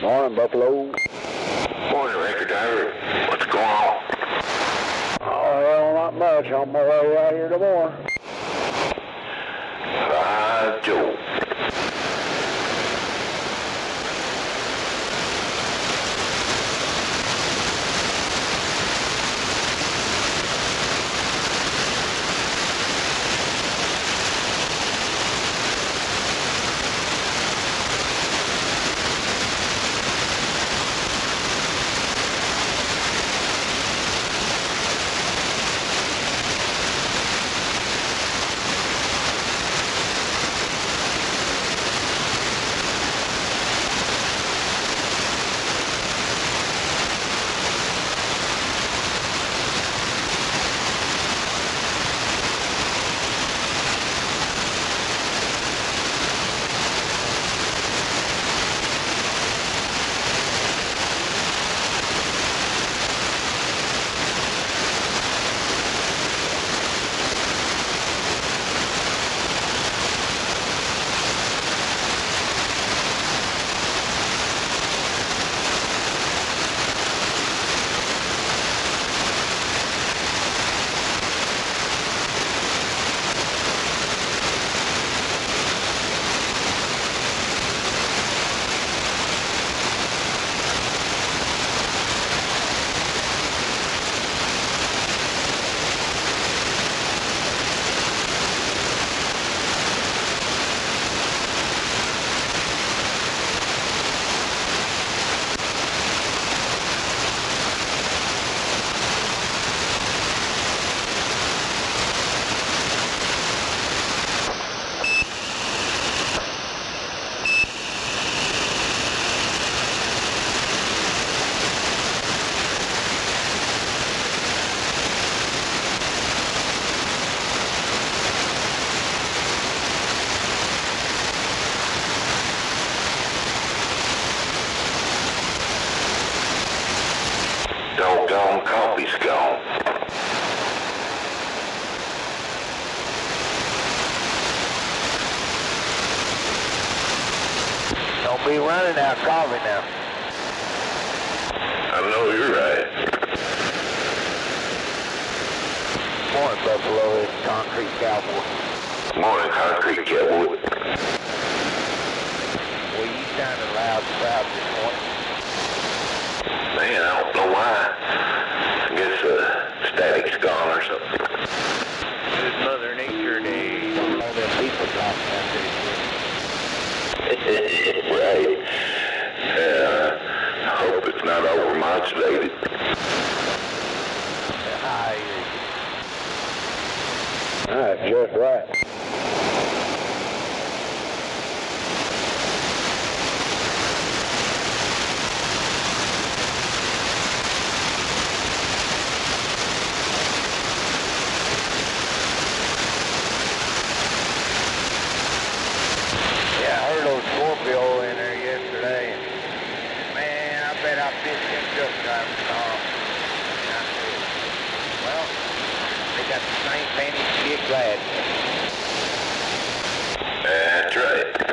Morning, Buffalo. Morning, Record Driver. What's going on? Oh, well, not much. On my way out here tomorrow. Joe. Doggone coffee's gone. Don't be running out of coffee now. I know you're right. Morning, Buffalo. It's Concrete Cowboy. Morning, Concrete Cowboy. Well, you sounded loud and proud this morning. Man, I don't know why. I guess static's gone or something. It's Mother Nature Day. All them people talking out there. Right. I hope it's not overmodulated. I hear you. That's just right. Scorpio in there yesterday, and man, I bet I pissed them truck drivers off. Well, they got the same panties to get glad. That's right.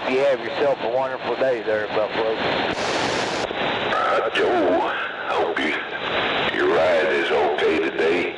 hope you have yourself a wonderful day there, Buffalo. Joe, I hope your ride is okay today.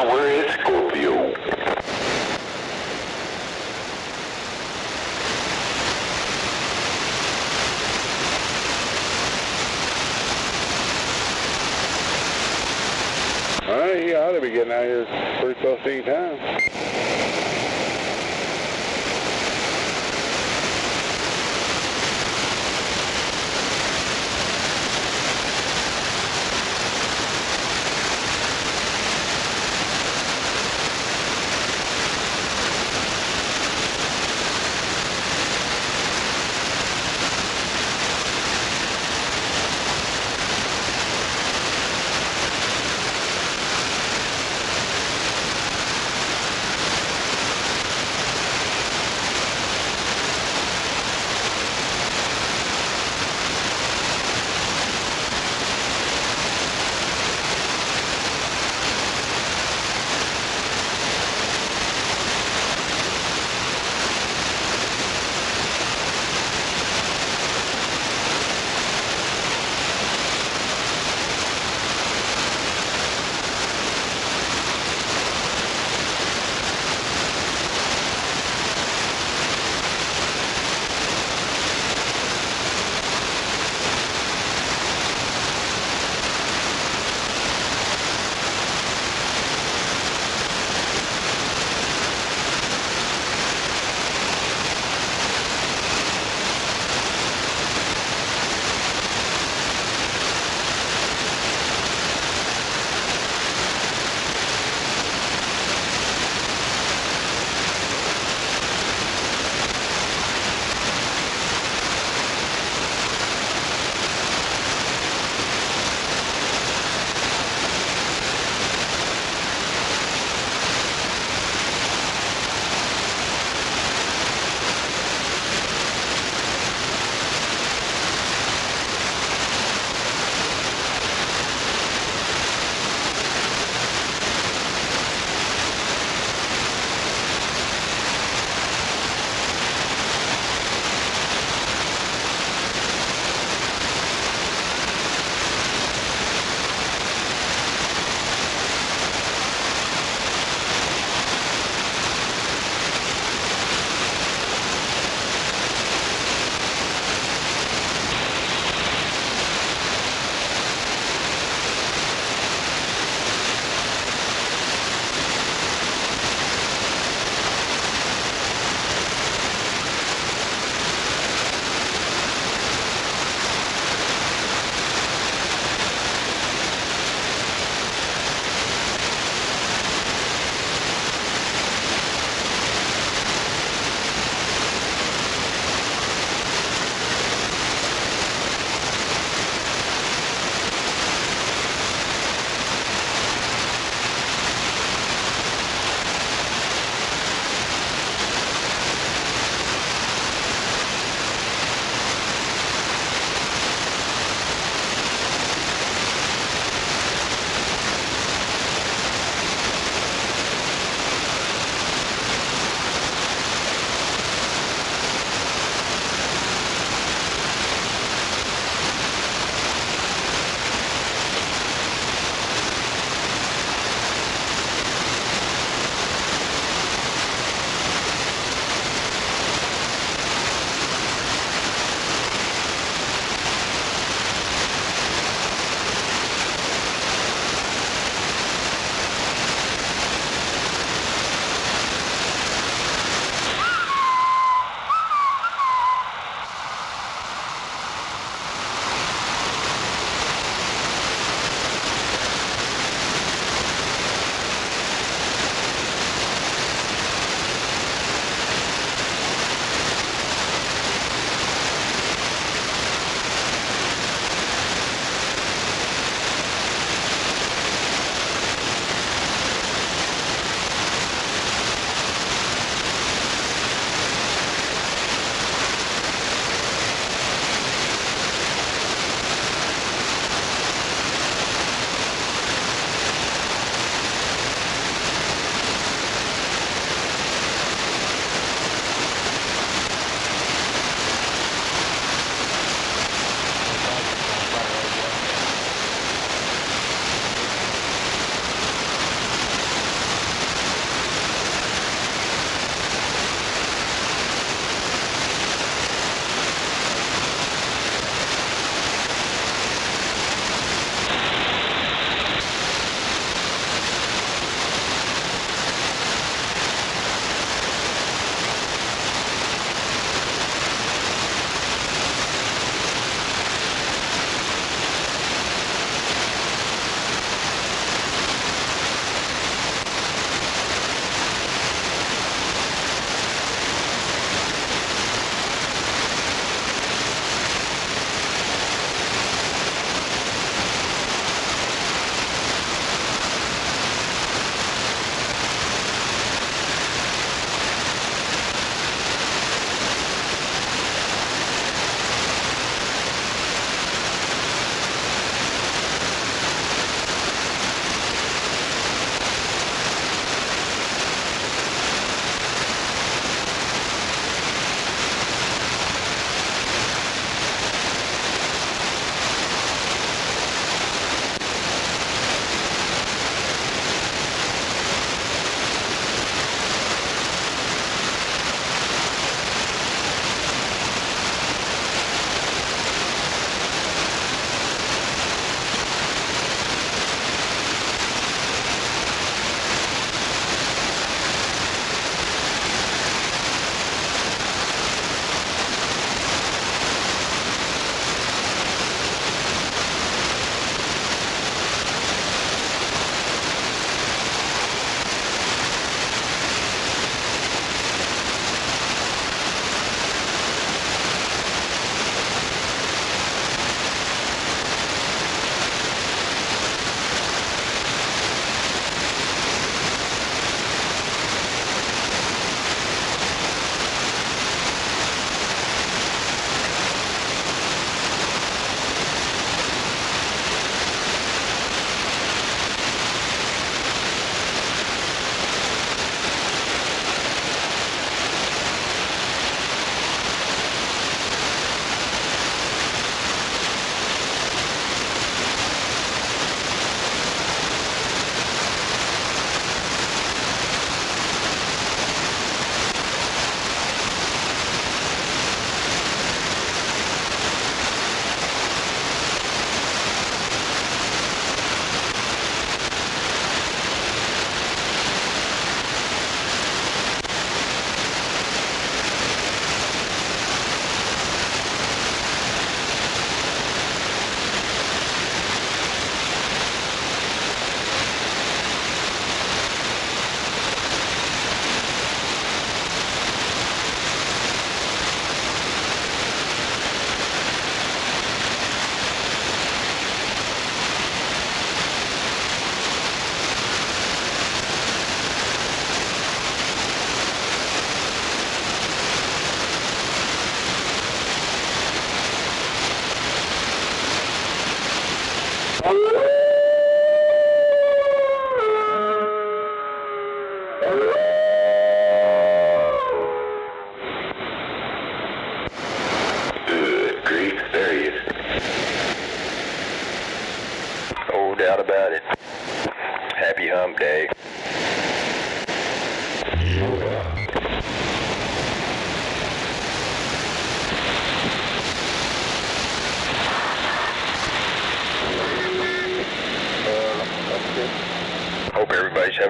Now where is Scorpio? Well, he ought to be getting out here pretty close to any time.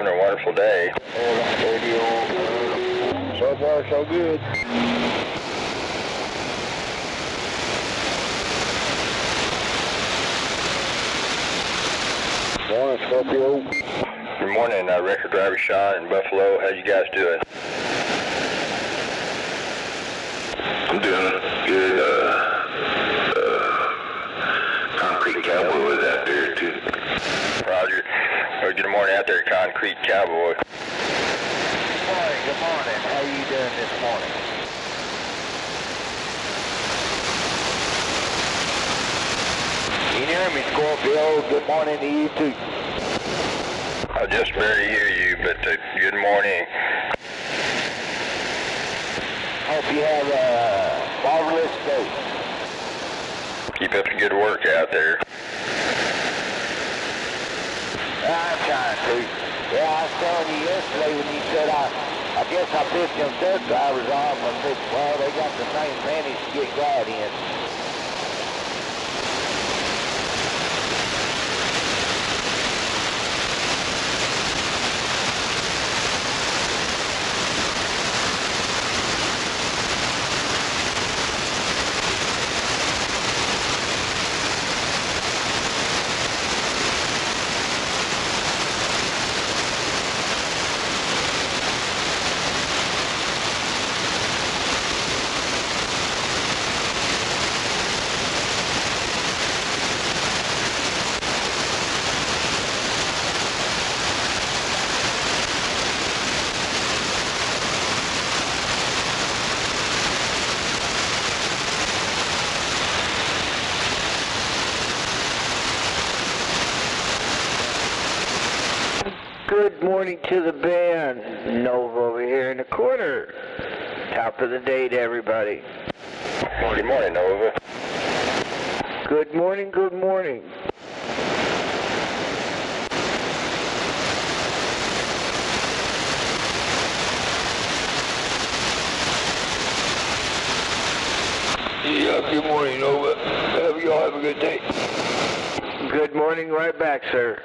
having a wonderful day. So far, so good. Morning, Scorpio. Good morning, Record Driver Sean in Buffalo. How you guys doing? I'm doing good. Concrete Cowboy was out there too. Roger. Well, good morning out there, Concrete Cowboy. Good morning. How are you doing this morning? Can you hear me, Scorpio? Good morning to you too. I just barely hear you, but good morning. Hope you have a marvelous day. Keep up the good work out there. I'm trying to. Yeah, I was telling you yesterday when you said I guess I pissed them truck drivers off. I said, well, they got the same advantage to get glad in. Good morning to the band. Nova over here in the corner. Top of the day to everybody. Good morning, Nova. Good morning, good morning. Yeah, good morning, Nova. Hope y'all have a good day. Good morning right back, sir.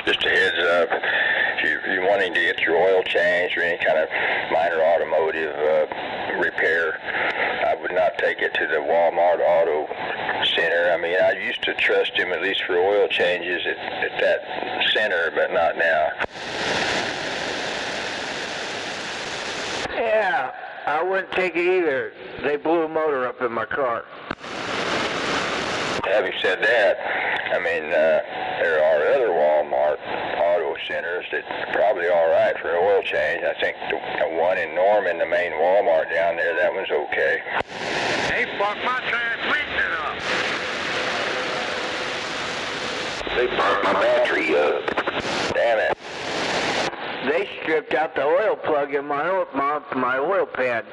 Just a heads up, if you're wanting to get your oil changed or any kind of minor automotive repair, I would not take it to the Walmart Auto Center. I mean, I used to trust him at least for oil changes at that center, but not now. Yeah, I wouldn't take it either. They blew a motor up in my car. Having said that, I mean, there are other Walmart auto centers that are probably all right for an oil change. I think the one in Norman, the main Walmart down there, that one's okay. They fucked my transmission up. They burnt my battery up. Damn it. They stripped out the oil plug in my oil pan.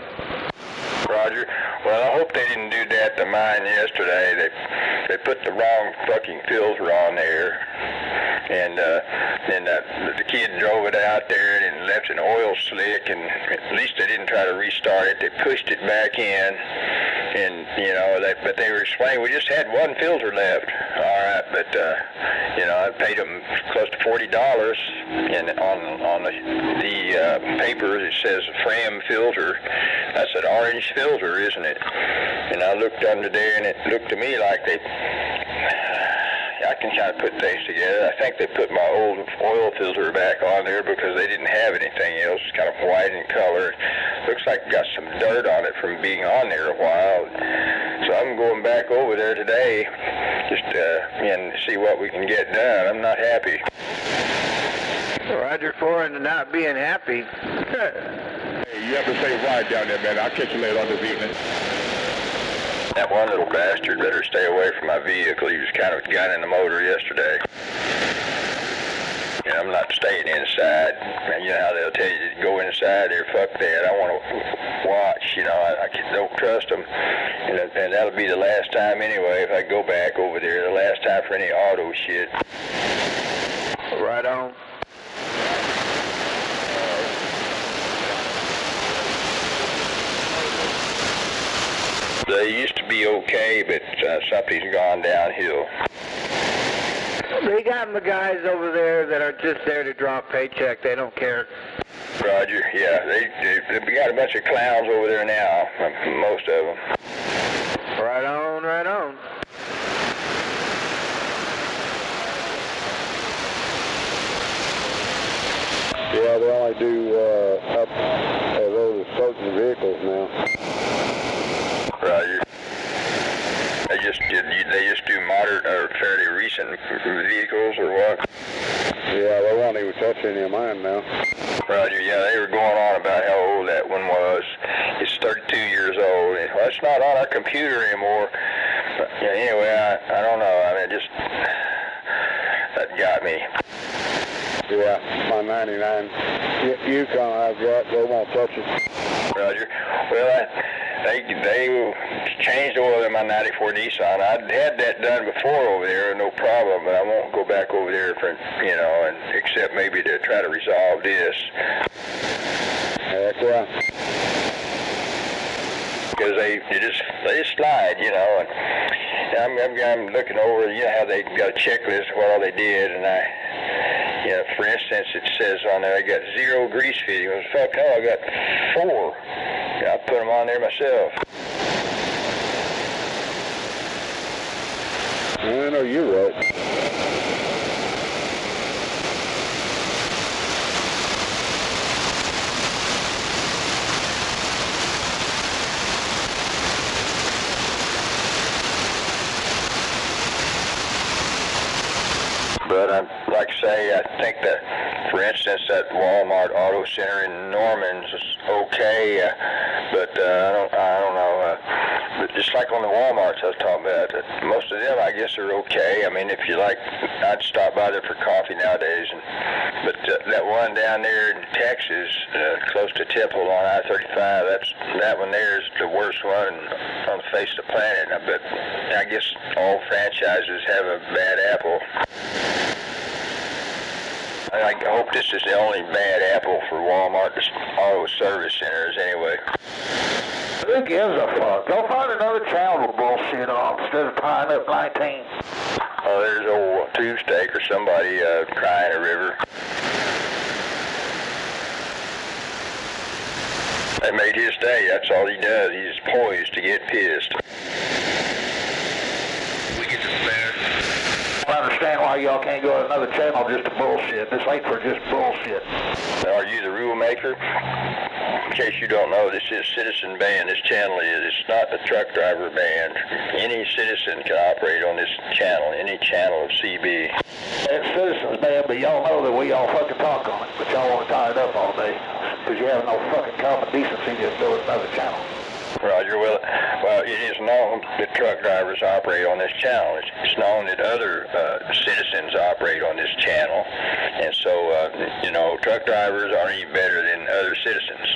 Roger. Well, I hope they didn't do that to mine yesterday. They put the wrong fucking filter on there, and then the kid drove it out there and left an oil slick, and at least they didn't try to restart it. They pushed it back in, and you know, but they were explaining we just had one filter left. All right, but you know, I paid them close to $40, and on the paper it says Fram filter. That's an orange filter, isn't it? And I looked under there, and it looked to me like I can kind of put things together. I think they put my old oil filter back on there because they didn't have anything else. It's kind of white in color. Looks like it got some dirt on it from being on there a while. So I'm going back over there today just and see what we can get done. I'm not happy. Roger for and not being happy. Hey, you have to stay wide down there, man. I'll catch you later on this evening. That one little bastard better stay away from my vehicle. He was kind of gunning the motor yesterday. You know, I'm not staying inside. And you know how they'll tell you to go inside there. Fuck that. I want to watch. You know, I don't trust them. And that'll be the last time anyway if I go back over there. The last time for any auto shit. Right on. They used to be okay, but something's gone downhill. They got the guys over there that are just there to draw a paycheck. They don't care. Roger, yeah. They got a bunch of clowns over there now, most of them. Right on, right on. Yeah, they only do up at those certain vehicles now. Roger. They just do modern or fairly recent vehicles or what? Yeah, they won't even touch any of mine now. Roger, yeah, they were going on about how old that one was. It's 32 years old. Well, it's not on our computer anymore. But, yeah, anyway, I don't know. I mean, that got me. Yeah, my 99 Yukon I've got, they won't touch it. Roger. Well, they changed oil in my 94 Nissan. I'd had that done before over there, no problem, but I won't go back over there for, you know, and except maybe to try to resolve this. Heck yeah. Because they just slide, you know, and I'm looking over, you know how they got a checklist of what all they did, and you know, for instance, it says on there I got 0 grease fitting. Well, fuck no, I got 4. Yeah, I put them on there myself. I know you're right. But like I say, I think that, for instance, that Walmart Auto Center in Norman's is okay, but I don't know. But just like on the Walmarts I was talking about, most of them I guess are okay. I mean, if you like, I'd stop by there for coffee nowadays. But that one down there in Texas, close to Temple on I-35, that one there is the worst one on the face of the planet. But I guess all franchises have a bad apple. I hope this is the only bad apple for Walmart auto service centers anyway. Who gives a fuck? Go find another channel to bullshit on instead of tying up 19. Oh, there's old Tubesteak or somebody crying a river. They made his day. That's all he does. He's poised to get pissed. We get to spare. I understand why y'all can't go to another channel just to bullshit. This ain't for just bullshit. Are you the rule maker? In case you don't know, this is Citizen Band. This channel is. It's not the truck driver band. Any citizen can operate on this channel, any channel of CB. It's Citizens Band, but y'all know that we all fucking talk on it, but y'all want to tie it up all day. Because you have no fucking common decency just go to another channel. Roger, well, it is known that truck drivers operate on this channel. It's known that other citizens operate on this channel. And so, you know, truck drivers aren't any better than other citizens.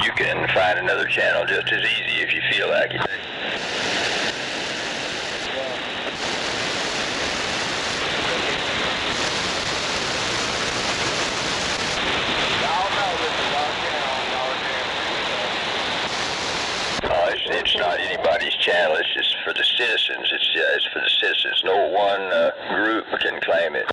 You can find another channel just as easy if you feel like it. It's not anybody's channel. It's just for the citizens. It's for the citizens. No one group can claim it.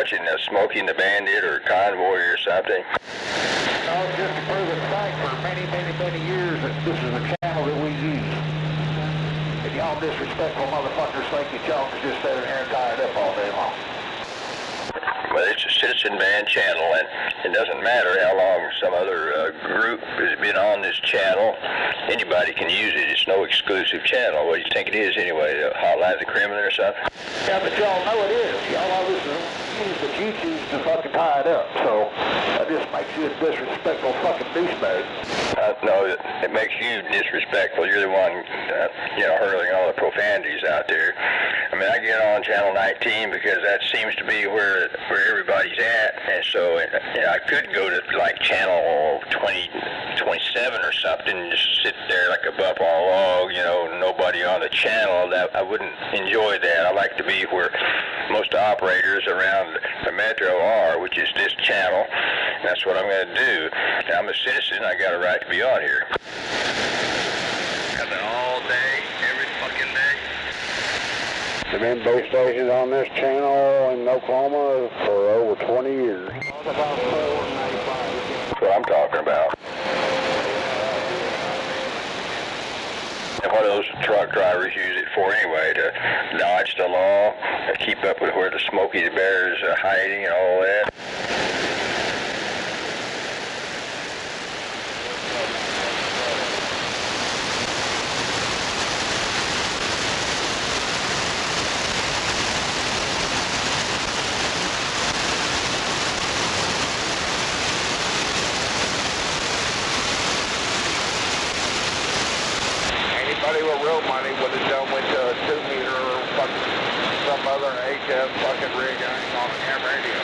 watching Smokey and the Bandit or Convoy or something? No, just to prove it back for many, many, many years that this is a channel that we use. If y'all disrespectful motherfuckers think that y'all can just sit in here and tie it up all day long. Well, it's a citizen band channel, and it doesn't matter how long some other group has been on this channel. Anybody can use it. It's no exclusive channel. What do you think it is anyway? Hotline of the Criminal or something? Yeah, but y'all know it is. Y'all know this is used, but you choose to fucking tie it up. So that just makes you a disrespectful fucking douchebag. No, it makes you disrespectful. You're the one, hurling all the profanities out there. I mean, I get on Channel 19 because that seems to be where everybody's at, and so I could go to like Channel 27 or something and just sit there like a buff on a log, nobody on the channel. That I wouldn't enjoy that. I like to be where most operators around the metro are, which is this channel. That's what I'm going to do. I'm a citizen. I got a right to be on here. Got that all day, every fucking day. There have been base stations on this channel in Oklahoma for over 20 years. That's what I'm talking about. And what do those truck drivers use it for anyway? To dodge the law, to keep up with where the Smokey the Bear is hiding and all that? Anybody with real money would have done with a 2-meter or fucking some other HF fucking rig on a ham radio.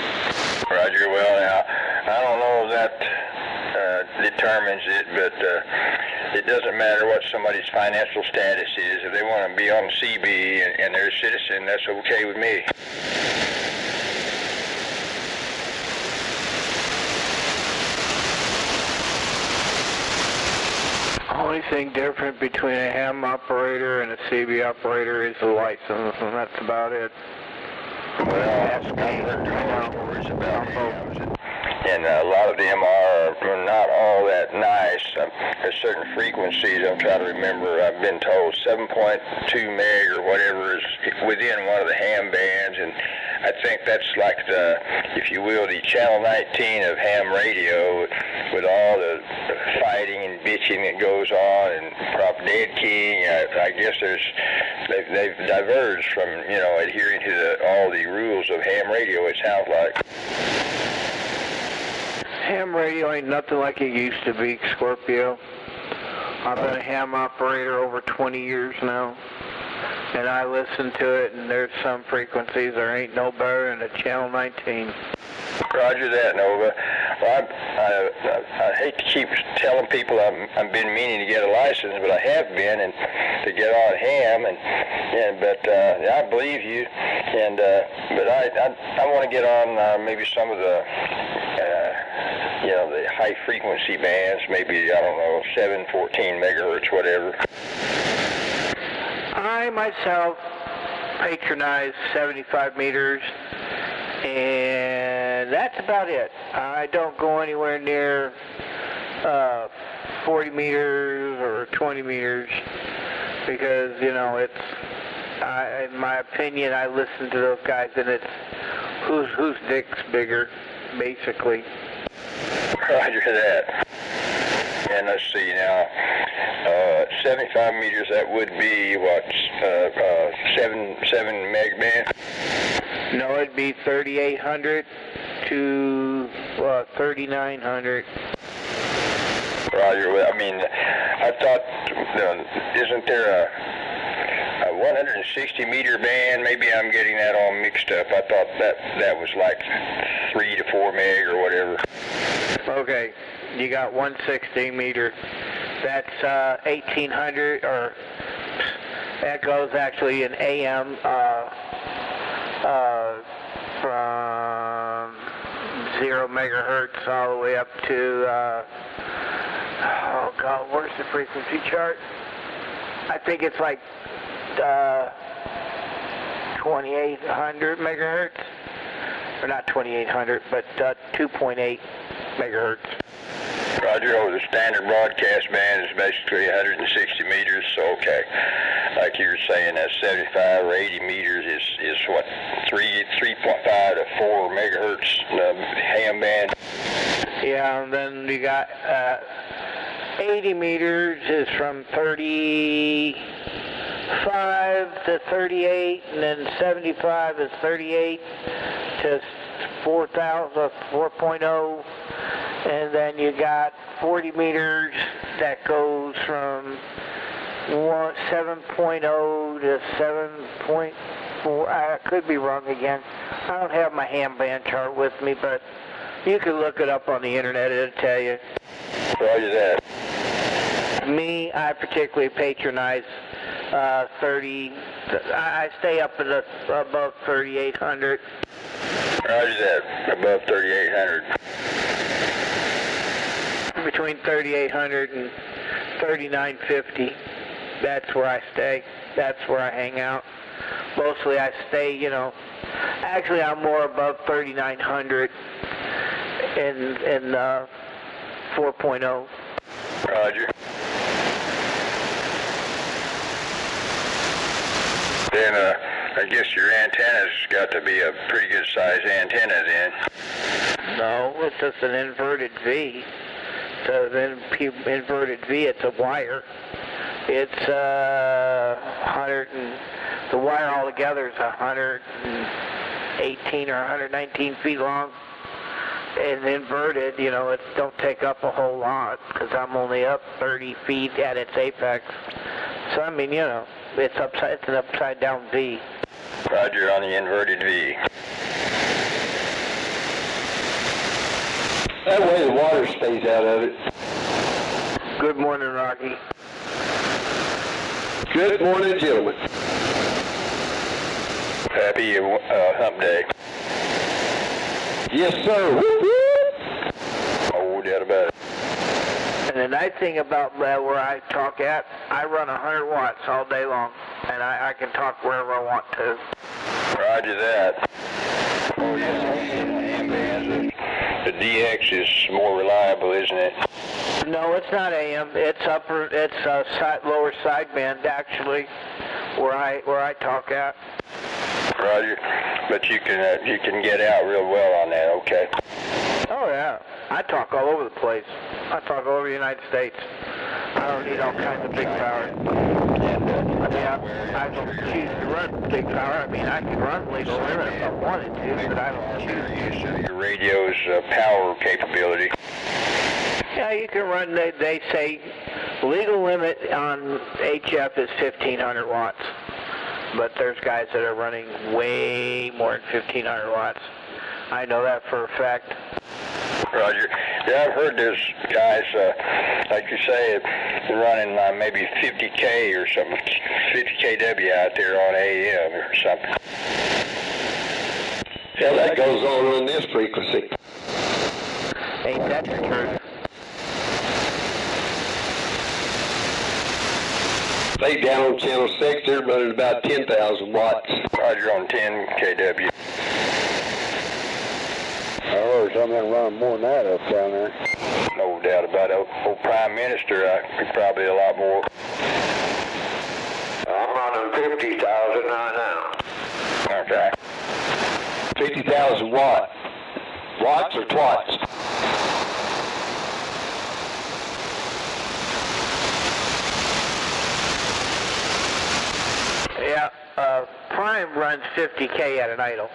Roger, well now, I don't know if that determines it, but it doesn't matter what somebody's financial status is. If they want to be on CB and they're a citizen, that's okay with me. Only thing different between a ham operator and a CB operator is the license, and that's about it. Well, I've heard stories about hams, and a lot of them are not all that nice. There's certain frequencies I'm trying to remember. I've been told 7.2 meg or whatever is within one of the ham bands, and I think that's like the, if you will, the Channel 19 of ham radio, with all the fighting and bitching that goes on, and Prop Dead King. I guess they've diverged from adhering to all the rules of ham radio. It sounds like. Ham radio ain't nothing like it used to be, Scorpio. I've been a ham operator over 20 years now, and I listen to it, and there's some frequencies there ain't no better than a Channel 19. Roger that, Nova. Well, I hate to keep telling people I've been meaning to get a license, but I have been, and to get on ham, but I believe you, but I want to get on maybe some of the the high frequency bands, maybe, I don't know, 714 megahertz, whatever. I myself patronize 75 meters, and that's about it. I don't go anywhere near 40 meters or 20 meters because, in my opinion, I listen to those guys, and it's whose dick's bigger, basically. Roger that. And let's see now, 75 meters, that would be what, 7 meg band? No, it'd be 3,800 to 3,900. Roger. I mean, I thought, isn't there a 160 meter band? Maybe I'm getting that all mixed up. I thought that was like 3 to 4 meg or whatever. Okay, you got 160 meter. That's 1,800, or that goes actually in AM from 0 megahertz all the way up to, oh God, where's the frequency chart? I think it's like 2,800 megahertz. or not 2800, but 2.8 megahertz. Roger, over the standard broadcast band is basically 160 meters, so okay. Like you were saying, that 75 or 80 meters is what, 3.5 to 4 megahertz ham band? Yeah, and then you got 80 meters is from 35 to 38, and then 75 is 38 to 4.0, and then you got 40 meters that goes from 7.0 to 7.4. I could be wrong again. I don't have my ham band chart with me, but you can look it up on the internet, it'll tell you. Roger that. Me, I particularly patronize 30. I stay up at above 3,800. Roger that, above 3,800. Between 3,800 and 3,950. That's where I stay. That's where I hang out. Mostly I stay, you know, actually I'm more above 3,900 in 4.0. Roger. Then I guess your antenna's got to be a pretty good size antenna then. No, it's just an inverted V. So then inverted V, it's a wire. It's 100 and the wire altogether is 118 or 119 feet long. And inverted, you know, it don't take up a whole lot because I'm only up 30 feet at its apex. So I mean, you know, it's an upside down V. Roger on the inverted V. That way the water stays out of it. Good morning, Rocky. Good morning, gentlemen. Happy hump day. Yes, sir. Whoop, whoop. Oh, doubt about it. And the nice thing about where I talk at, I run 100 watts all day long, and I can talk wherever I want to. Roger that. Oh, yes. The DX is more reliable, isn't it? No, it's not AM. It's upper. It's lower sideband actually, where I talk at. Roger. But you can get out real well on that, okay? Oh yeah, I talk all over the place. I talk all over the United States. I don't need all kinds of big power. I mean, I don't choose to run big power. I mean, I can run legal limit if I wanted to, but I don't choose to. Your radio's power capability. Yeah, you can run. They say legal limit on HF is 1,500 watts, but there's guys that are running way more than 1,500 watts. I know that for a fact. Roger. Yeah, I've heard there's guys, like you say, running maybe 50K or something, 50 kW out there on AM or something. Hell, that goes on this frequency. Ain't that the truth? They down on channel 6, they're running about 10,000 watts. Roger on 10 kW. I heard something running more than that up down there. No doubt about it. Old Prime Minister, probably a lot more. I'm running 50,000 right now. Okay. 50,000 watts. Watts or twats? Yeah, Prime runs 50K at an idle.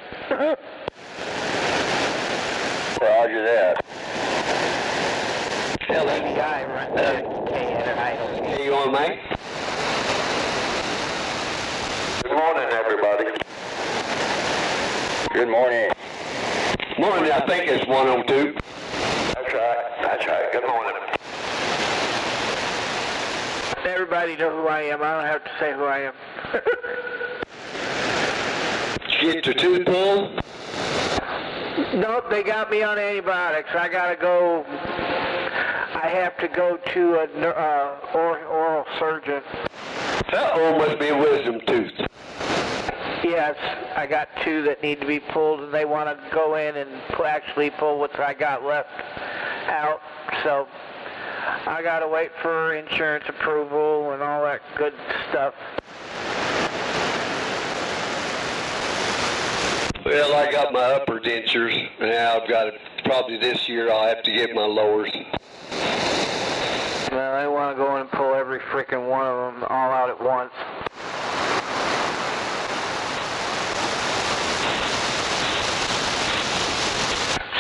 Roger that. Nake Vi Ion runs 50K at an idle. How you on, mate? Good morning, everybody. Good morning. Morning, I think it's 102. That's right. Good morning. Everybody know who I am. I don't have to say who I am. Get your tooth pulled? Nope, they got me on antibiotics. I gotta go. I have to go to an oral surgeon. That one must be a wisdom tooth. Yeah, Yes, I got 2 that need to be pulled, and they want to go in and actually pull what I got left out. So I got to wait for insurance approval and all that good stuff. Well, I got my upper dentures. Now I've got to, probably this year I'll have to get my lowers. Well, they want to go in and pull every freaking one of them all out at once.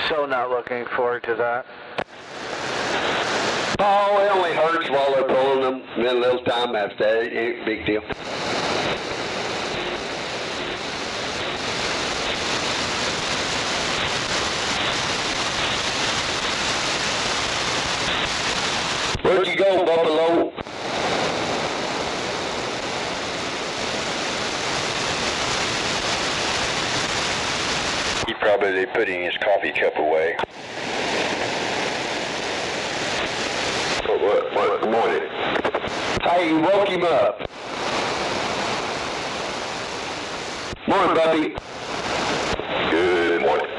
So not looking forward to that. Oh, it only hurts while they're pulling them, and then a little time after that, it ain't a big deal. Where'd you go, Buffalo? He probably putting his coffee cup away. What? Good morning. Hey, you woke him up. Morning, Buffy. Good morning.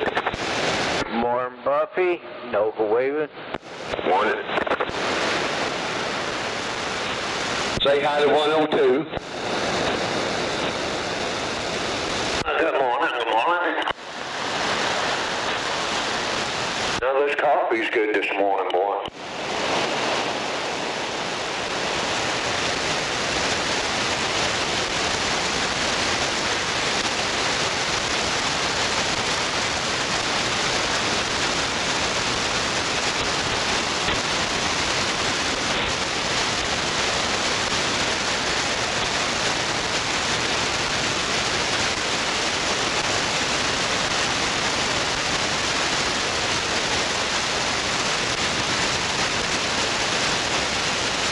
Morning, Buffy. Nova waving. Morning. Say hi to 102. Good morning. Now this coffee's good this morning, boy.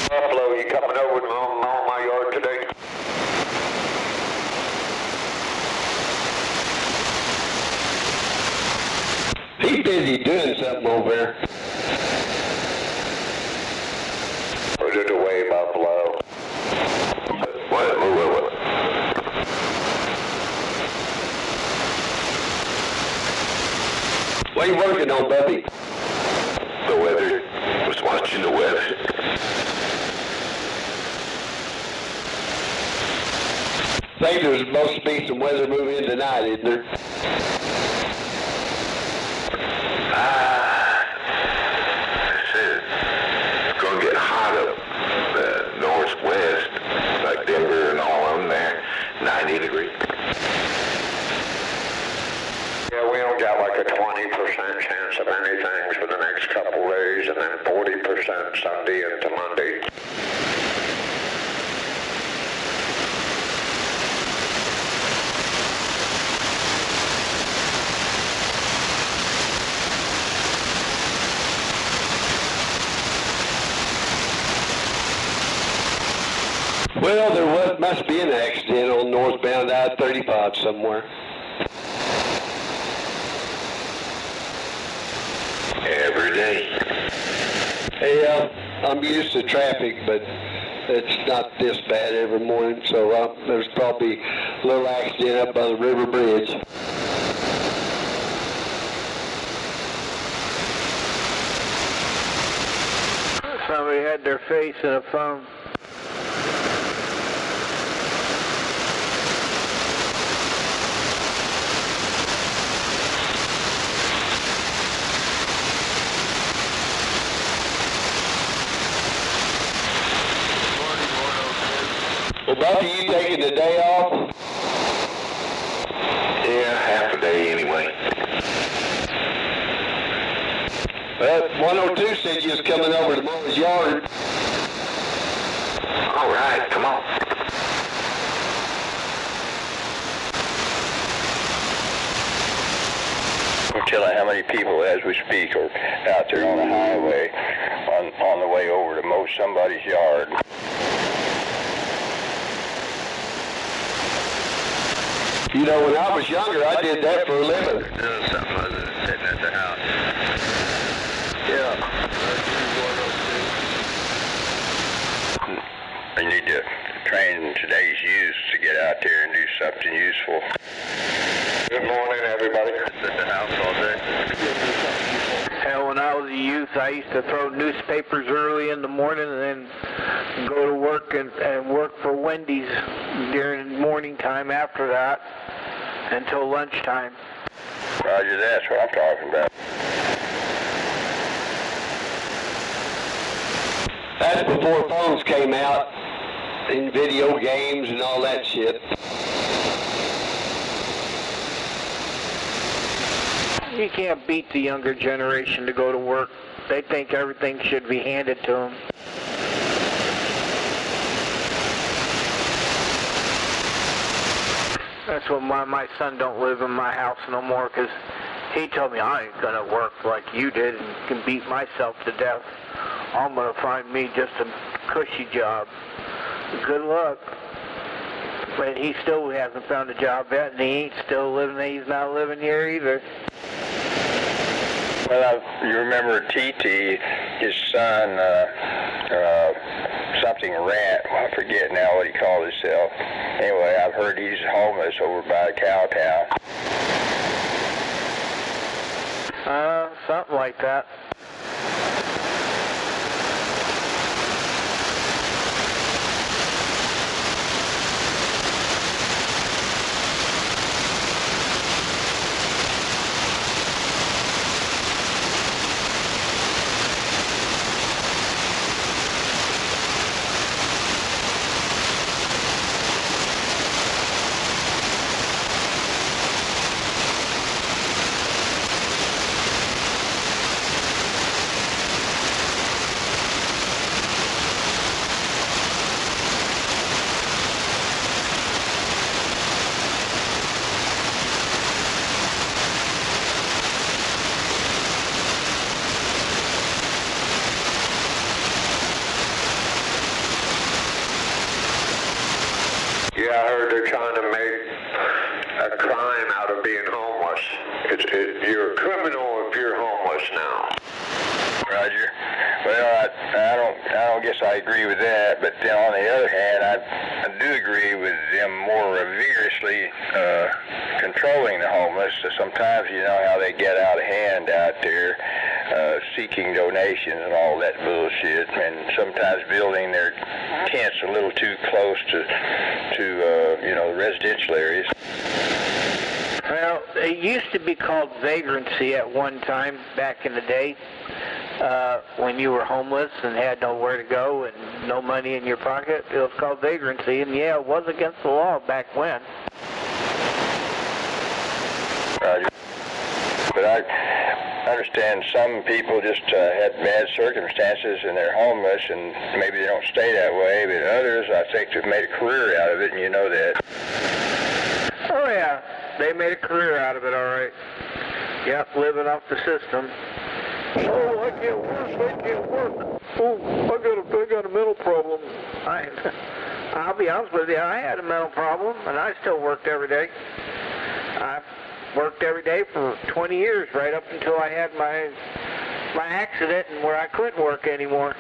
Buffalo, you coming over to mow my yard today? He's busy doing something over there. Put it away, Buffalo. What? What are you working on, Buffy? The weather. Was watching the weather. I think there's supposed to be some weather moving in tonight, isn't there? It's going to get hot up the northwest, like Denver and all of them there, 90 degrees. Yeah, we don't got like a 20% chance of anything for the next couple days, and then 40% Sunday into Monday. Well, there must be an accident on northbound I-35 somewhere. Every day. Yeah, I'm used to traffic, but it's not this bad every morning, so there's probably a little accident up by the river bridge. Somebody had their face in a phone. Well, Buffy, you taking the day off? Yeah, half a day anyway. Well, 102 said you was coming over to mow his yard. All right, come on. I'm telling how many people as we speak are out there on the highway on the way over to mow somebody's yard. You know, when I was younger, I did that for a living. Doing something other than sitting at the house. Yeah. You need to training today's youth to get out there and do something useful. Good morning, everybody. Sit at the house all day. Hell, when I was a youth, I used to throw newspapers early in the morning and then go to work and work for Wendy's during morning time after that until lunchtime. Roger, that's what I'm talking about. That's before phones came out and video games and all that shit. You can't beat the younger generation to go to work. They think everything should be handed to them. That's what my son don't live in my house no more, because he told me I ain't gonna work like you did and can beat myself to death. I'm gonna find me just a cushy job. Good luck. But he still hasn't found a job yet, and he ain't still living. He's not living here either. Well, you remember TT, his son, something Rat, I forget now what he called himself. Anyway, I've heard he's homeless over by Cowtown. Something like that. Yeah, I heard they're trying to make a crime out of being homeless. You're a criminal if you're homeless now. Roger. Well, I don't guess I agree with that, but then on the other hand, I do agree with them more vigorously controlling the homeless. So sometimes you know how they get out of hand out there, seeking donations and all that bullshit, and sometimes building their tents a little too close to the residential areas. Well, it used to be called vagrancy at one time back in the day, when you were homeless and had nowhere to go and no money in your pocket. It was called vagrancy, and yeah, it was against the law back when. But I understand some people just had bad circumstances and they're homeless and maybe they don't stay that way, but others, I think, have made a career out of it, and you know that. Oh yeah, they made a career out of it, all right. Yep, living off the system. Oh, I can't work. Oh, I got a mental problem. I'll be honest with you, I had a mental problem, and I still worked every day. I worked every day for 20 years, right up until I had my accident and where I couldn't work anymore.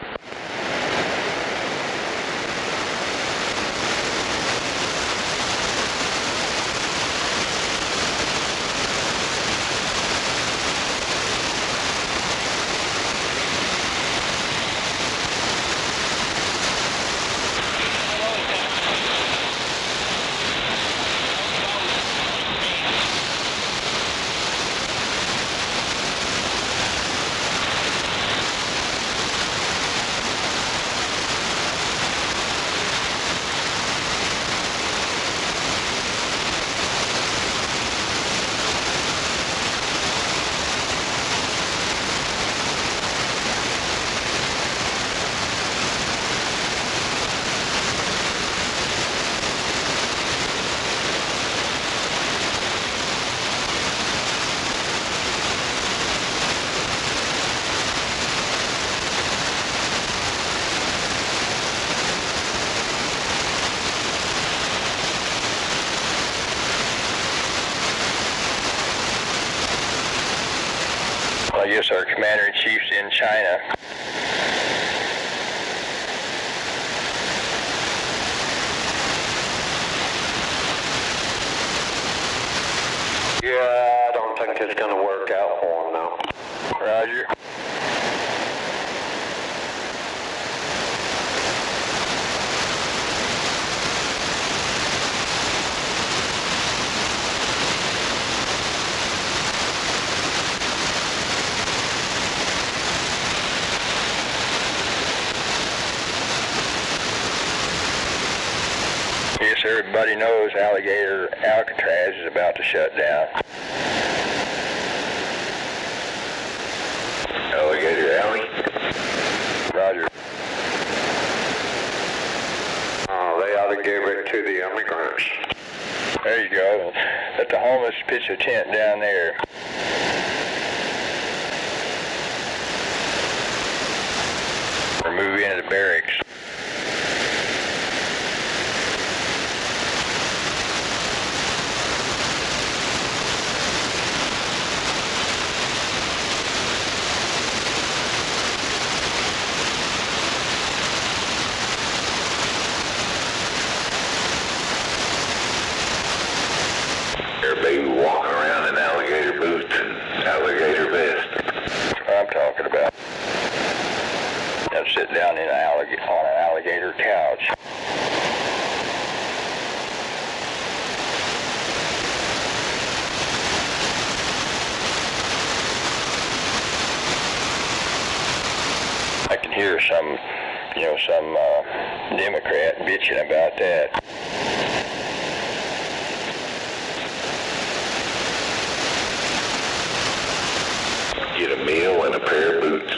I guess our commander-in-chief's in China. Yeah, I don't think it's going to work out for him now. Roger. Yes, everybody knows Alligator Alcatraz is about to shut down. Alligator Alley? Roger. Oh, they ought to give it to the immigrants. There you go. Let the homeless pitch a tent down there. Or move into the barracks. Everybody walking around in alligator boots and alligator vest. That's what I'm talking about. Now sit down in on an alligator couch. I can hear some Democrat bitching about that. Get a meal and a pair of boots.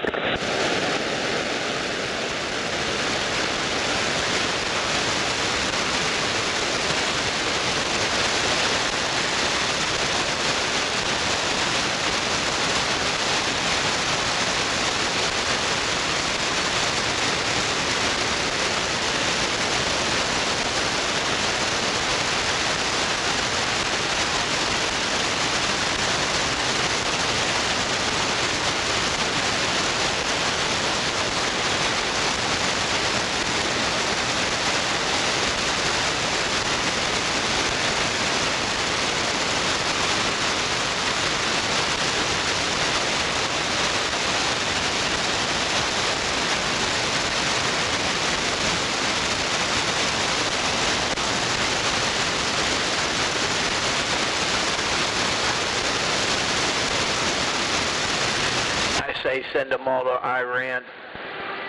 Say send them all to Iran.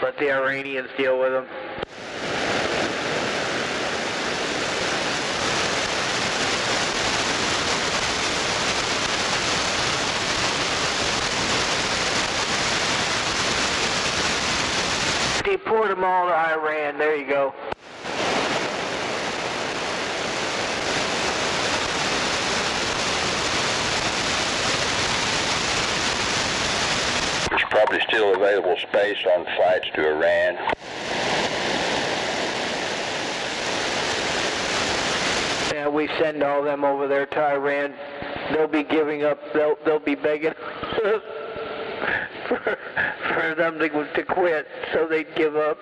Let the Iranians deal with them. Deport them all to Iran. There you go. Probably still available space on flights to Iran. Yeah, we send all them over there to Iran. They'll be giving up. They'll be begging for them to quit, so they'd give up.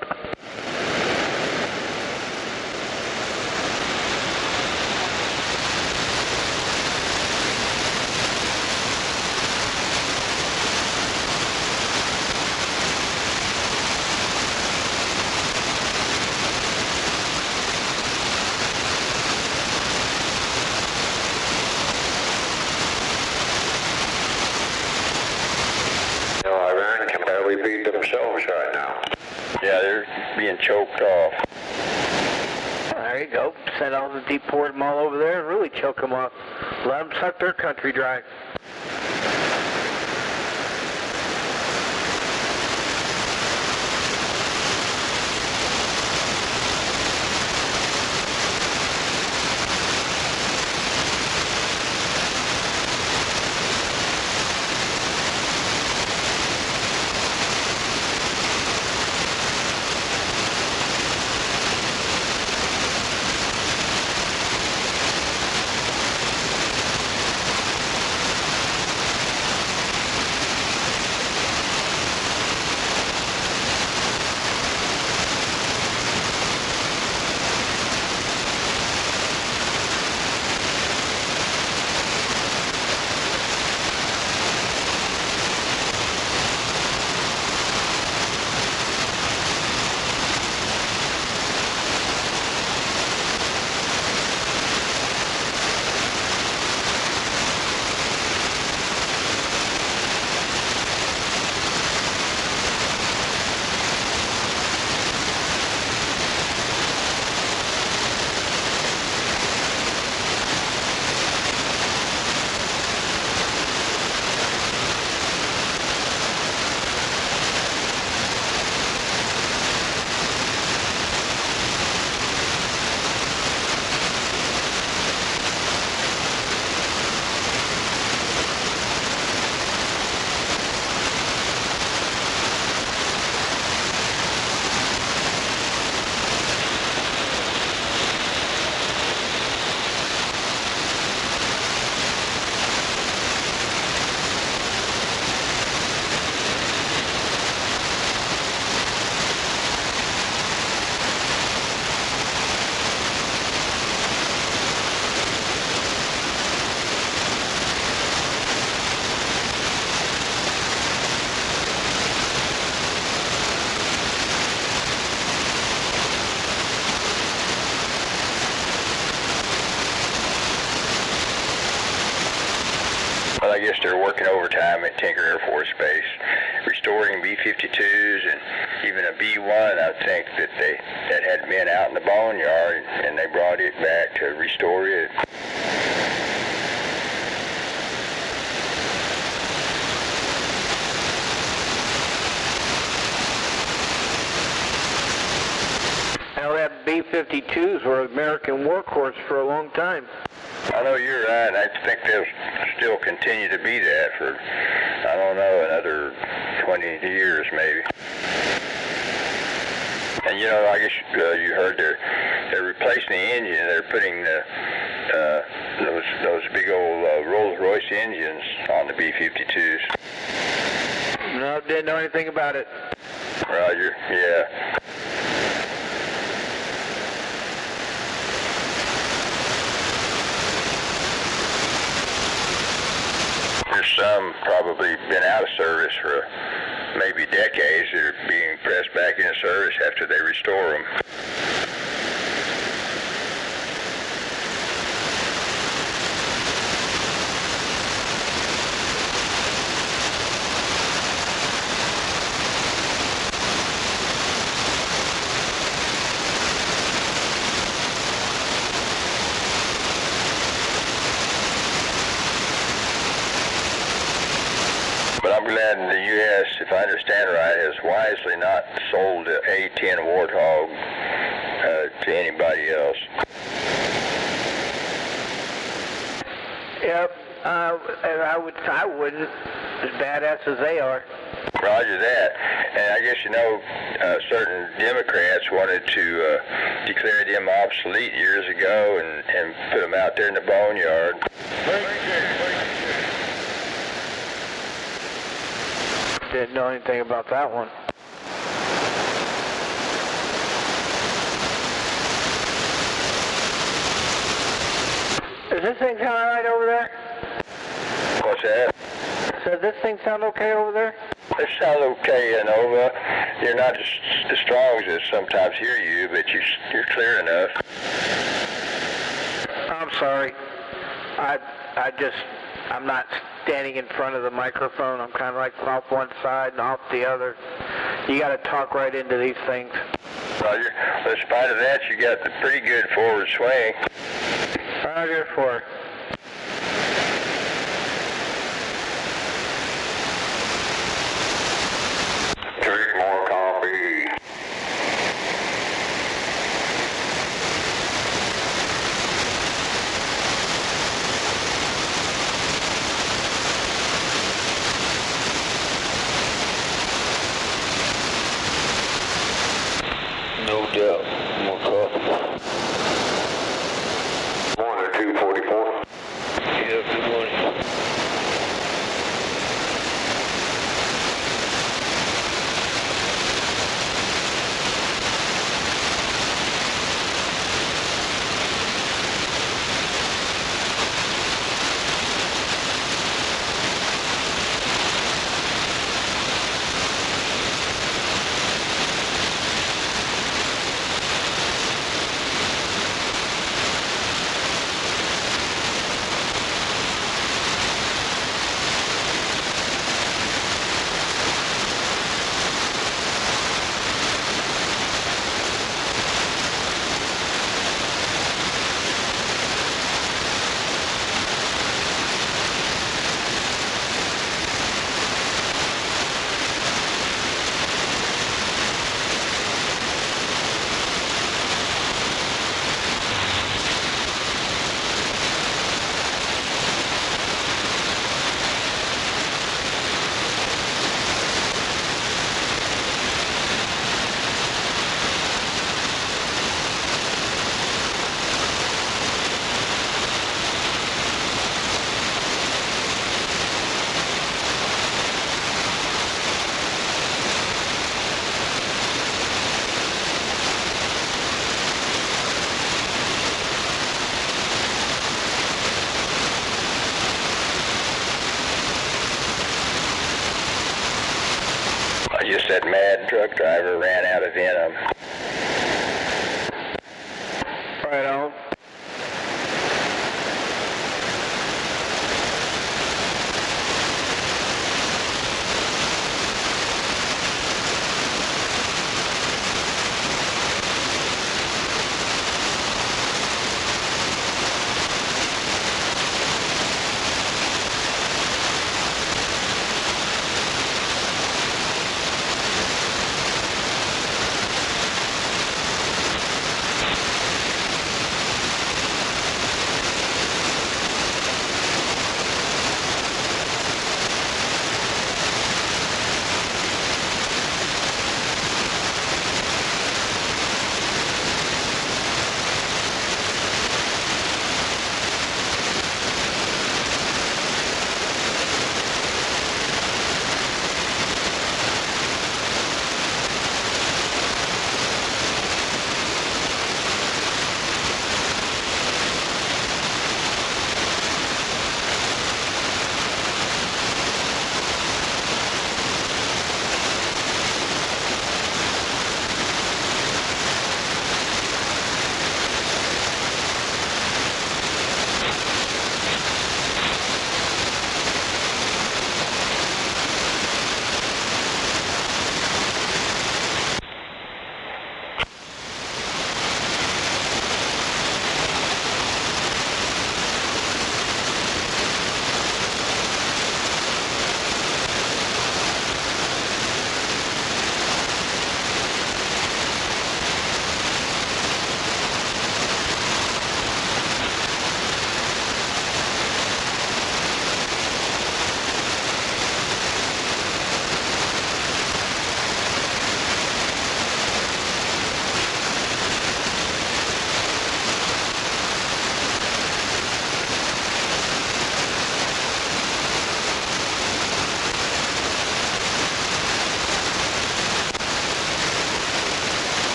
Iran can barely feed themselves right now. Yeah, they're being choked off. There you go. Send all the deport them all over there and really choke them off. Let them suck their country dry. I guess they're working overtime at Tinker Air Force Base, restoring B-52s and even a B-1, I think, that had been out in the boneyard, and they brought it back to restore it. Now that B-52s were American workhorse for a long time. I know you're right. I think they'll still continue to be that for, I don't know, another 20 years maybe. And you know, I guess you heard they're replacing the engine. They're putting those big old Rolls-Royce engines on the B-52s. No, didn't know anything about it. Roger, yeah. There's some probably been out of service for maybe decades. They're being pressed back into service after they restore them. But I'm glad the U.S., if I understand right, has wisely not sold the A-10 Warthog to anybody else. Yep, I wouldn't, as badass as they are. Roger that. And I guess, you know, certain Democrats wanted to declare them obsolete years ago and put them out there in the boneyard. Didn't know anything about that one. Does this thing sound all right over there? What's that? Does this thing sound okay over there? It sounds okay, Nova. You're not as strong as I sometimes hear you, but you're clear enough. I'm sorry. I'm not standing in front of the microphone. I'm kind of like off one side and off the other. You got to talk right into these things. Roger. Well, in spite of that, you got the pretty good forward swing. Roger for. Drink more coffee. No doubt. More coffee. Morning, 244. Yeah, good morning. I guess that mad truck driver ran out of venom. Right on.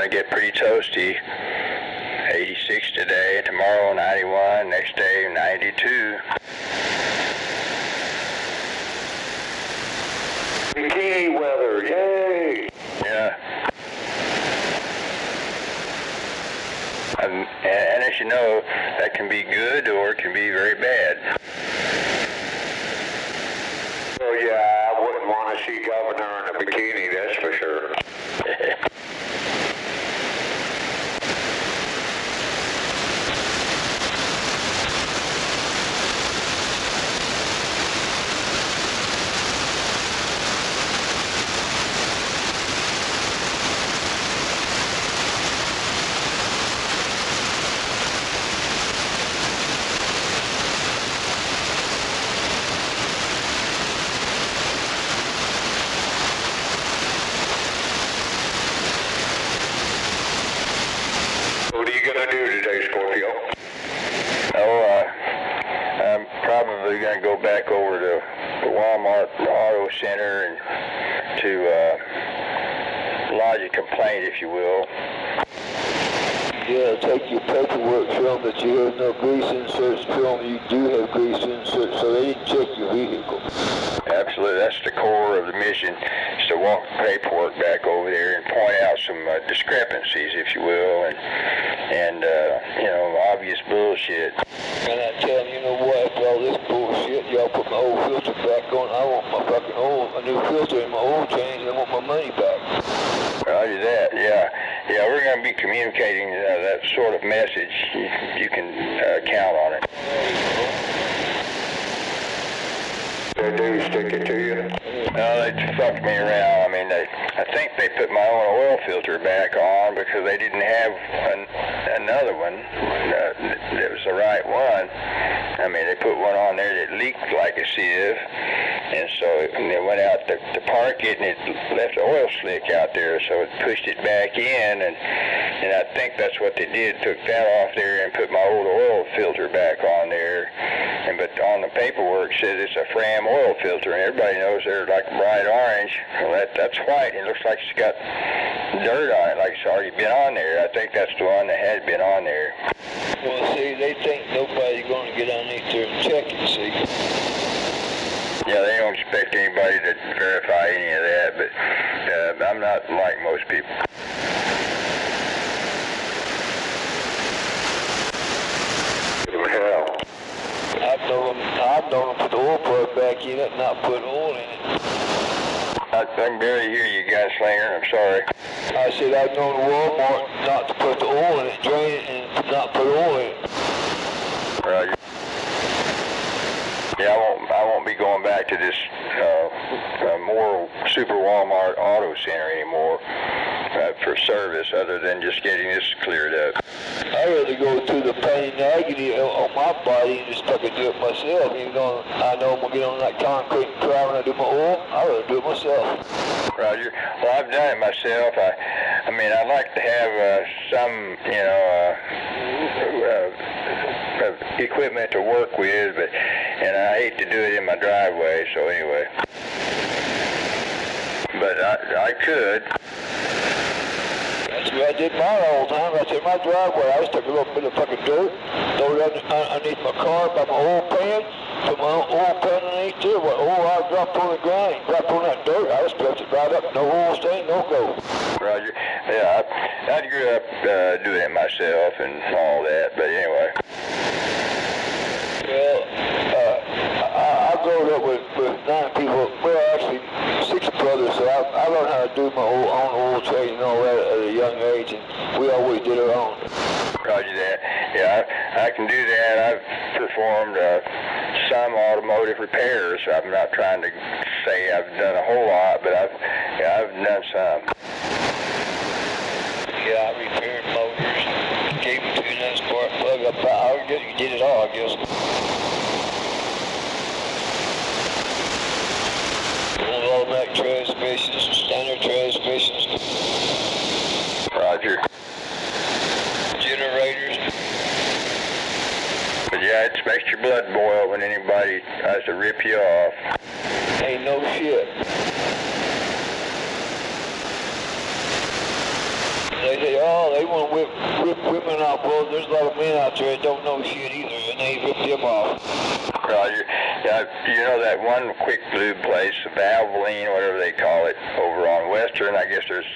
going to get pretty toasty. 86 today, tomorrow 91, next day 92. Bikini weather, yay! Yeah. And as you know, that can be good or it can be very bad. Oh yeah, I wouldn't want to see Governor in a bikini, that's for sure. What are you going to do today, Scorpio? Oh, I'm probably going to go back over to the Walmart Auto Center and to lodge a complaint, if you will. Yeah, take your paperwork, show them that you have no grease inserts, show them you do have grease inserts, so they didn't check your vehicle. Absolutely, that's the core of the mission, is to walk the paperwork back over there and point out some discrepancies, if you will, and you know, obvious bullshit. And I tell them, you know what, after all this bullshit, y'all put my old filter back on, I want my fucking a new filter in my oil change, and I want my money back. Roger that, yeah. Yeah, we're going to be communicating that sort of message. You can count on it. They do stick it to you? No, they fucked me around. I mean, I think they put my own oil filter back on because they didn't have another one that was the right one. I mean, they put one on there that leaked like a sieve, and so they went out to park it, and it left the oil slick out there, so it pushed it back in, and I think that's what they did, took that off there and put my old oil filter back on there. But on the paperwork says it's a Fram oil filter, and everybody knows they're like bright orange. Well, that's white. It looks like it's got dirt on it, like it's already been on there. I think that's the one that had been on there. Well, see, they think nobody's going to get underneath there and check it, see. Yeah, they don't expect anybody to verify any of that, but I'm not like most people. Hell. I've known them put the oil plug back in it and not put oil in it. I can barely hear you, gunslinger. I'm sorry. I said I've known Walmart not to put the oil in it, drain it, and not put oil in it. Roger. Yeah, I won't be going back to this more Super Walmart Auto Center anymore for service, other than just getting this cleared up. I'd rather go through the pain and agony on my body and just fucking do it myself. Even though I know I'm going to get on that concrete and cry when I do my oil, I'd rather do it myself. Roger. Well, I've done it myself. I mean, I'd like to have some, you know, equipment to work with, and I hate to do it in my driveway, so anyway. But I could. That's what I did mine all the time. I said my driveway, I just took a little bit of fucking dirt, throw it underneath my car by my oil pan, put my oil pan underneath there, what oil I dropped on the ground, dropped on that dirt, I just built it right up, no oil stain, no go. Roger. Yeah, I grew up doing it myself and all that, but anyway. Well, I grew up with 9 people, well actually 6 brothers, so I learned how to do my own oil trade and all that at a young age, and we always did our own. Roger that. Yeah, I can do that. I've performed some automotive repairs. I'm not trying to say I've done a whole lot, but I've done some. Yeah, I repaired motors, gave them to another spark plug up. I did it all, I guess. Automatic transmissions, standard transmissions. Roger. Generators. But yeah, it makes your blood boil when anybody tries to rip you off. Ain't no shit. they say, oh, they want to rip women off. Well, there's a lot of men out there that don't know shit either, and they rip them off. Roger. Yeah, you know that one quick lube place, Valvoline, whatever they call it, over on Western. I guess there's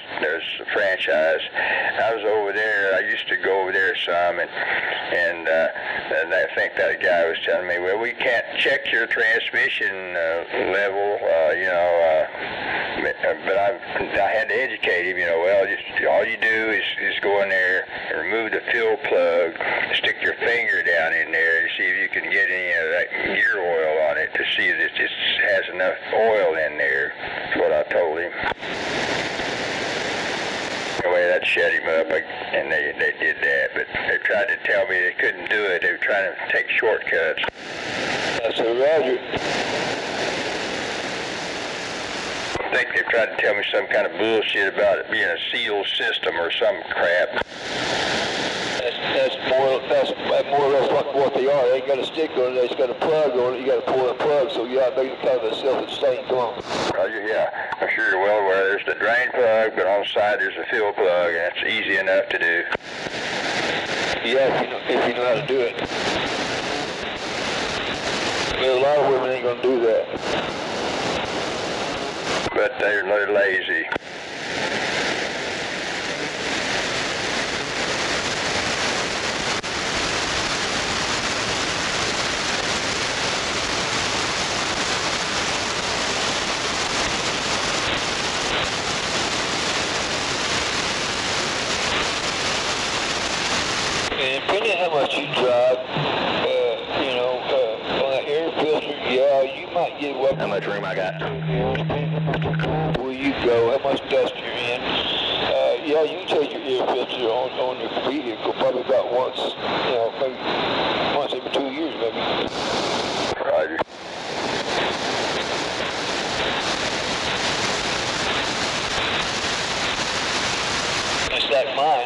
a franchise. I was over there. I used to go over there some, and I think that guy was telling me, well, we can't check your transmission level, but I had to educate him. Well, just all you do is go in there and remove the fuel plug, stick your finger down in there to see if you can get any of that gear oil on it to see if it just has enough oil in there. That's what I told him. Anyway, that shut him up, and they did that, but they tried to tell me they couldn't do it. They were trying to take shortcuts. I said, Roger. I think they tried to tell me some kind of bullshit about it being a sealed system or some crap. That's more or less what they are. They ain't got a stick on it. They just got a plug on it. You got to pull the plug, so you got to make it kind of a self-sustained. Come on. Roger, yeah. I'm sure you're well aware there's the drain plug, but on the side there's a fuel plug, and it's easy enough to do. Yeah, if you know how to do it. But a lot of women ain't going to do that. But they're lazy. And depending on how much you drive, on that air filter, yeah, you might get what. How much room I got? Where you go, how much dust you're in. Yeah, you can change your air filter on your vehicle probably about once, maybe once every 2 years, maybe. Roger. It's like mine.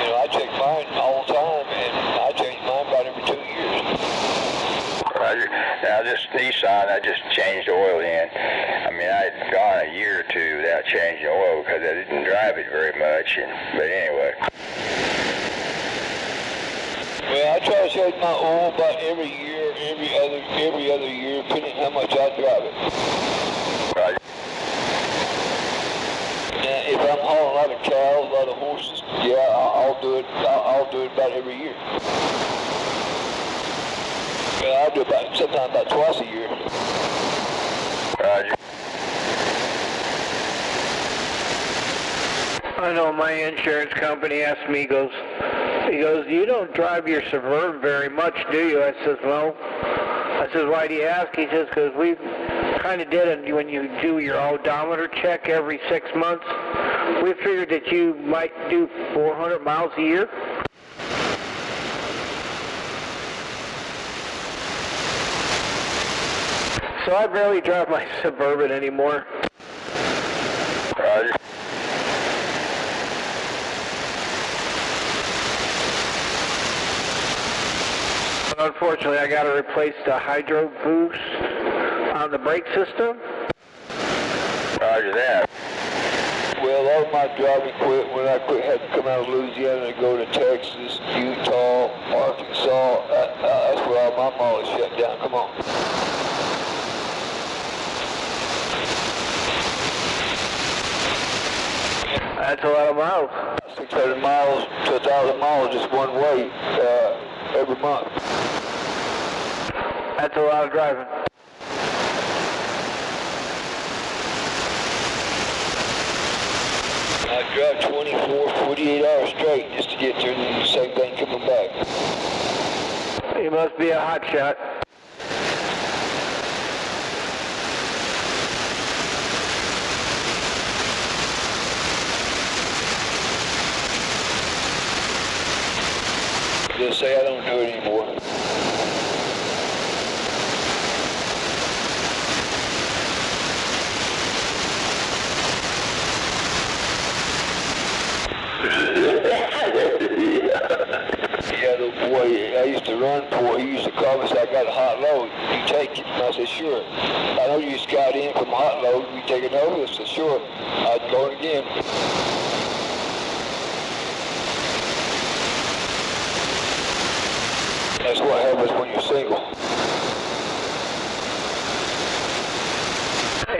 I check mine all the time, and I change mine about every 2 years. Roger. Now this Nissan, I just changed oil in. I mean, I had gone a year or two without changing oil because I didn't drive it very much. But anyway. Well, I try to change my oil about every year, every other year, depending on how much I drive it. Roger. Now, if I'm hauling a lot of cows, a lot of horses, yeah, I'll do it. I'll do it about every year. Well, I'll do it sometimes about twice a year. Roger. I know my insurance company asked me, he goes, you don't drive your Suburban very much, do you? I says, no. I says, why do you ask? He says, because we kind of did it when you do your odometer check every 6 months. We figured that you might do 400 miles a year. So I barely drive my Suburban anymore. Roger. Unfortunately, I got to replace the hydro boost on the brake system. Roger that. Well, all my driving quit when I had to come out of Louisiana and go to Texas, Utah, Arkansas. That's where all my mileage shut down. Come on. That's a lot of miles. 600 miles to 1,000 miles just one way every month. That's a lot of driving. I drive 24, 48 hours straight just to get there and do the same thing coming back. You must be a hot shot. They'll say I don't do it anymore. Yeah, little boy, I used to run for, he used to call me and say, I got a hot load, you take it? And I said, sure. I know you just got in from a hot load, you take it over? I said, sure. I'd go again. That's what happens when you're single.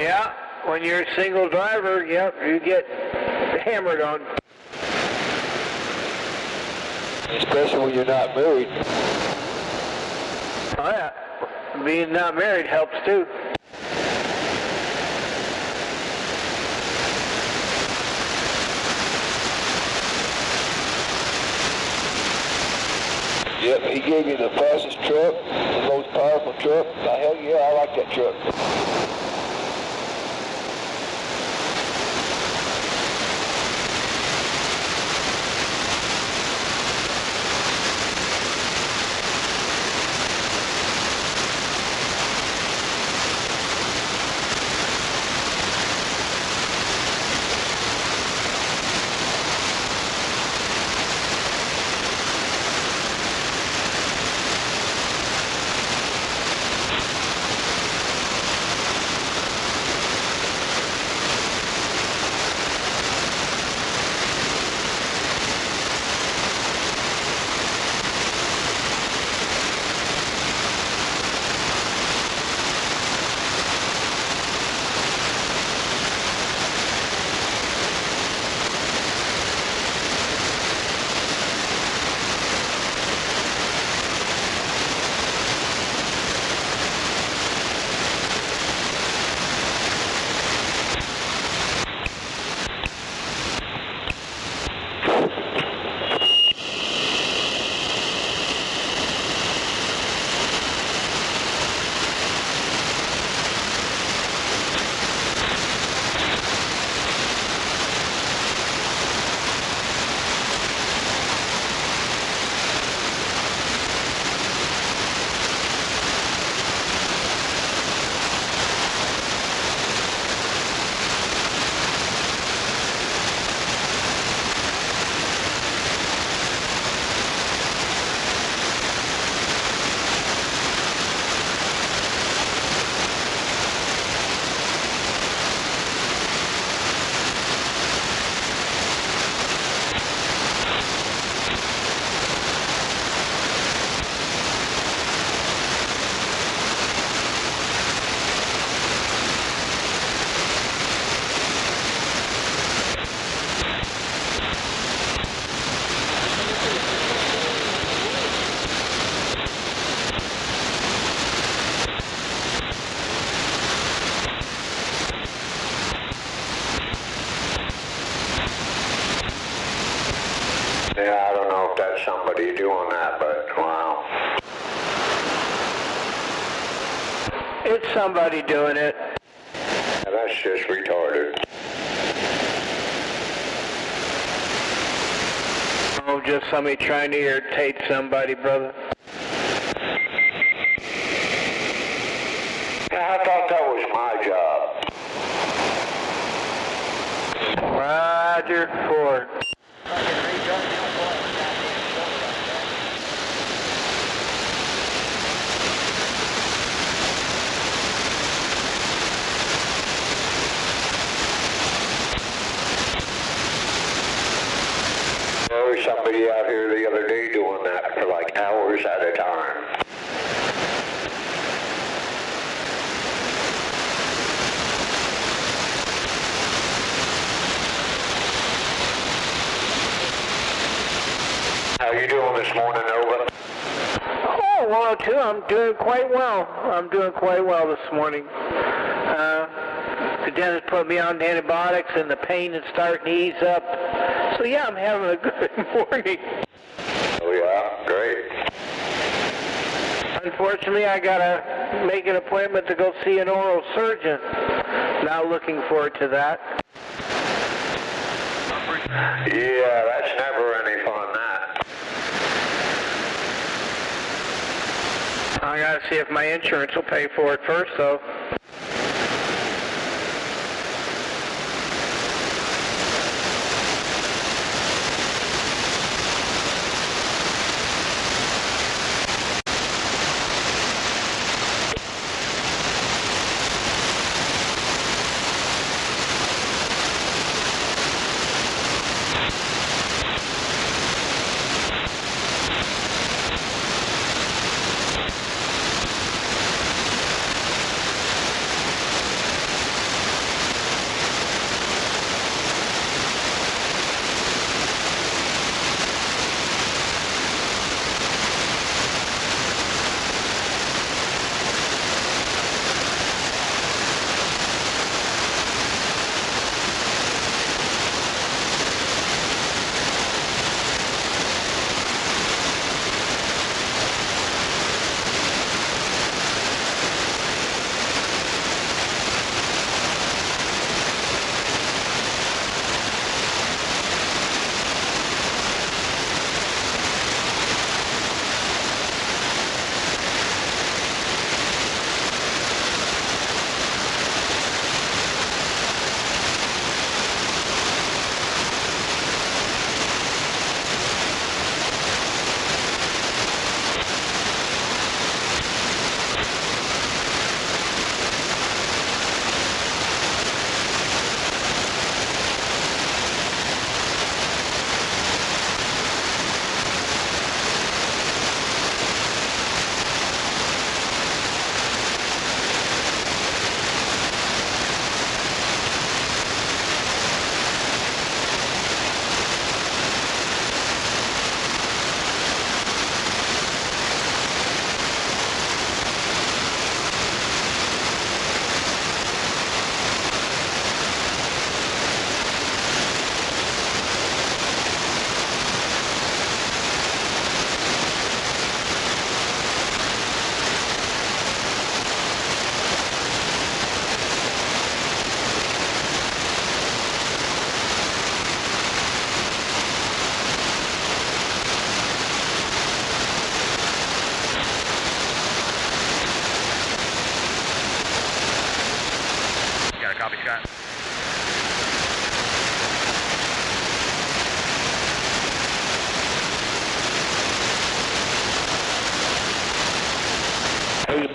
Yeah, when you're a single driver, yep, you get hammered on. Especially when you're not married. Oh yeah, being not married helps too. Yep, he gave you the fastest truck, the most powerful truck. Hell yeah, I like that truck. Yeah, I don't know if that's somebody doing that, but wow. It's somebody doing it. Yeah, that's just retarded. Oh, just somebody trying to irritate somebody, brother. Yeah, I thought that was my job. Roger, Ford. There was somebody out here the other day doing that for like hours at a time. How you doing this morning, Nova? Oh, well, too, I'm doing quite well. I'm doing quite well this morning. The dentist put me on antibiotics and the pain is starting to ease up. So yeah, I'm having a good morning. Oh yeah, great. Unfortunately, I gotta make an appointment to go see an oral surgeon. Not looking forward to that. Yeah, that's never any fun, that. I gotta see if my insurance will pay for it first, though.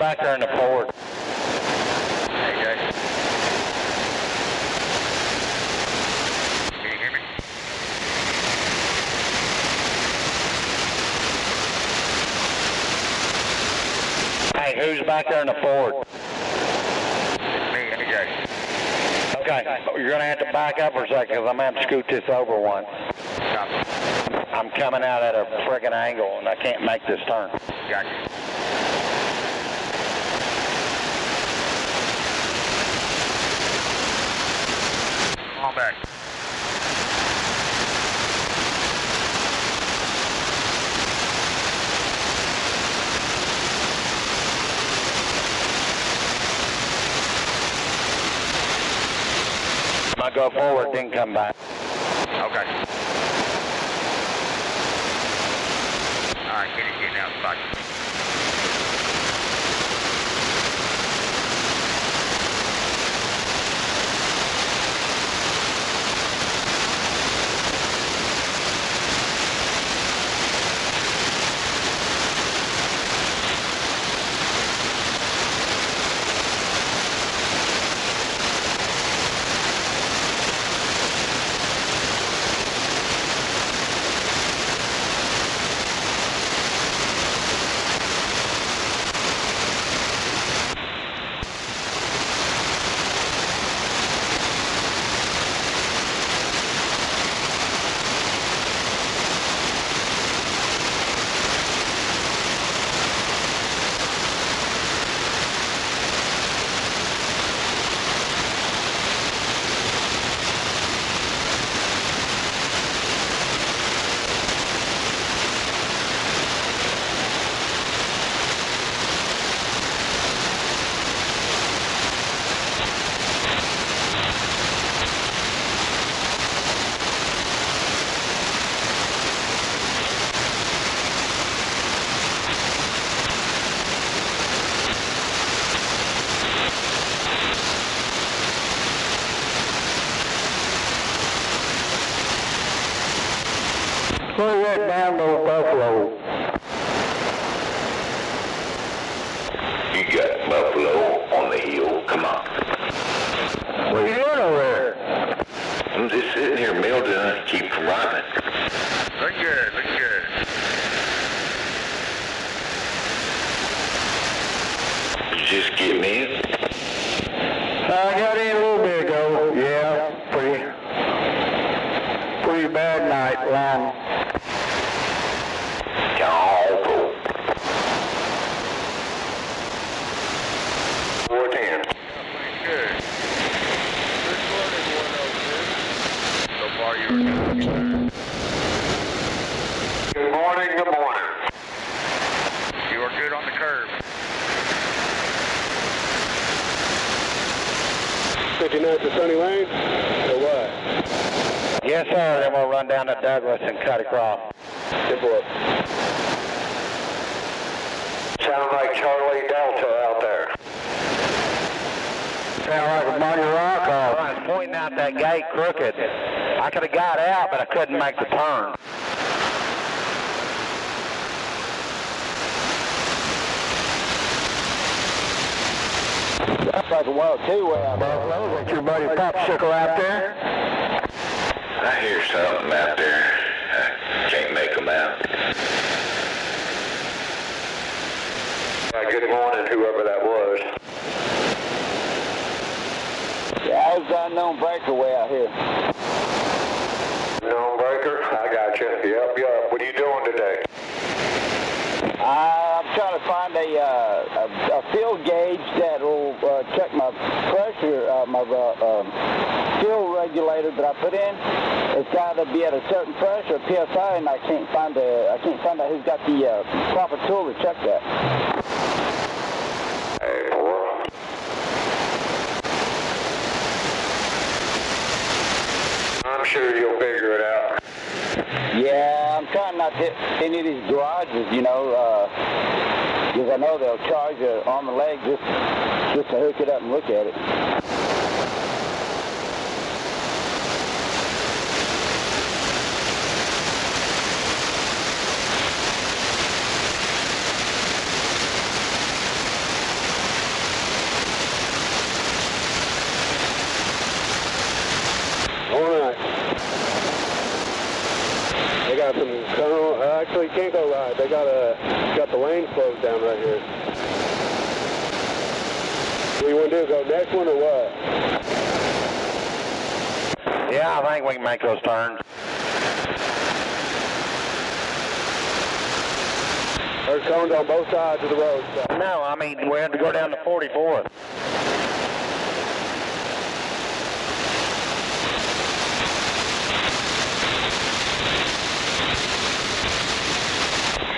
back there in the Ford? Okay. Can you hear me? Hey, who's back there in the Ford? It's me, AJ. Okay, you're going to have to back up for a second because I'm going to have to scoot this over one. Copy. I'm coming out at a friggin' angle and I can't make this turn. Gotcha. Come on back. I go forward, then come back. Okay. Alright, get now, spot. Where that down to Buffalo? You got buffalo on the hill. Come on. What are you doing over there? I'm just sitting here melting and keep from rotting. Look good, look good. You just get me in? I got in a little bit ago. Yeah, pretty bad night, long. Awful. 410. Good. Good morning, 106. So far you were good. Good morning, good morning. You are good on the curve. 59 to Sunny Lane, or what? Yes, sir. Then we'll run down to Douglas and cut across. Simple up. Sounds like Charlie Delta out there. Sound like a Monty Rock I off. was pointing out that gate crooked. I could have got out, but I couldn't make the turn. That's like a wild two-way out there. Buffalo, is that your buddy Popsicle out there? I hear something out there. I can't make them out. Good morning, whoever that was. Yeah, it's an unknown breakaway out here. Known breaker? I got you. Yep. What are you doing today? I'm trying to find a field gauge that will check my pressure, my fuel regulator that I put in. It's got to be at a certain pressure, PSI, and I can't find out who's got the proper tool to check that. Hey, boy. I'm sure you'll figure it out. Yeah, I'm trying not to hit any of these garages, you know, because I know they'll charge you on the leg just to hook it up and look at it. actually, you can't go right. They got the lane closed down right here. What do you want to do? Go next one or what? Yeah, I think we can make those turns. There's cones on both sides of the road. So. No, I mean, we have to go down to 44th.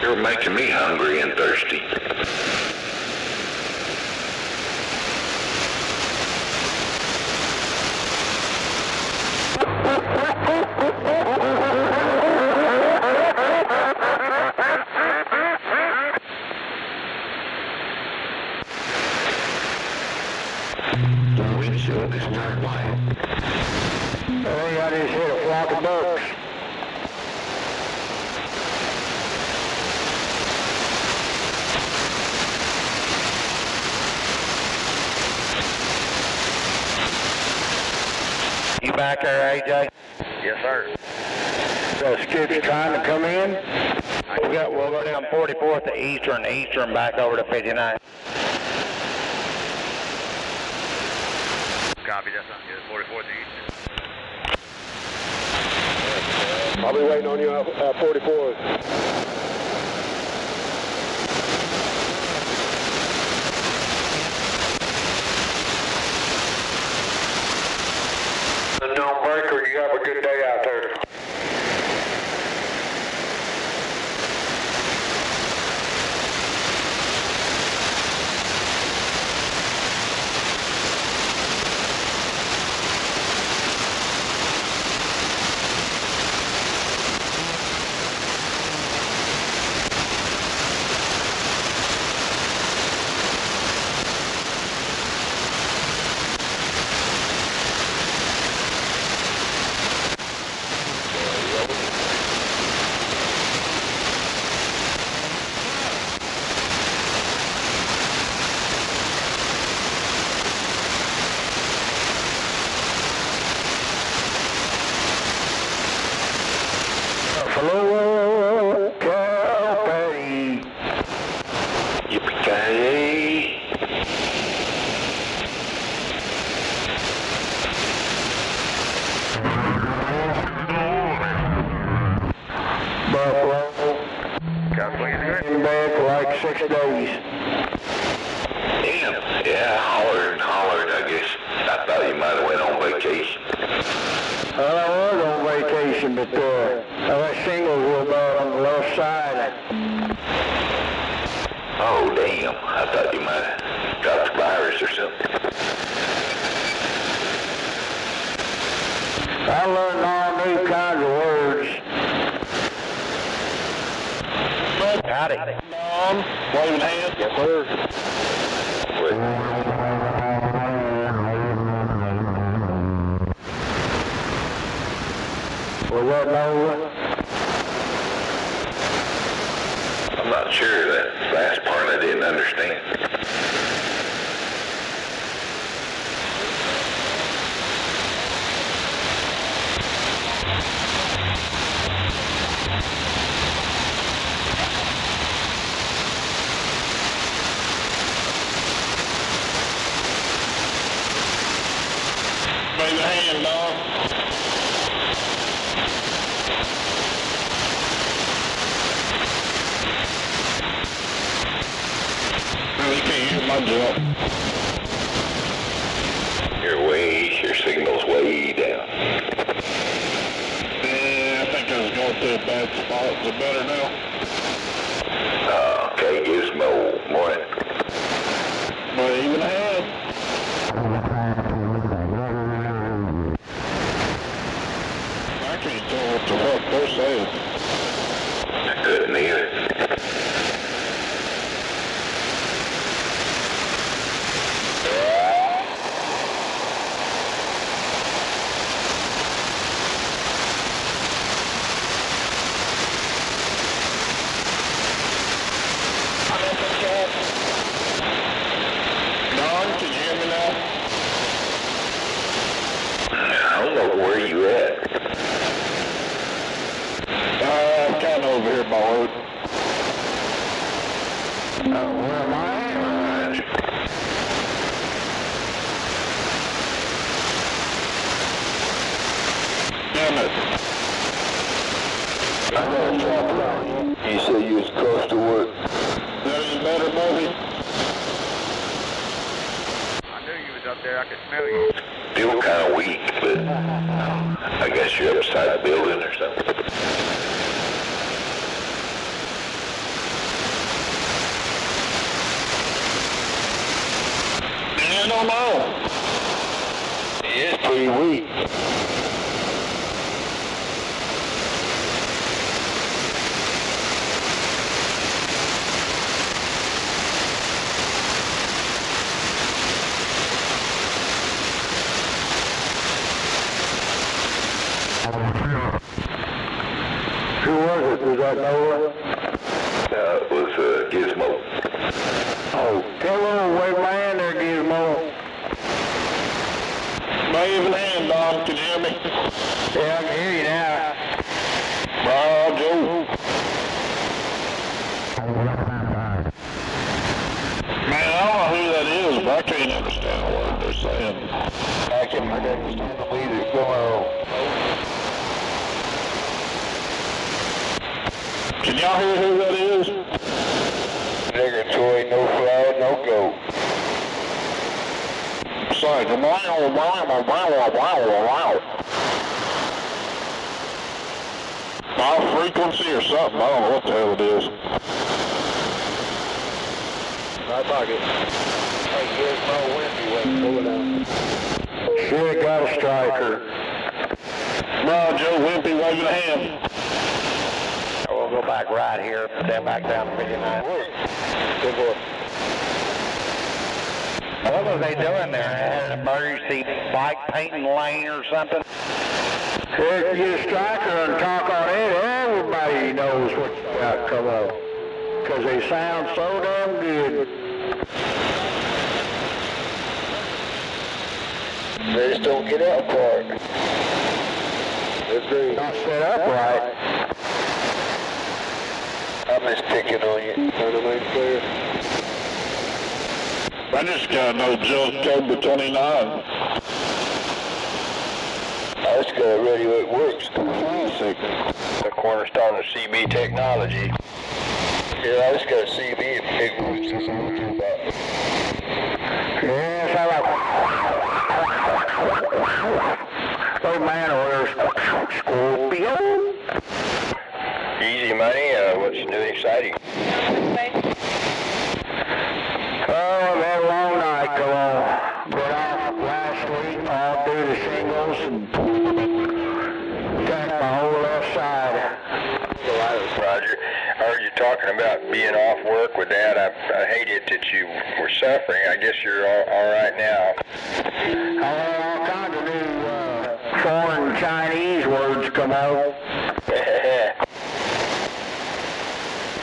You're making me hungry and thirsty. The windshield is turned white. Hey, I just hit a flock of ducks. You back there, AJ? Yes, sir. The skip's trying to come in. We'll go down 44th to Eastern back over to 59. Copy, that sounds good. 44th East. I'll be waiting on you at 44th. Unknown breaker, you have a good day out there. Hello, Calpay. Yippee-ki-yay. Buffalo. California's good. Been bad for like 6 days. Damn. Yeah, hollered, I guess. I thought you might have went on vacation. Well, I was on vacation, but I got shingles real bad on the left side. Oh, damn. I thought you might have got the virus or something. I learned all new kinds of words. Howdy. Waving hands? Yes, sir. Was that Nova? I'm not sure that last part I didn't understand. Wave your hand, dog. You can't hear my jump. Your signal's way down. Yeah, I think I was going through a bad spot. Is it better now? Okay, Gizmo, morning. Waving ahead. I can't tell what the fuck they're saying. I couldn't either. I'm in the chat. road. Where am I? Damn it. You said you was close to work. That ain't better, Bobby. I knew you was up there. I could smell you. Feel kind of weak, but I guess you're upside the building or something. I don't know. He is pretty weak. Who was it? Was that Noah? It was Gizmo. Oh, hello, wave my hand there, Gizmo. Wave a hand, Don. Can you hear me? Yeah, I can hear you now. Bro, Joe. Man, I don't know who that is, but I can't understand a word they're saying. I can't understand them either. Come on. Can y'all hear who that is? Negatory, no fly, no go. Sorry, off frequency or something. I don't know what the hell it is. Right pocket. Hey, Gizmo, Wimpy, pull it out. Shit, got a striker. Bro, Joe Wimpy waving a hand. We'll go back right here, then back down to 59. Good boy. What was they doing there? Had an emergency bike painting lane or something? If you striker and talk on it, everybody knows what you got come up. Because they sound so damn good. They just don't get out part. They're Not set up right. I'm just picking on you. Turn the main clear. I just got no junk code 29. I just got it ready where it works. The cornerstone of CB technology. Yeah, I just got a CB and big works. That's all I'm talking about. Yes, I like. Oh man, where's Scorpio? Easy money, what's new and exciting? Oh, I've had a long night, come on. Been off last week, all due to shingles and got my whole left side. Roger, I heard you talking about being off work with that. I hated that you were suffering. I guess you're all right now. I had all kinds of new foreign Chinese words come out.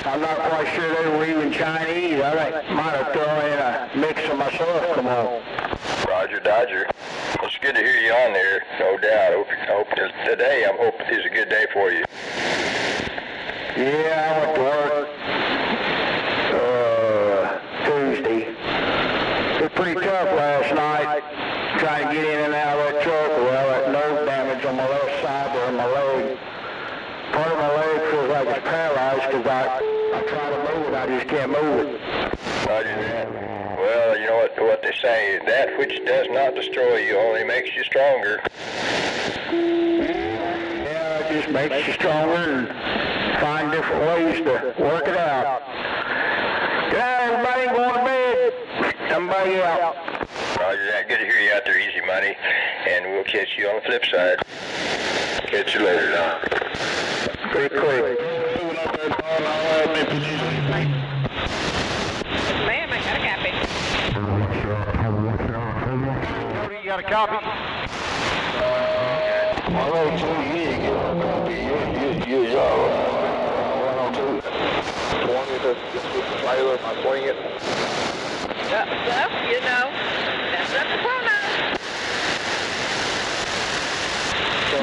I'm not quite sure they were even Chinese. I might have thrown in a mix of myself, come on. Roger, Dodger. It's good to hear you on there, no doubt. I hope today, I'm hoping is a good day for you. Yeah, I went to work Tuesday. It was pretty tough last night, trying to get in and out of that truck. Well, that nerve damage on my left side there in my leg. Part of my leg feels like it's paralyzed because I try to move it, I just can't move it. Roger that. Well, you know what they say, that which does not destroy you only makes you stronger. Yeah, it just makes you stronger and find different ways to work it out. Good night, everybody, going to bed. Somebody out. Roger that. Good to hear you out there, Easy Money. And we'll catch you on the flip side. Catch you later, Don. Pretty quick. Ma'am, I got a copy. You got a copy? Hello, too. You didn't get a copy. You're all right. 102. 20th of the trailer, my 20th. Well, you know, that's up the pronoun.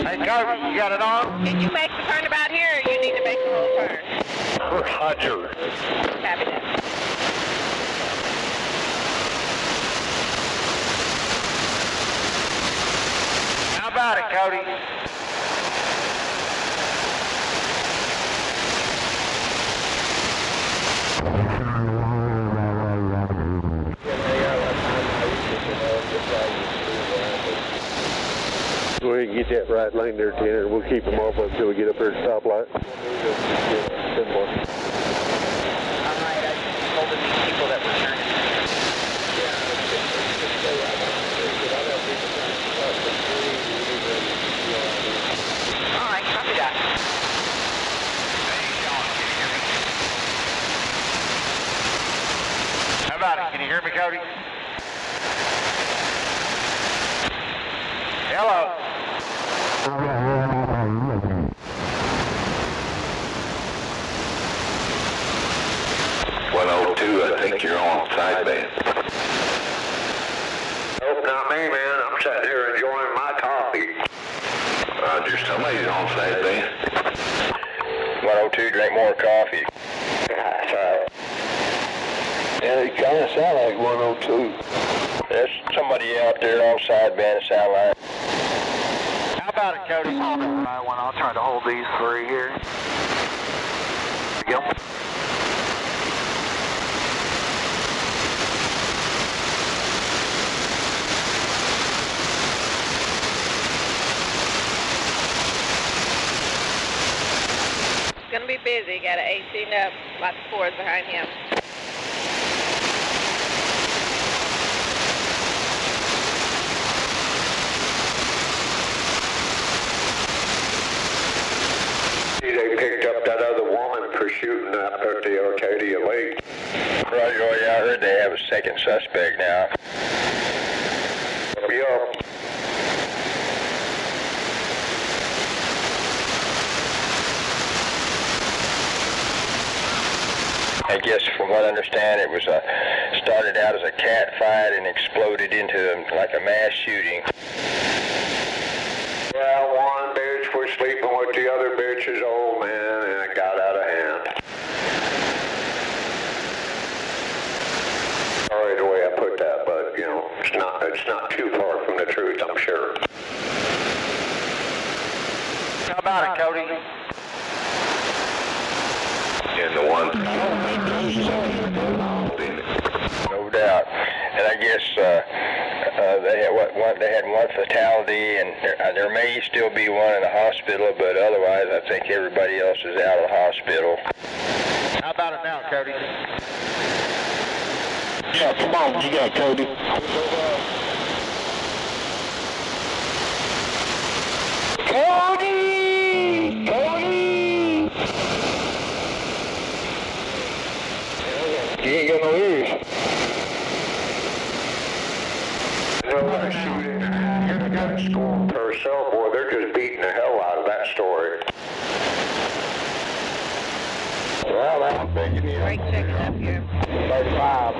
Hey, Kobe, you got it on? Did you make the turnabout here, or you need to make the whole turn? Roger. Copy that. How about it, Cody? Go ahead and get that right lane there, Tanner, and we'll keep them off until we get up there at the stoplight. All right, I just told these people that we're turning. All right, copy that. How about it? Can you hear me, Cody? Hello. 102, I think you're on sideband. Nope, not me, man. I'm sitting here enjoying my coffee. Roger, somebody's on sideband. 102, drink more coffee. That's right. Yeah, they kind of sound like 102. There's somebody out there on sideband sound like. How about it, Cody? Right one, I'll try to hold these three here. There you go. It's gonna be busy. Got an 18 up, lots of 4s behind him. They picked up that other woman for shooting up at the Arcadia Lake. Roger, oh yeah, I heard they have a second suspect now. Yeah. I guess from what I understand, it was started out as a cat fight and exploded into like a mass shooting. Well, one bitch was sleeping with the other bitch's old man, and it got out of hand. Sorry the way I put that, but you know, it's not too far from the truth, I'm sure. How about it, Cody? And the one. No doubt. And I guess they had one fatality, and there may still be one in the hospital, but otherwise I think everybody else is out of the hospital. How about it now, Cody? Yeah, come on, what you got, Cody? Cody! Cody! You ain't got no ears. No shooting. You got a score for herself, boy. They're just beating the hell out of that story. Well, I'm thinking you. Brake checking up here. 35.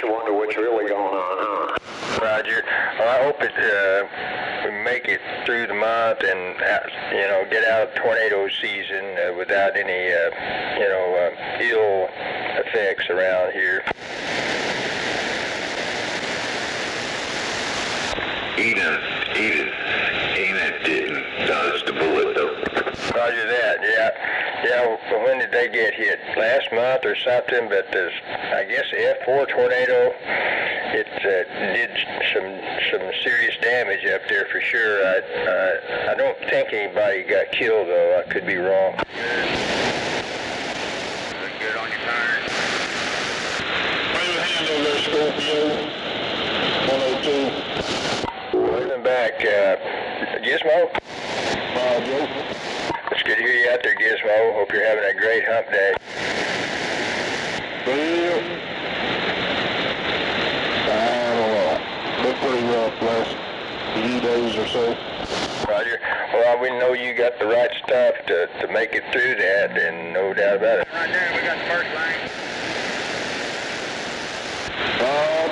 makes you wonder what's really going on, huh? Roger. Well, I hope we make it through the month and, get out of tornado season without any, ill effects around here. Enid didn't dodge the bullet, though. Roger that, yeah. Yeah, when did they get hit? Last month or something, but there's, I guess, F4 tornado, it did some serious damage up there for sure. I don't think anybody got killed, though. I could be wrong. Good on your turn. How you handle this, Scorpio? 102. Welcome back, Gizmo. Joe. It's good to hear you out there, Gizmo. Hope you're having a great hump day. Well, I don't know. Been pretty rough last few days or so. Roger. Well, we know you got the right stuff to make it through that, and no doubt about it. Right there, we got the first lane.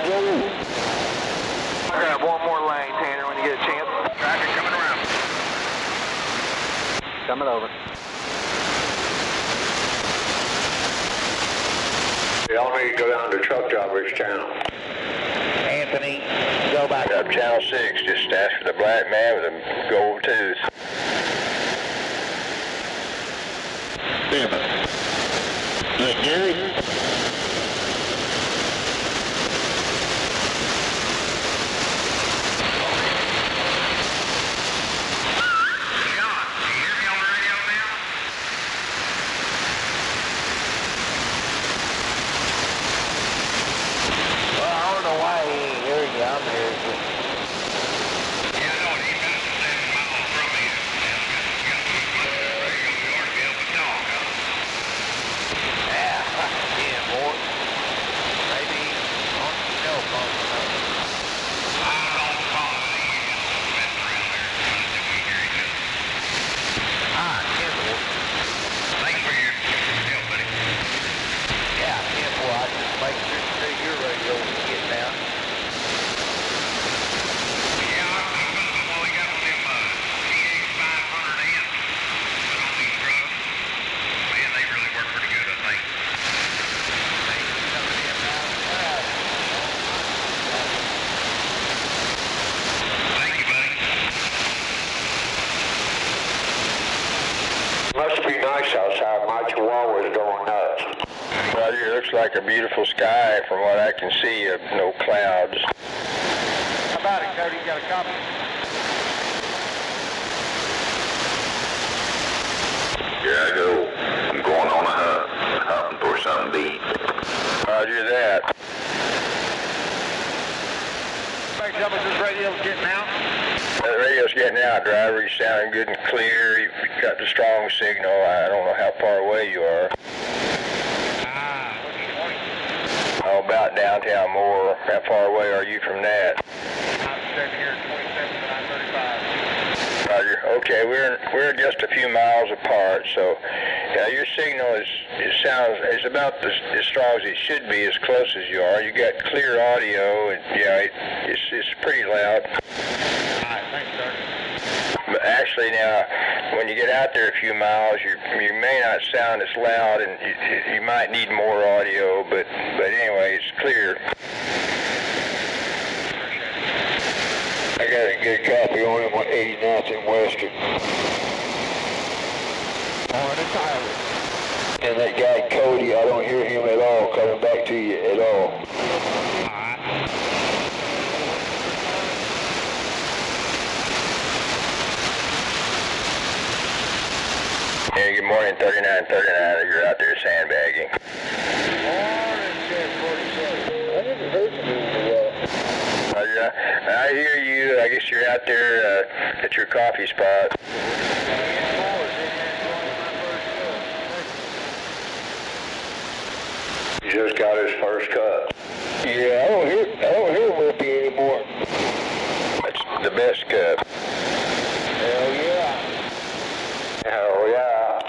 Joe. I got one more lane, Tanner, when you get a chance. Traffic coming around. Coming over. Y'all need to go down to Truck Drivers Channel. Anthony, go back Up Channel 6, just ask for the black man with a gold tooth. Damn it. Is that Gary? Must be nice outside. My chihuahua's going nuts. Roger, it looks like a beautiful sky from what I can see, no clouds. How about it, Cody? You got a copy? Here I go. I'm going on a hunt. Hunting for something to eat. Roger that. Hey, tell me this radio's getting out. The radio's getting out, driver. You sound good and clear. You've got the strong signal. I don't know how far away you are. Oh, about downtown more. How far away are you from that? I'm standing here at 27 to 935. Roger. Okay, we're just a few miles apart, so your signal is about as strong as it should be, as close as you are. You got clear audio, and it's pretty loud. All right, thanks, sir. But actually now, when you get out there a few miles, you may not sound as loud, and you might need more audio, but anyway, it's clear. I got a good copy on him on 89th and Western. Morning, Tyler. And that guy Cody, I don't hear him at all coming back to you at all. Yeah, good morning, 3939. You're out there sandbagging. Morning, Sheriff 47. I haven't heard from him in a while. I hear you. I guess you're out there at your coffee spot. He just got his first cut. Yeah, I don't hear Murphy anymore. It's the best cup. Hell yeah. Hell yeah.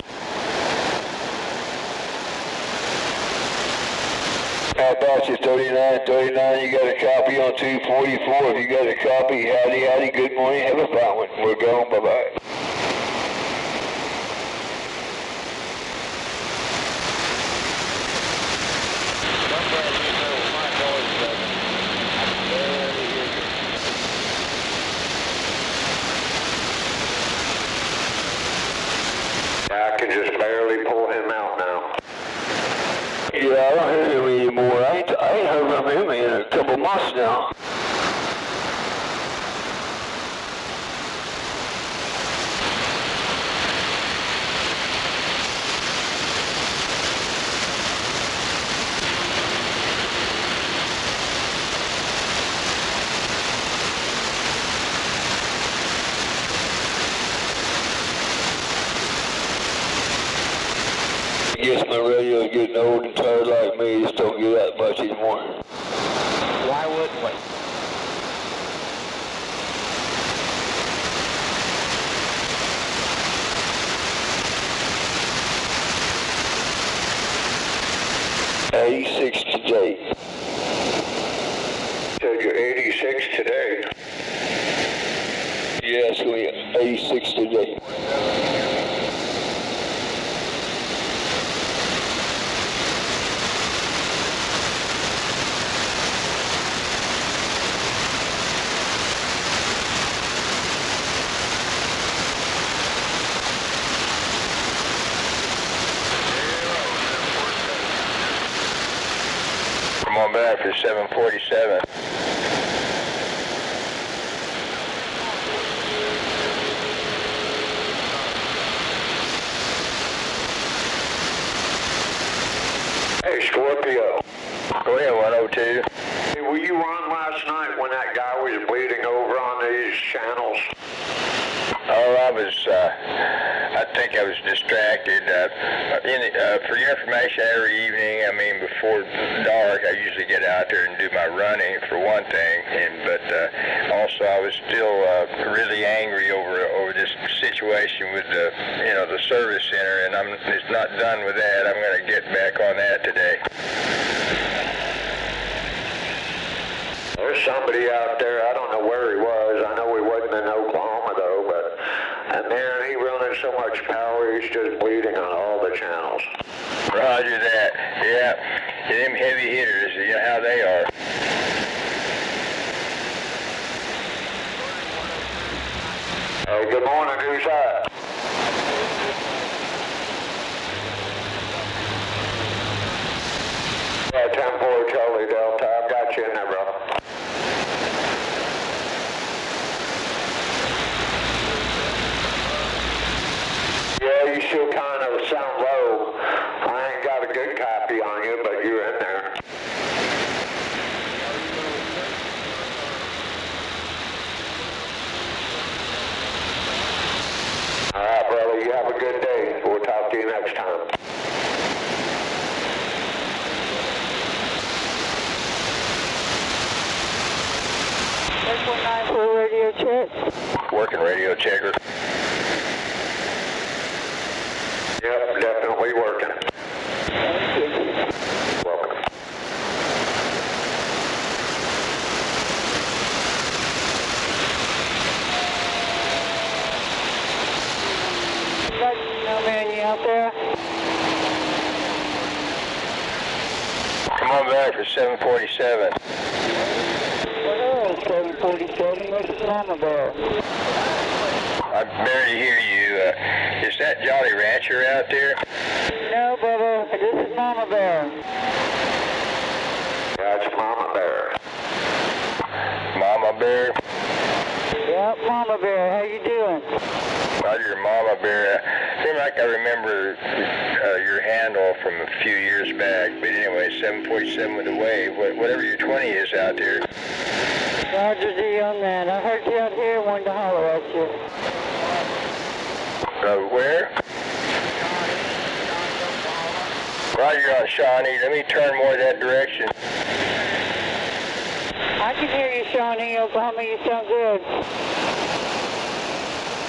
how about you, 3939? You got a copy on 244. If you got a copy, howdy, good morning, have a fine one. We're gone, bye-bye. I can just barely pull him out now. Yeah, I don't hear him anymore. I ain't heard from him in a couple months now. I guess my radio is getting old and tired like me. Just don't get that much anymore. Why wouldn't we? $86 today. Said you're 86 today. Yeah, it's going to be 86 today. Come on back for 747. Hey, Scorpio. Go ahead, 102. Hey, were you on last night when that guy was bleeding over on these channels? Oh, I think I was distracted. For your information, every evening, I mean, before dark, I usually get out there and do my running, for one thing. But also, I was still really angry over this situation with the service center, and it's not done with that. I'm going to get back on that today. There's somebody out there, I don't know where he was. I know he wasn't in Oklahoma, though, and man, he running so much power, he's just bleeding on all the channels. Roger that. Yeah, them heavy hitters, you know how they are. Hey, good morning, who's that? Yeah, 10-4 Charlie Delta, I've got you in there, bro. Yeah, you still kind of sound low. I ain't got a good copy on you, but you're in there. All right, brother, you have a good day. We'll talk to you next time. Radio check. Working radio checker. Yep, definitely working. Welcome. No man, you out there? Come on back for 747. Well, 747, what's the time about? I barely hear you. Is that Jolly Rancher out there? No, Bubba, this is Mama Bear. That's Mama Bear. Mama Bear? Yep, Mama Bear, how you doing? Roger, Mama Bear. Seems like I remember your handle from a few years back, but anyway, 747 with the wave. Whatever your 20 is out there. Roger D on that. I heard you out here, wanted to holler at you. Where? Roger on Shawnee. Let me turn more that direction. I can hear you, Shawnee, Oklahoma. You sound good.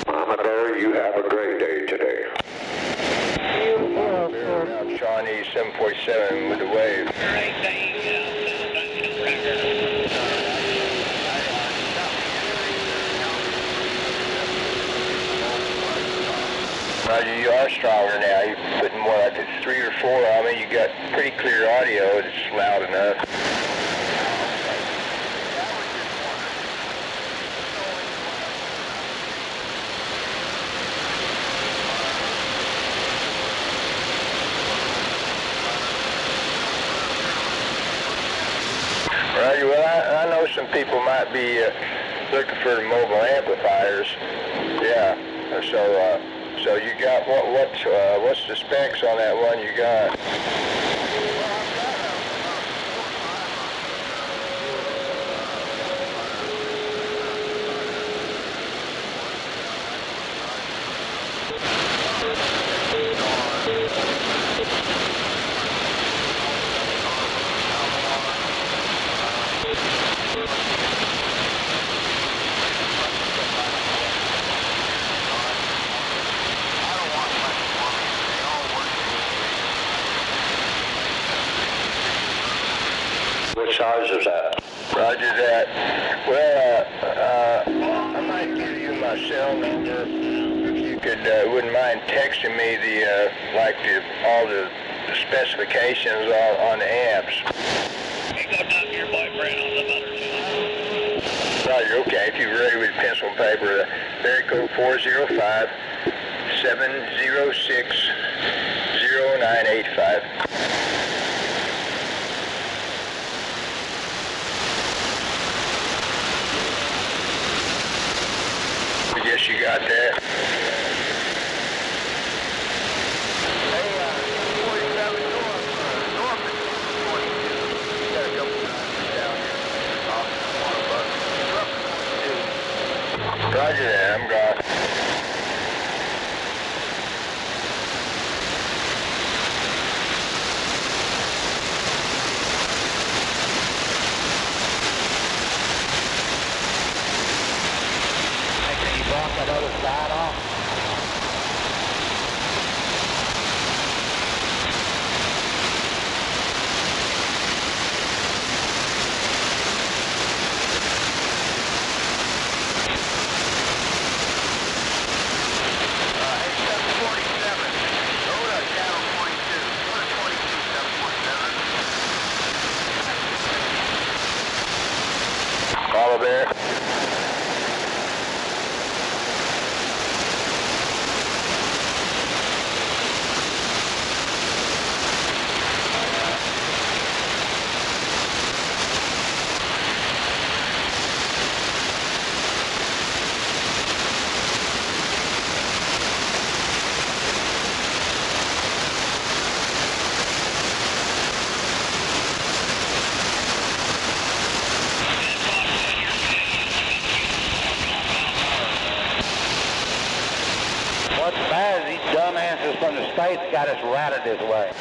Mama Bear, you have a great day today. Around Shawnee 747 with the wave. Roger, you are stronger now. You're putting more like it's 3 or 4 on me. You got pretty clear audio. It's loud enough. Roger, well, I know some people might be looking for mobile amplifiers. Yeah, so you got what's the specs on that one you got? What size is that? Roger that. Well, I might give you my cell number. If you could, wouldn't mind texting me all the specifications on the amps. You go talk to your boyfriend on the motor. Roger, okay. If you're ready with pencil and paper, area code 405-706-0985. I guess you got that. Roger that, I'm gone. Can you block that other side off? Follow there. What's bad is these dumbasses from the States got us routed this way.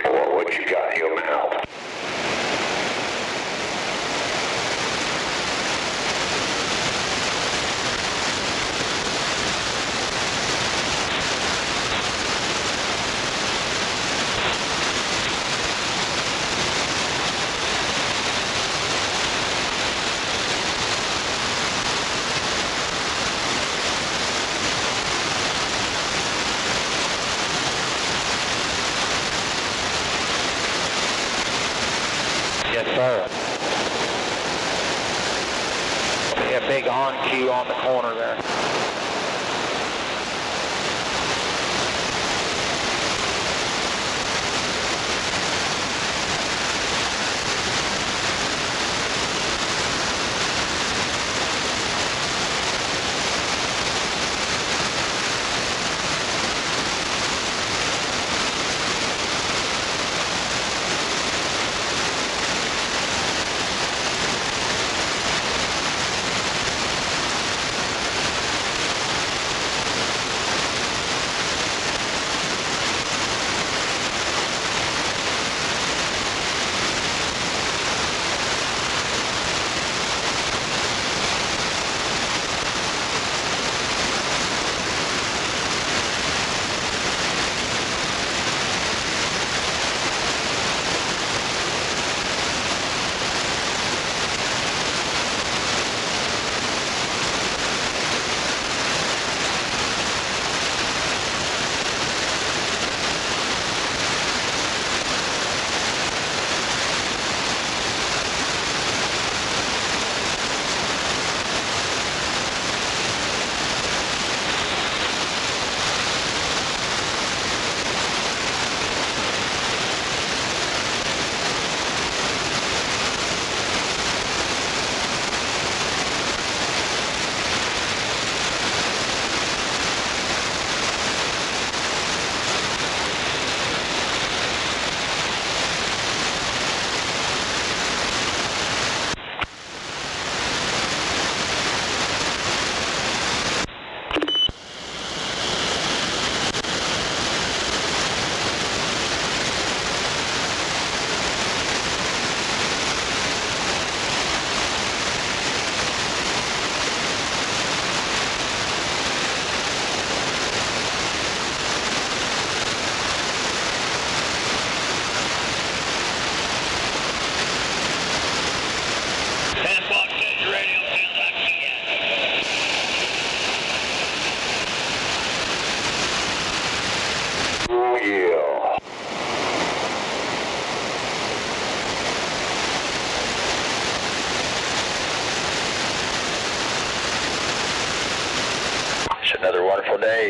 What you got in your mouth? Yes, sir. Be a big on cue on the corner there.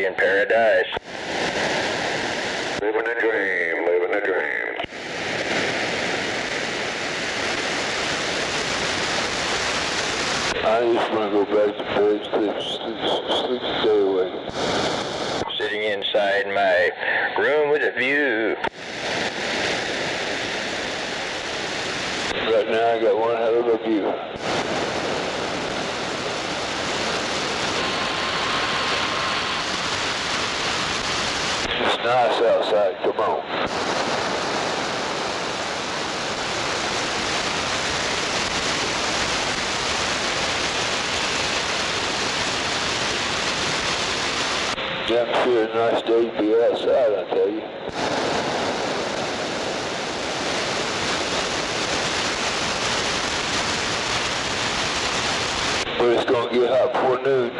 in paradise. Living a dream, living a dream. I just want to go back to bed, sleep the day away. Sitting inside my room with a view. Right now I got one hell of a view. It's nice outside, come on. Damn sure a nice day to be outside, I tell you. But it's gonna get hot before noon.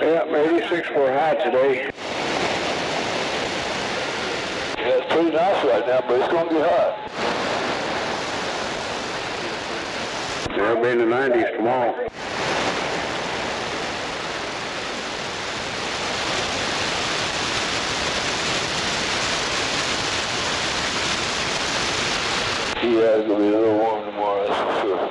Yeah, 86 for high today. Yeah, it's pretty nice right now, but it's gonna get hot. It'll be in the 90s tomorrow. Yeah, it's gonna be a little warm tomorrow, that's for sure.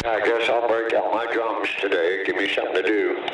I guess I'll break out my drums today. Give me something to do.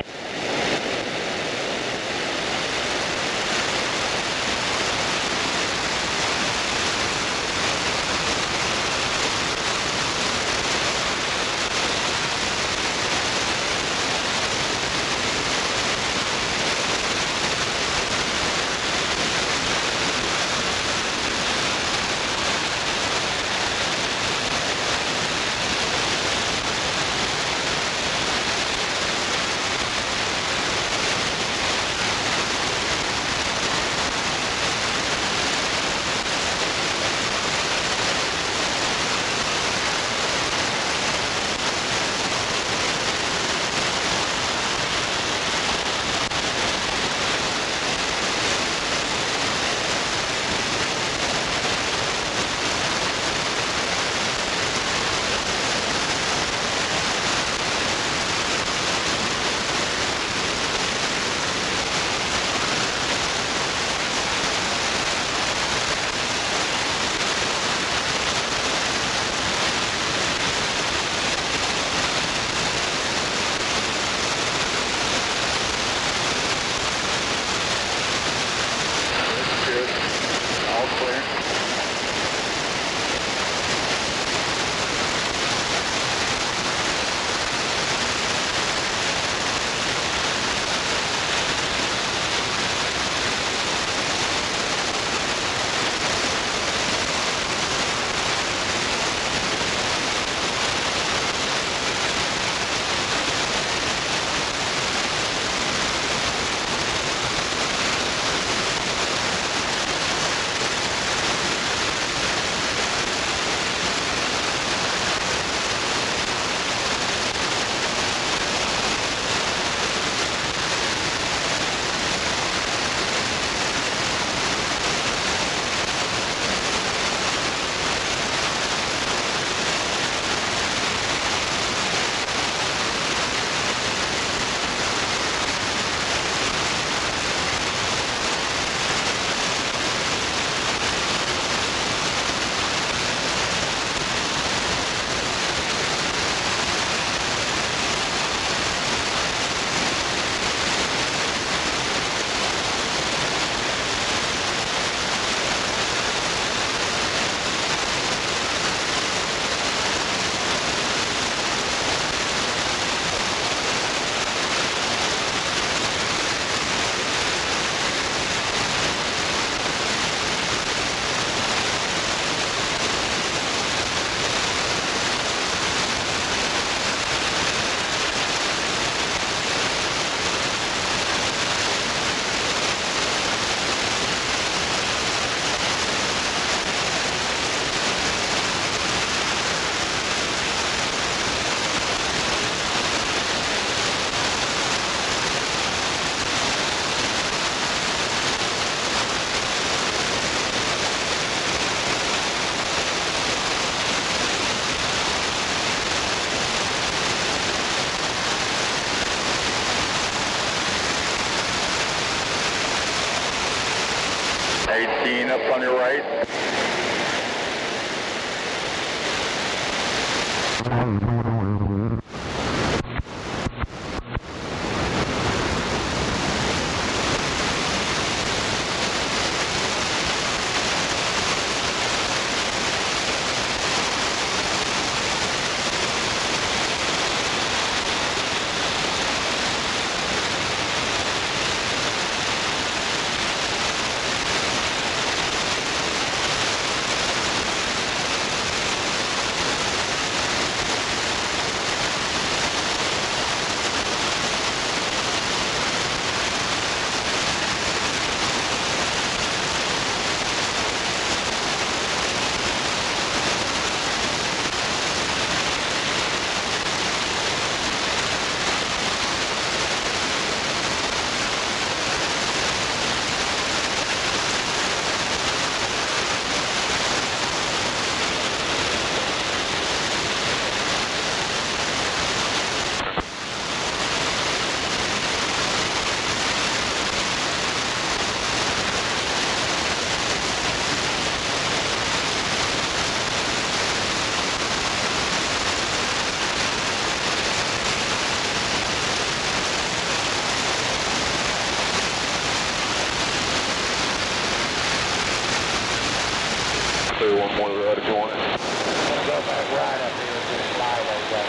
Clear one more right if you want it. Go back right up here to the slide over there.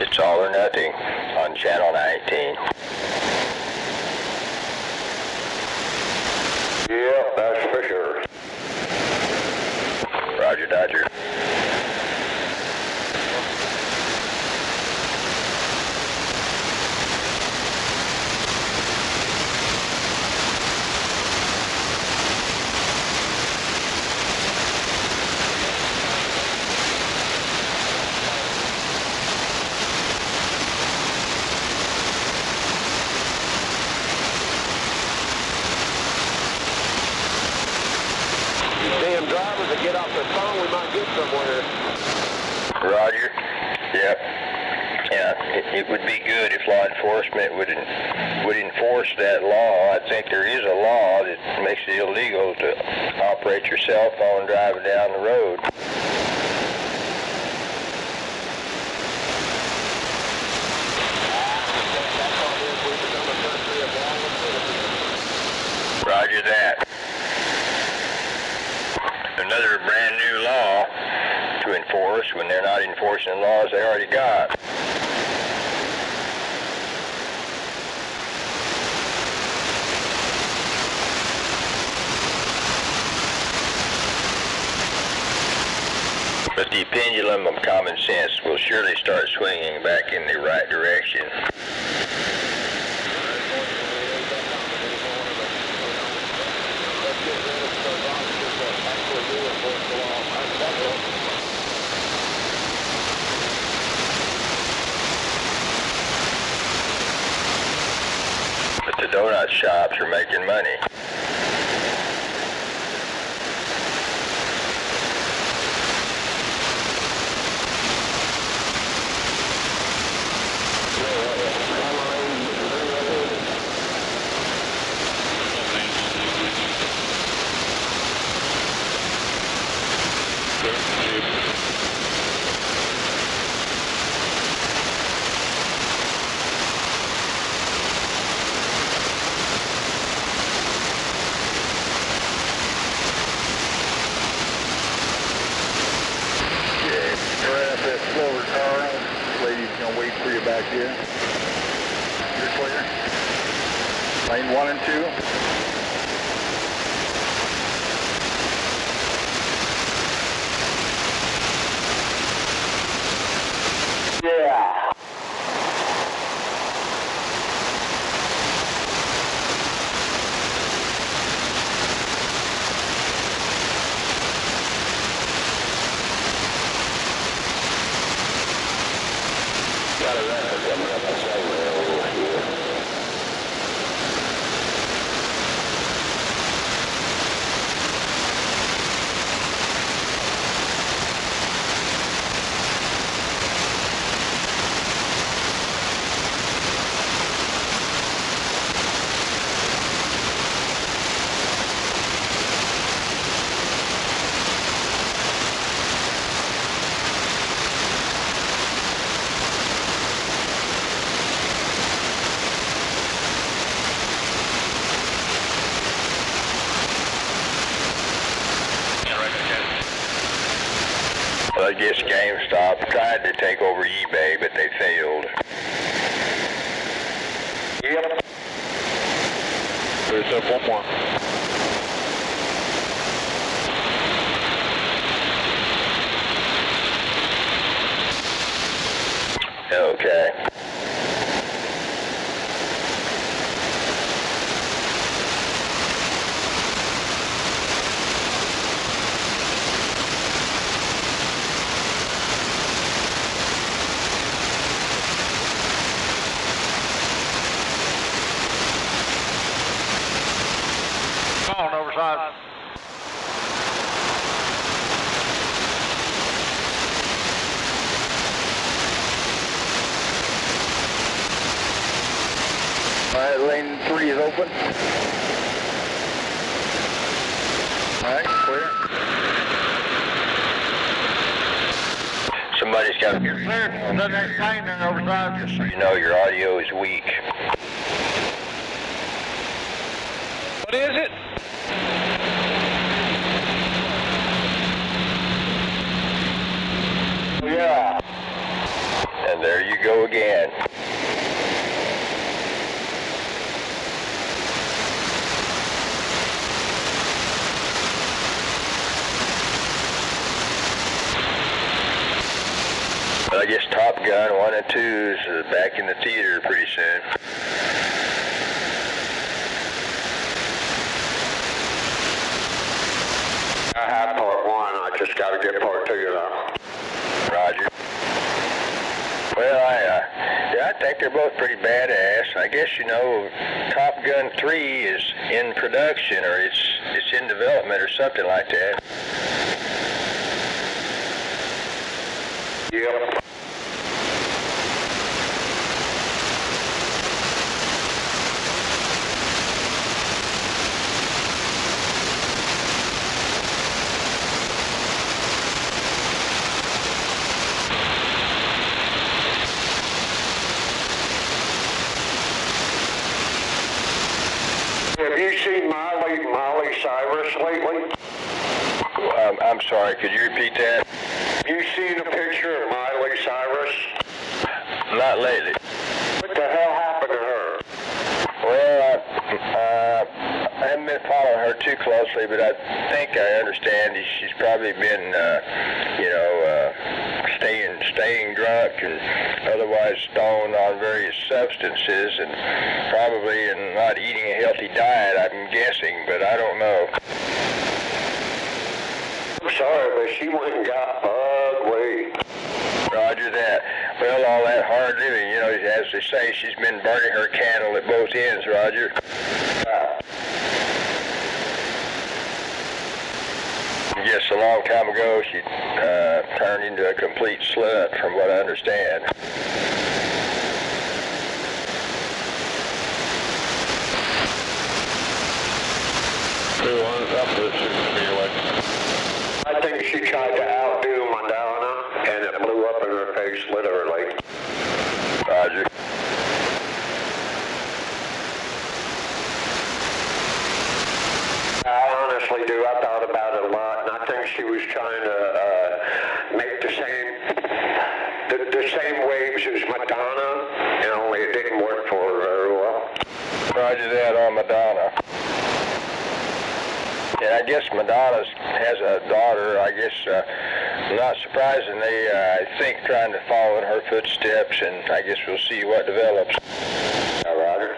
It's all or nothing on channel 19. Yeah, that's for sure. Roger, Dodger. Damn drivers that get off their phone, we might get somewhere. Roger. Yep. Yeah, it would be good if law enforcement would enforce that law. I think there is a law that makes it illegal to operate your cell phone driving down the road. Roger that. Another brand new law to enforce when they're not enforcing the laws they already got. But the pendulum of common sense will surely start swinging back in the right direction. But the donut shops are making money. Back here. You're clear. Lane 1 and 2. Yeah. Got a record coming up the same way over here. Well, I guess GameStop tried to take over eBay, but they failed. Yep. There's up one more. Okay. Come on, overside. Alright, lane 3 is open. Alright, clear. Somebody's got to... You're clear. The next lane there, overside. Just so you know, your audio is weak. What is it? Yeah. And there you go again. But I guess Top Gun 1 and 2 is back in the theater pretty soon. I have part 1. I just got to get part 2 now. Roger. Well, I think they're both pretty badass. I guess, you know, Top Gun 3 is in production, or it's in development or something like that. Yep. Have you seen Miley Cyrus lately? I'm sorry, could you repeat that? You seen a picture of Miley Cyrus? Not lately. What the hell happened to her? Well, I haven't been following her too closely, but I think I understand she's probably been, staying drunk and otherwise stoned on various substances, and probably not eating a healthy diet, I'm guessing, but I don't know. I'm sorry, but she went and got ugly. Roger that. Well, all that hard living, you know, as they say, she's been burning her candle at both ends, Roger. Yes, a long time ago she turned into a complete slut, from what I understand. I think she tried to outdo Madonna, and it blew up in her face, literally. Roger. I honestly do. I thought about it a lot, and I think she was trying to make the same waves as Madonna, and only it didn't work for her very well. Roger that on Madonna. And I guess Madonna has a daughter, I guess, not surprisingly, I think trying to follow in her footsteps, and I guess we'll see what develops. Roger.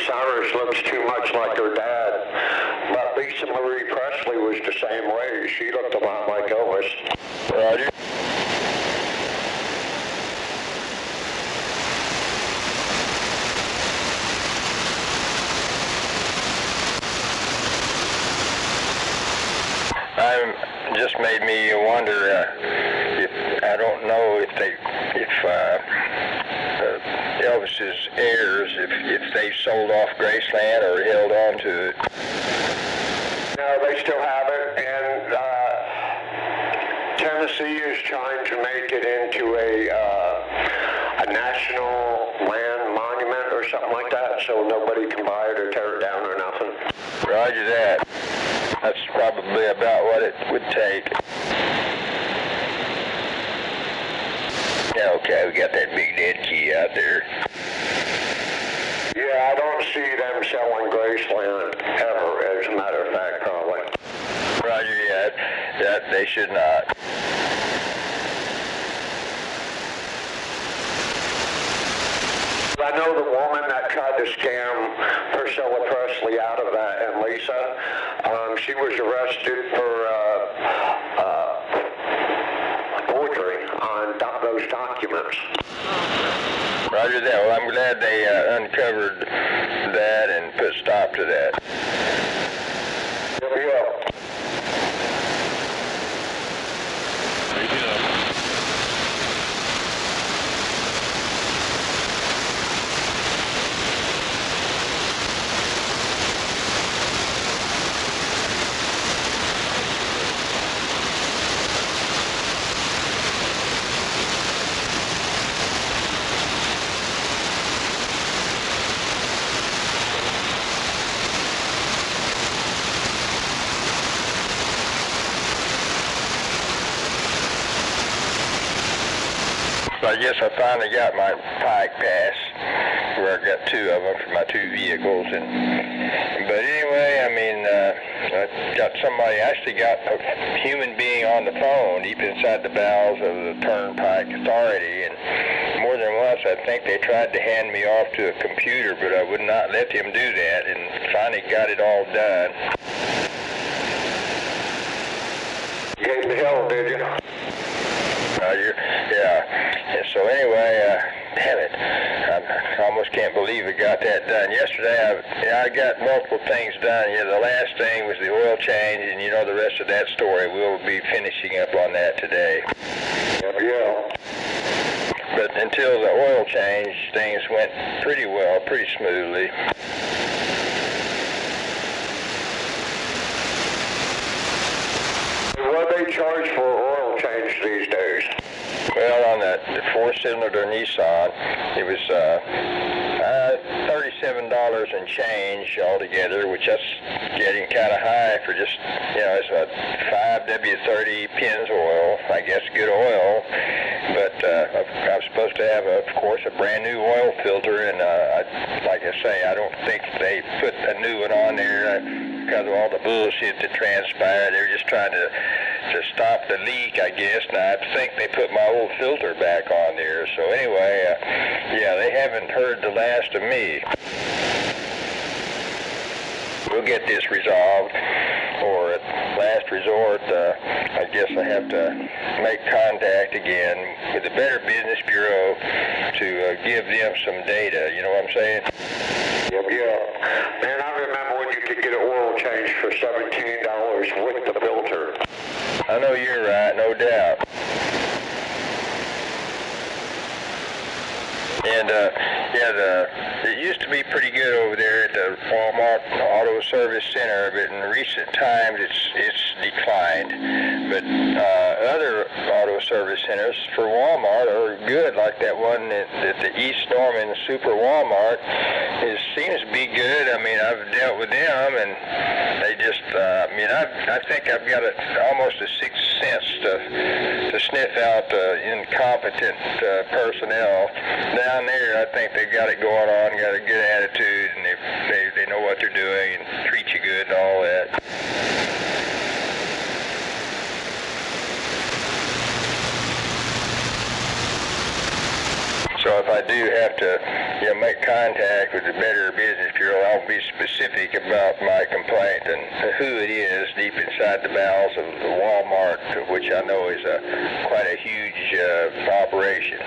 Cyrus looks too much like her dad, but Lisa Marie Presley was the same way. She looked a lot like Elvis. Roger. Just made me wonder if I don't know if Elvis's heirs, if they sold off Graceland or held on to it. No, they still have it, and Tennessee is trying to make it into a national land monument or something like that, so nobody can buy it or tear it down or nothing. Roger that. That's probably about what it would take. Yeah, okay, we got that big dead key out there. Yeah, I don't see them selling Graceland ever, as a matter of fact, probably. Roger, yeah, that they should not. I know the woman that tried to scam Priscilla Presley out of that, and Lisa, she was arrested for forgery on those documents. Roger that. Well, I'm glad they uncovered that and put a stop to that. Yeah. I guess I finally got my pike pass, where I got two of them for my two vehicles. But anyway, I mean, I got somebody, actually got a human being on the phone deep inside the bowels of the Turnpike Authority, and more than once I think they tried to hand me off to a computer, but I would not let them do that, and finally got it all done. You gave me hell, did you? Yeah. And so anyway, damn it. I almost can't believe we got that done. Yesterday, I got multiple things done. Yeah, the last thing was the oil change, and you know the rest of that story. We'll be finishing up on that today. Yeah. But until the oil change, things went pretty well, pretty smoothly. What do they charge for oil change these days? Well, on the four-cylinder Nissan, it was $37 and change altogether, which that's getting kind of high for just, you know, it's a 5W30 Pins oil, I guess good oil, but I'm supposed to have, of course, a brand new oil filter, and like I say, I don't think they put a new one on there because of all the bullshit that transpired. They're just trying to stop the leak, I guess, and I think they put my old filter back on there. So anyway, yeah, they haven't heard the last of me. We'll get this resolved, or at last resort, I guess I have to make contact again with the Better Business Bureau to give them some data, you know what I'm saying? Yep, yeah. Man, I remember when you could get an oil change for $17 with the filter. I know you're right, no doubt. And yeah, it used to be pretty good over there at the Walmart Auto Service Center, but in recent times it's declined. But other auto service centers for Walmart are good, like that one at the East Norman Super Walmart. It seems to be good. I mean, I've dealt with them, and they just, I mean, I think I've got almost a sixth sense to sniff out incompetent personnel. Down there, I think they've got it going on, got a good attitude, and they know what they're doing and treat you good and all that. So if I do have to, you know, make contact with the Better Business Bureau, I'll be specific about my complaint and who it is deep inside the bowels of the Walmart, which I know is quite a huge operation.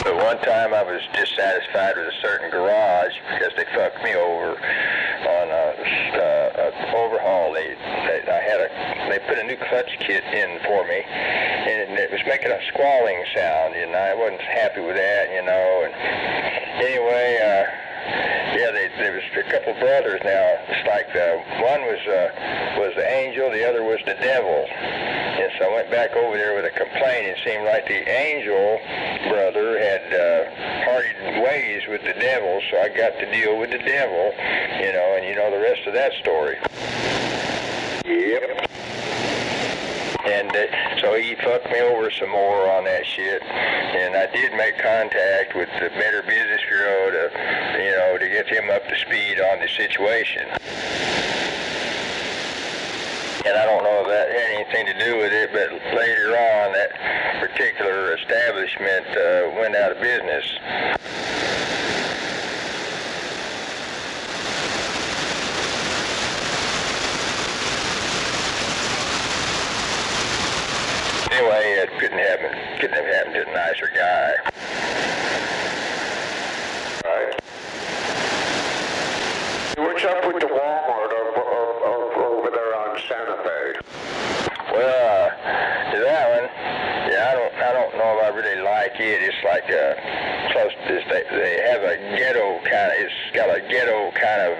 But one time I was dissatisfied with a certain garage because they fucked me over on an overhaul. They put a new clutch kit in for me, and it was making a squalling sound, and I wasn't happy with that, you know. And anyway, yeah, there was a couple brothers now. It's like one was the angel, the other was the devil. And so I went back over there with a complaint. It seemed like the angel brother had parted ways with the devil, so I got to deal with the devil, you know, and you know the rest of that story. Yep. And so he fucked me over some more on that shit, and I did make contact with the Better Business Bureau to, you know, to get him up to speed on the situation. And I don't know if that had anything to do with it, but later on, that particular establishment went out of business. Anyway, it couldn't have happened to a nicer guy. Right. What's up with the Walmart over there on Santa Fe? Well, that one, yeah, I don't know if I really like it. It's like close to this. They have a ghetto kind of. It's got a ghetto kind of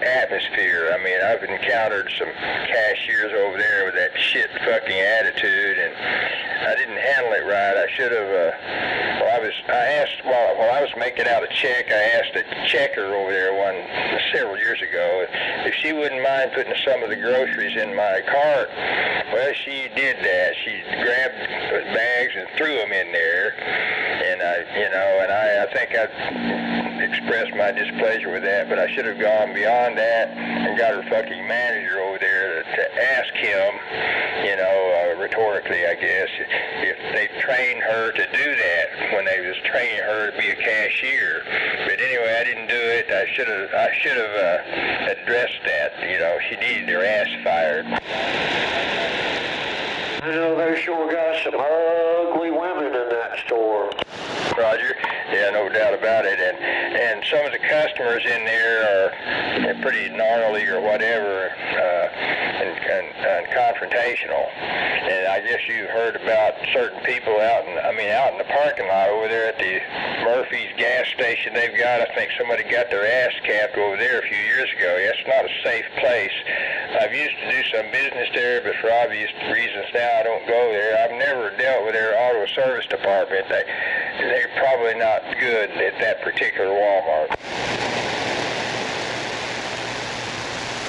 atmosphere. I mean, I've encountered some cashiers over there with that shit fucking attitude, and I didn't handle it right. I should have. While I was making out a check, I asked a checker over there several years ago if she wouldn't mind putting some of the groceries in my cart. Well, she did that. She grabbed the bags and threw them in there, and I think I expressed my displeasure with that, but I should have gone beyond that and got her fucking manager over there to ask him, you know, rhetorically, I guess, if they trained her to do that when they was training her to be a cashier. But anyway, I didn't do it. I should have addressed that. You know, she needed her ass fired. I know they sure got some ugly women in that store. Roger. Yeah, no doubt about it. And some of the customers in there are pretty gnarly or whatever, and confrontational. And I guess you've heard about certain people out in the parking lot over there at the Murphy's gas station they've got. I think somebody got their ass capped over there a few years ago. Yeah, it's not a safe place. I've used to do some business there, but for obvious reasons now I don't go there. I've never dealt with their auto service department. They're probably not good at that particular Walmart.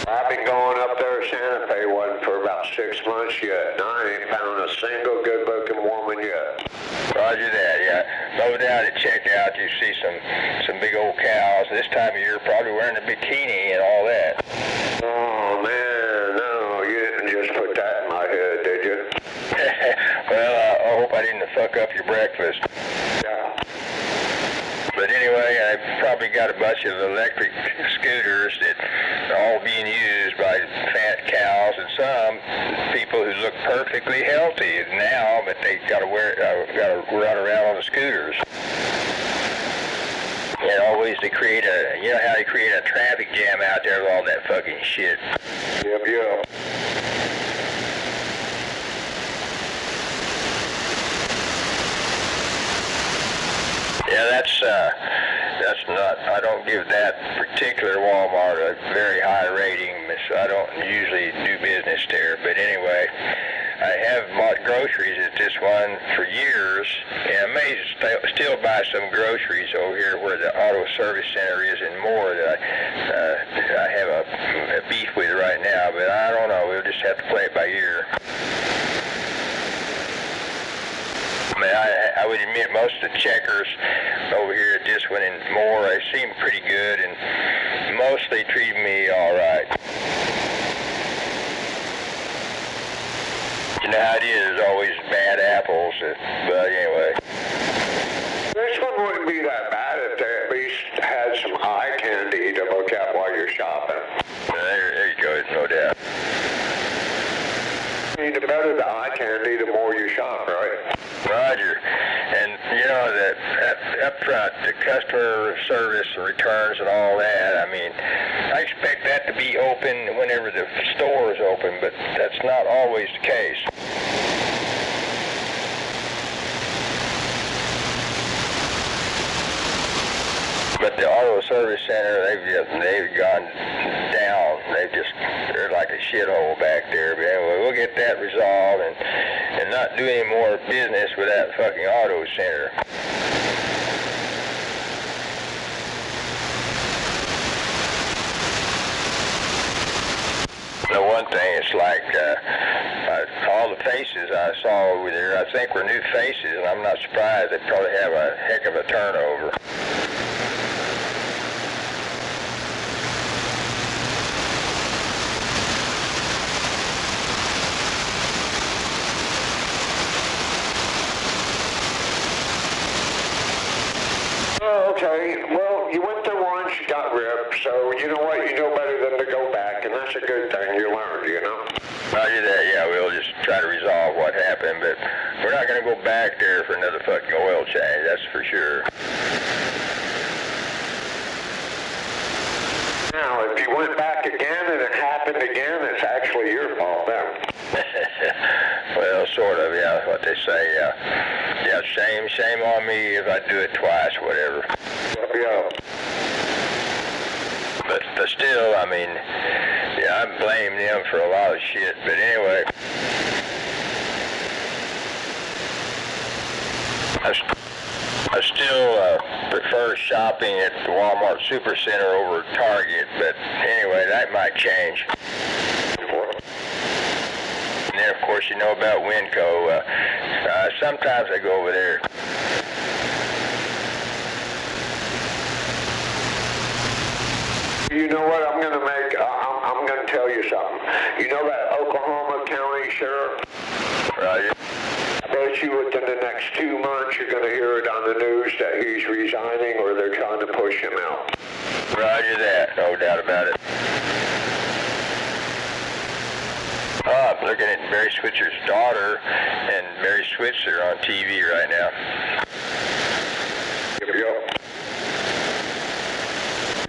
I've been going up there to Santa Fe one for about 6 months yet, and I ain't found a single good-looking woman yet. Roger that, yeah. Go down and check out. You see some big old cows. This time of year, probably wearing a bikini and all that. Oh, man, no, you didn't just put that in my head, did you? Well, I hope I didn't fuck up your breakfast. Yeah. But anyway, I've probably got a bunch of electric scooters that are all being used by fat cows and some people who look perfectly healthy now, but they got to run around on the scooters. And always to create you know how they create a traffic jam out there with all that fucking shit. Yep. Yeah, that's not, I don't give that particular Walmart a very high rating, so I don't usually do business there. But anyway, I have bought groceries at this one for years, and I may still buy some groceries over here where the auto service center is and more that I have a beef with right now, but I don't know, we'll just have to play it by ear. I mean, I would admit most of the checkers over here at this one and more, they seem pretty good and mostly treat me all right. You know how it is, there's always bad apples, but anyway. This one wouldn't be that bad if they at least had some eye candy to look at while you're shopping. There you go, no doubt. I mean, the better the eye candy, the more you shop, right? Roger. And, you know, that up front, the customer service and returns and all that, I mean, I expect that to be open whenever the store is open, but that's not always the case. But the auto service center, they've gone down. They're like a shithole back there. But anyway, we'll get that resolved and not do any more business with that fucking auto center. The one thing, it's like all the faces I saw over there, I think were new faces, and I'm not surprised. They probably have a heck of a turnover. Oh, okay. Well, you went there once, you got ripped, so you know what? You know better than to go back, and that's a good thing. You learned, you know? Roger that, yeah, we'll just try to resolve what happened, but we're not going to go back there for another fucking oil change, that's for sure. Now, if you went back again and it happened again, it's actually your fault then. Well, sort of, yeah, that's what they say, yeah. Yeah, shame on me if I do it twice, whatever. Yeah. But still, I mean, yeah, I blame them for a lot of shit, but anyway. I still prefer shopping at the Walmart Supercenter over Target, but anyway, that might change. And then, of course, you know about Winco. Sometimes I go over there. You know what I'm going to make? I'm going to tell you something. You know that Oklahoma County Sheriff? Roger. I bet you within the next 2 months you're going to hear it on the news that he's resigning or they're trying to push him out. Roger that, no doubt about it. looking at Barry Switzer's daughter and Barry Switzer on TV right now. Yep.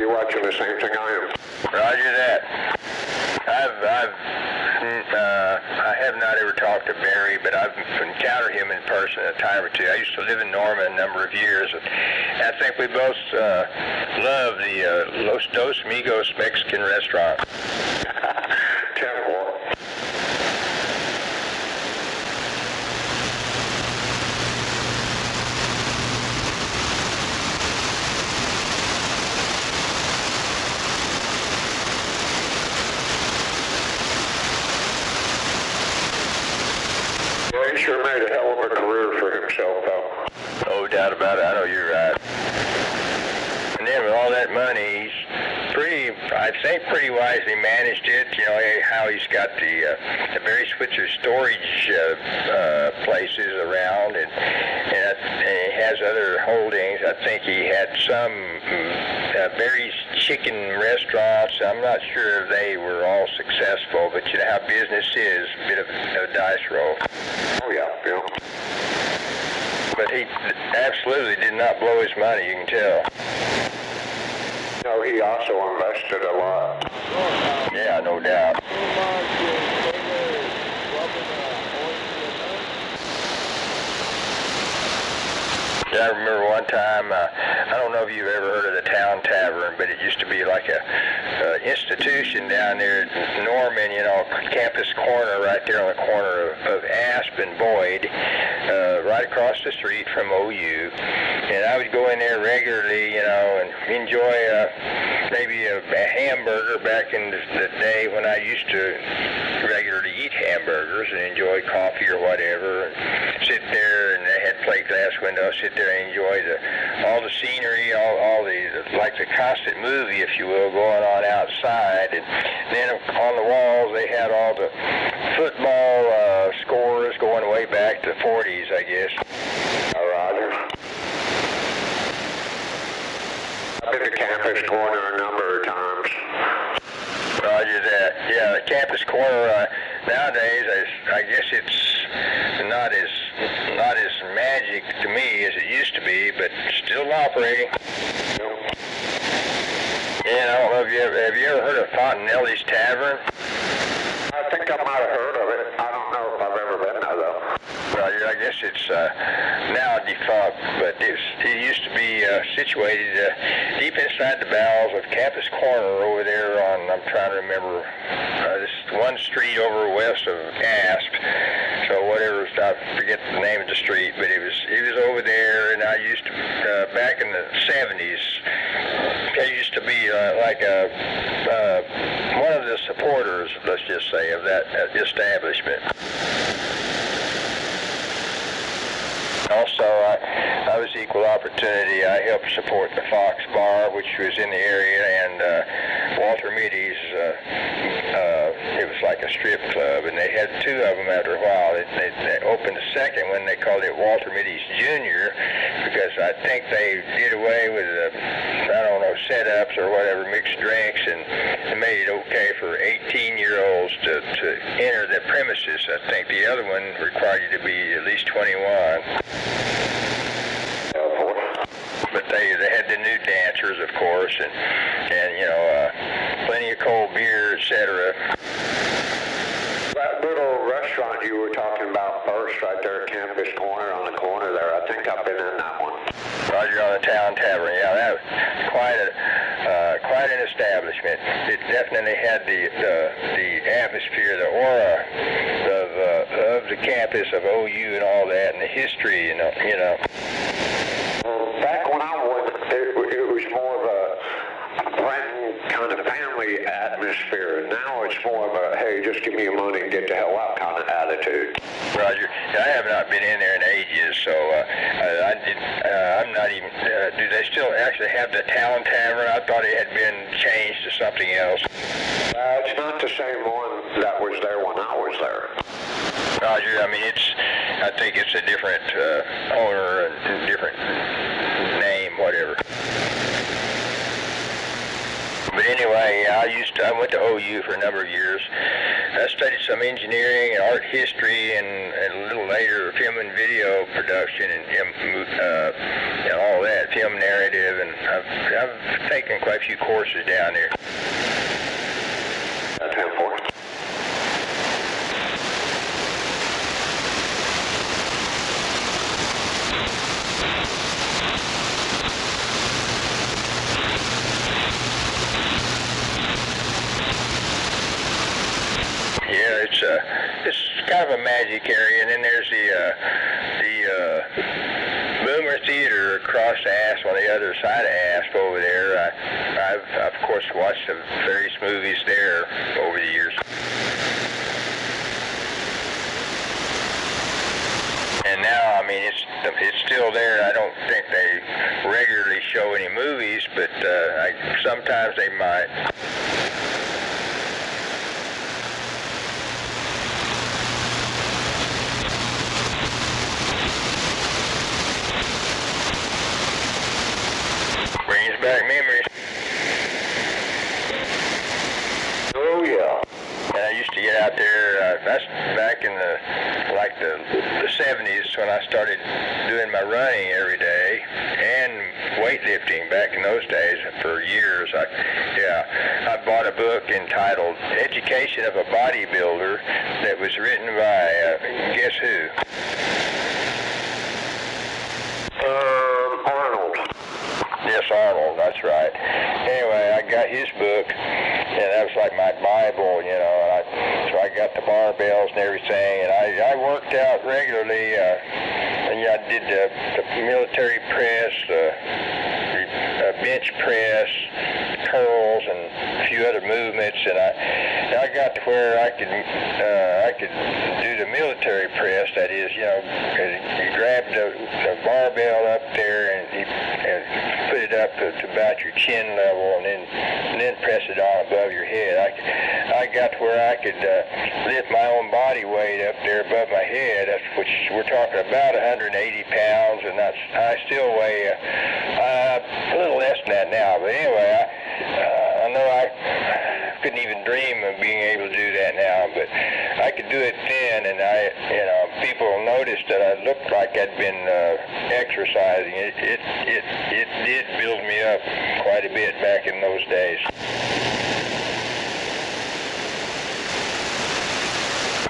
You're watching the same thing I am. Roger that. I have not ever talked to Barry, but I've encountered him in person a time or two. I used to live in Norman a number of years, and I think we both love the Los Dos Amigos Mexican restaurant. Terrible. He sure made a hell of a career for himself, though. No doubt about it. I know you're right. And then with all that money, he's I think pretty wisely managed it. You know, how he's got the Barry Switzer storage places around, and he has other holdings. I think he had some Barry's chicken restaurants. I'm not sure if they were all successful, but you know how business is, a bit of a dice roll. Oh, yeah. But he absolutely did not blow his money, you can tell. No, he also invested a lot. Yeah, no doubt. Yeah, I remember one time, I don't know if you've ever heard of the Town Tavern, but it used to be like a institution down there in Norman, you know, Campus Corner, right there on the corner of Asp and Boyd, right across the street from OU. And I would go in there regularly, you know, and enjoy maybe a hamburger back in the day when I used to regularly eat hamburgers and enjoy coffee or whatever, and sit there, and they had plate glass windows, sit there and enjoy all the scenery, all the, like the constant movie, if you will, going on outside. And then on the walls they had all the football scores going way back to the 40s, I guess. Roger. I've been to Campus Corner a number of times. Roger that. Yeah, the Campus Corner nowadays, I guess it's not as magic to me as it used to be, but still operating. Yeah, I don't know if have you ever heard of Fontanelli's Tavern? I think I might have heard of it. I don't know if I've ever been there, though. Roger, I guess it's now defunct, but it used to be situated deep inside the bowels of Campus Corner over there on, I'm trying to remember, this one street over west of Asp. So whatever, I forget the name of the street, but it was over there, and I used to, back in the 70s, I used to be like one of the supporters, let's just say, of that establishment. Also, I was equal opportunity. I helped support the Fox Bar, which was in the area, and Walter Mitty's, it was like a strip club, and they had two of them after a while. They opened a second one. They called it Walter Mitty's Jr., because I think they did away with I don't know, setups or whatever, mixed drinks, and they made it okay for 18-year-olds to enter the premises. I think the other one required you to be at least 21. But they had the new dancers, of course, and you know, plenty of cold beer, etc. That little restaurant you were talking about first, right there at Campus Corner, on the corner there, I think I've been in that one. Roger, on the Town Tavern. Yeah, that was quite an establishment. It definitely had the atmosphere, the aura of the campus of OU and all that, and the history, you know. Back when I went, it was more of a friend kind of family atmosphere. Now it's more of a, hey, just give me your money and get the hell out kind of attitude. Roger. I have not been in there in ages, so I'm not even, do they still actually have the Town Tavern? I thought it had been changed to something else. It's not the same one that was there when I was there. Roger, I mean, I think it's a different owner and different name, whatever. But anyway, Anyway, I went to OU for a number of years. I studied some engineering and art history and a little later film and video production and all that, film narrative, and I've taken quite a few courses down there. 10-4. It's kind of a magic area, and then there's the Boomer Theater across the Asp on the other side of Asp over there. I've of course watched some various movies there over the years. And now, I mean, it's still there. I don't think they regularly show any movies, but sometimes they might. Brings back memories. Oh yeah. And I used to get out there, that's back in the 70s when I started doing my running every day and weightlifting back in those days for years. I bought a book entitled Education of a Bodybuilder that was written by, guess who? Arnold. Yes, Arnold, that's right. Anyway, I got his book, and that was like my Bible, you know, and so I got the barbells and everything, and I worked out regularly, and I did the military press, bench press, curls, and a few other movements, and I got to where I could do the military press, that is, you know, you grab the barbell up there and put it up to about your chin level, and then press it on above your head. I got to where I could lift my own body weight up there above my head, which we're talking about 180 pounds, and I still weigh a little less than that now. But anyway, I know I couldn't even dream of being able to do that now, but I could do it then, and people noticed that I looked like I'd been exercising. It did build me up quite a bit back in those days.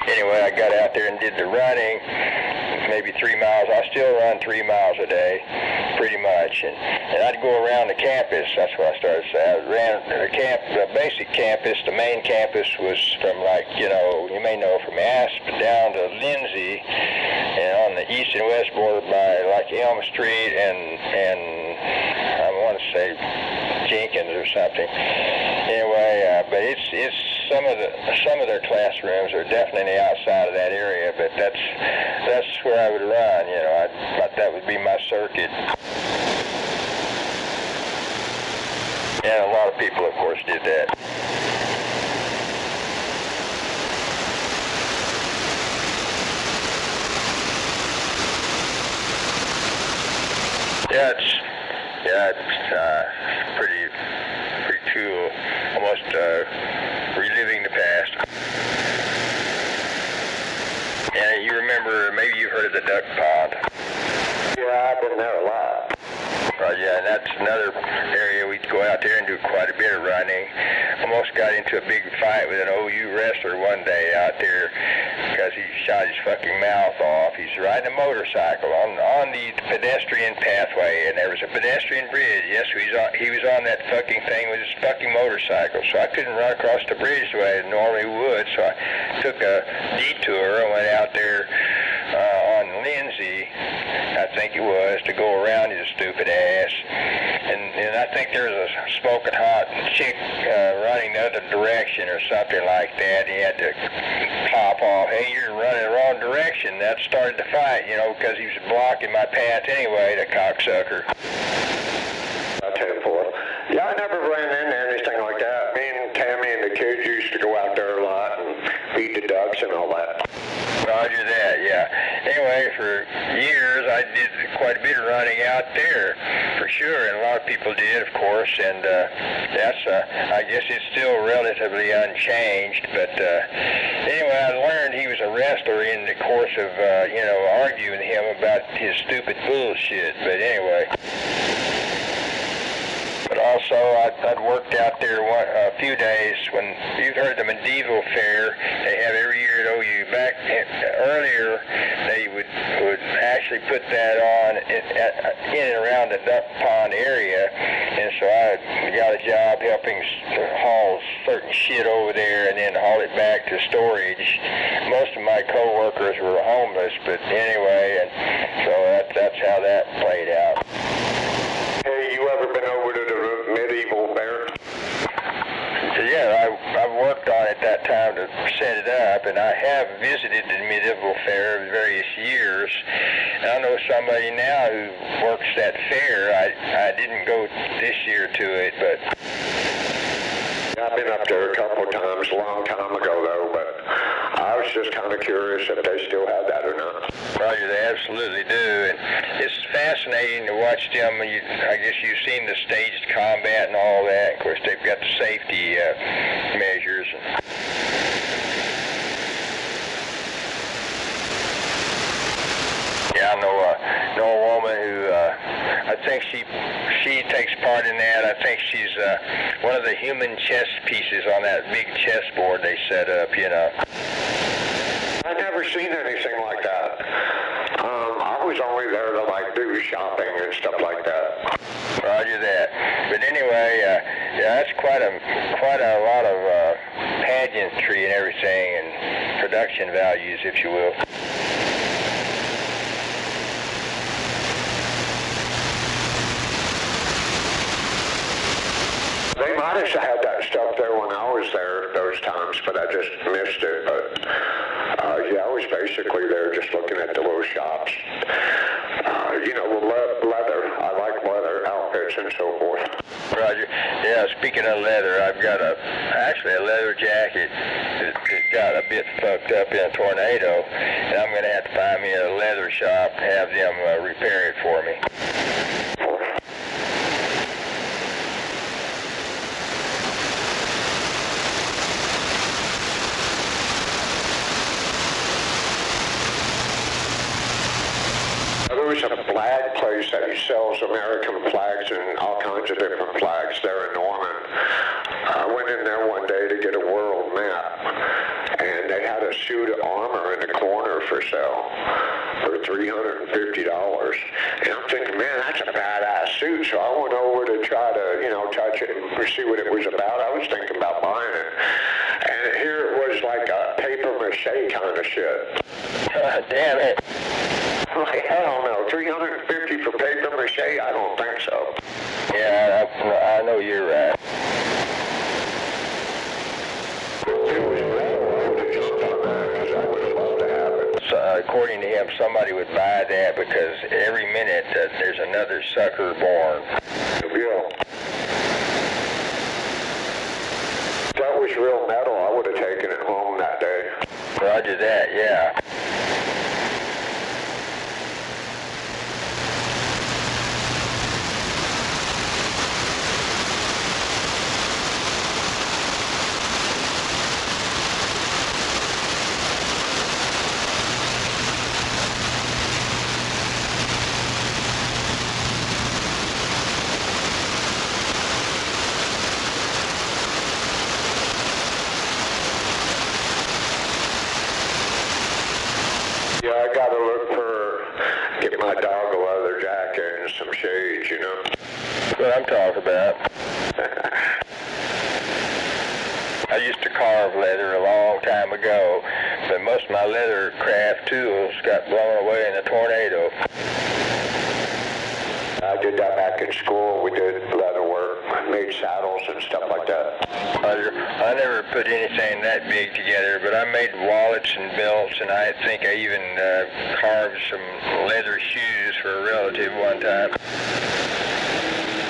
Anyway, I got out there and did the running, maybe 3 miles. I still run 3 miles a day, pretty much. And I'd go around the campus. That's what I started to say. I ran the basic campus. The main campus was from, like, you know, you may know, from Asp down to Lindsay, and on the east and west border by, like, Elm Street and I want to say Jenkins or something. Anyway, but it's some of their classrooms are definitely outside of that area, but that's where I would run. You know, I thought that would be my circuit. And a lot of people, of course, did that. Yeah, it's pretty cool. Almost reliving the past. And you remember, maybe you've heard of the duck pond. Yeah, I've been there a lot. Yeah, and that's another area we'd go out there and do quite a bit of running. Almost got into a big fight with an OU wrestler one day out there because he shot his fucking mouth off. He's riding a motorcycle on the pedestrian pathway, and there was a pedestrian bridge. Yes, he was on that fucking thing with his fucking motorcycle, so I couldn't run across the bridge the way I normally would, so I took a detour and went out there on Lindsay, I think it was, to go around his stupid ass. And I think there was a smoking hot chick running the other direction or something like that. He had to pop off. Hey, you're running the wrong direction. That started the fight, you know, because he was blocking my path anyway, the cocksucker. I'll tell you for it. Yeah, I never ran into anything like that. Me and Tammy and the kids used to go out there a lot and feed the ducks and all that. Roger that, yeah. Anyway, anyway, for years I did quite a bit of running out there, for sure, and a lot of people did, of course, and that's, I guess it's still relatively unchanged, but anyway, I learned he was a wrestler in the course of, you know, arguing him about his stupid bullshit, but anyway. But also, I'd worked out there a few days when you've heard the medieval fair they have every year at OU. Back earlier, they would actually put that on in and around the duck pond area, and so I got a job helping haul certain shit over there and then haul it back to storage. Most of my co-workers were homeless, but anyway, and so that's how that played out. Hey, you ever been over to the medieval fair? Yeah, I've worked on it that time to set it up, and I have visited the medieval fair various years. And I know somebody now who works that fair. I didn't go this year to it, but I've been up there a couple of times, a long time ago though, but I was just kind of curious if they still have that or not. Roger, they absolutely do, and it's fascinating to watch them. I guess you've seen the staged combat and all that. Of course, they've got the safety measures. Yeah, I know a woman who I think she takes part in that. I think she's one of the human chess pieces on that big chessboard they set up, you know. I've never seen anything like that. I was only there to like do shopping and stuff like that. Roger that. But anyway, yeah, that's quite a lot of pageantry and everything, and production values, if you will. They might have had that stuff there when I was there those times, but I just missed it. But yeah, I was basically there just looking at the little shops. You know, leather. I like leather outfits and so forth. Roger. Yeah, speaking of leather, I've got actually a leather jacket that got a bit fucked up in a tornado, and I'm going to have to find me a leather shop and have them repair it for me. There's a flag place that sells American flags and all kinds of different flags there in Norman. I went in there one day to get a world map, and they had a suit of armor in the corner for sale for $350. And I'm thinking, man, that's a badass suit. So I went over to try to, you know, touch it and see what it was about. I was thinking about buying it. And here it was like a paper mache kind of shit. Damn it. Like, I don't know, $350 for paper mache? I don't think so. Yeah, I know you're right. It was metal. I would have jumped on that because I would have loved to have it. So, according to him, somebody would buy that because every minute there's another sucker born. Yeah. That was real metal. I would have taken it home that day. Roger that, yeah. Yeah, I gotta get my dog a leather jacket and some shades, you know. That's what I'm talking about. I used to carve leather a long time ago, but most of my leather craft tools got blown away in a tornado. I did that back in school. We did leather work, made saddles and stuff like that. I never put anything that big together, but I made wallets and belts, and I think I even carved some leather shoes for a relative one time.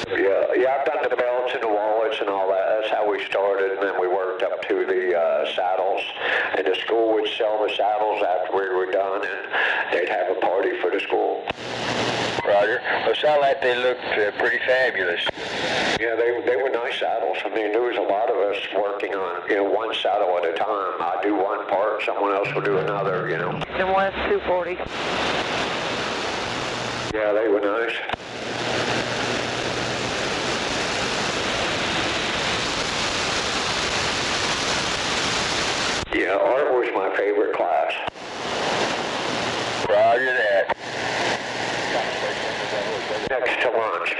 Yeah, I've done the belts and the wallets and all that. That's how we started, and then we worked up to the saddles and the school would sell the saddles after we were done, and they'd have a party for the school. Roger. Well, it sounded like they looked pretty fabulous. Yeah, they were nice saddles. I mean, there was a lot of us working on, one saddle at a time. I do one part, someone else will do another, And West 240. Yeah, they were nice. Yeah, art was my favorite class. Roger that. Next to lunch.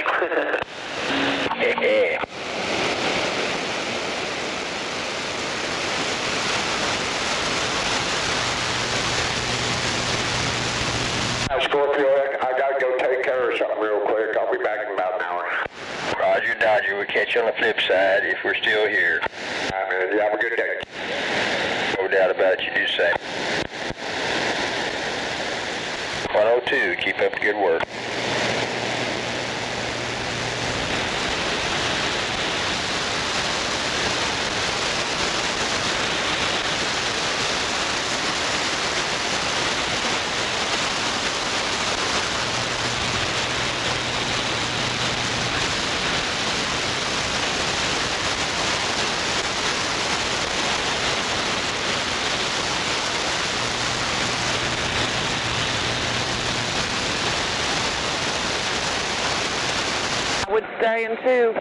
Scorpio, I gotta go take care of something real quick. I'll be back in about an hour. Roger, Dodger. We'll catch you on the flip side if we're still here. All right, man. You have a good day. No doubt about it. You do the same. 102. Keep up the good work. I would stay in too.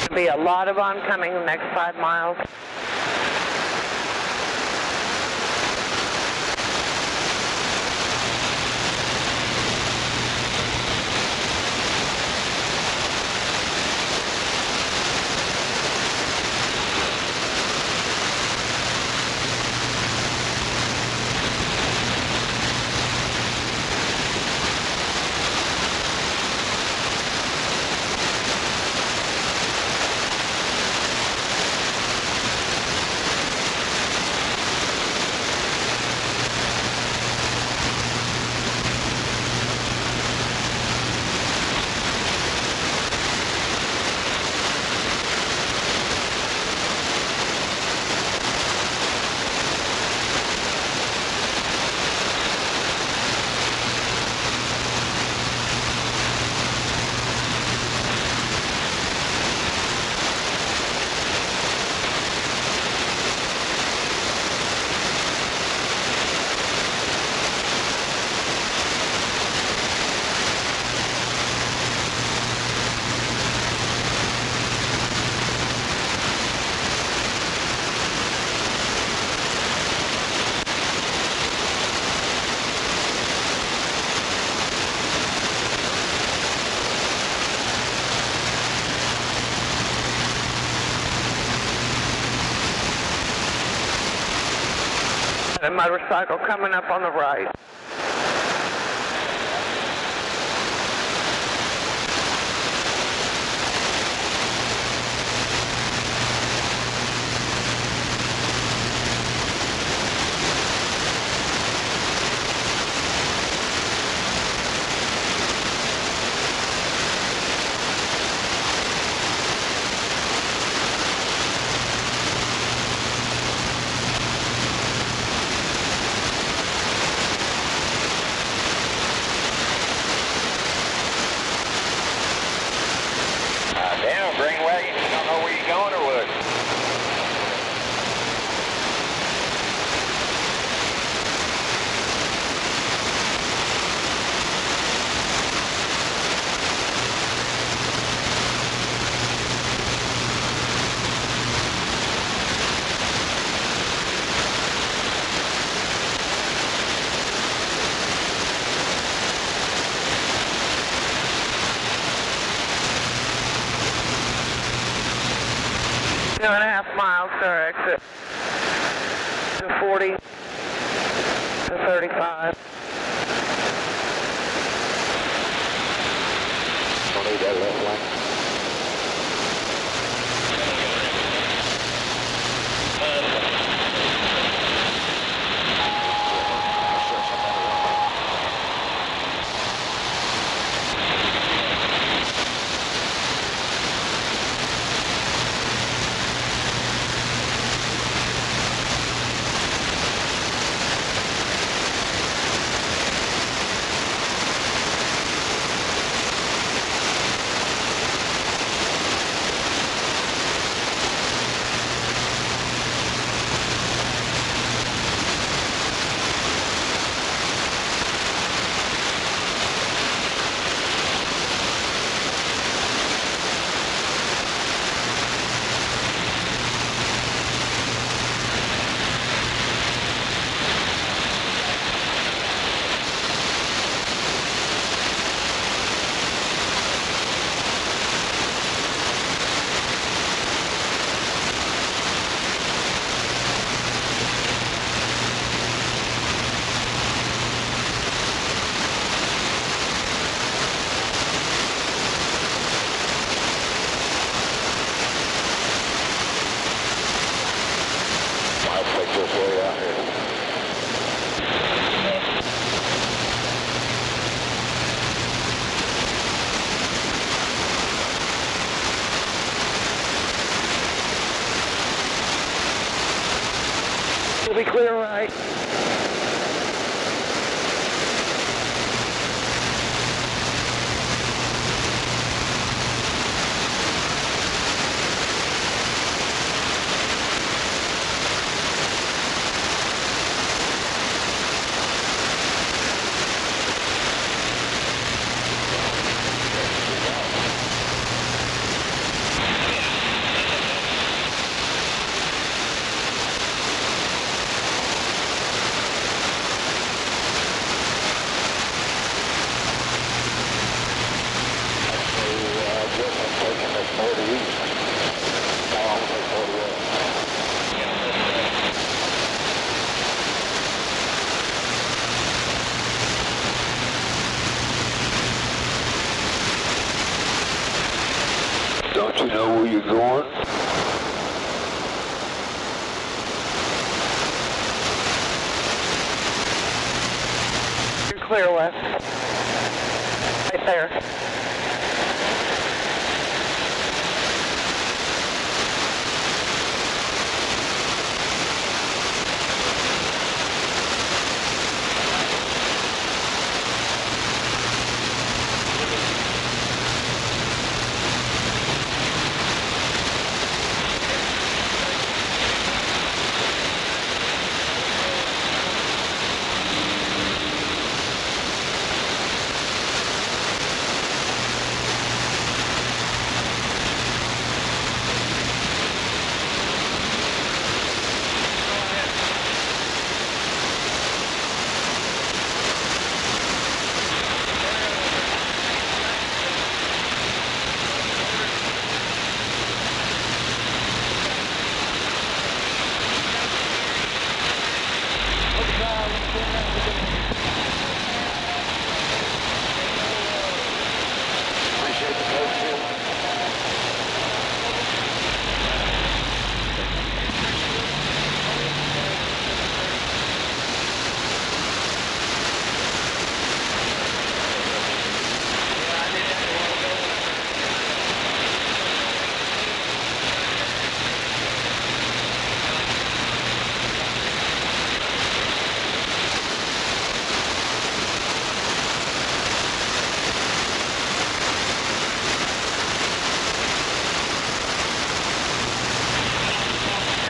There'll be a lot of oncoming the next 5 miles. A motorcycle coming up on the right. Damn, green wagon. You don't know where you're going or what? Two and a half miles to our exit. To 40. To 35. Don't need that left lane. We clear right. Don't you know where you're going? You're clear left. Right there.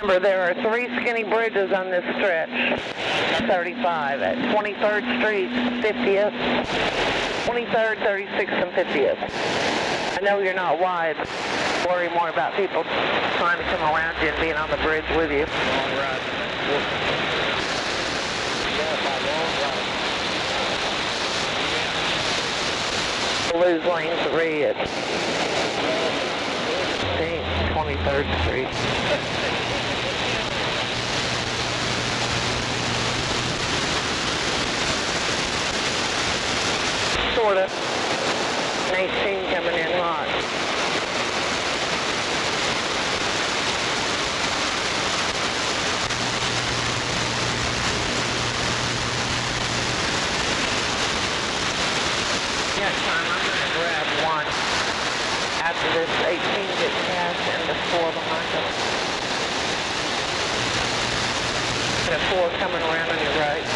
Remember, there are 3 skinny bridges on this stretch. 35 at 23rd Street, 50th, 23rd, 36th, and 50th. I know you're not wide, but worry more about people trying to come around you and being on the bridge with you. Long ride. Lose lane 3 at 23rd Street. Sort of. 19 coming in hot. Next time I'm going to grab one after this 18 gets passed and the 4 behind us. Got a 4 coming around on your right.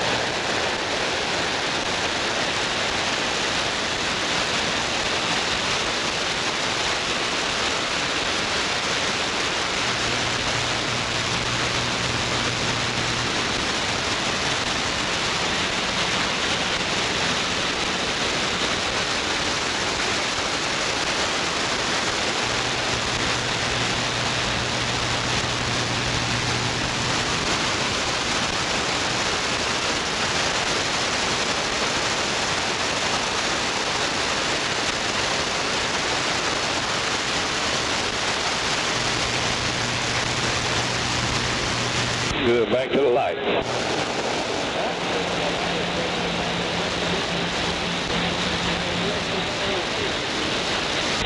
Good, back to the light.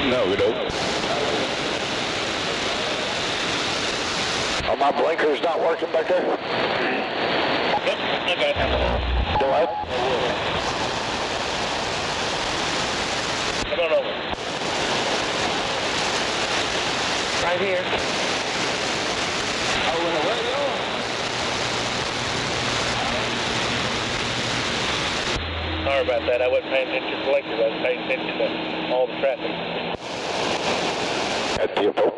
No, we don't. Are my blinkers not working back there? Okay. Do what? I don't know. Right here. Oh, where are you going? Sorry about that. I wasn't paying attention to collectors. I was paying attention to all the traffic. At the depot.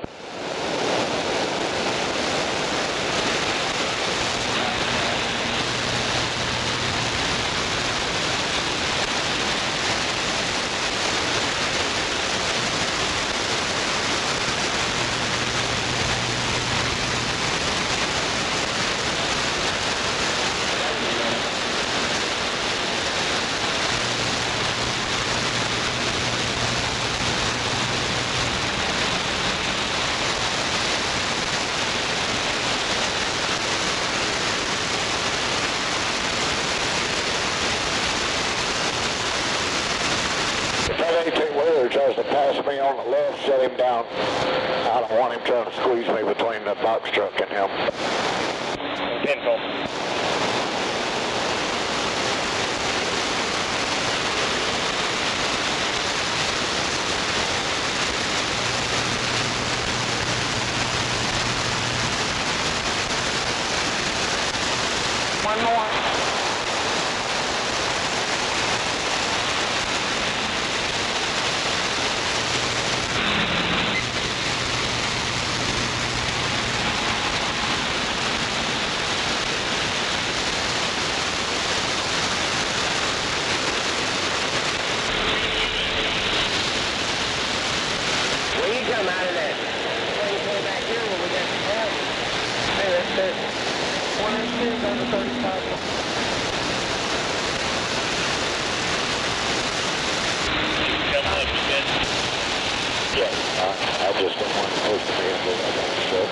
Tries to pass me on the left, shut him down. I don't want him trying to squeeze me between the box truck and him. 10-4. One more. Come out of there. Way back here when we got the car. Hey, that's it. 1 and 2 on the 35. Yeah, I just don't want to push me into that shit.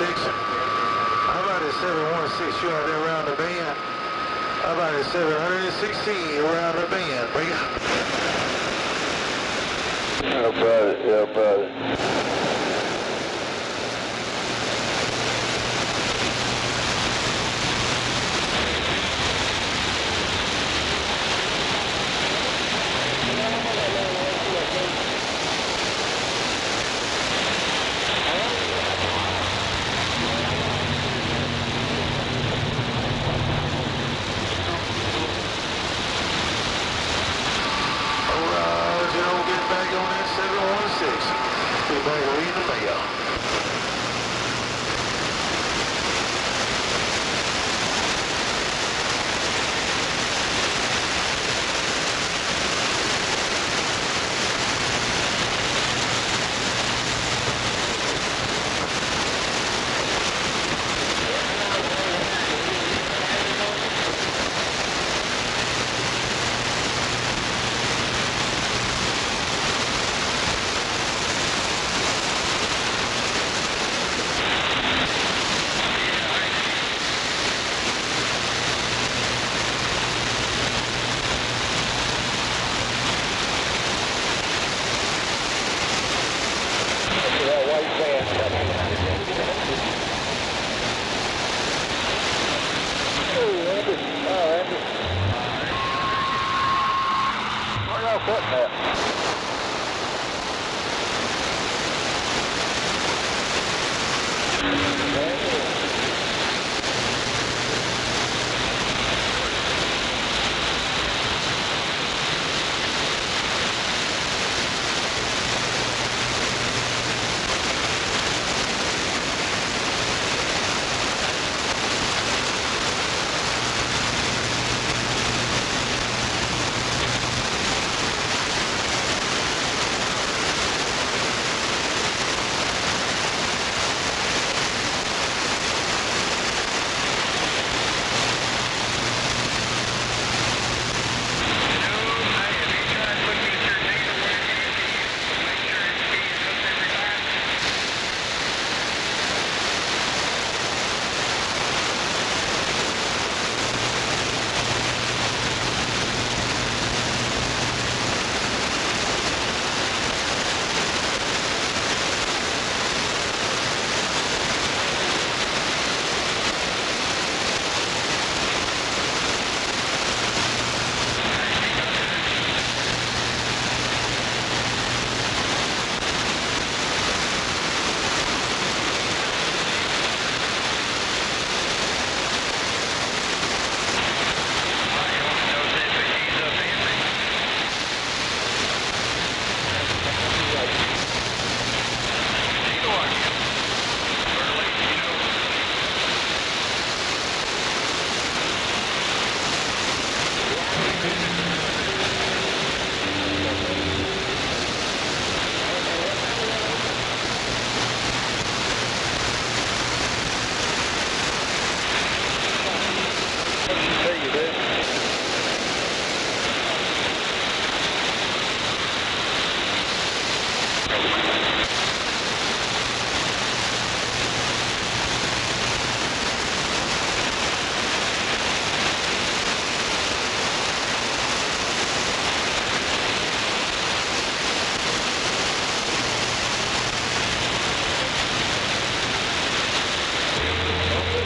How about at 716, you out there around the bend? How about at 716 around the bend? Bring it. Yeah, brother. Yeah, brother.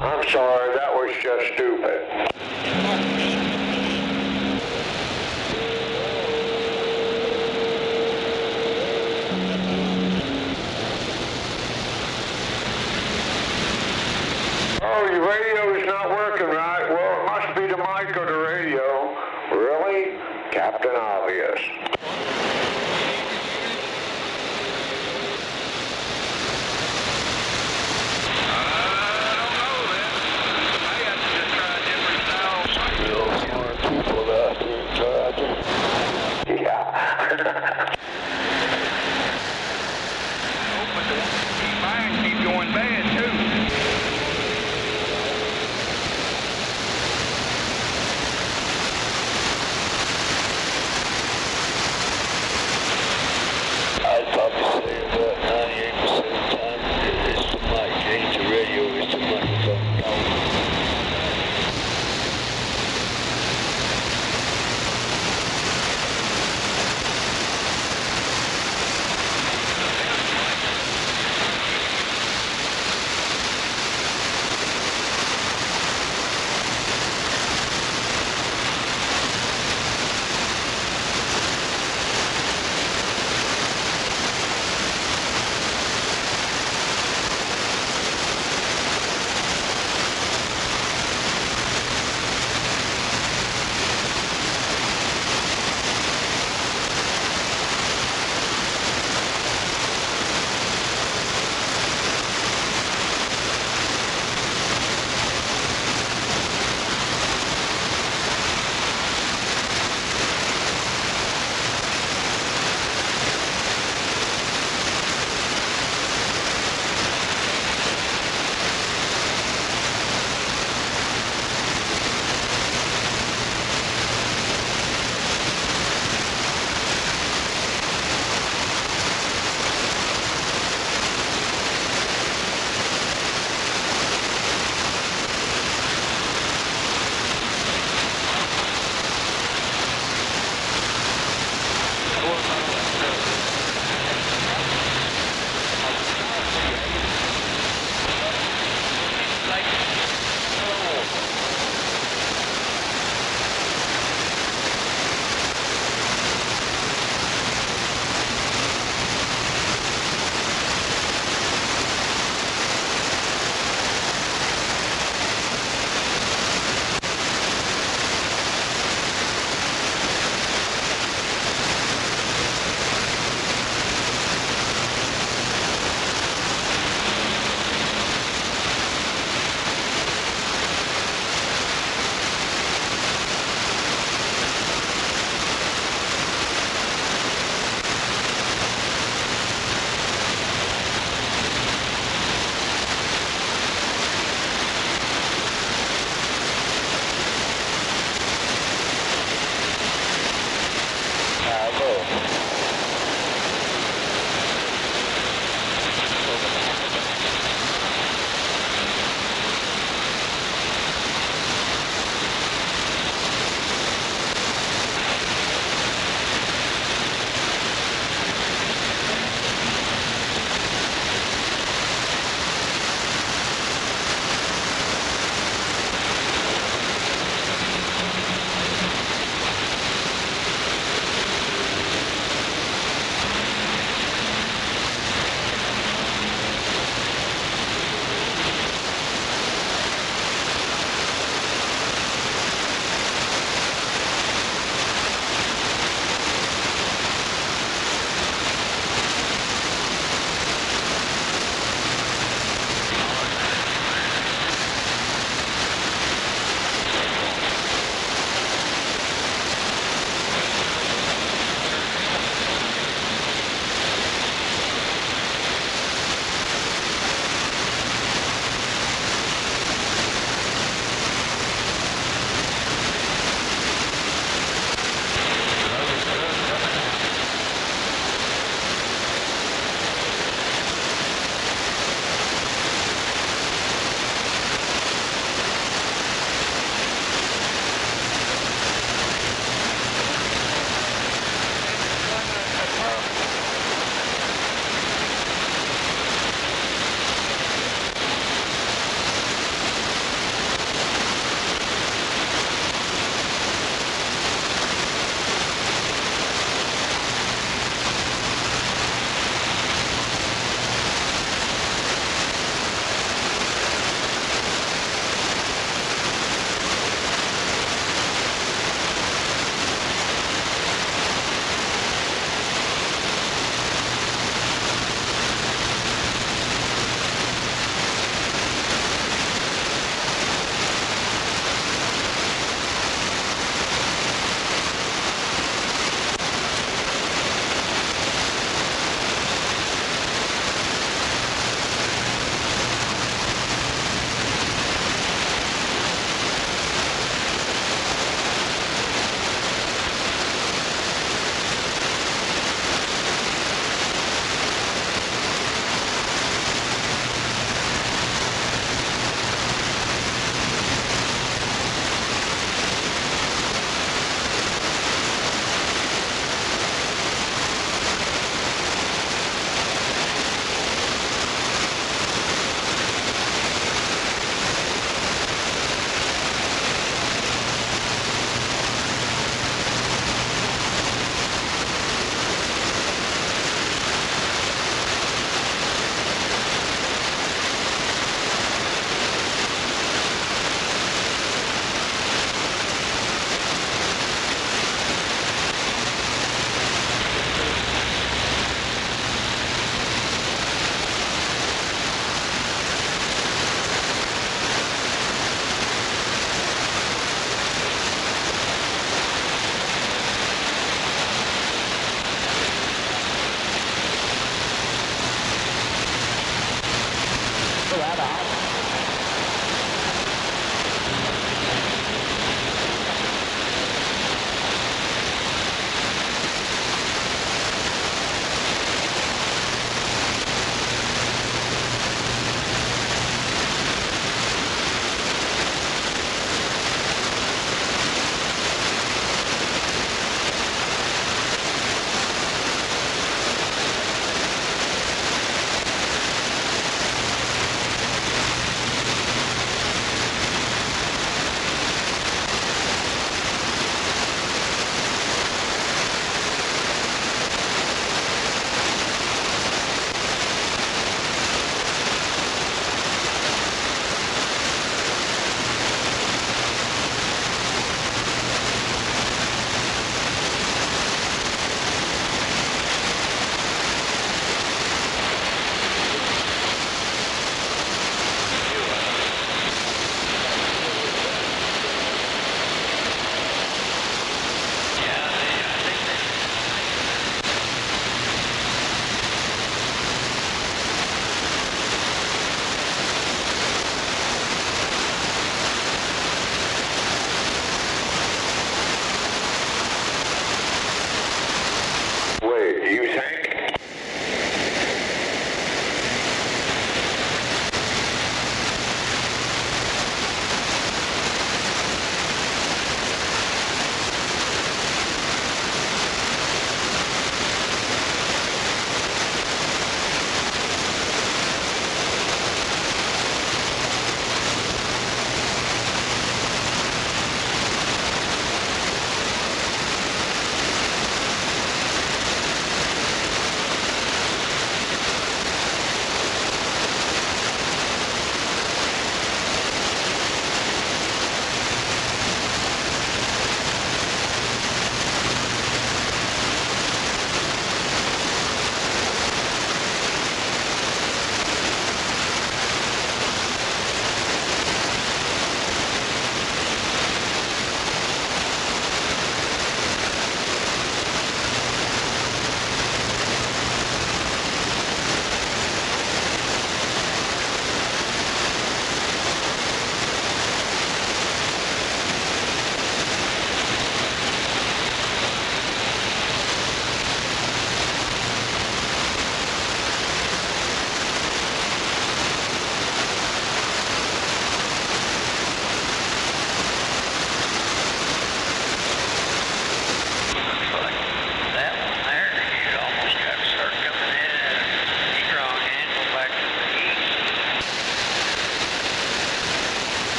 I'm sorry, that was just stupid. Oh, your radio's not working right. Well, it must be the mic or the radio. Really? Captain Obvious. I'd probably say about 98% of the time it's the mic, ain't the radio.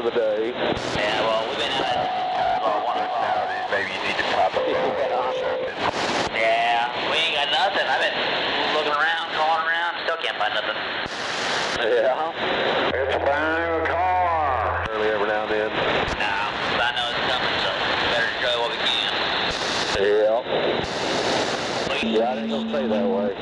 the day. Yeah, well, we've been out at 1 o'clock. Maybe you need to pop up or something. Yeah, we ain't got nothing. I've been looking around, calling around, still can't find nothing. Yeah. It's a brand new car. Early every now and then. No, but I know it's coming, so we better enjoy what we can. Yeah. Yeah, I didn't gonna say that way.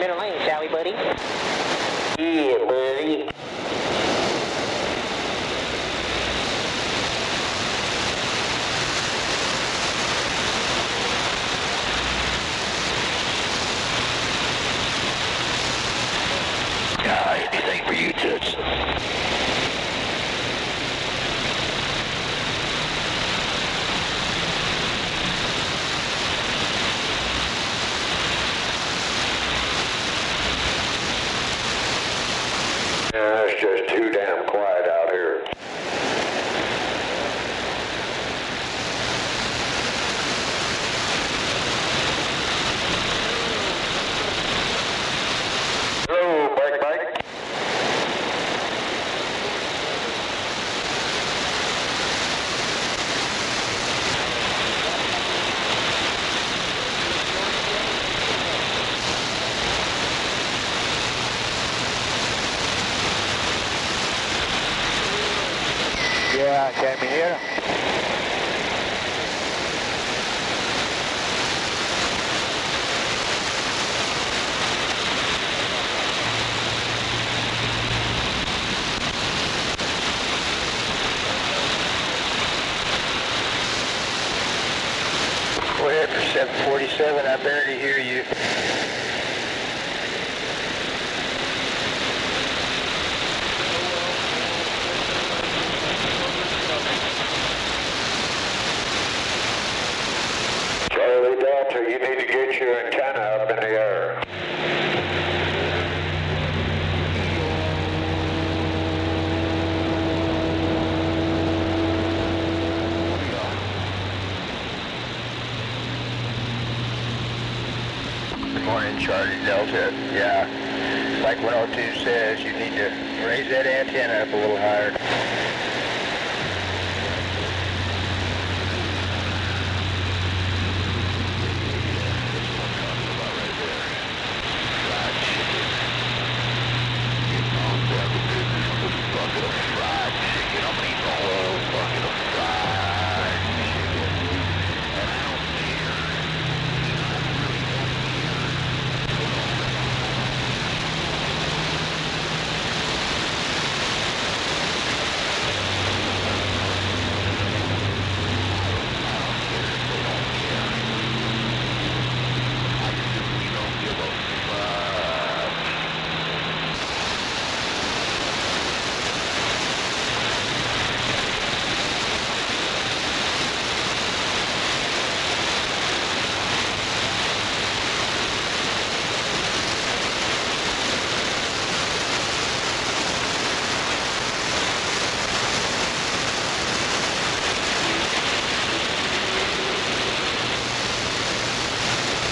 center lane, shall we, buddy? Yeah, buddy. Anything for you, Toots. It's just too damn quiet out here. Hello, bike. Yeah, can you hear him? Go ahead for 747, I barely hear you. Charlie Delta, you need to get your antenna up in the air. Good morning, Charlie Delta. Yeah, like 102 says, you need to raise that antenna up a little higher.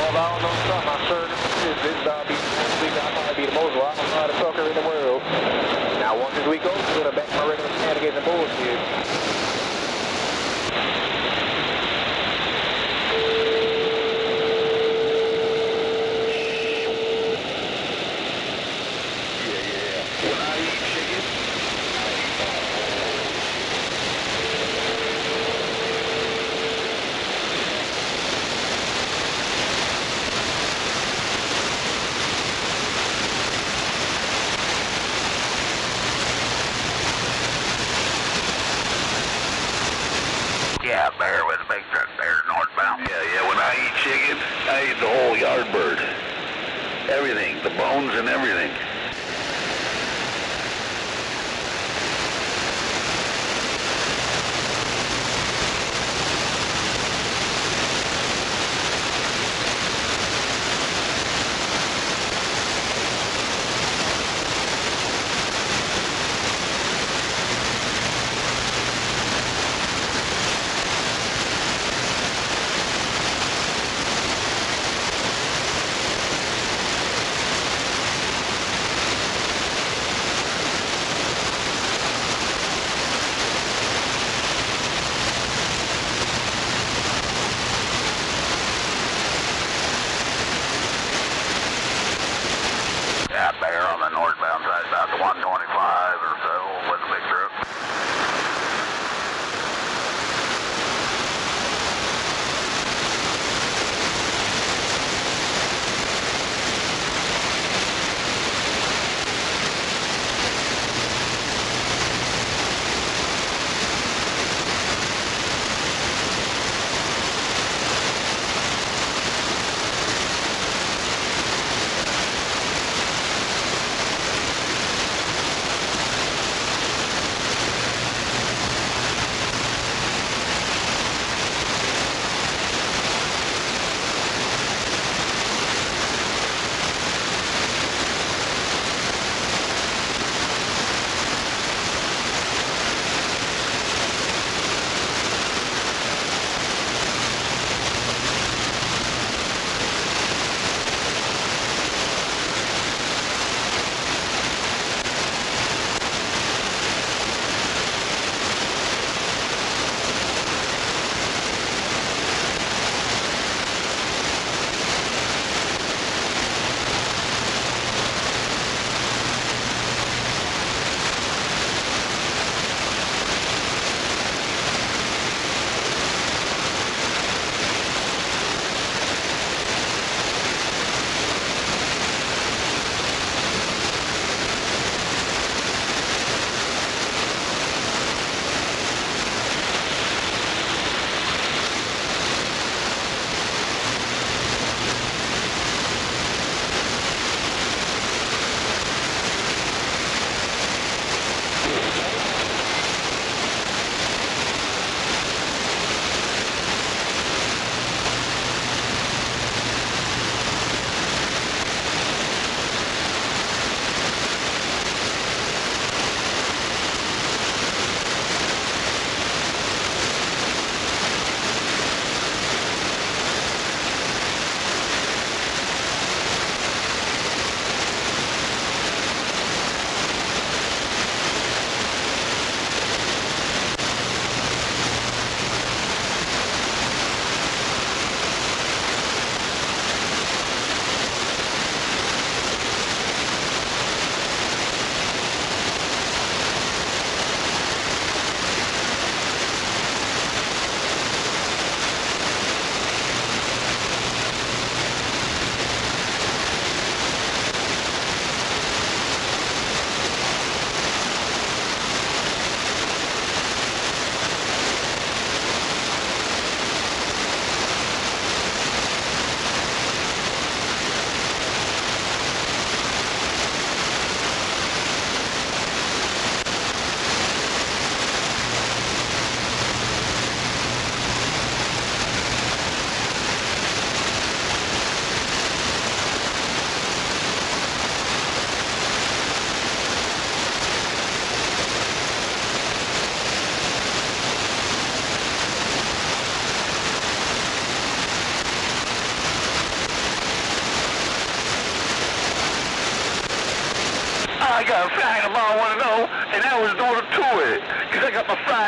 Well, I don't know something. I sure this might be the most wild trucker in the world. Now, once this week goes, I'm going to back my regular shenanigans and bullshit. Yeah, bear with a big truck there, northbound. Yeah, when I eat chicken, I eat the whole yard bird. Everything, the bones and everything.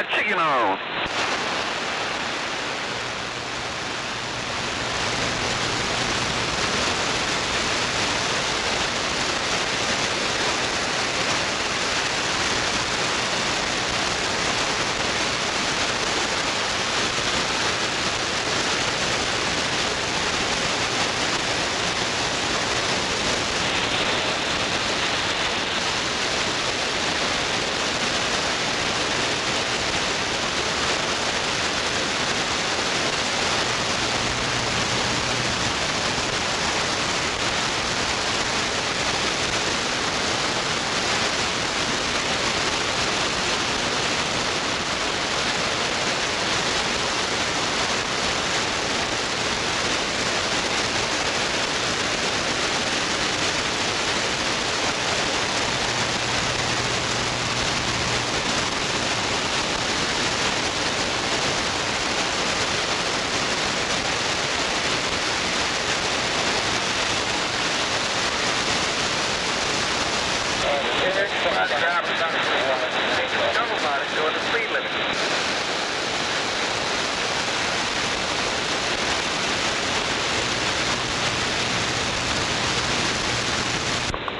fried chicken on.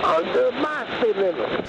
Under my speed limit.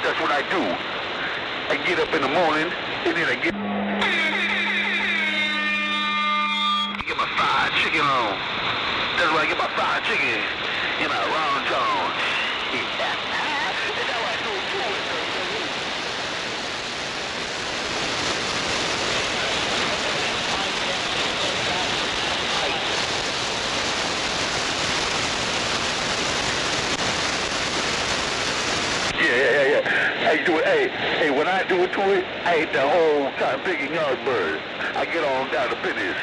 That's what I do. I get up in the morning, and then I get my fried chicken on. That's why I get my fried chicken in my round John. That's how I do it. Yeah. Hey, do it. Hey, when I do it to it, I eat the whole kind of pig and yard bird. I get on down to business.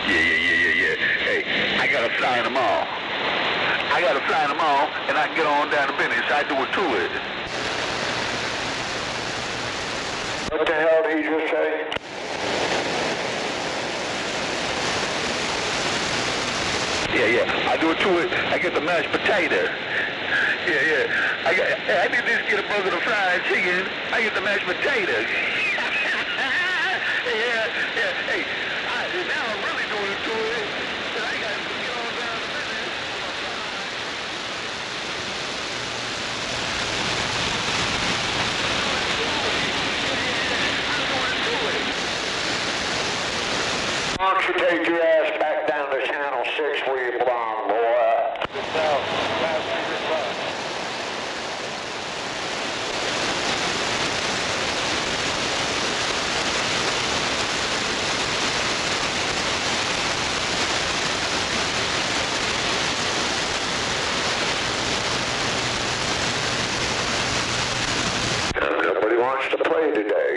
Yeah. Hey, I gotta fly them all. And I get on down to business. I do it to it. What the hell did he just say? Yeah. I do it to it. I get the mashed potato. Yeah. I didn't just get a burger of fried chicken. I get the mashed potato. Yeah. Hey, now I'm really doing it to it. And I got to get on down to business. Why don't you take your ass back down to Channel 6 where you belong, boy? Nobody wants to play today.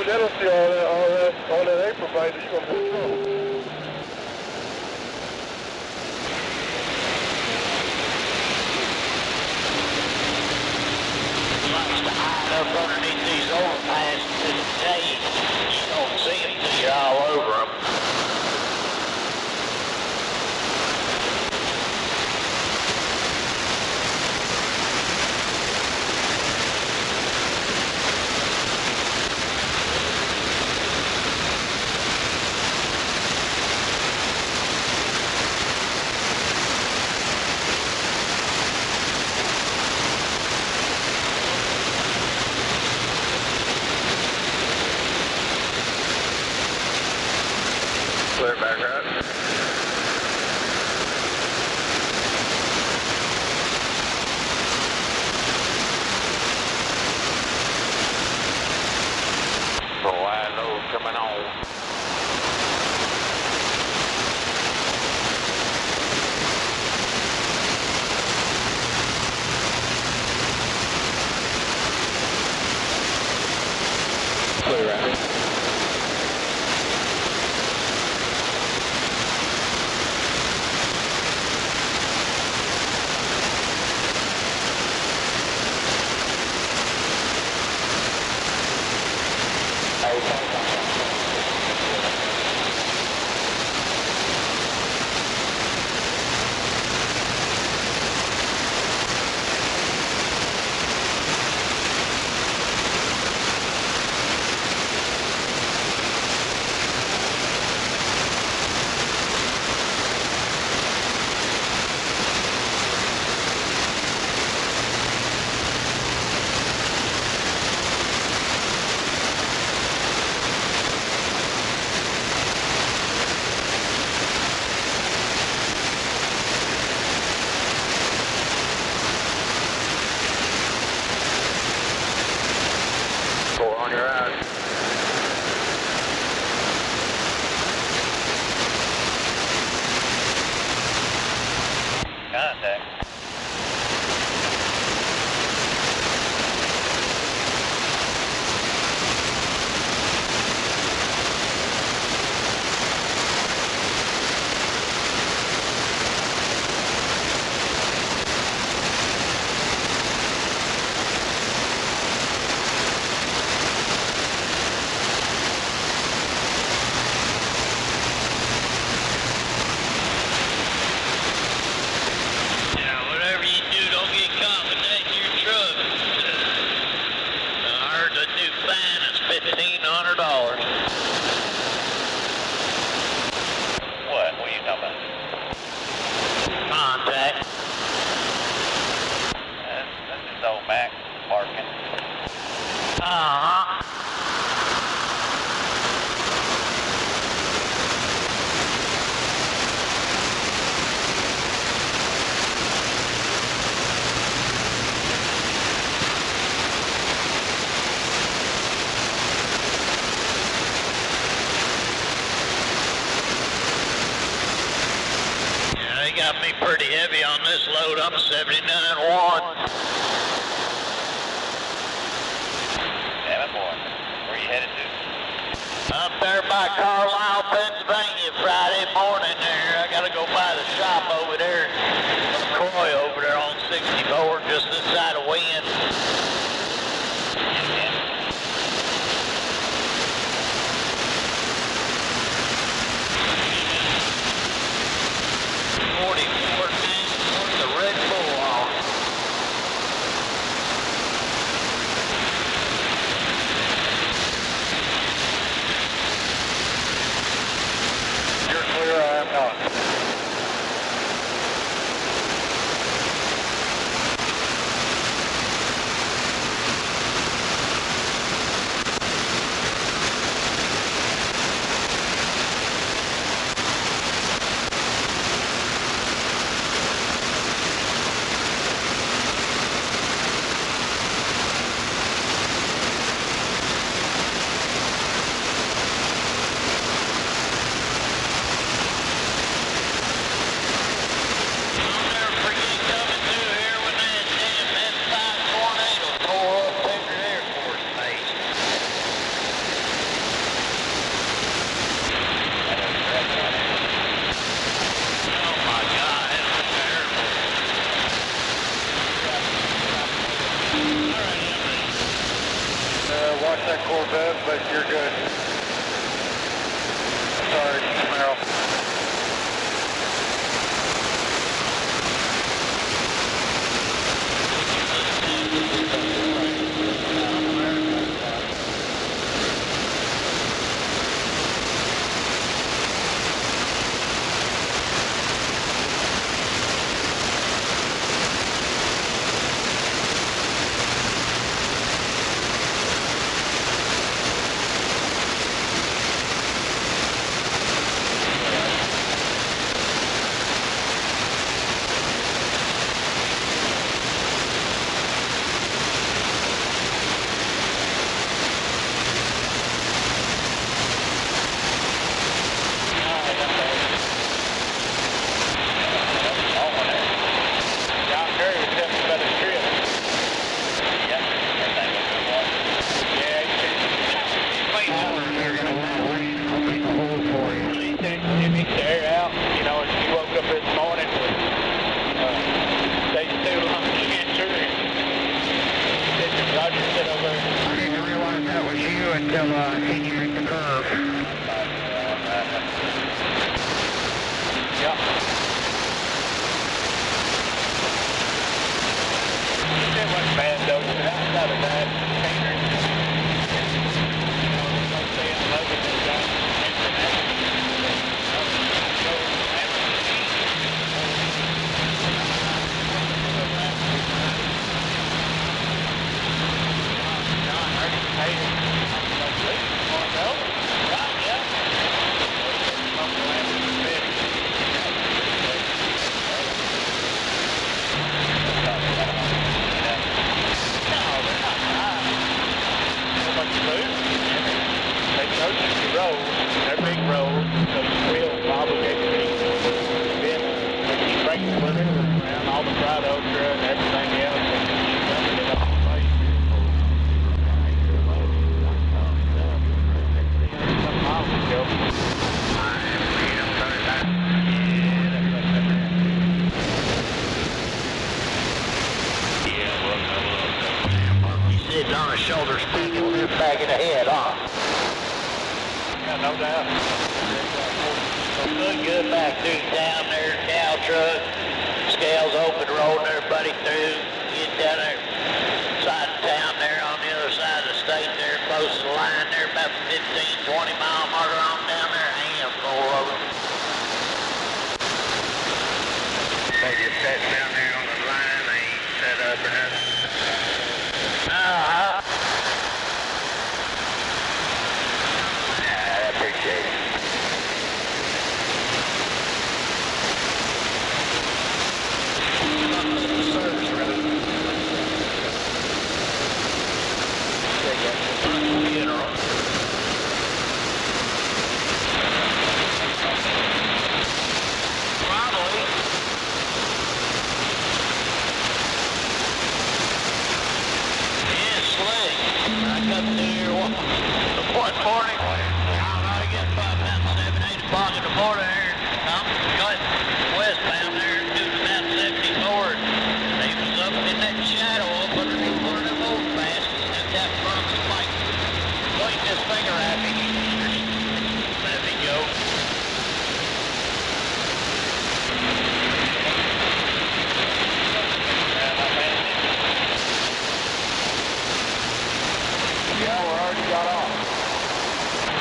That'll see all that April bite that you're going to put through. Up underneath these overpasses in the day, you don't see them till you're all over them. Clear back right. Wide load coming on. Clear right. On your right. Contact. $1,500. What? What are you talking about? Contact. That's just old Mac barking. Uh-huh. Got me pretty heavy on this load. I'm 79.1. Damn it, boy. Where are you headed to? Up there by Carlisle, Pennsylvania, Friday morning there. I gotta go by the shop over there. Croy over there on 64, just this side of Wynn. can you make the curve? Yeah. It wasn't bad though. Outside of that, catering. Don't say I'm loving this guy. They're big roads, so you feel obligated to keep breaking limits around all the fried okra and everything else, and keep dumping it on the place. Some miles ago. He's sitting on his shoulder speaking with his back in the head, huh? Yeah, no doubt. Look good back through down there, cow truck, scales open, rolling everybody through, get down there, side of town there, on the other side of the state there, close to the line there, about 15, 20 mile marker on down there, handful of them. They just sat down there on the line, they ain't set up or nothing. Yeah, I appreciate it. Service road. They got the funeral. Probably. Yeah, slick. I come through here 140. I get about 7, 8 o'clock in the morning here. I'm cutting westbound there, doing about 74. They was up in that shadow up underneath one of them old baskets. And that front was like, point this finger at me. Let me go. Yeah, we already got off.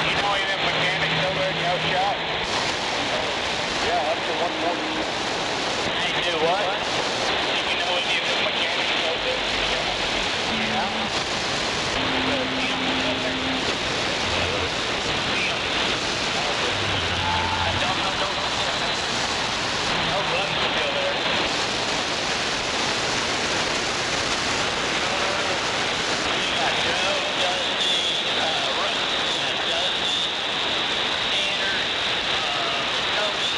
You know any of them mechanics over there in your shop? Yeah, up to 140. They do what? You know any of them mechanics over there in your shop? Yeah. I don't know. No buddy's still there. You got Joe, Dusty, Dusty, Tanner, Toby,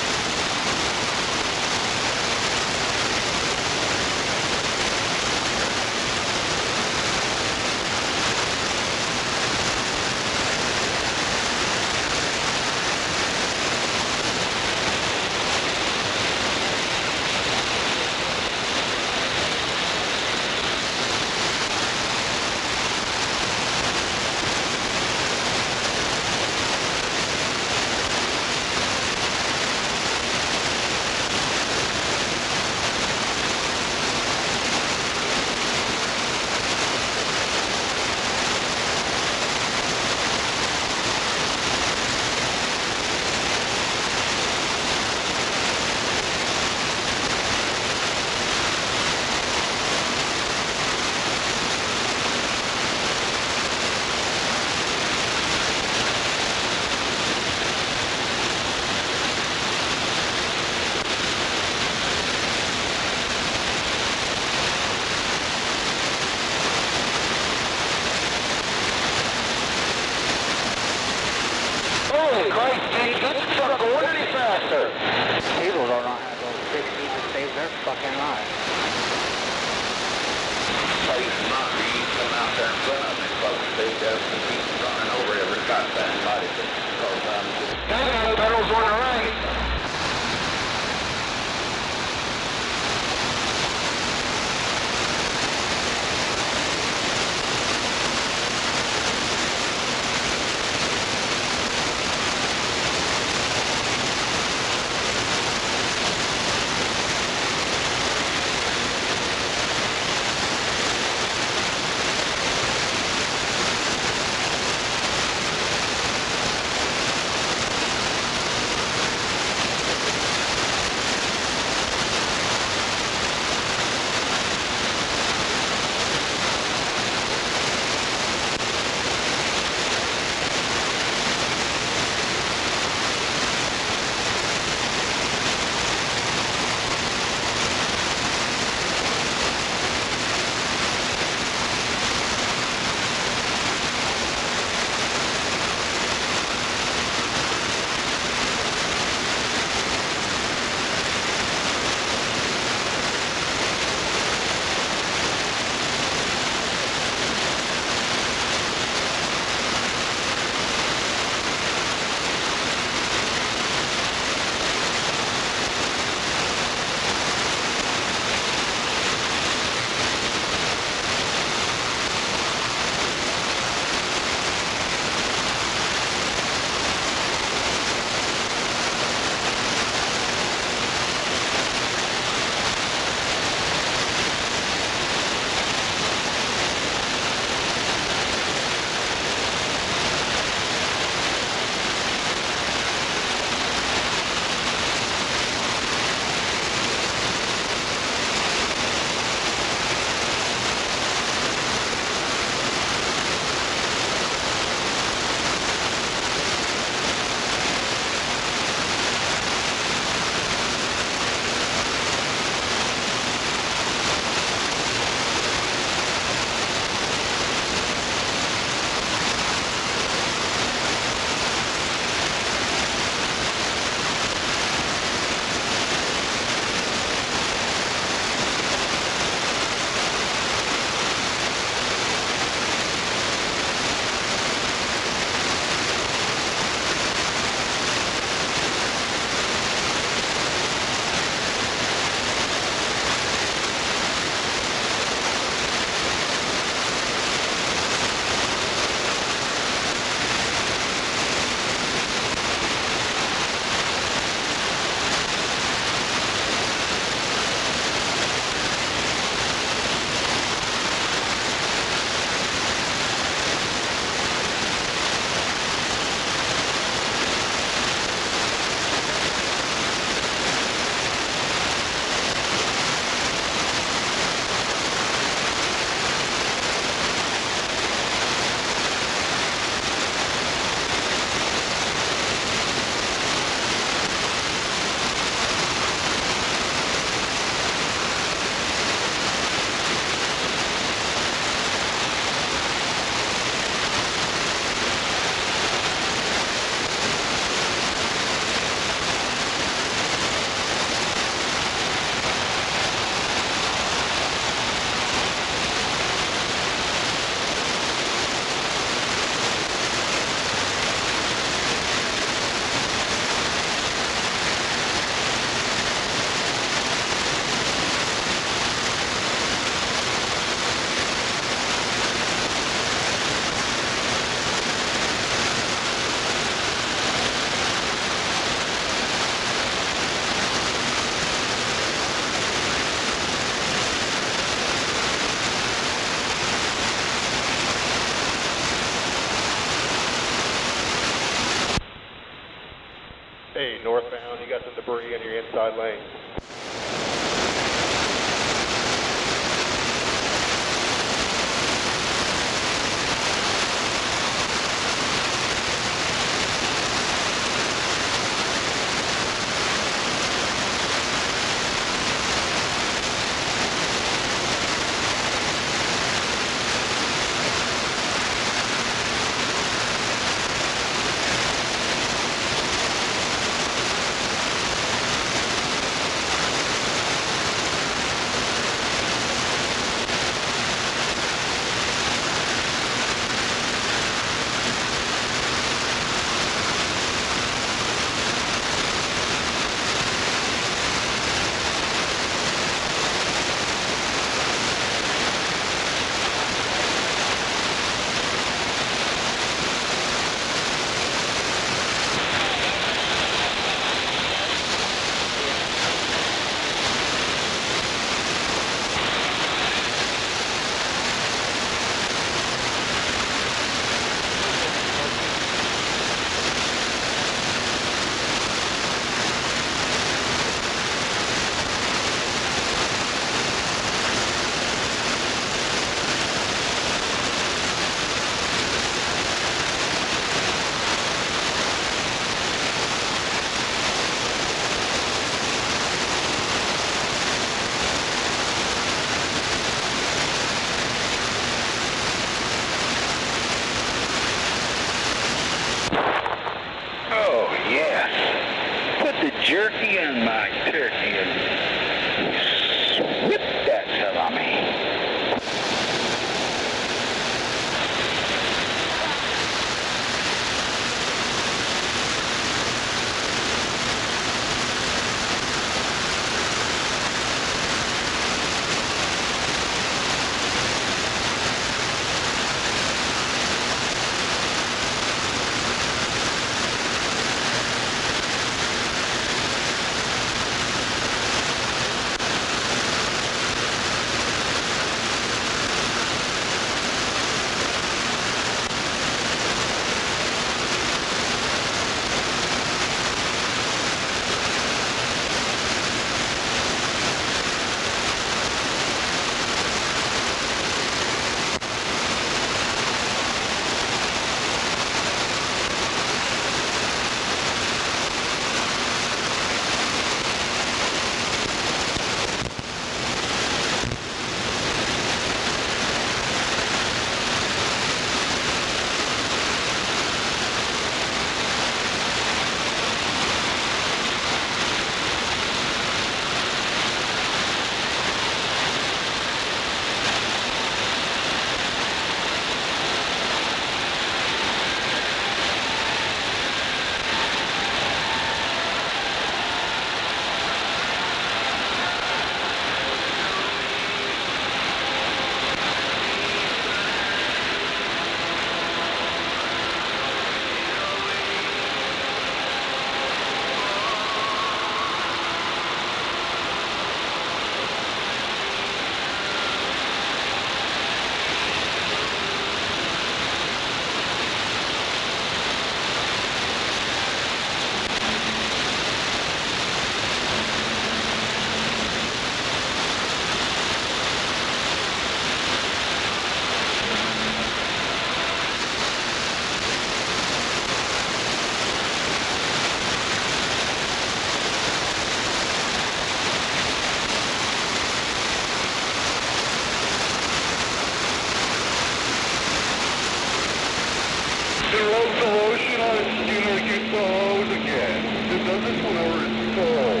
the hose again. It does this whenever it's full.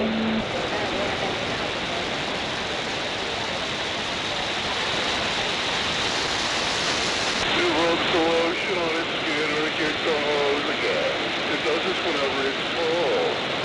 It rubs the lotion on its skin when it gets the hose again. It does this whenever it's full.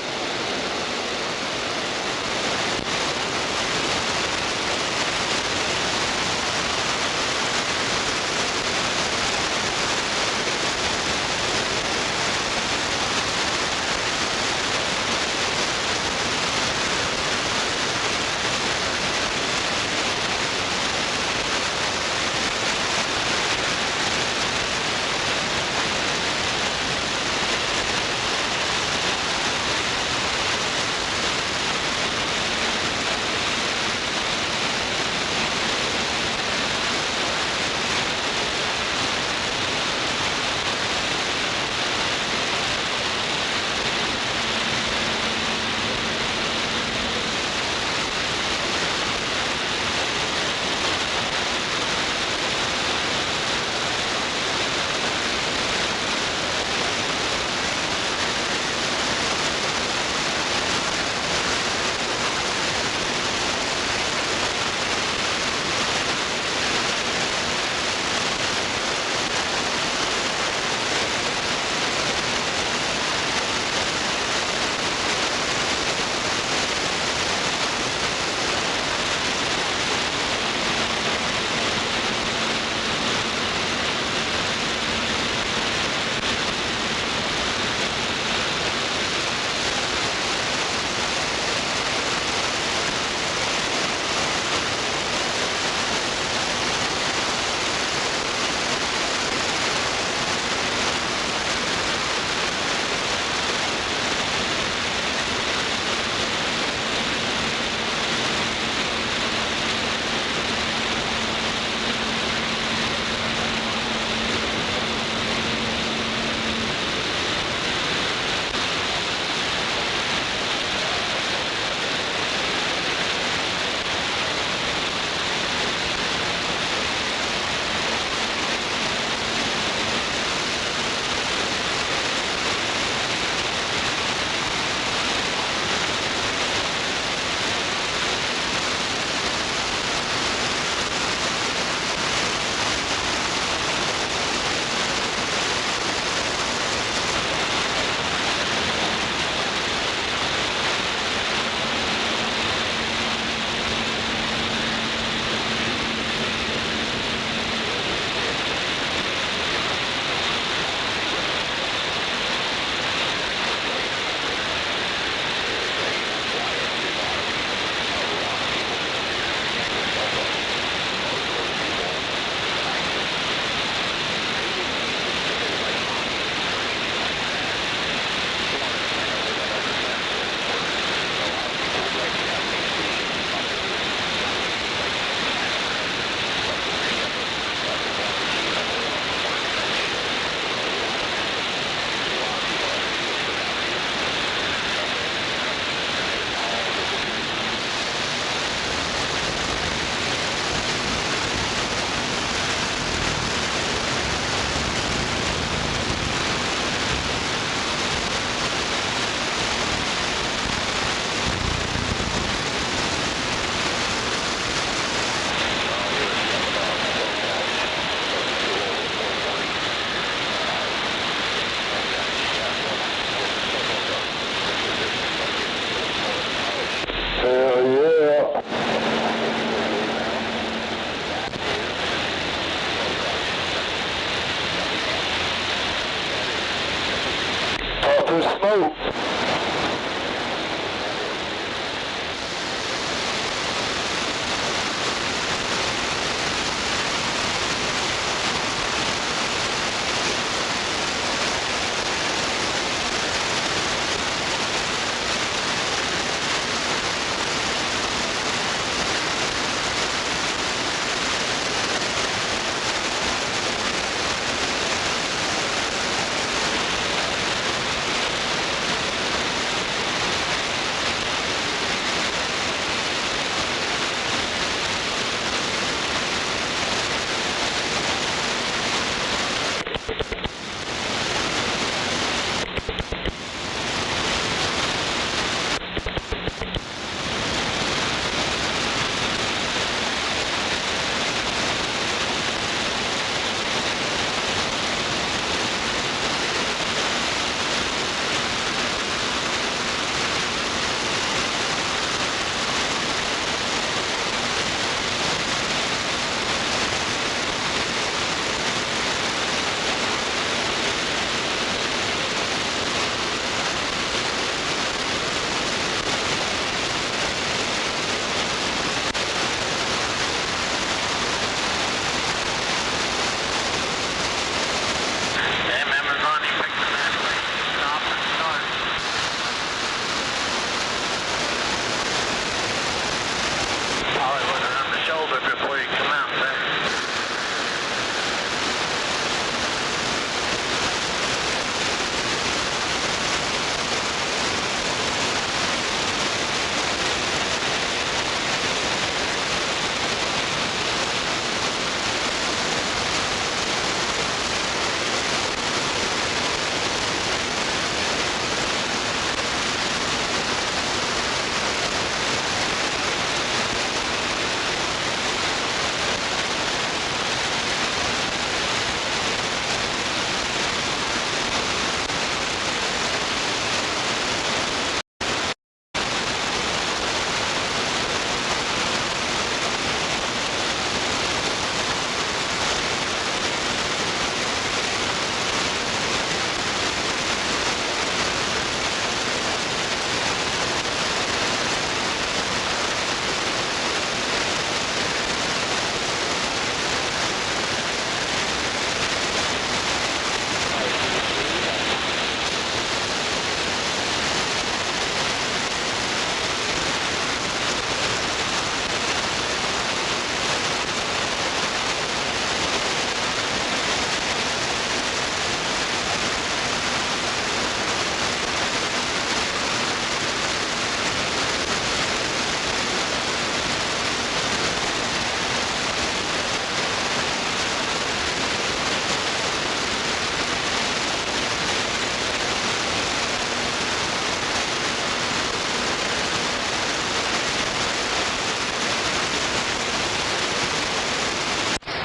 smoke.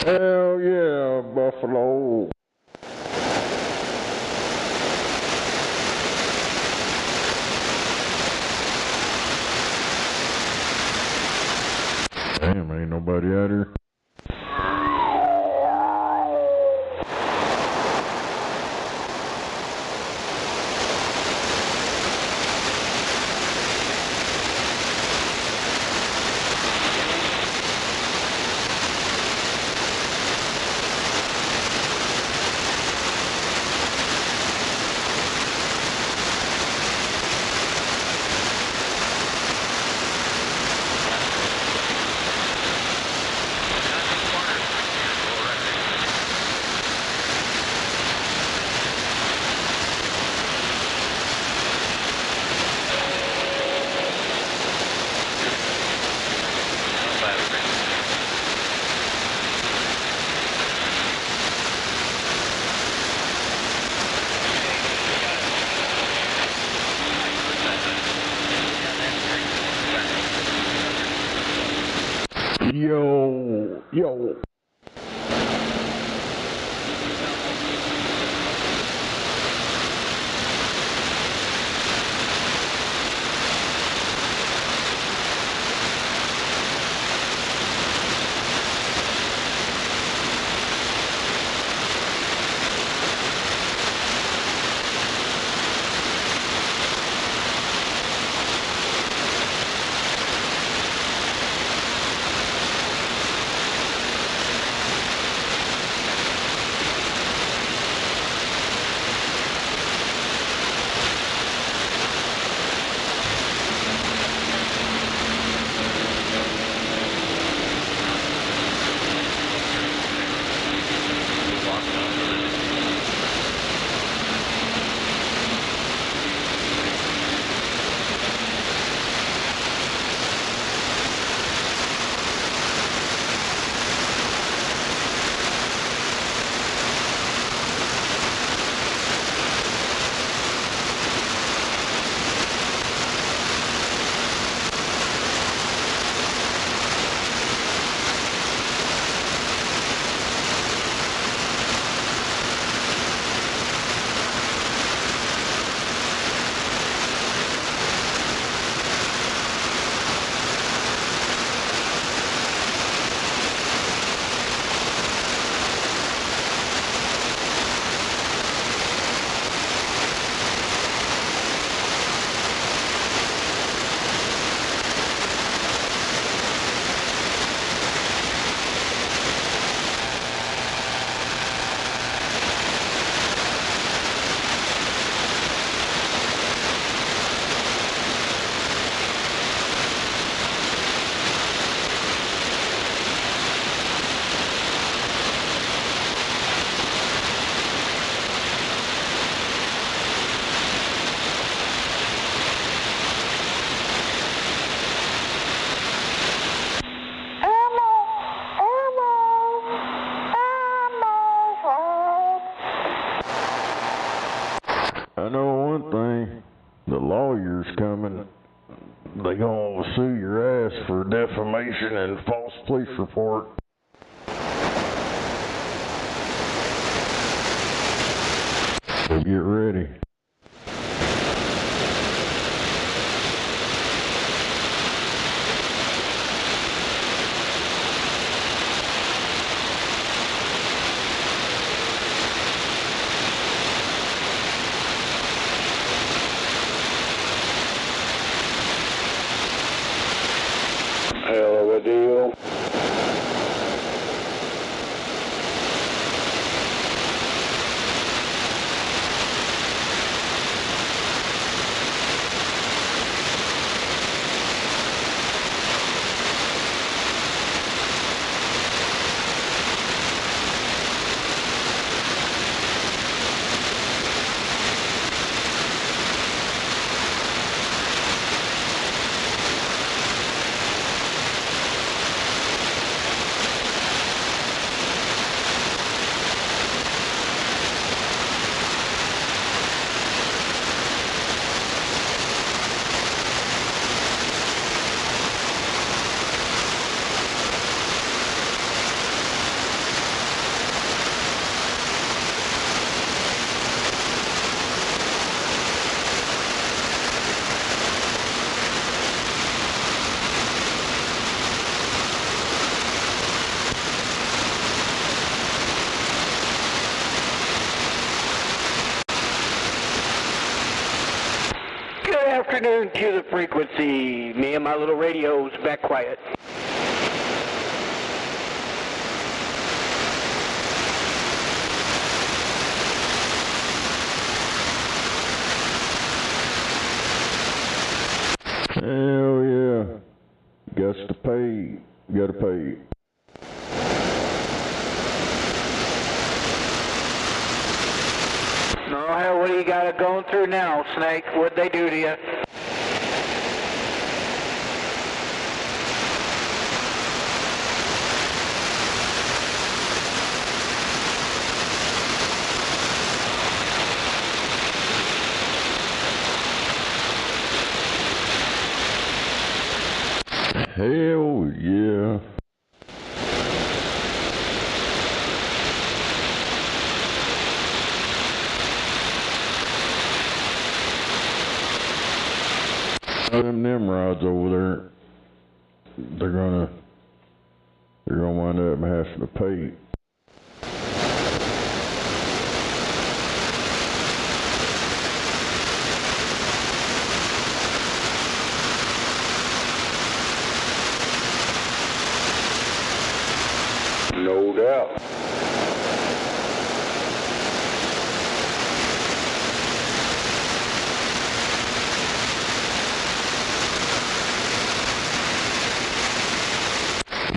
Hell yeah, Buffalo. Damn, ain't nobody out here. Yo. I know one thing, the lawyer's coming. They gonna sue your ass for defamation and false police report. So get ready. Hell of a deal. afternoon to the frequency. Me and my little radio's back quiet. Hell yeah. Got to pay. Gotta pay. No, hell, what do you got going through now, Snake? What'd they do to you? Hell yeah. Them Nimrods over there, they're gonna wind up having to pay. No doubt.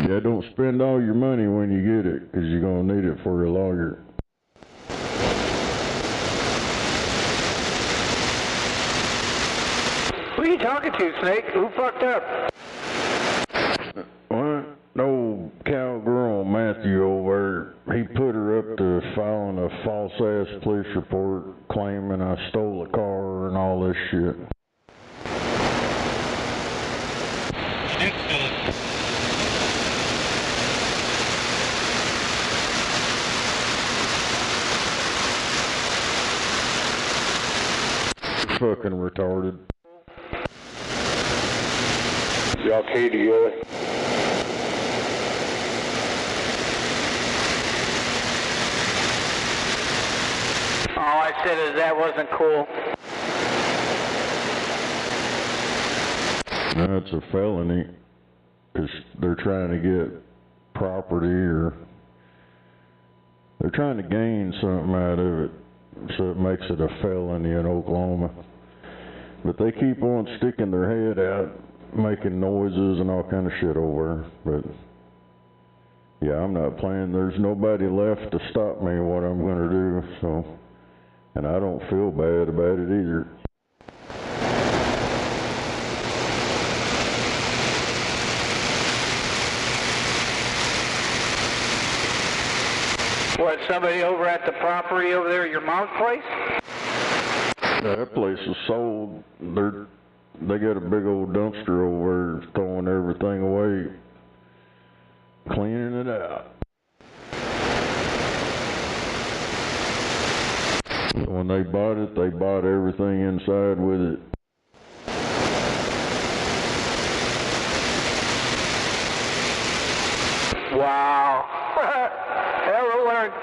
Yeah, don't spend all your money when you get it, because you're going to need it for a lawyer. Who are you talking to, Snake? Who fucked up? What? No, cowgirl Matthew over there, he put her up to filing a false-ass police report claiming I stole a car and all this shit. Fucking retarded. Y'all key together? All I said is that wasn't cool. No, it's a felony, because they're trying to get property, or they're trying to gain something out of it, so it makes it a felony in Oklahoma. But they keep on sticking their head out, making noises and all kind of shit over there. But yeah, I'm not playing. There's nobody left to stop me what I'm gonna do, so, and I don't feel bad about it either. What, somebody over at the property over there at your mom's place? That place is sold. They got a big old dumpster over there throwing everything away, cleaning it out. When they bought everything inside with it. Wow. Hello, Leonard.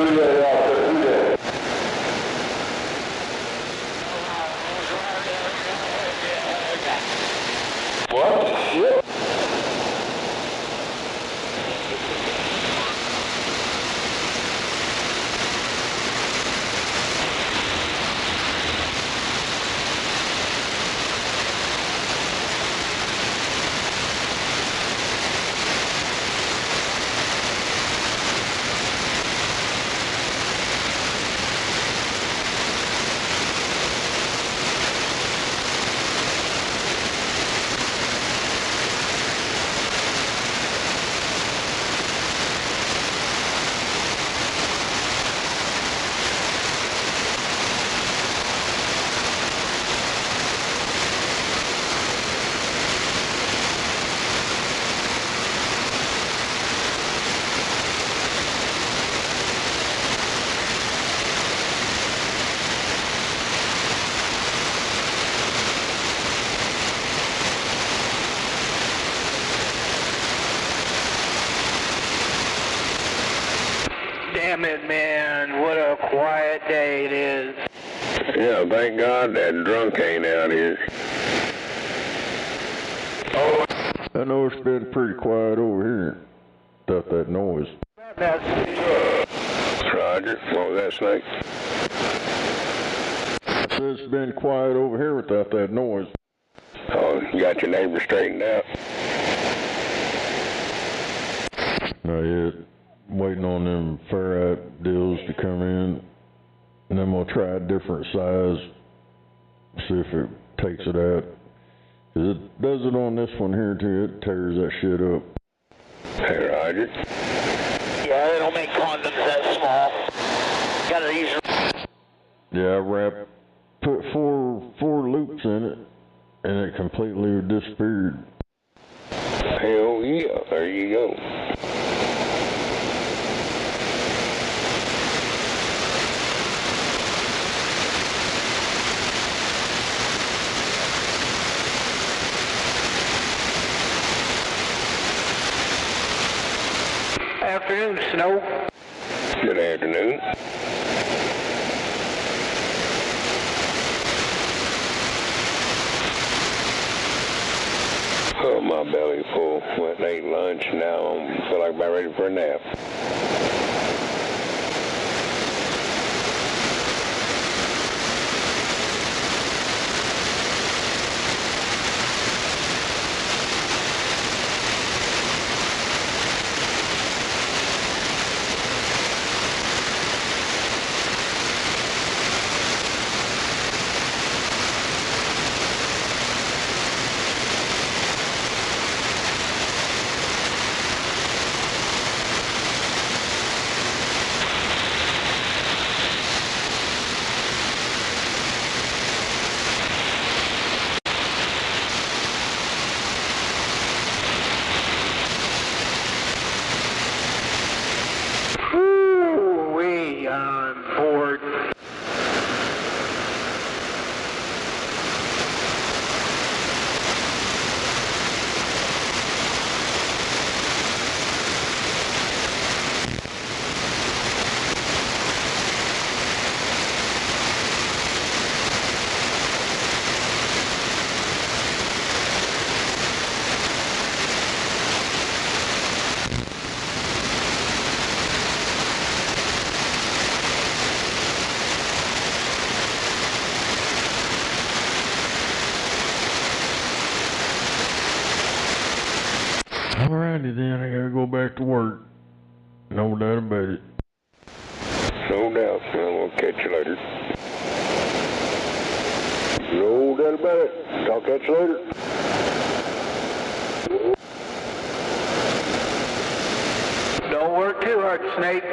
Who's that out there? Who's that? What the shit? Damn it, man. What a quiet day it is. Yeah, thank God that drunk ain't out here. Oh, I know it's been pretty quiet over here without that noise. Roger. What was that, Snake? I said it's been quiet over here without that noise. Oh, you got your neighbor straightened out? Not yet. Waiting on them ferrite deals to come in, and I'm gonna try a different size, see if it takes it out. 'Cause it does it on this one here too. It tears that shit up. Hey, Roger. Yeah, they don't make condoms that small. Gotta use your... Yeah, put four loops in it, and it completely disappeared. Hell yeah, there you go. Afternoon, Snow. Good afternoon. Oh, my belly full. Went and ate lunch. Now I feel like about ready for a nap. I'm bored. Alrighty then, I gotta go back to work. No doubt about it. No doubt. We'll catch you later. No doubt about it. Talk to you later. Don't work too hard, Snake.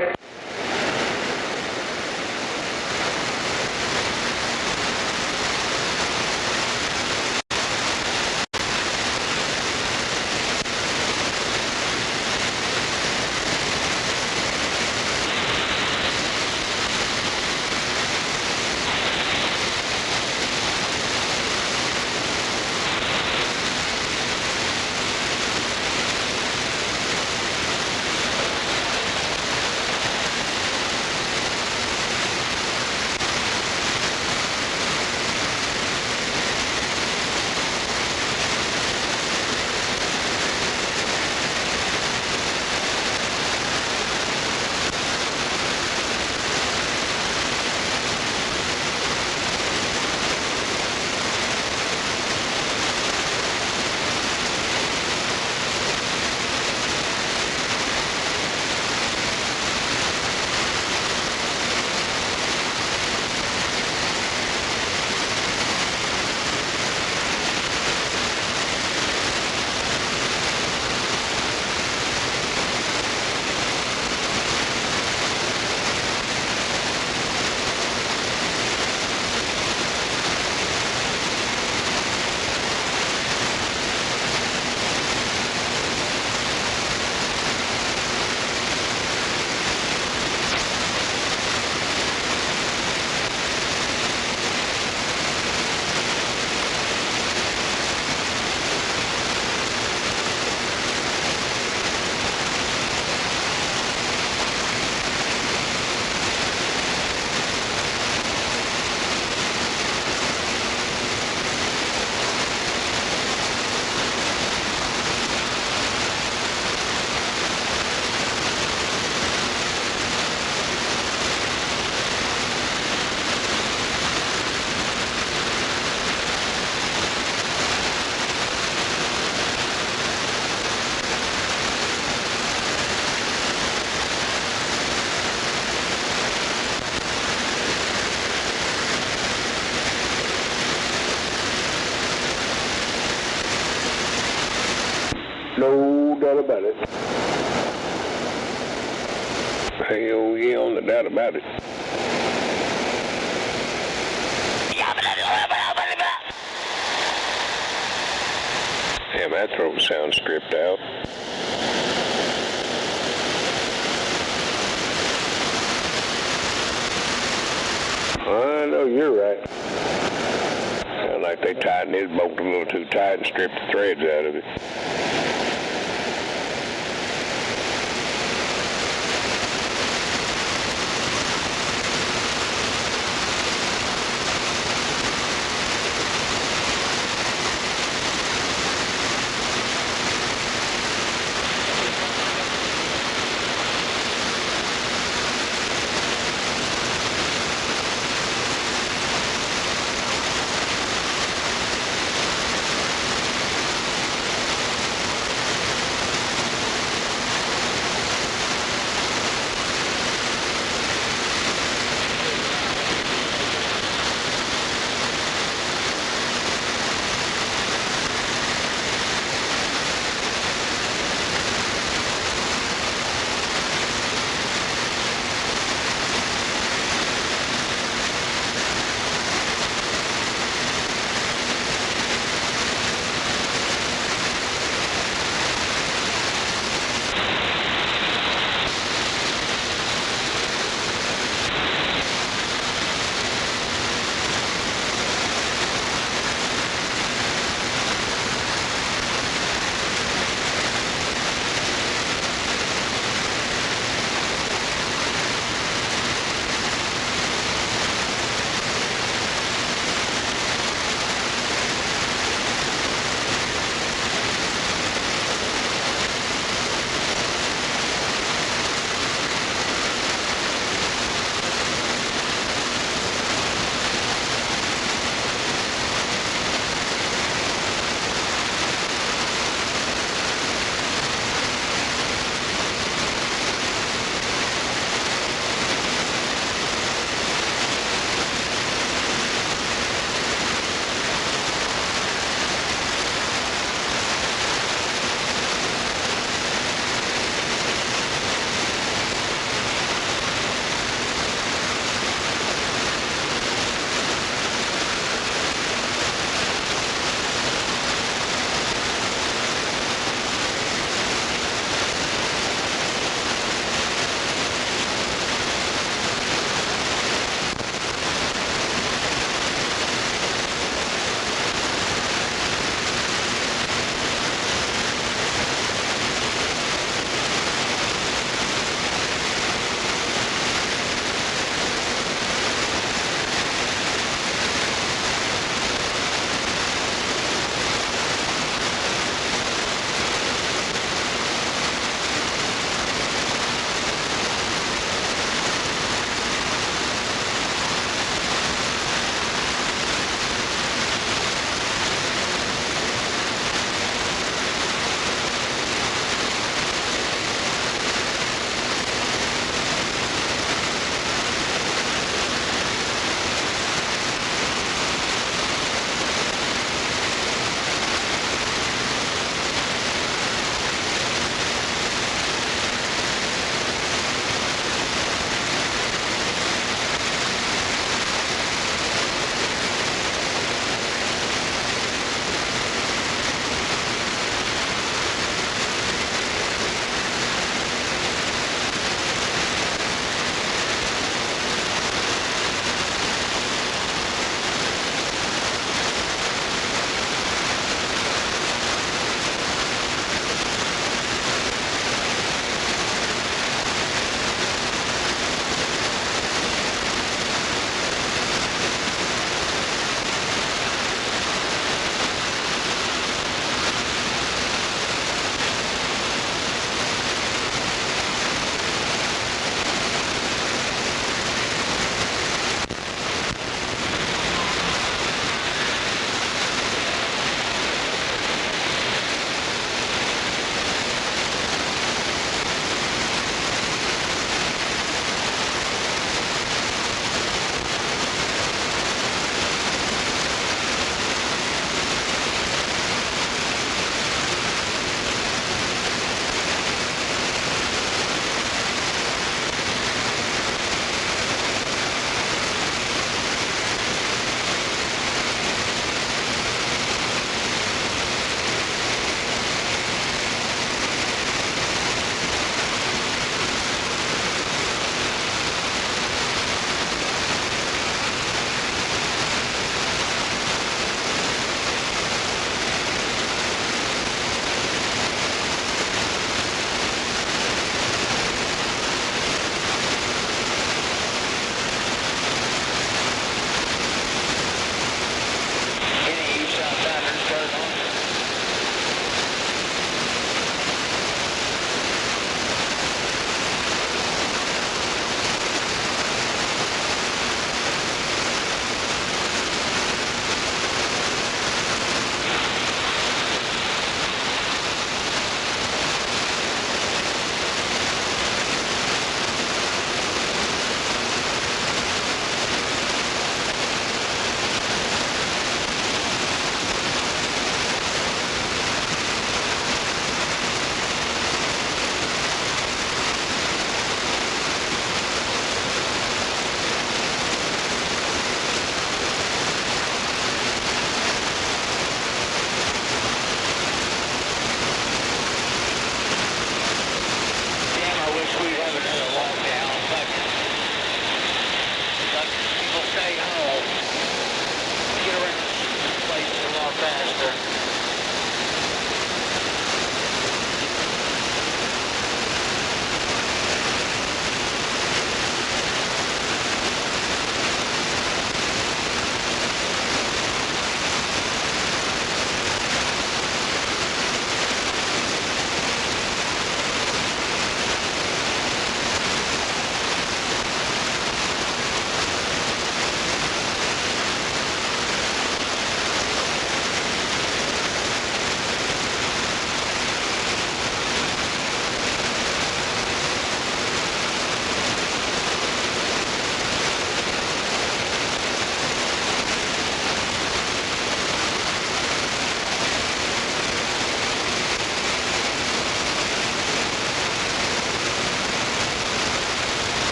No doubt about it. Hell yeah, on the doubt about it. Damn, that throat sounds stripped out. I know you're right. Sound like they tightened his bolt a little too tight and stripped the threads out of it.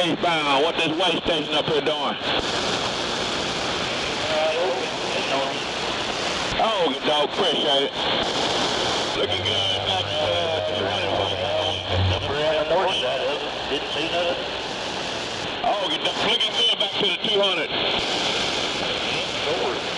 eastbound. What this way station up here doing? Oh, good dog, appreciate it. Looking good back We're on the north side of it. Didn't see nothing. oh, good dog, looking good back to the 200. North.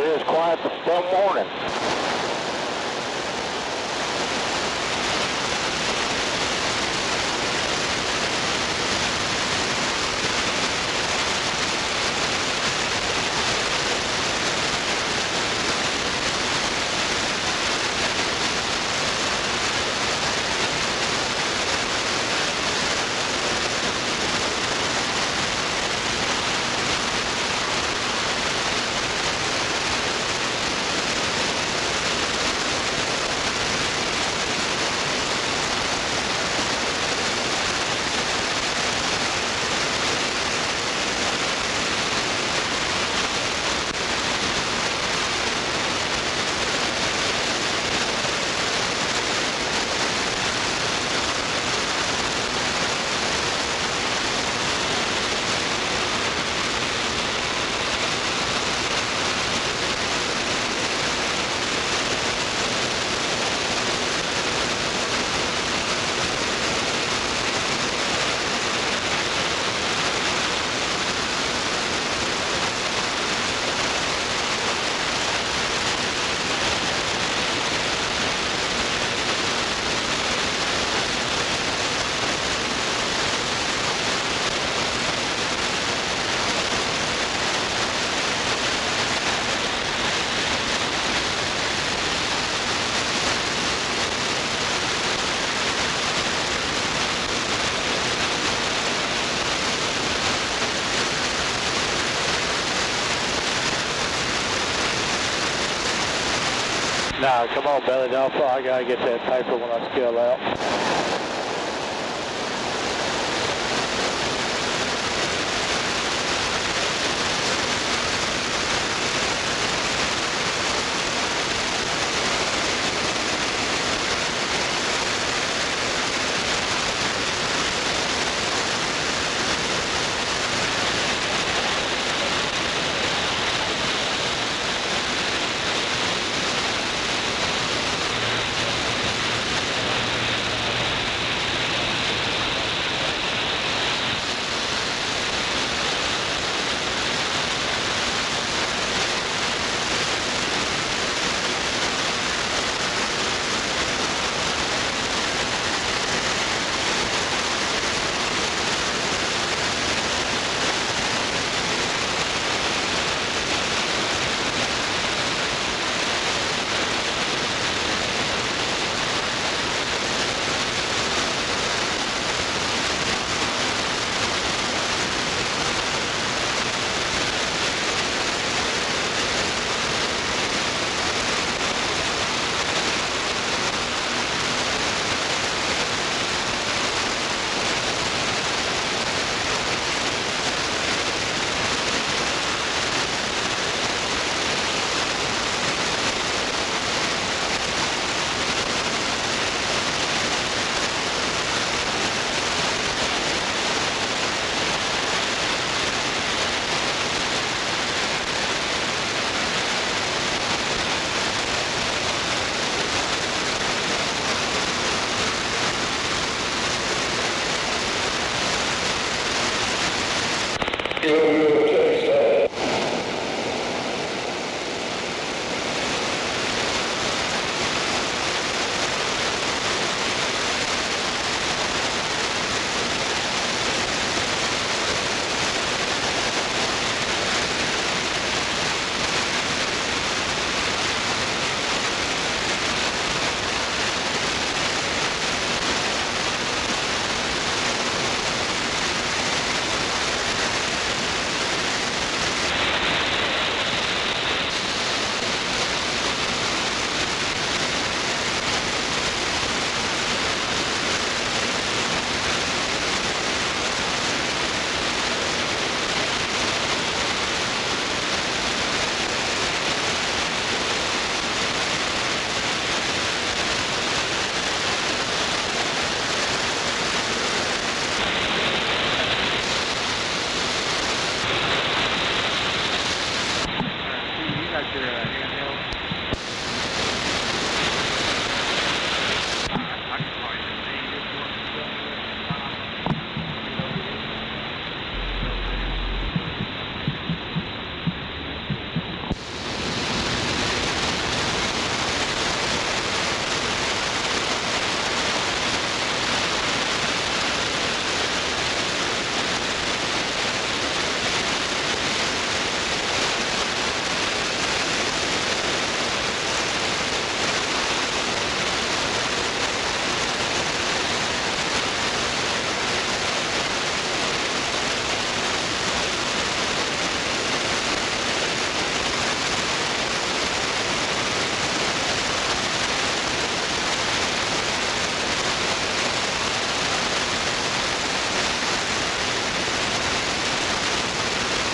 be as quiet as still morning. Nah, come on, belly dumper. I gotta get that paper when I spill out.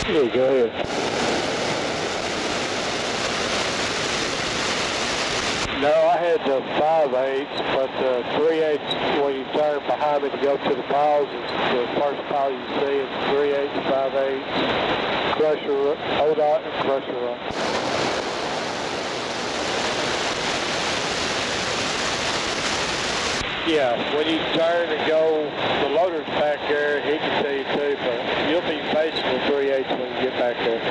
Yeah, go ahead. No, I had the 5/8, but the 3/8, when you turn behind me to go to the piles, the first pile you see is 3/8, 5/8, crusher, ODOT, and crusher run. Yeah, when you turn and go, the loader's back there, he can tell you too, but you'll be facing the 3/8 when you get back there.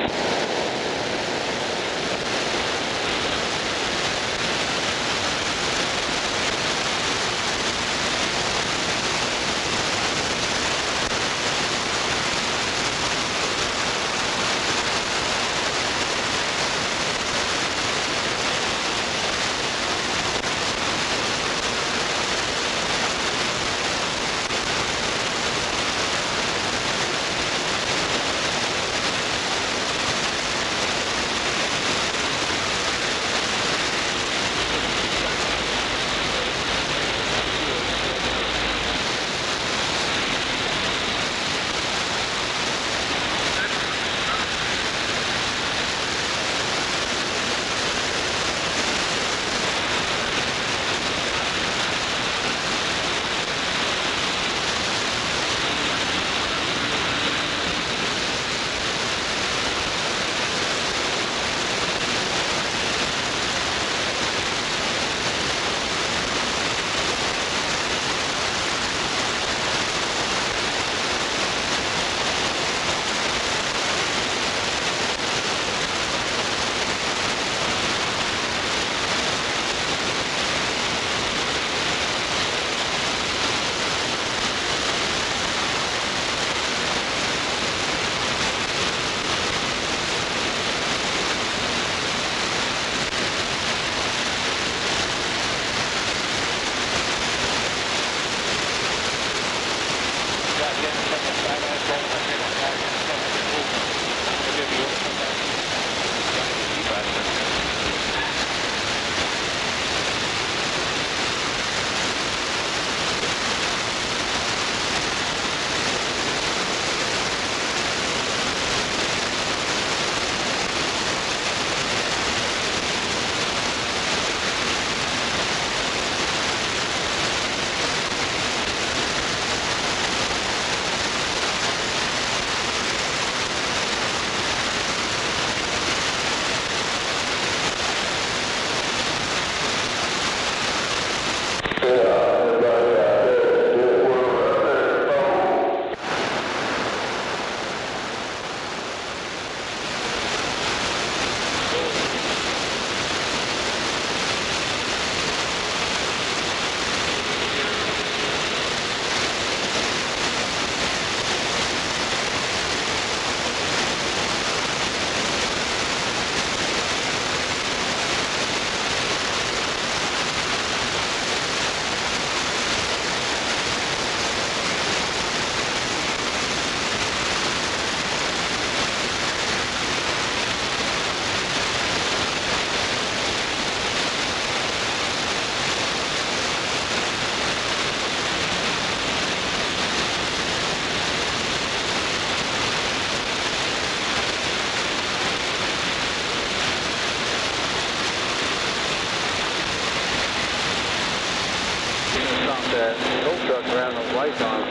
That tow truck around those lights on.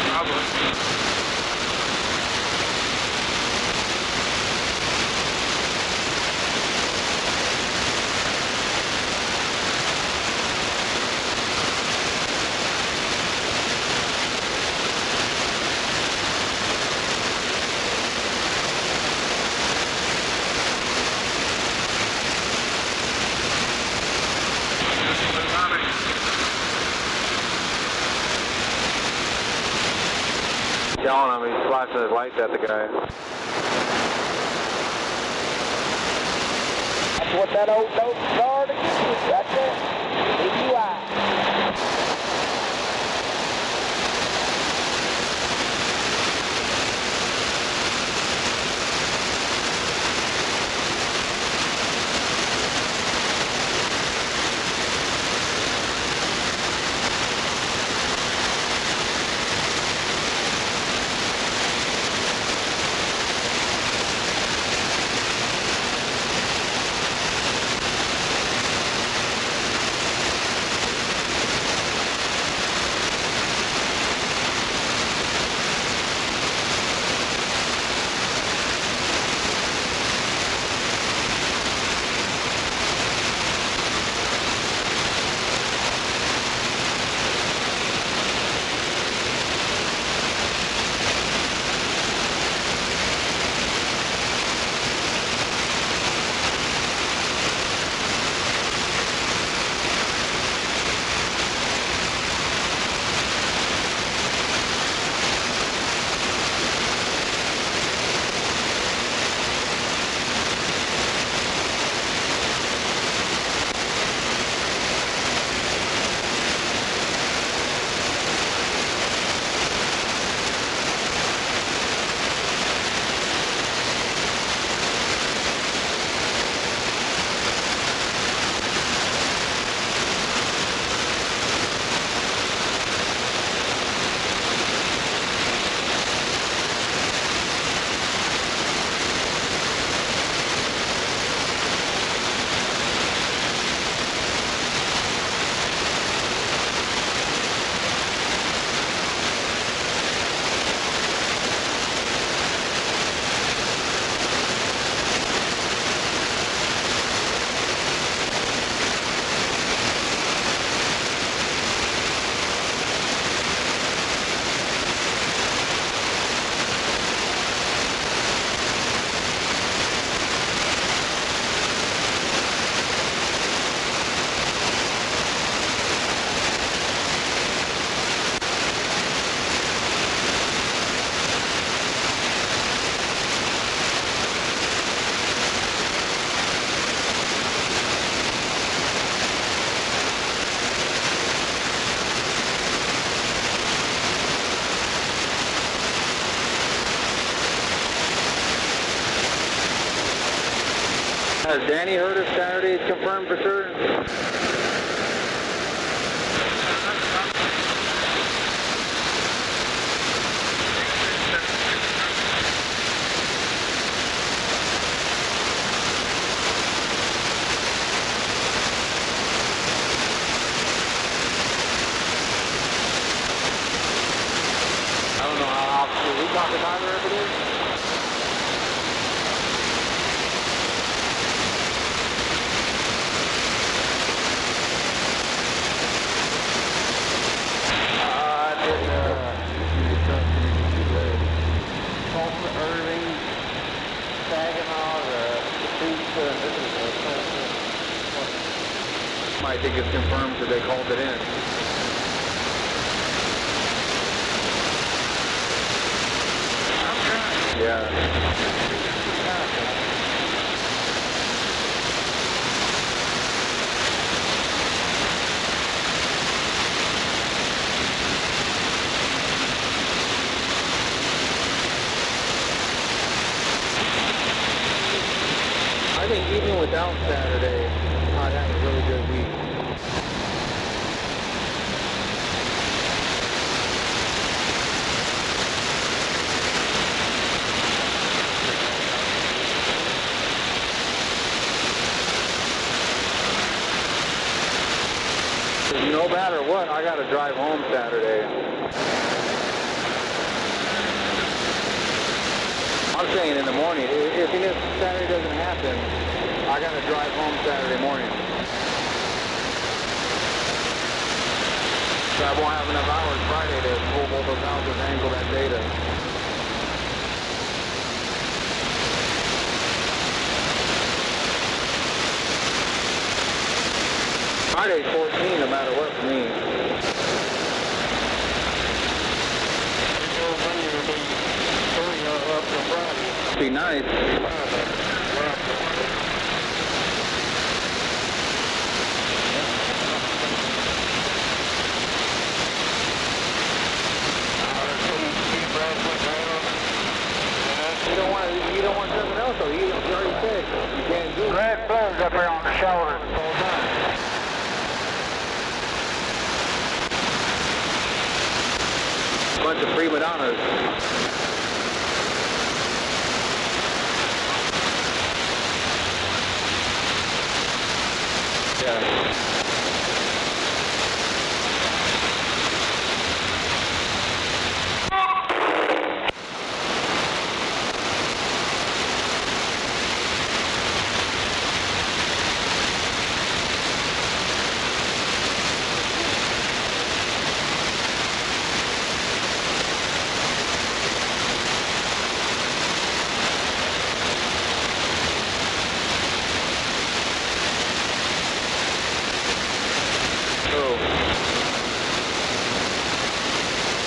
Probably. Telling him he's flashing his lights at the guy. That's what that old dope started right there. Nake Vi Ion. Has Danny heard if Saturday is confirmed for sure? I don't know how often. We talk to Tyler if it is? I think it's confirmed that they called it in. Yeah. I think even without Saturday, I'd have a really good week. No matter what, I gotta drive home Saturday. I'm saying in the morning. If Saturday doesn't happen, I gotta drive home Saturday morning. So I won't have enough hours Friday to pull both those houses and angle that data. Friday's 14, no matter what for me. Be nice. You don't want something else though. You already said you can't do it. Red flags up here on the shoulder the whole time. Bunch of prima donnas. Yeah.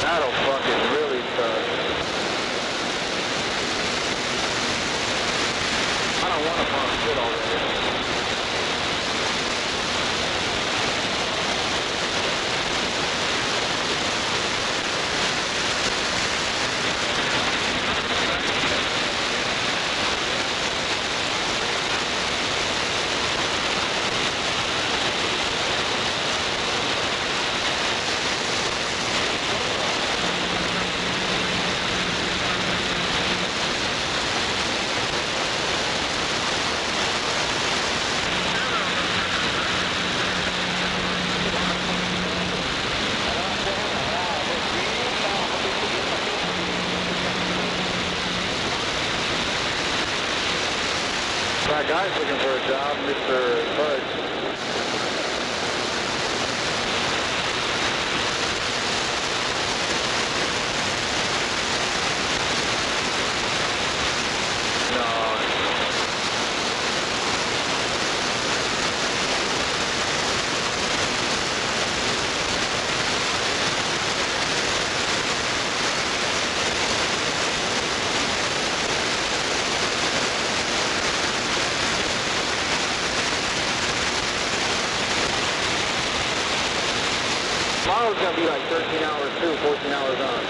That'll fucking really suck. I don't want to pump shit already. That guy's looking for a job, Mr. Fudge. Tomorrow's going to be like 13 hours too, 14 hours on.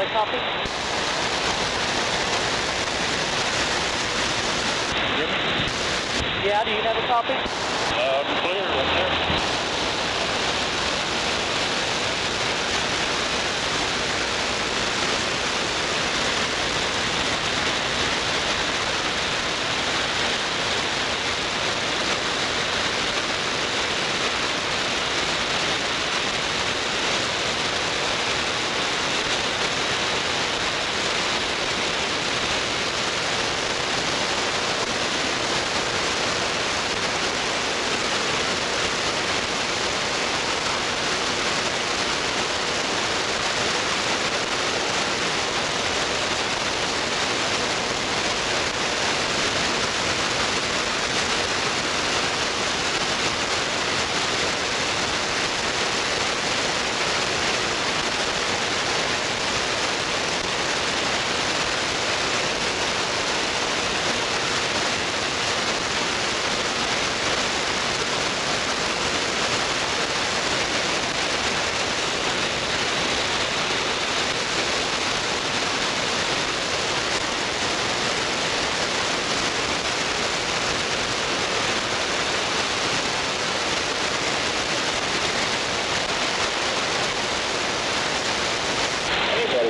got a copy? Yeah, do you have a copy? Loud and clear, right there.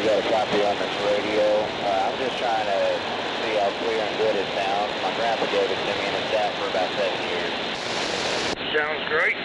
Got a copy on this radio. I'm just trying to see how clear and good it sounds. My grandpa gave it to me and it's sat for about 7 years. Sounds great.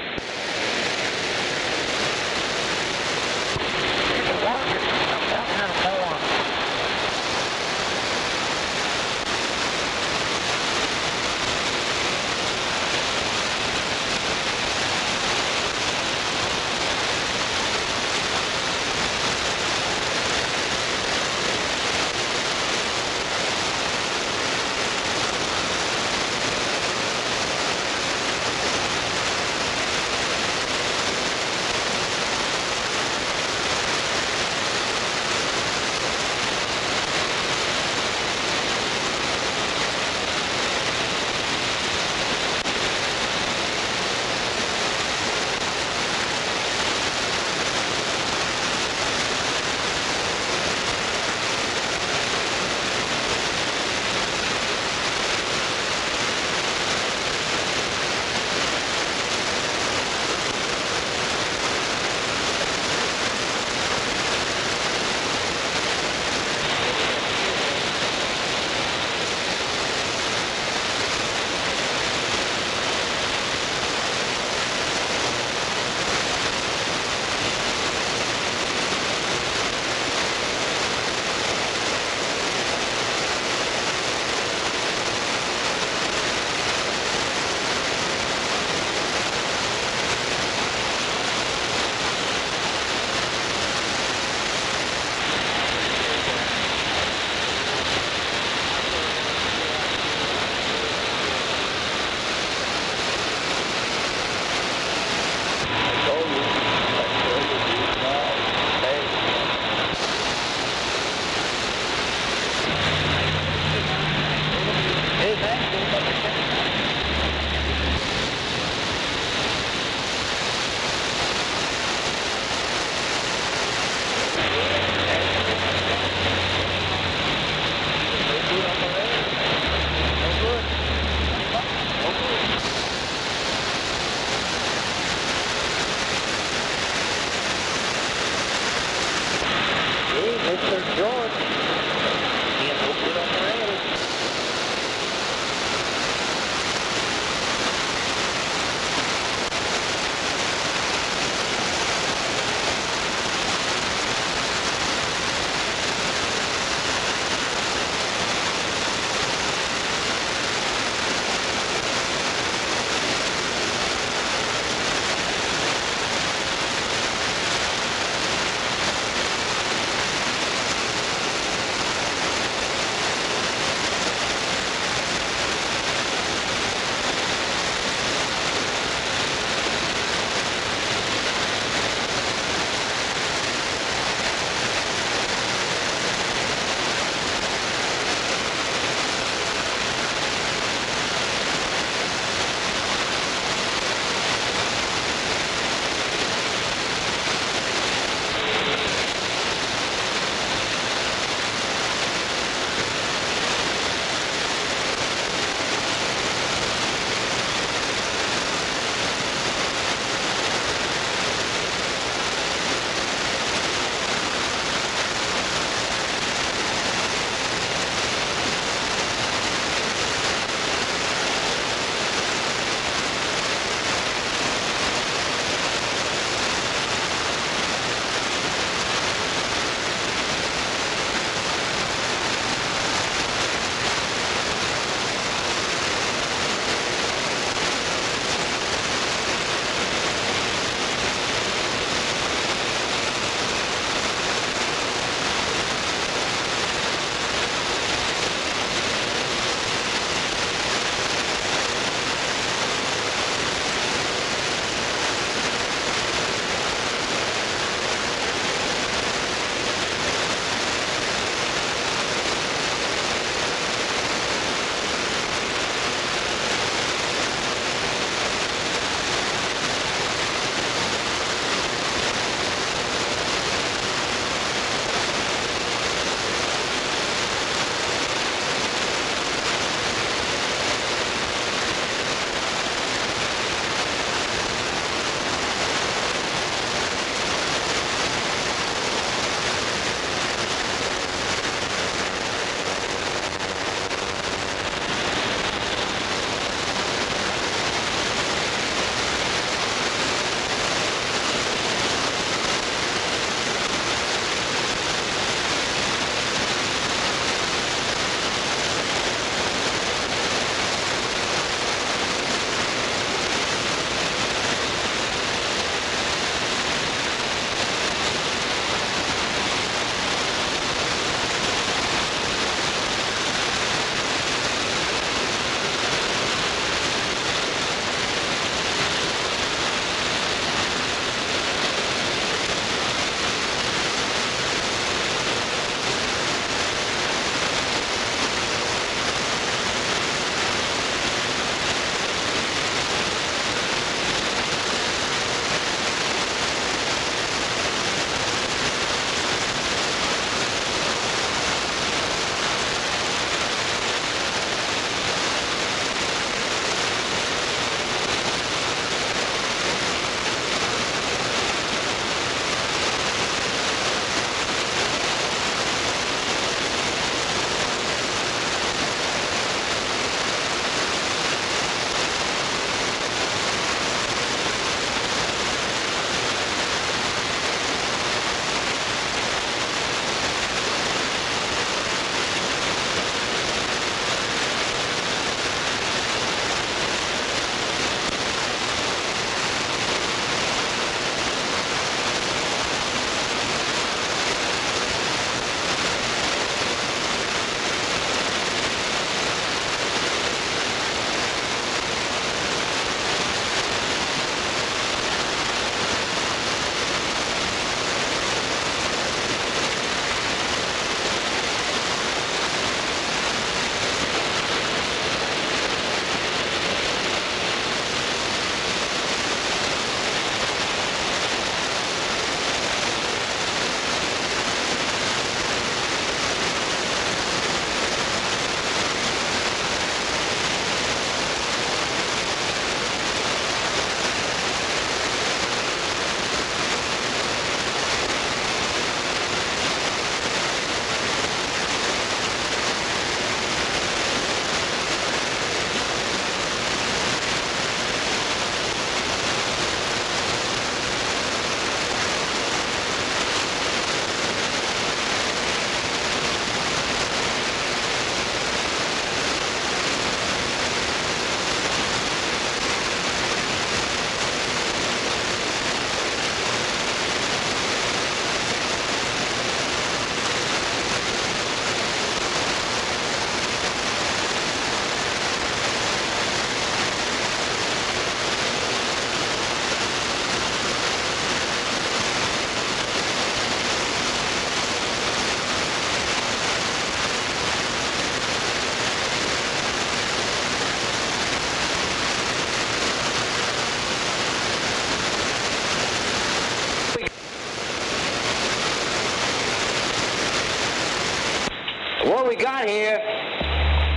got here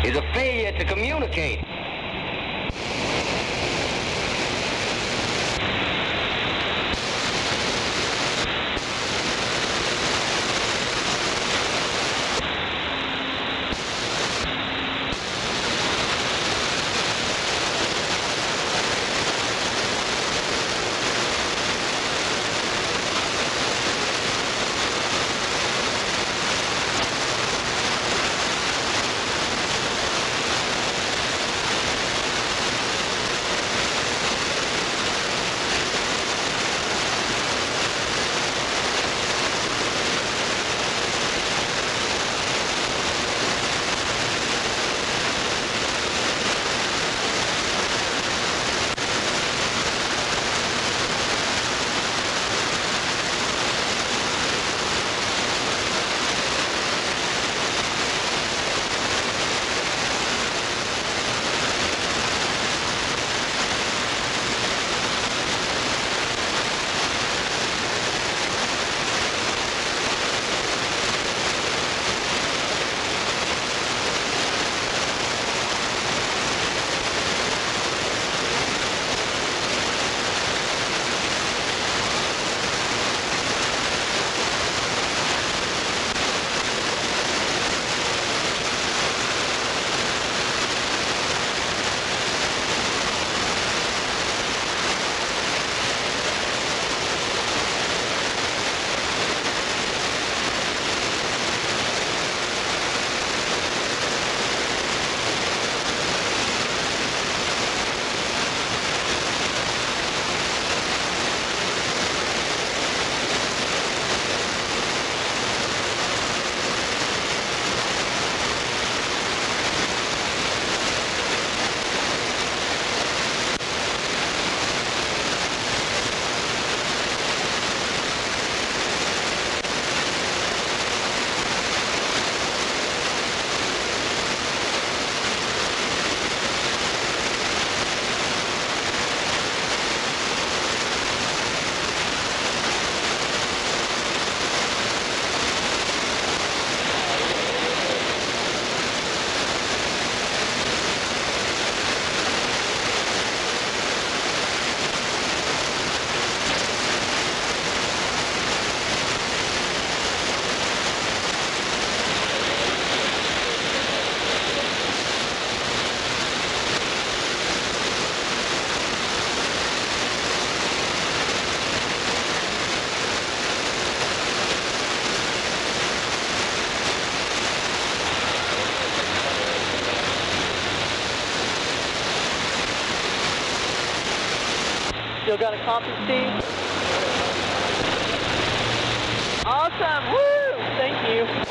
is a failure to communicate. Still got a copy, Steve? Awesome! Woo! Thank you.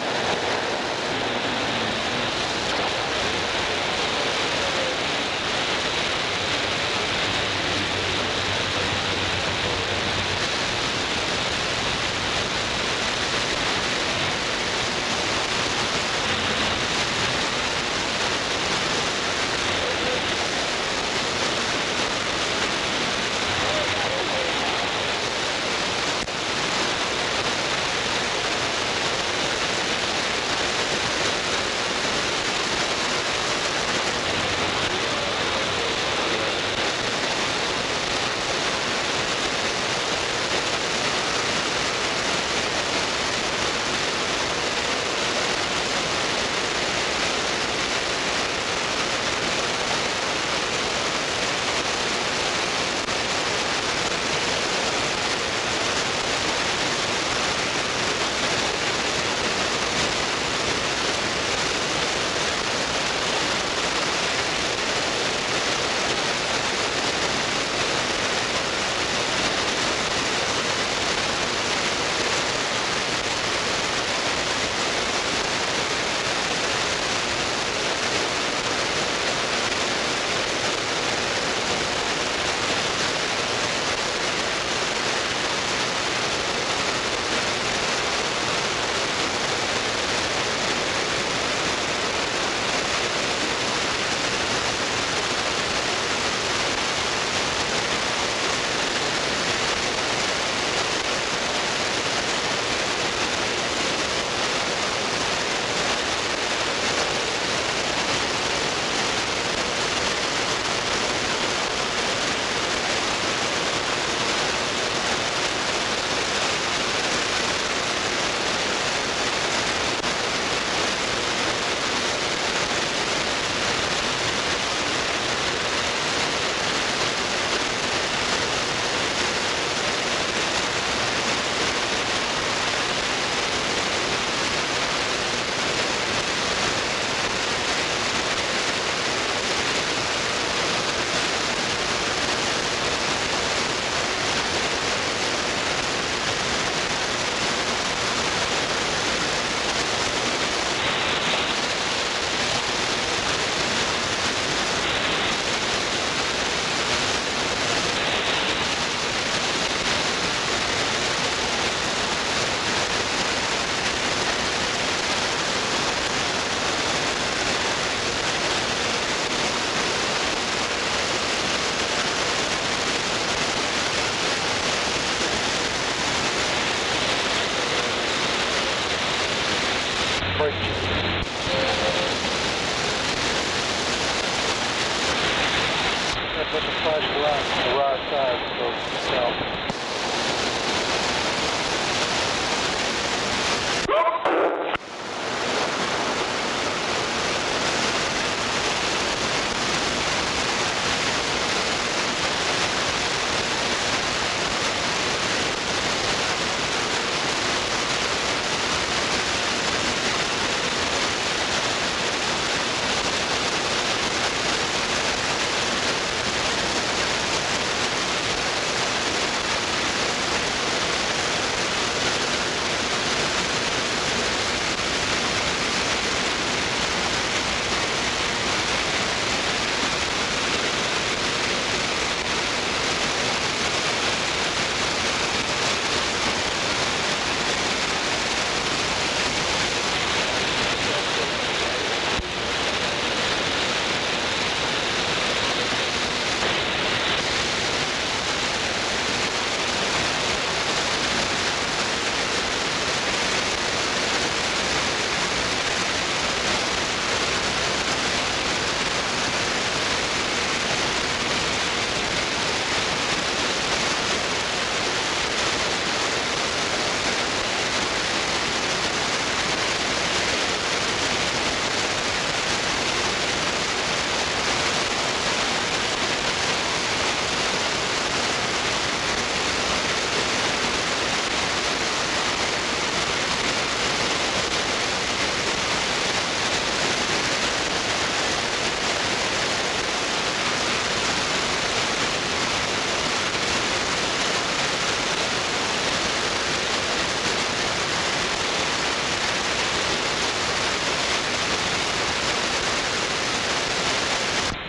put the pressure on the right side, so south.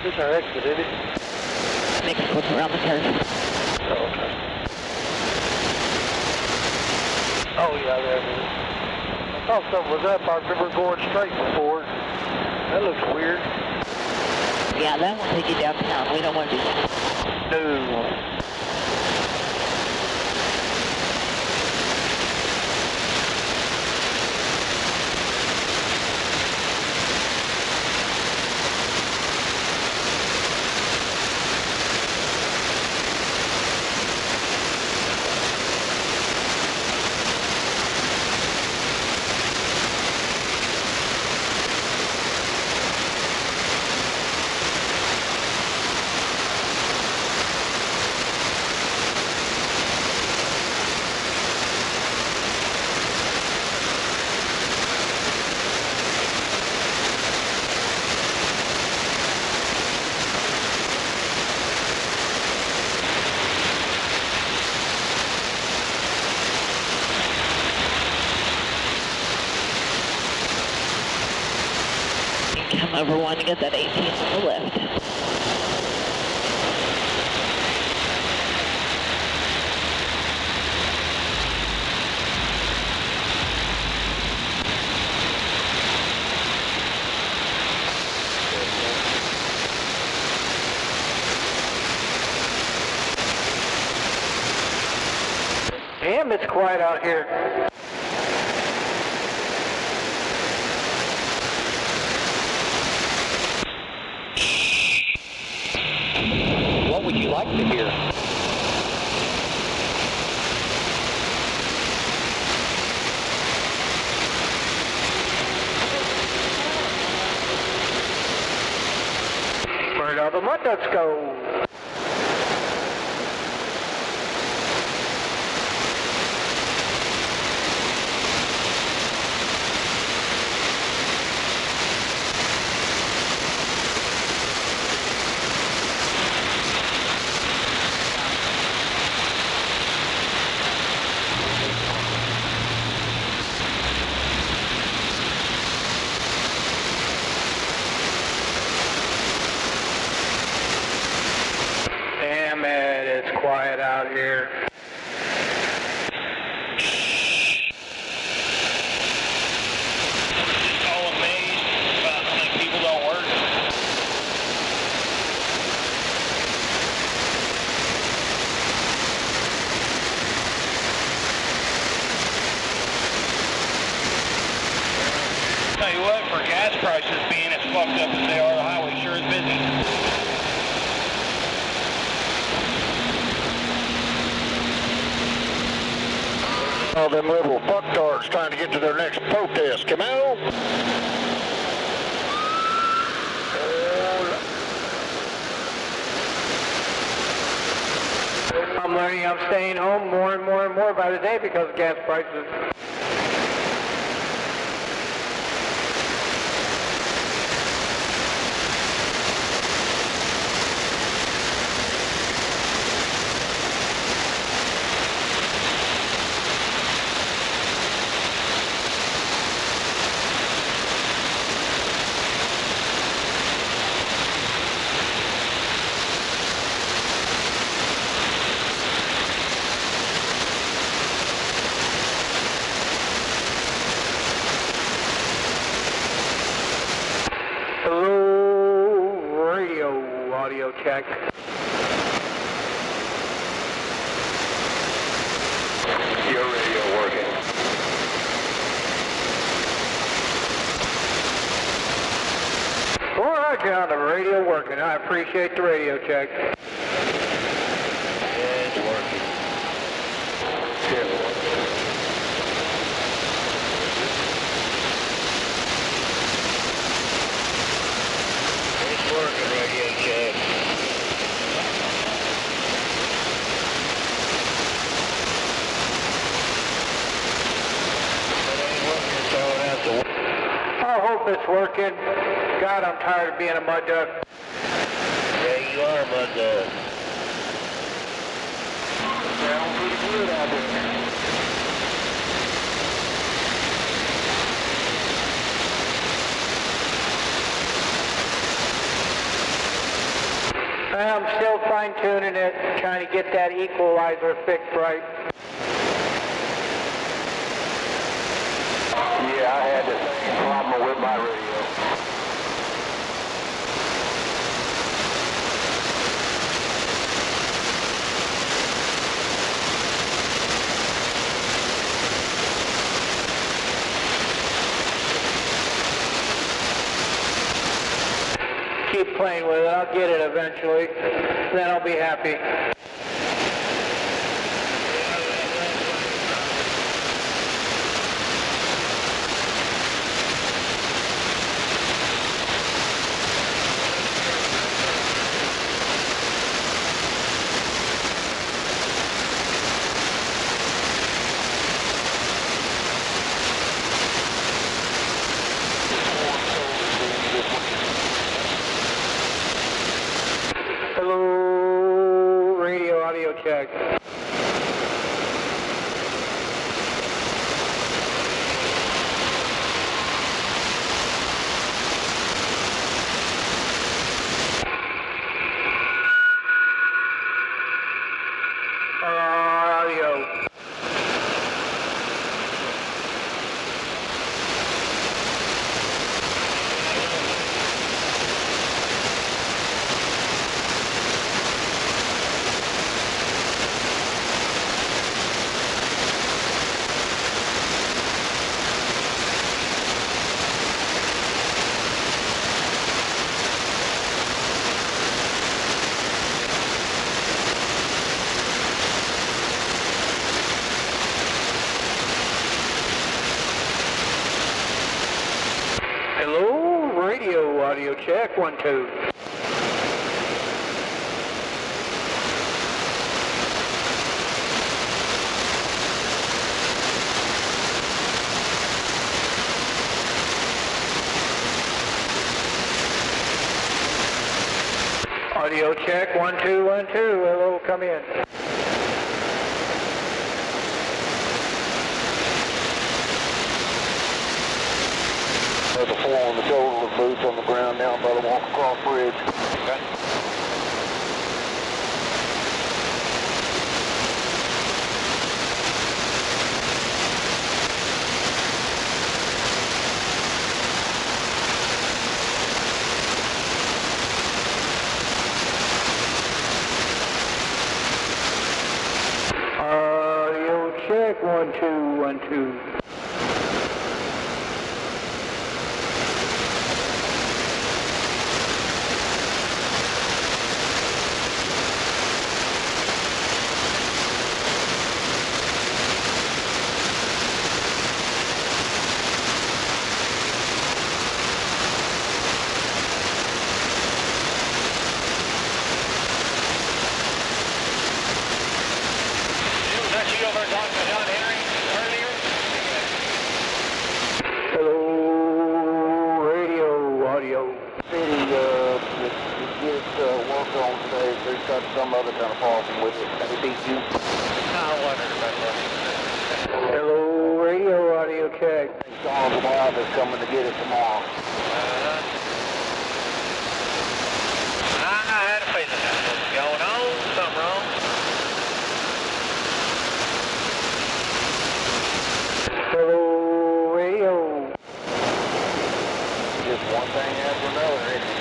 This is our exit, isn't it? Next one around the curve. Oh, okay. Oh, yeah, there it is. I thought something was up. I remember going straight before. That looks weird. Yeah, that will take you downtown. We don't want to do that. No. Come over one and get that 18 on the left. Damn, it's quiet out here. What would you like to hear? Burn out the mud, let's go. Damn it, it's quiet out here. So amazed about how many people don't work. Tell you what, for gas prices being as fucked up as they are, the highway sure is busy. All them little fucktards trying to get to their next protest. Come on. I'm learning I'm staying home more and more and more by the day because of gas prices. Audio check. Your radio working. All right, John, the radio working. I appreciate the radio check. Yeah, it's working. It's working, radio check. I hope it's working. God, I'm tired of being a mud duck. Yeah, you are a mud duck. Sounds pretty good out there. I'm still fine-tuning it, trying to get that equalizer fixed right. Yeah, I had the same problem with my radio. Keep playing with it. I'll get it eventually. Then I'll be happy. Hello, radio audio check. Audio. Hello, radio audio check, 1, 2. Audio check, 1, 2, 1, 2. Hello, come in. There's a 4 on the shoulder, boots on the ground down by the walk across bridge. Okay. Check, 1, 2, 1, 2. There's got some other kind of problem with it. That beat you. I wondered about that. Hello, radio audio check. Sean tomorrow is coming to get it tomorrow. I had a feeling that was going on. Something wrong. Hello, radio. Just one thing after another, isn't it?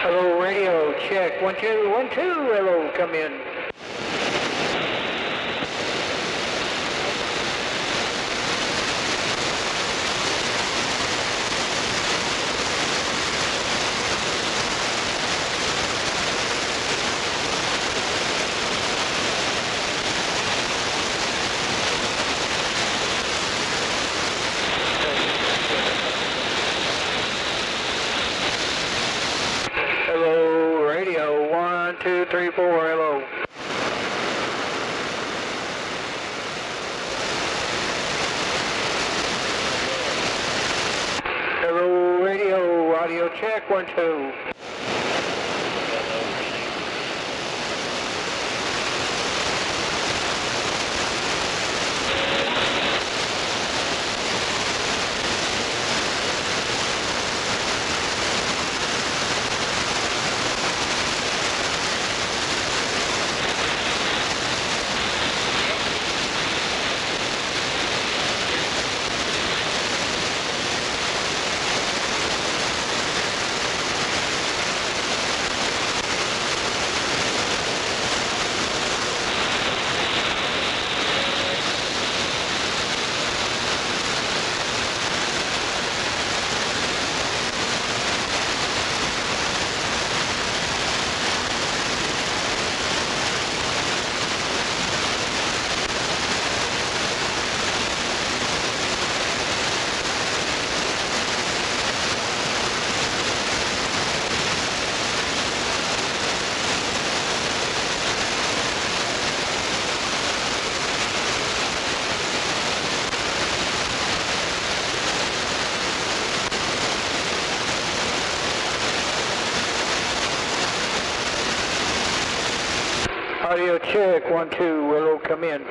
Hello, radio check. 1, 2, 1, 2. Hello, come in. Hello, radio. 1, 2, 3, 4. Hello. Hello, radio audio check. 1, 2. Audio check, 1, 2, Willow, come in.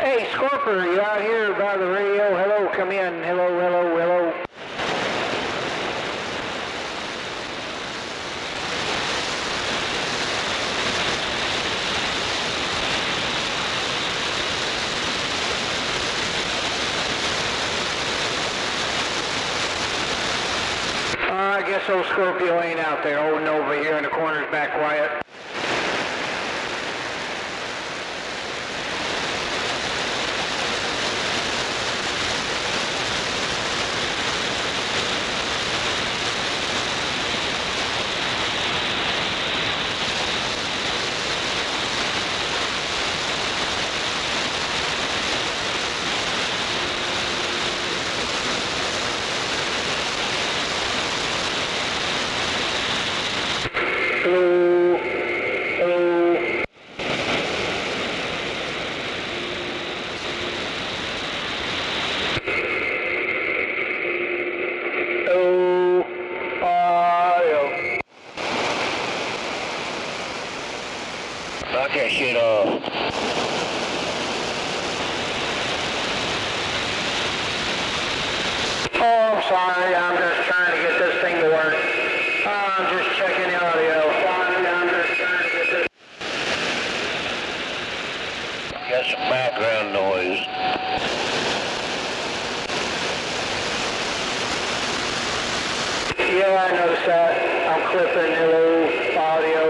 Hey, Scorper, you out here by the radio? Hello, come in. Hello, hello, hello. I guess old Scorpio ain't out there. Old Nova here in the corner's back quiet. Hello. Hello. Hello. Audio. Knock that shit off. Oh, I'm sorry. I'm just trying to get this thing to work. I'm just checking the audio. Sorry, I'm just trying to get this. Got some background noise. Yeah, I noticed that. I'm clipping the little audio.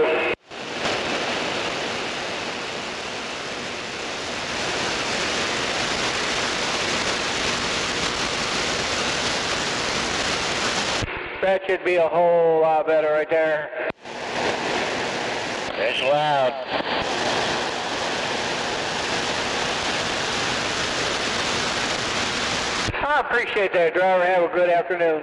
That should be a whole lot better right there. It's loud. I appreciate that, driver. Have a good afternoon.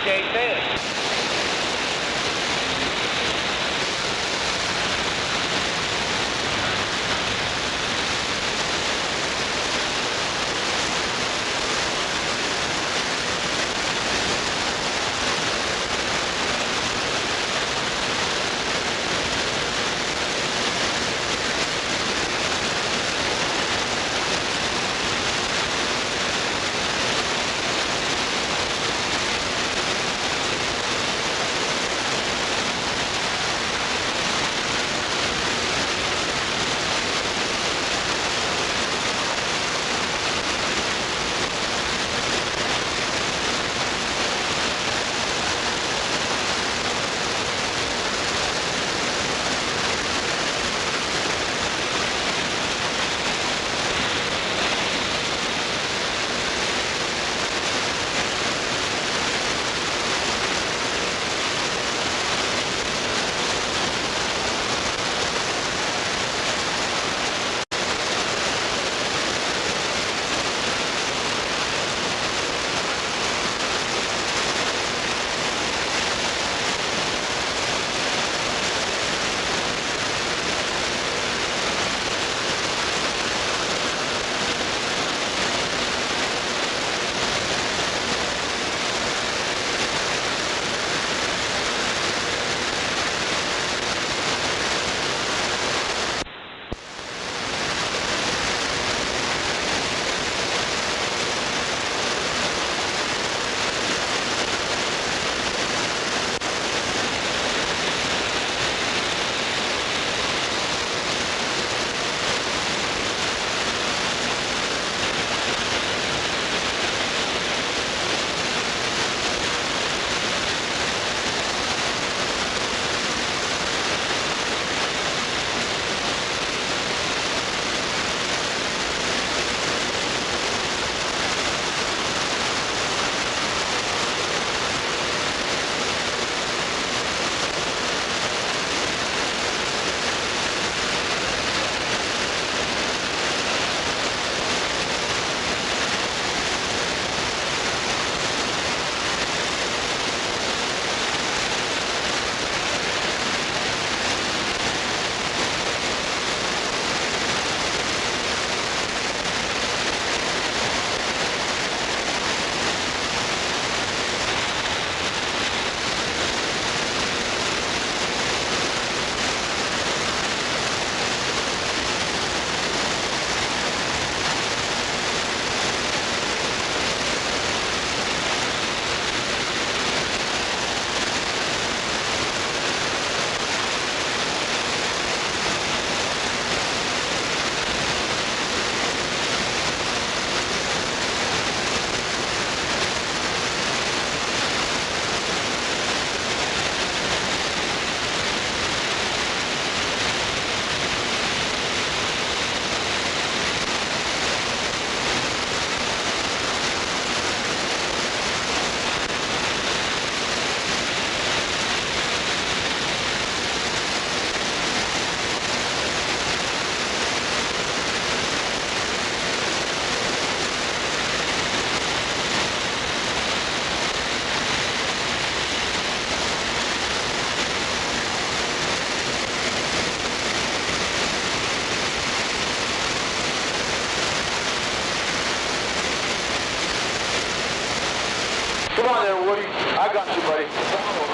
appreciate this. Come on there, Woody. I got you, buddy. Come on over.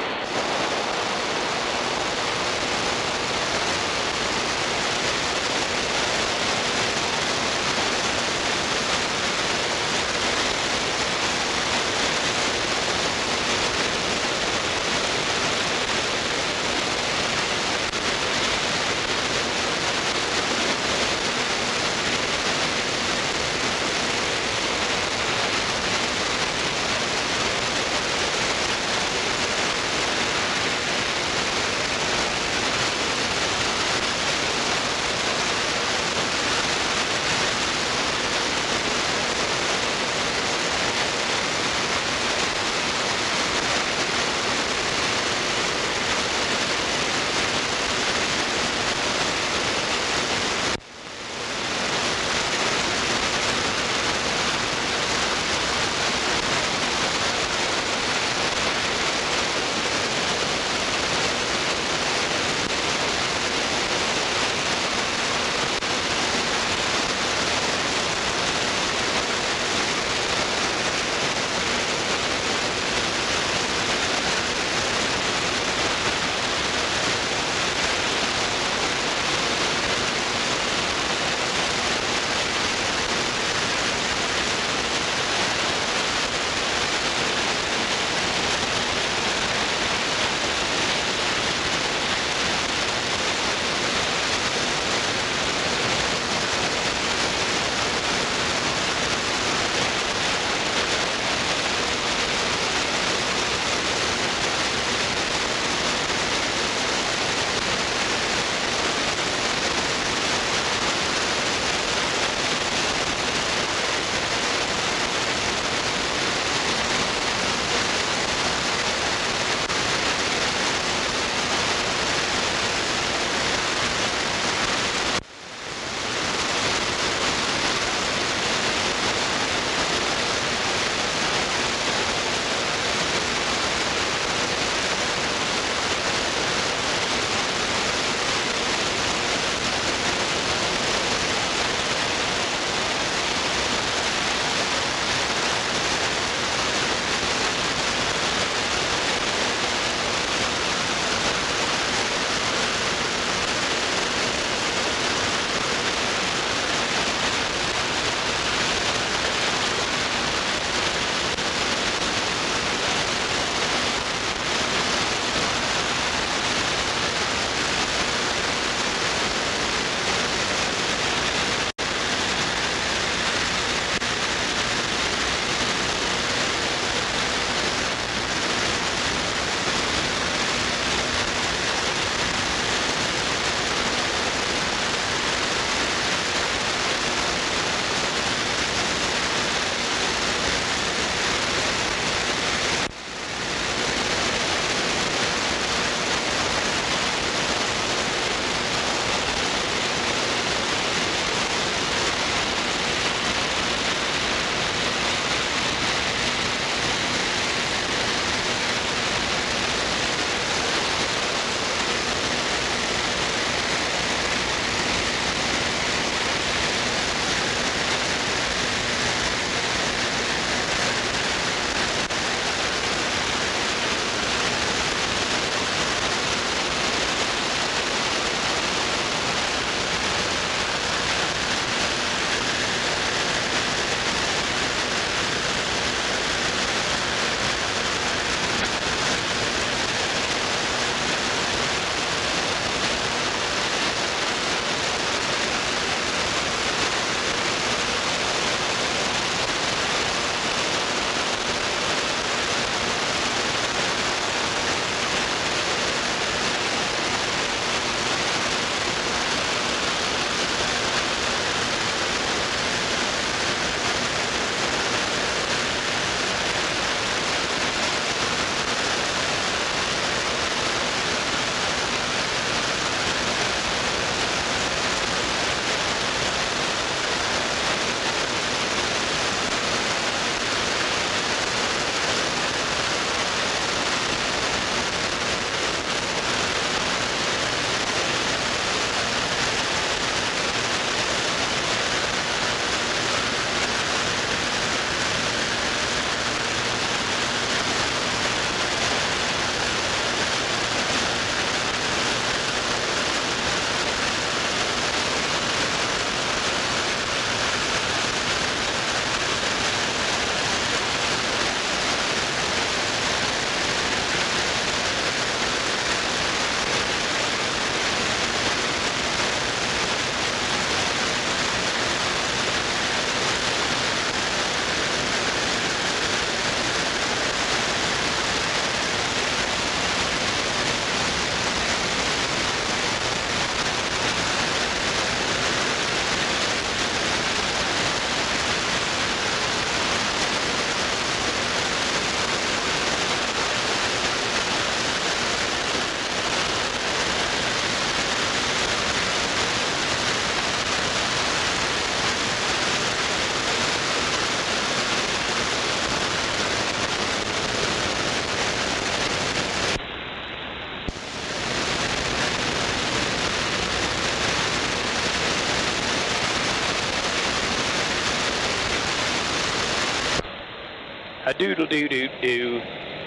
A doodle doo doo doo.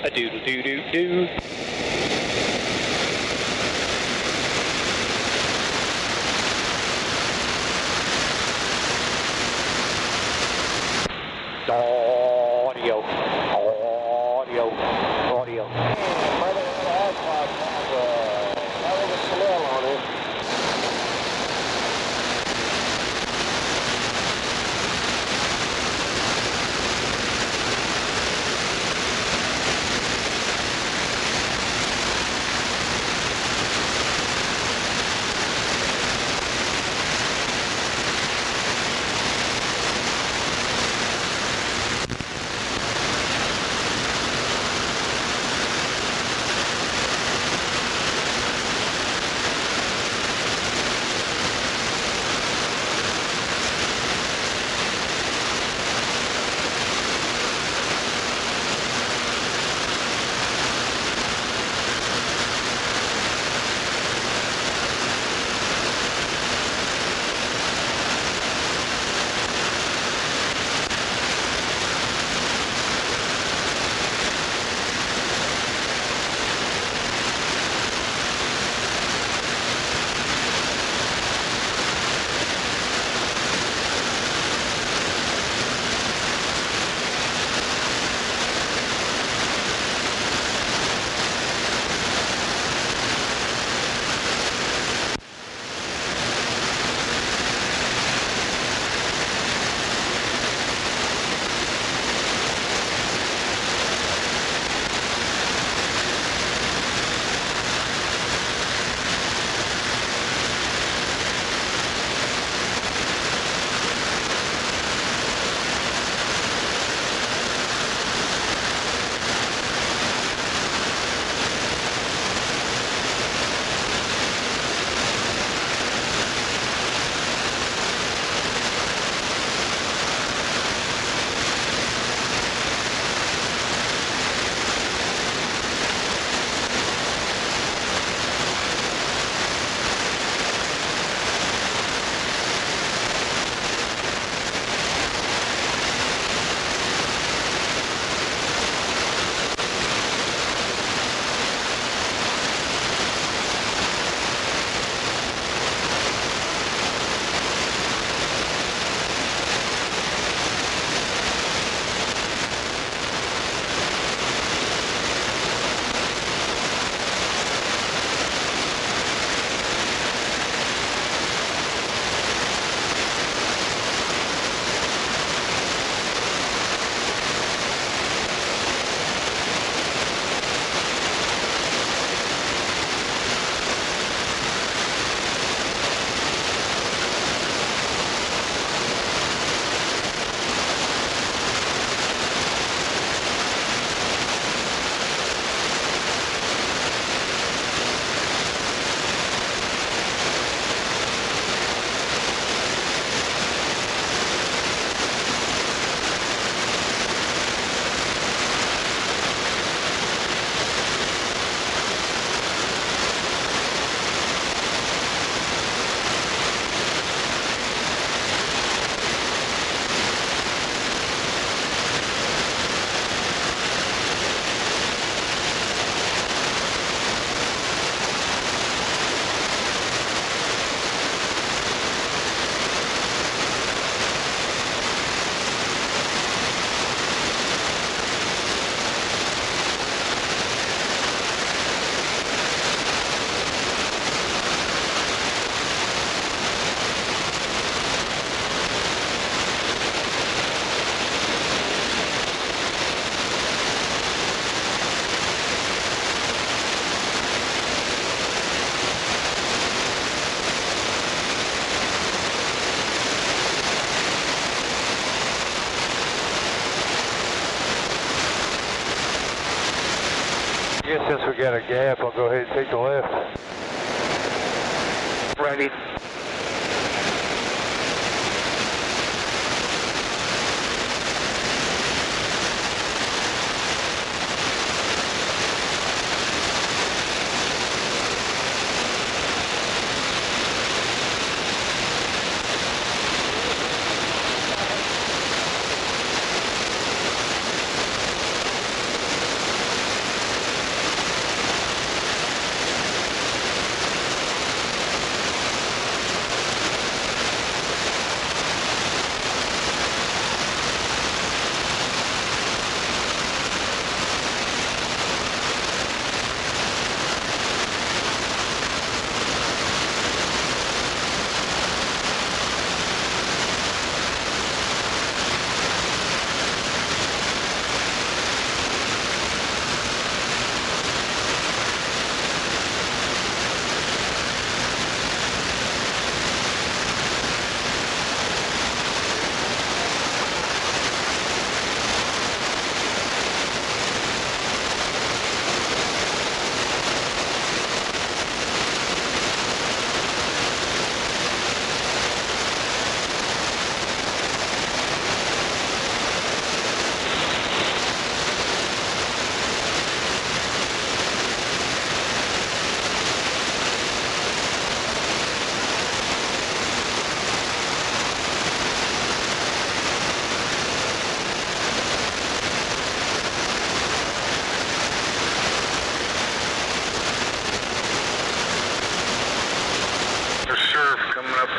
A doodle doo doo doo. Audio audio. Since we got a gap, I'll go ahead and take the left. Ready.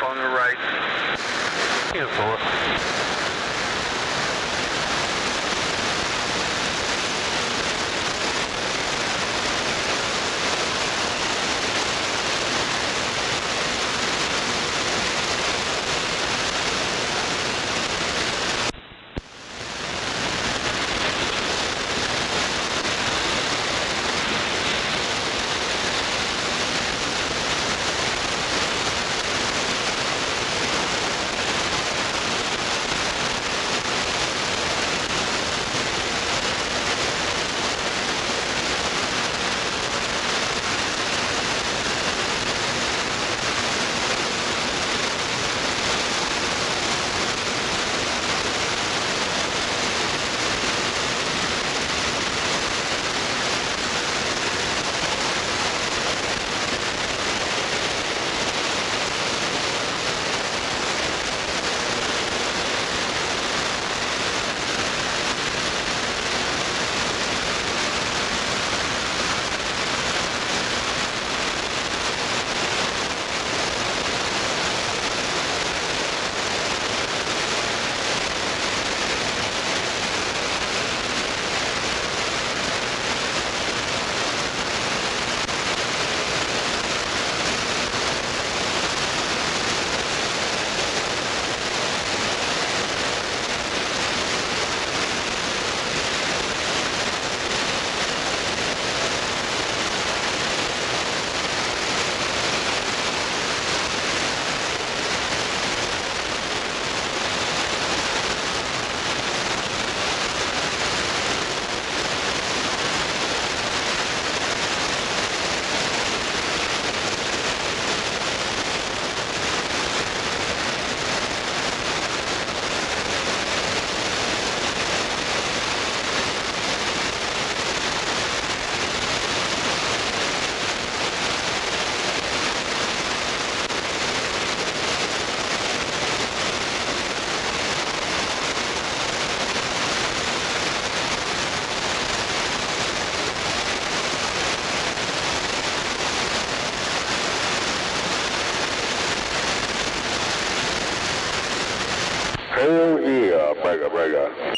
on the right. Unit 4. Hell yeah, brega.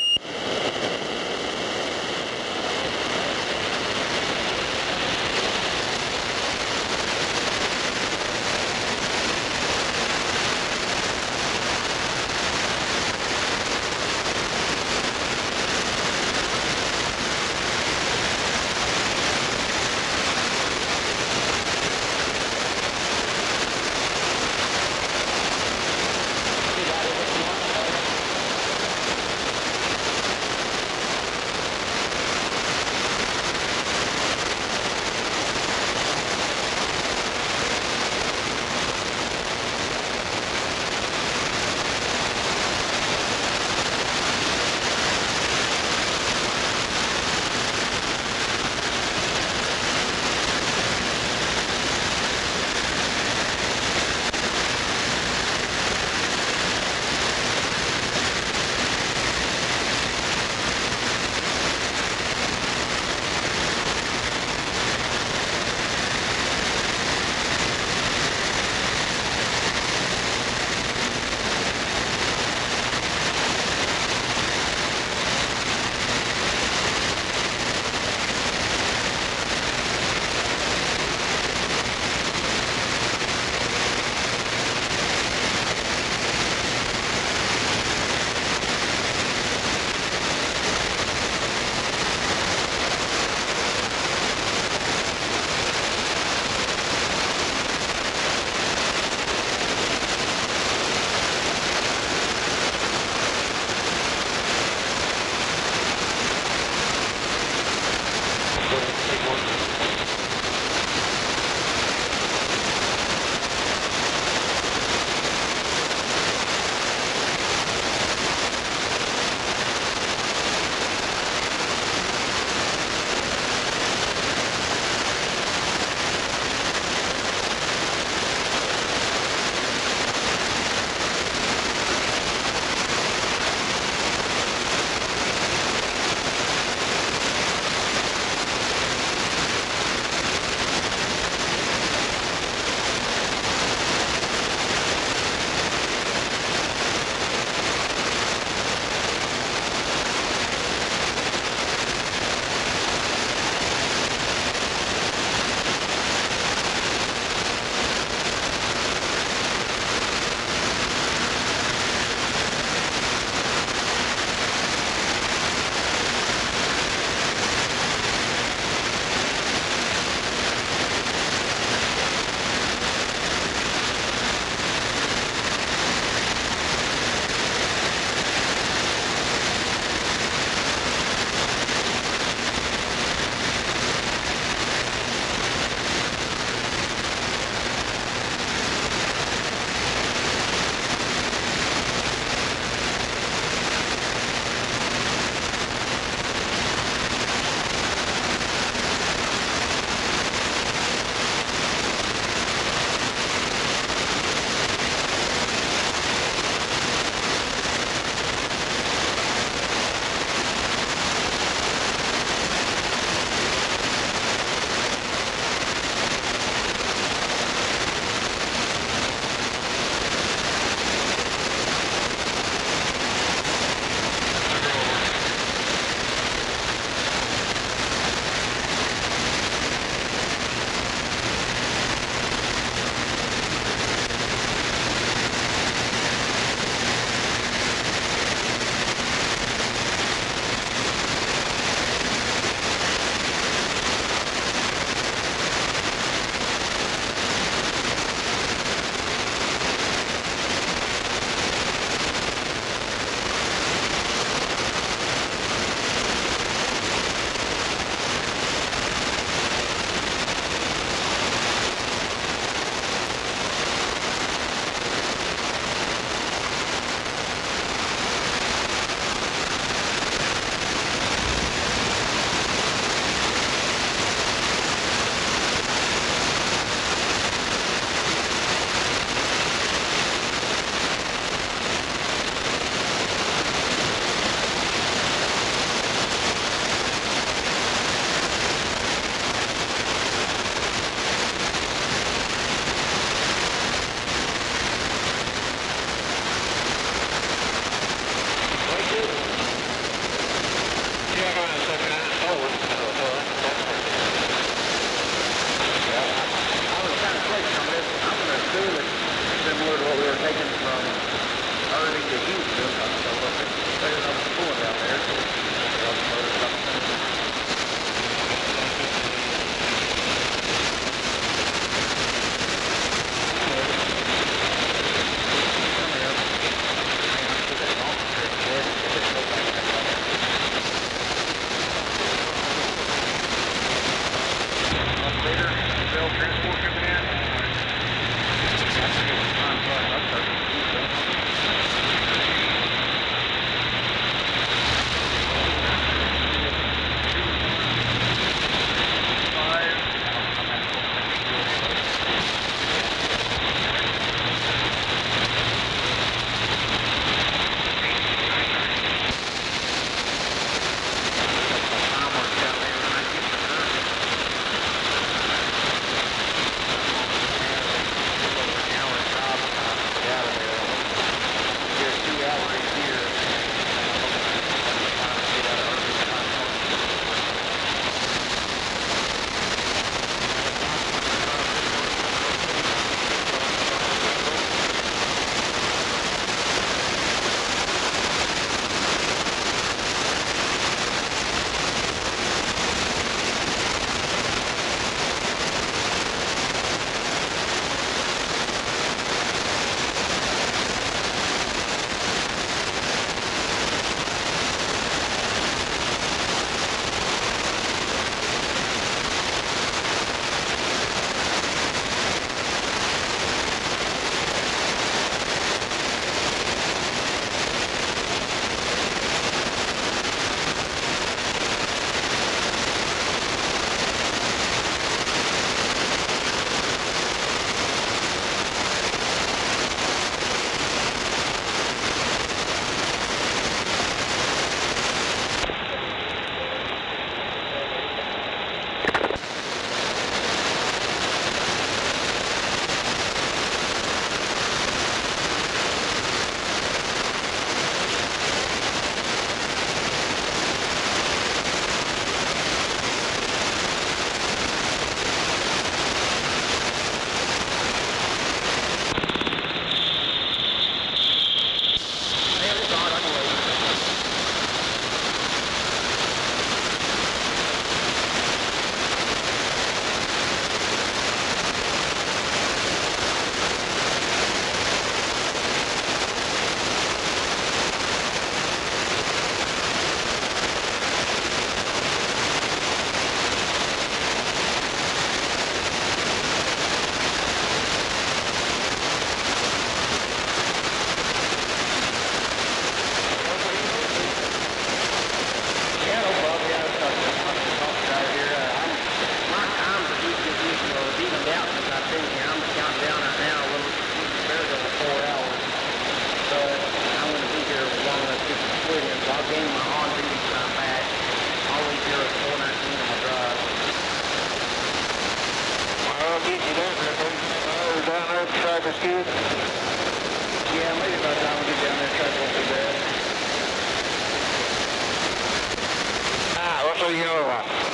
you over.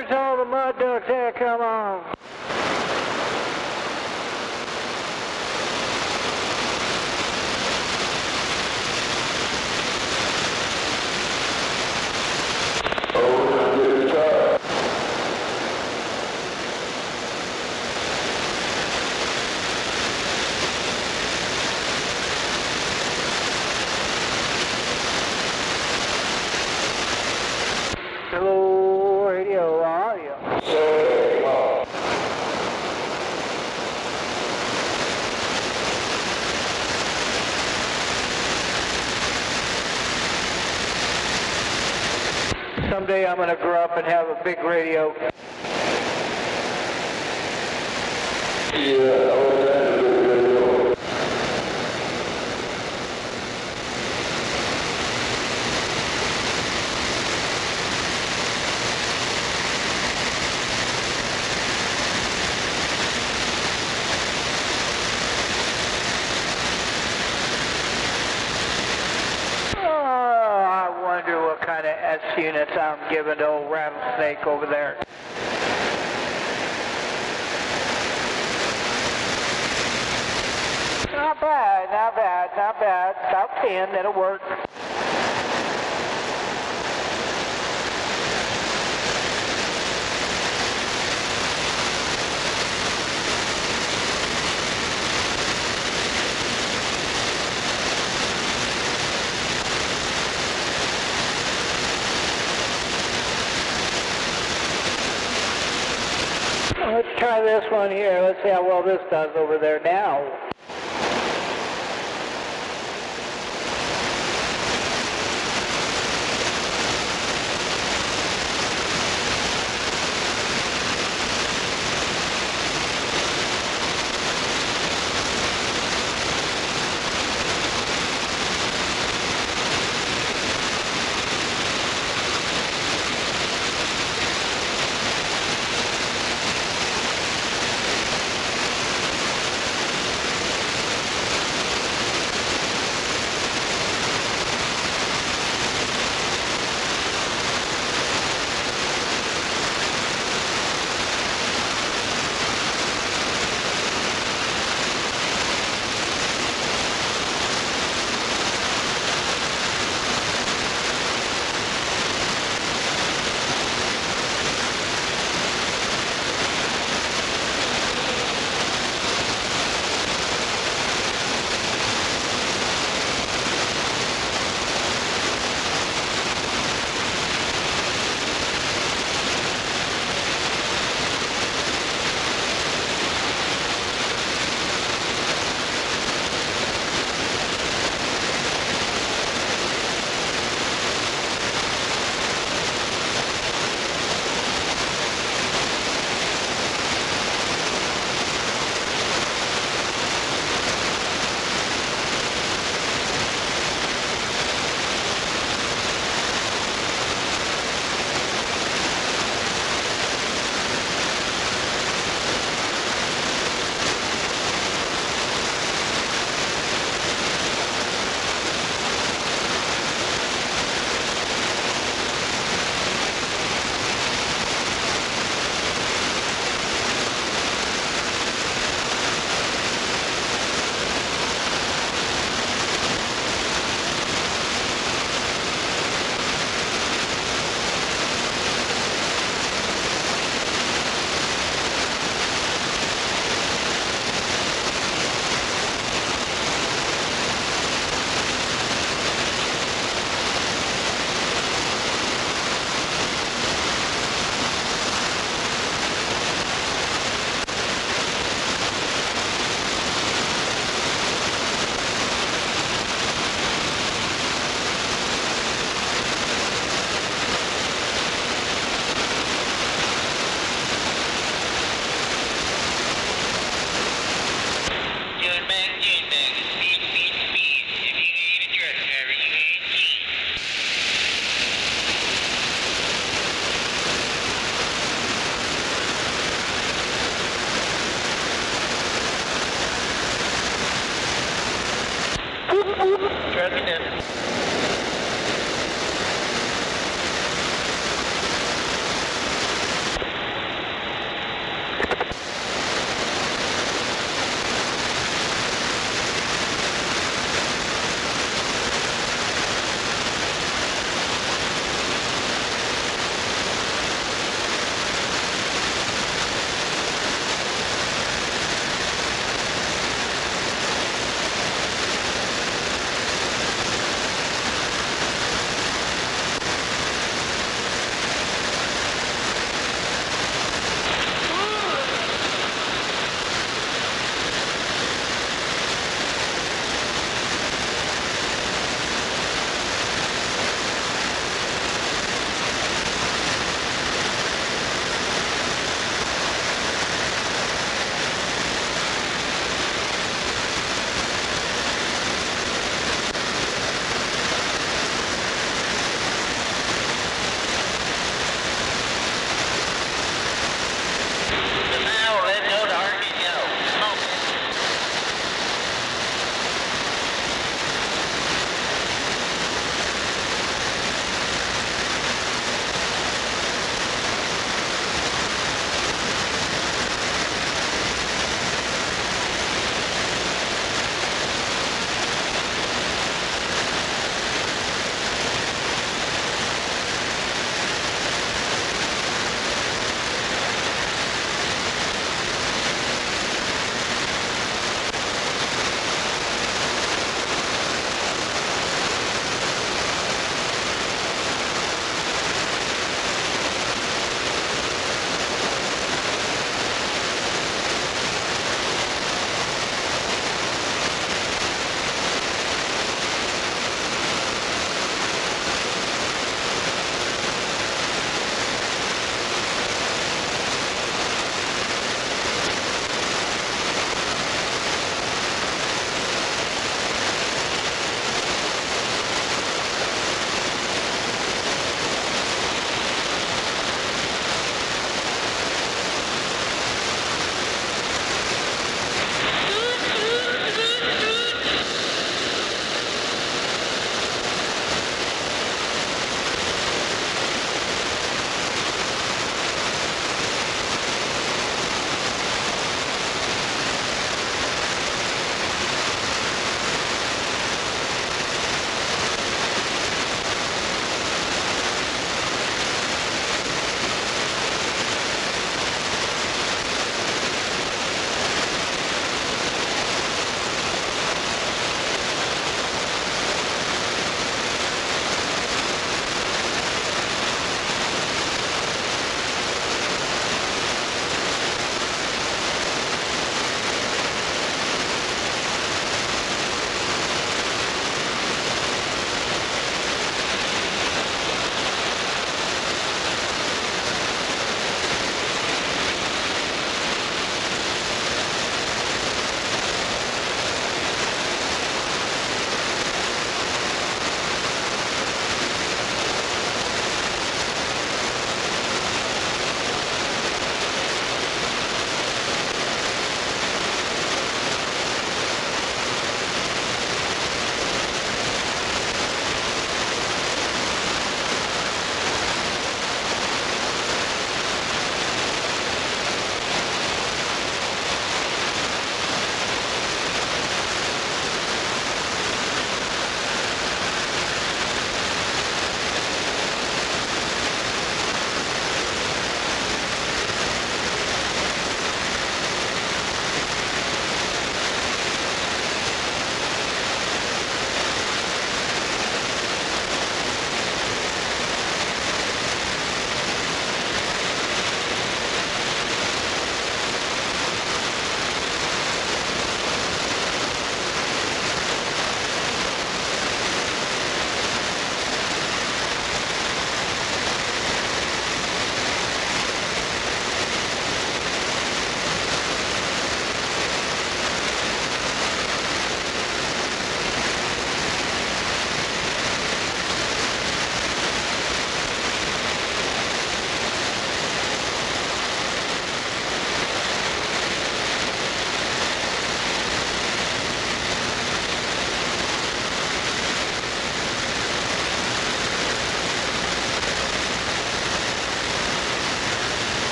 Where's all the mud ducks at? Come on. Hello, radio, how are you? Someday I'm going to grow up and have a big radio. I wonder what kind of S units I'm giving to old Rattlesnake over there. Not bad, not bad, not bad. About 10, that'll work. Let's try this one here. Let's see how well this does over there now.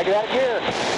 Gotta get out of gear.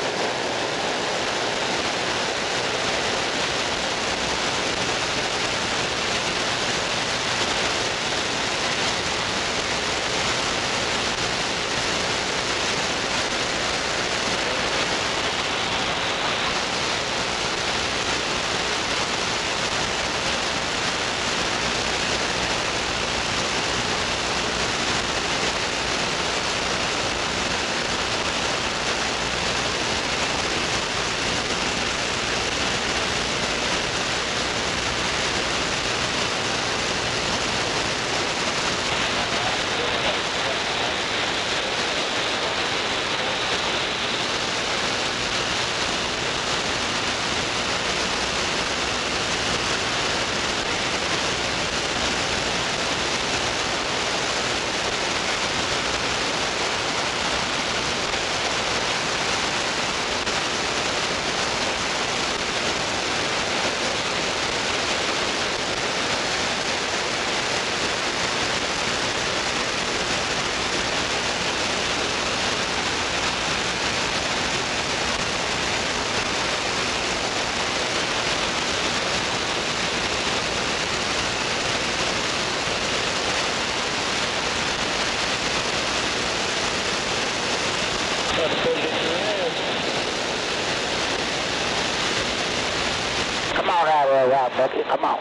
Come on out of there, right, Bucky. Come on.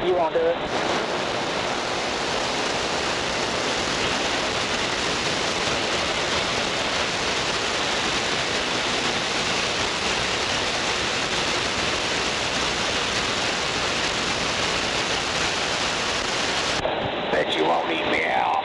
You won't do it. Bet you won't eat me out.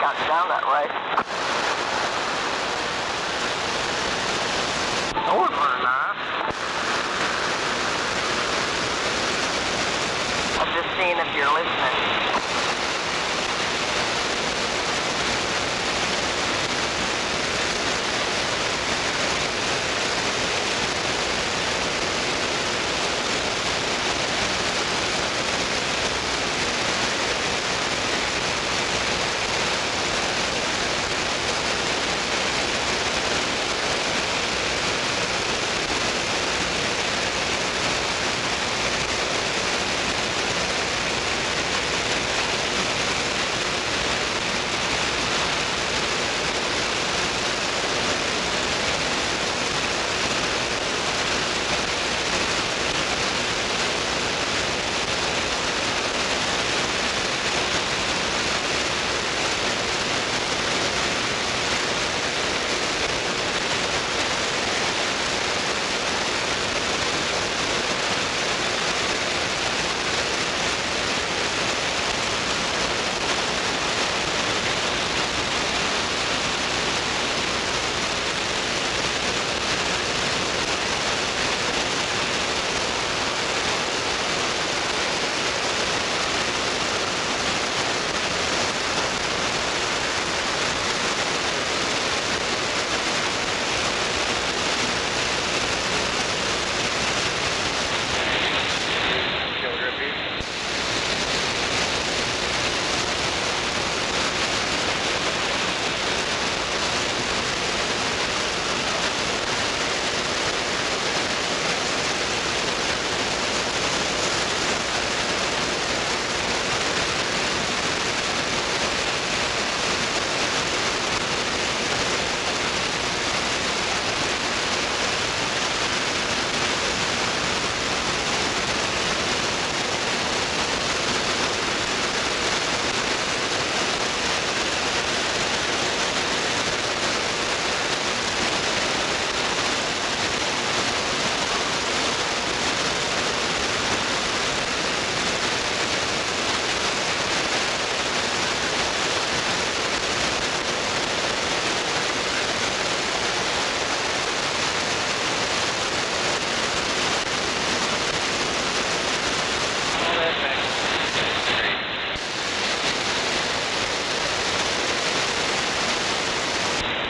got down that way. That was very nice. I'm just seeing if you're listening.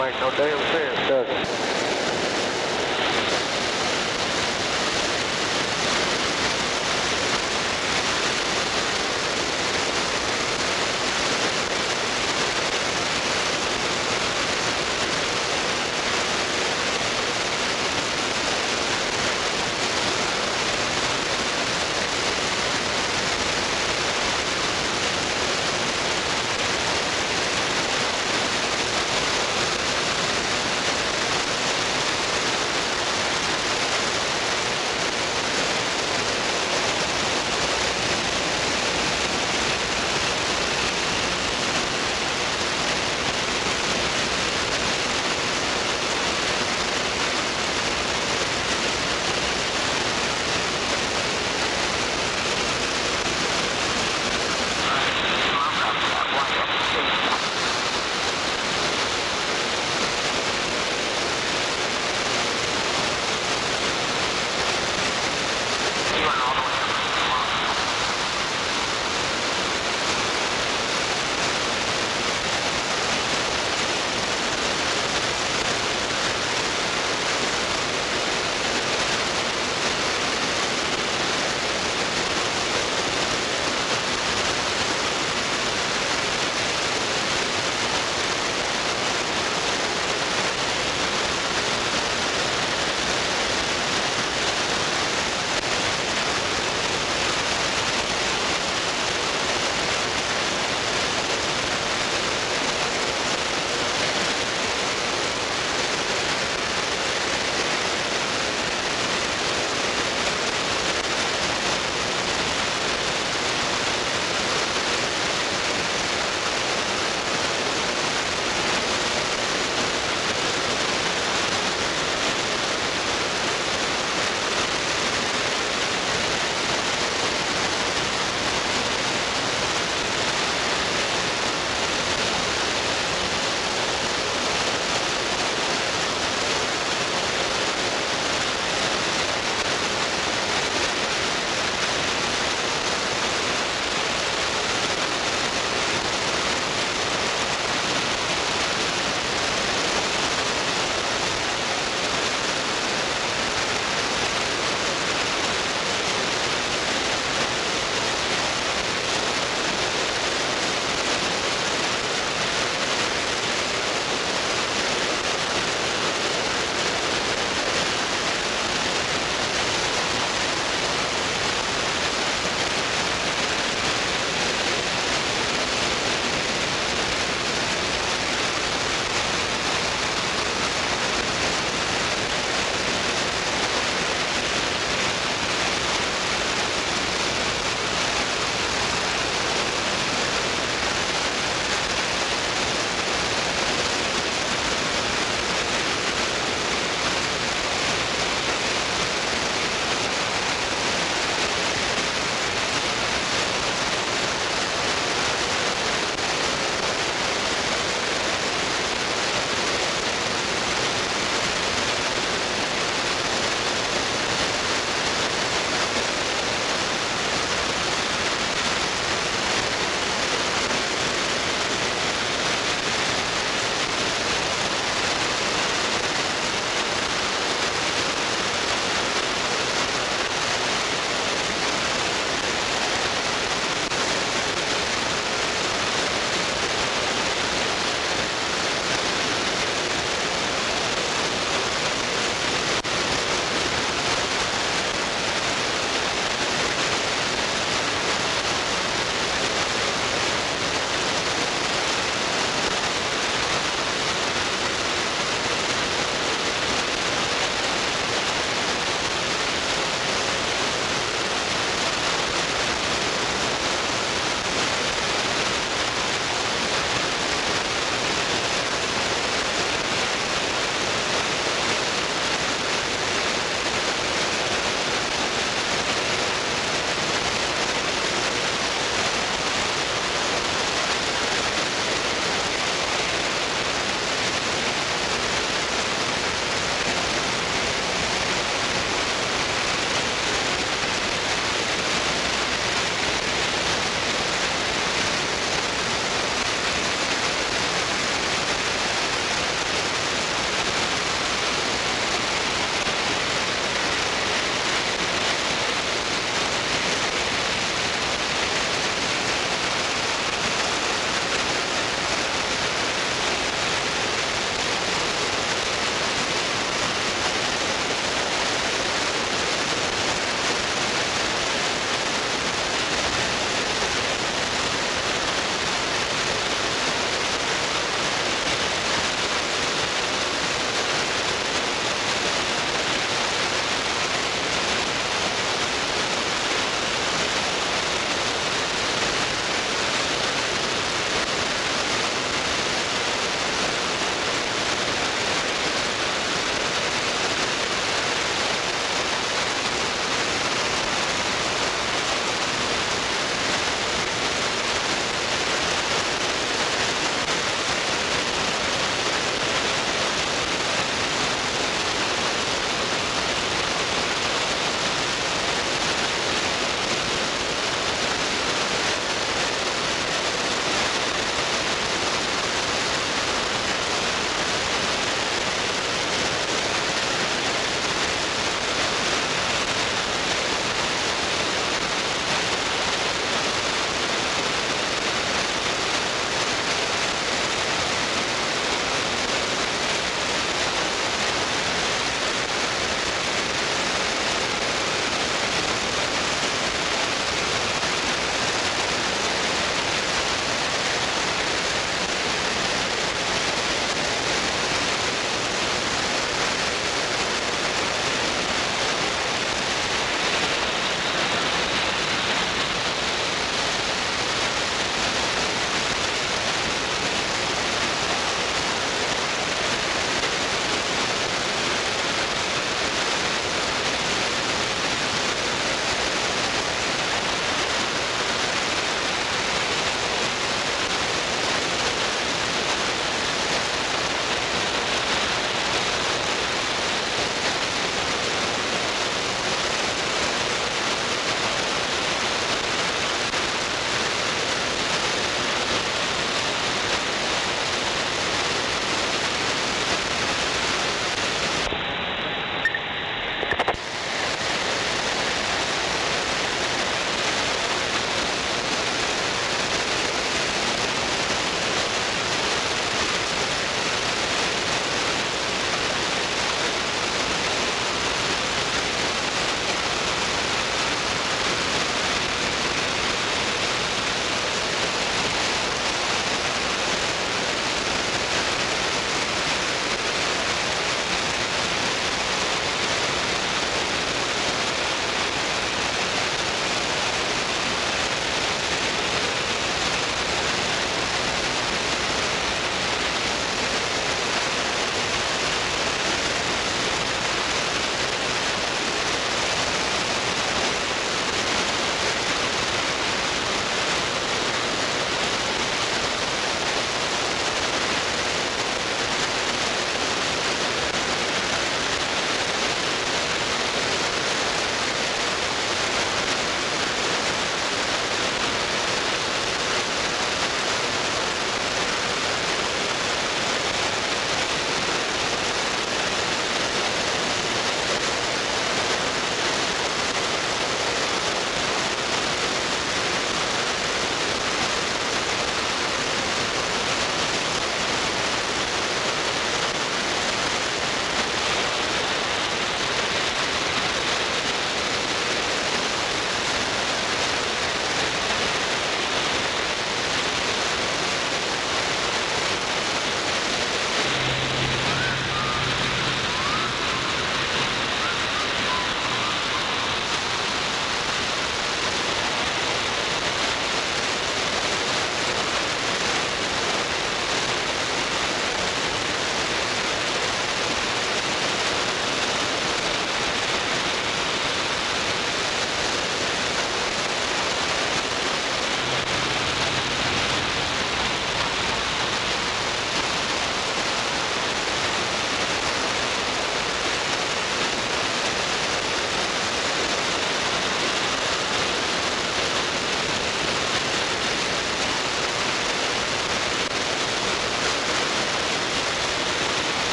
Makes no damn sense, does it?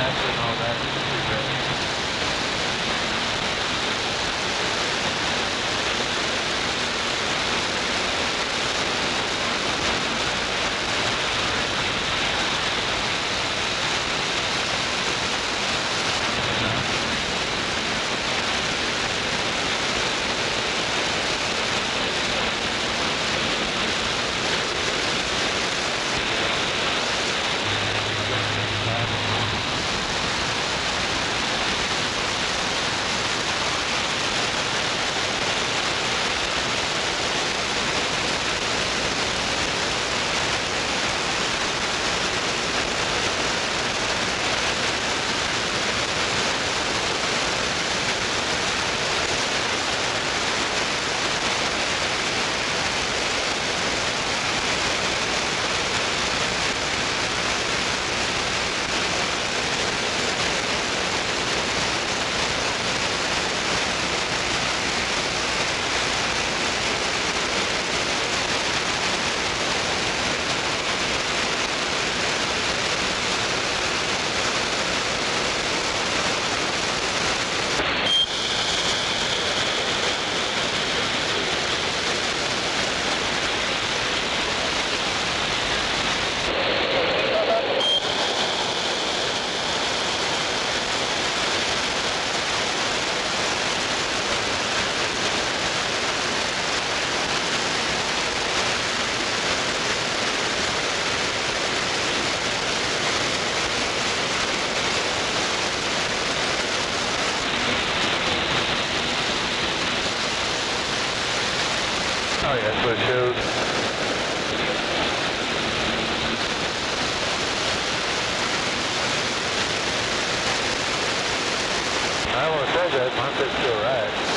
faster and all that. It's pretty great. Oh yeah, that's what it shows. I want to say that, mine says still right.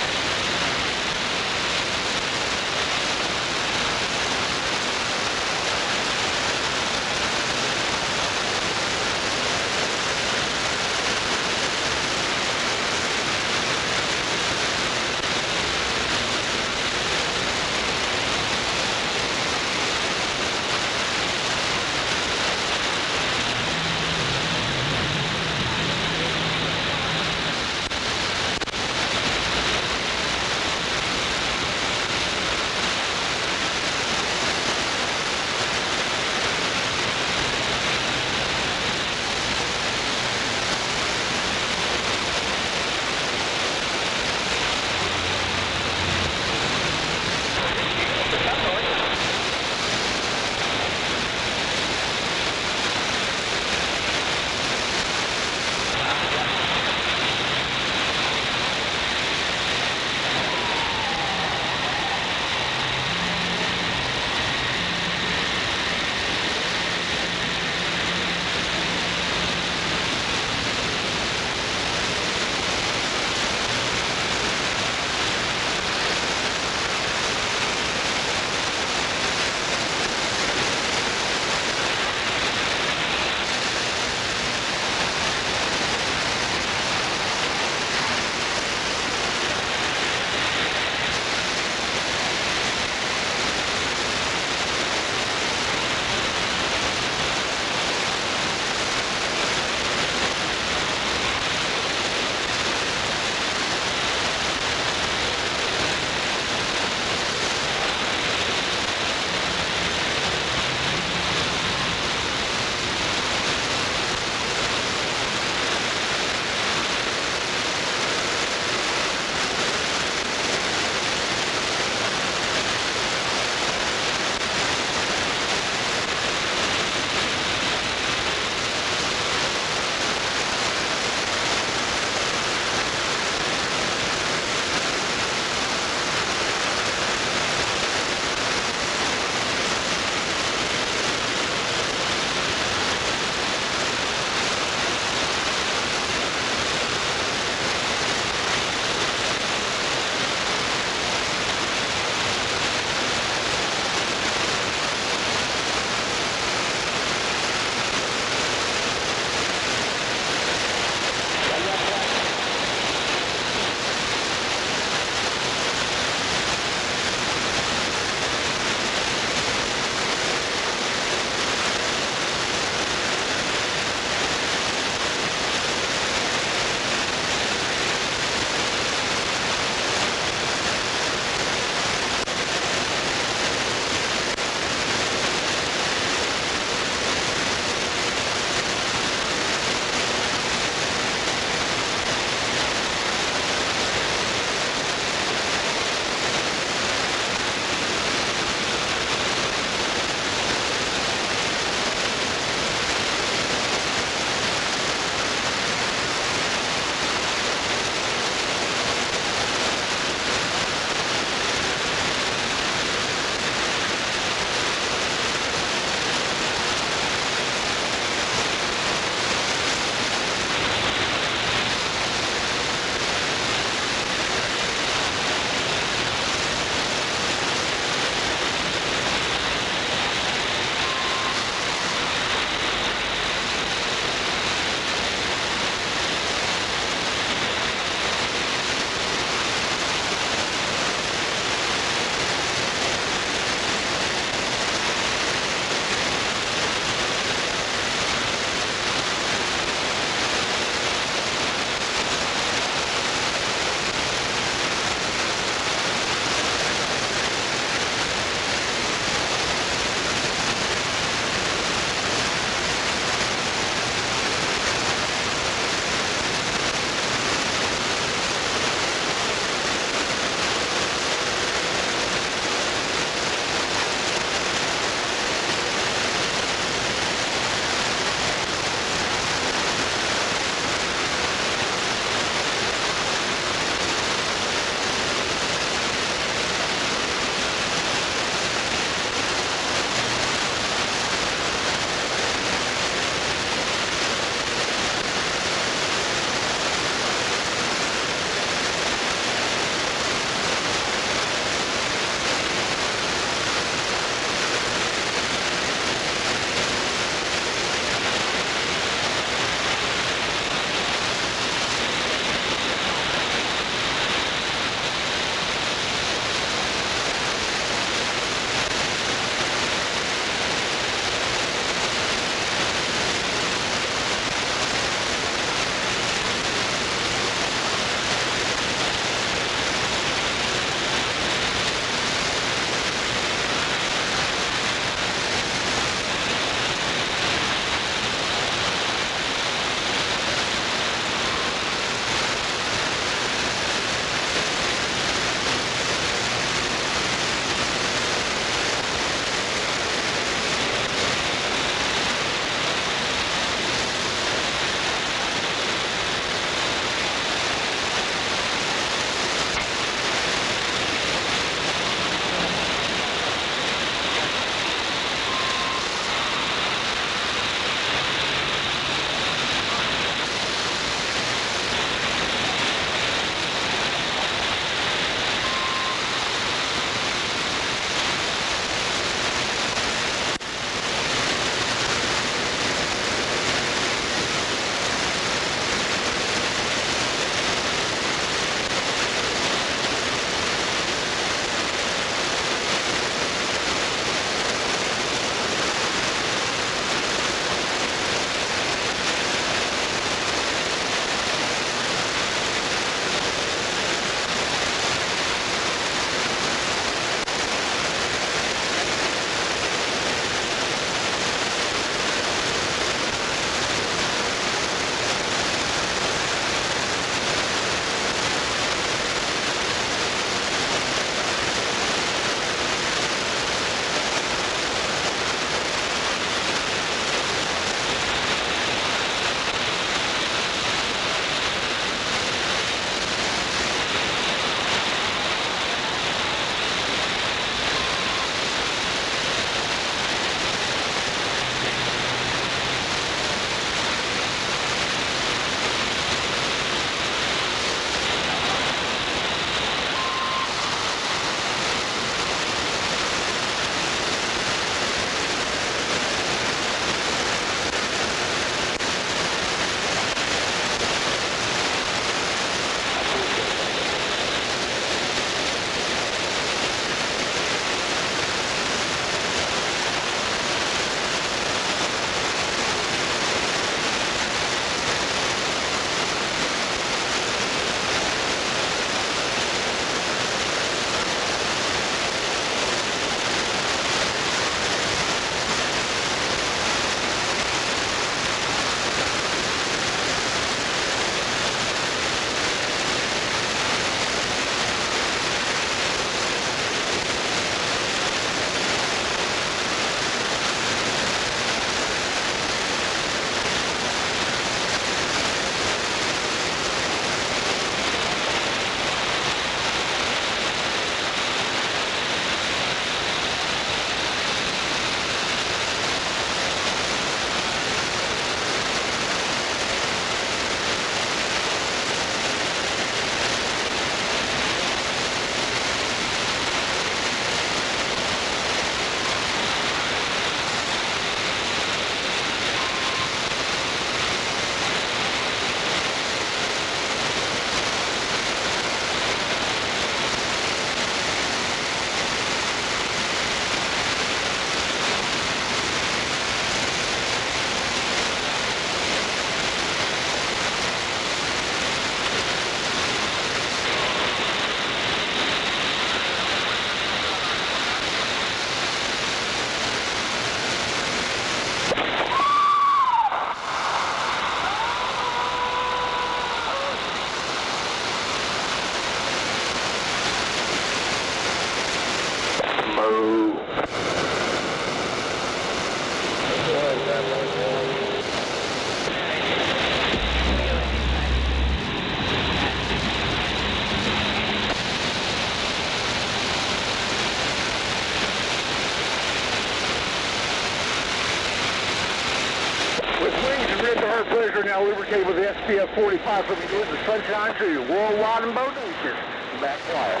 my pleasure. Now lubricate with the SPF 45 from the good to sunshine to you. Worldwide and bodacious. Back quiet.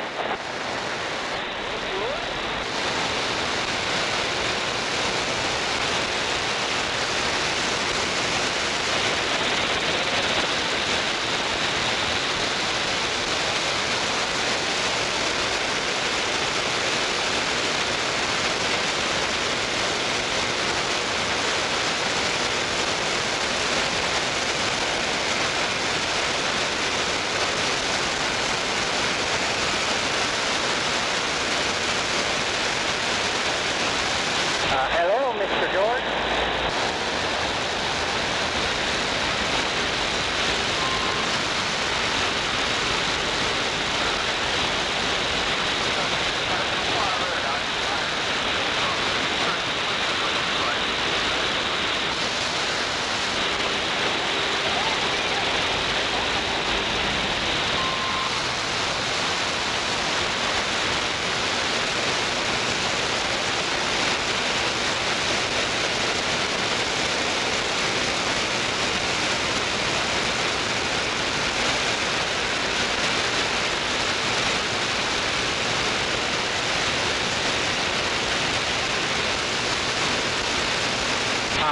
Hello, Mr. George.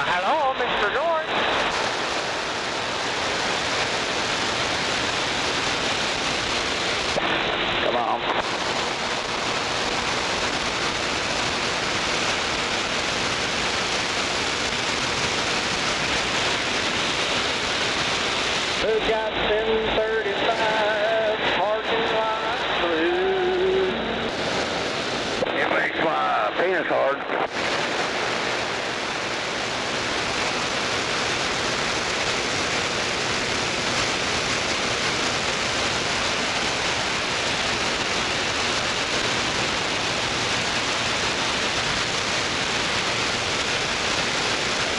Hello, Mr. George. Come on. Who got 735 parking lot blues? It makes my penis hard.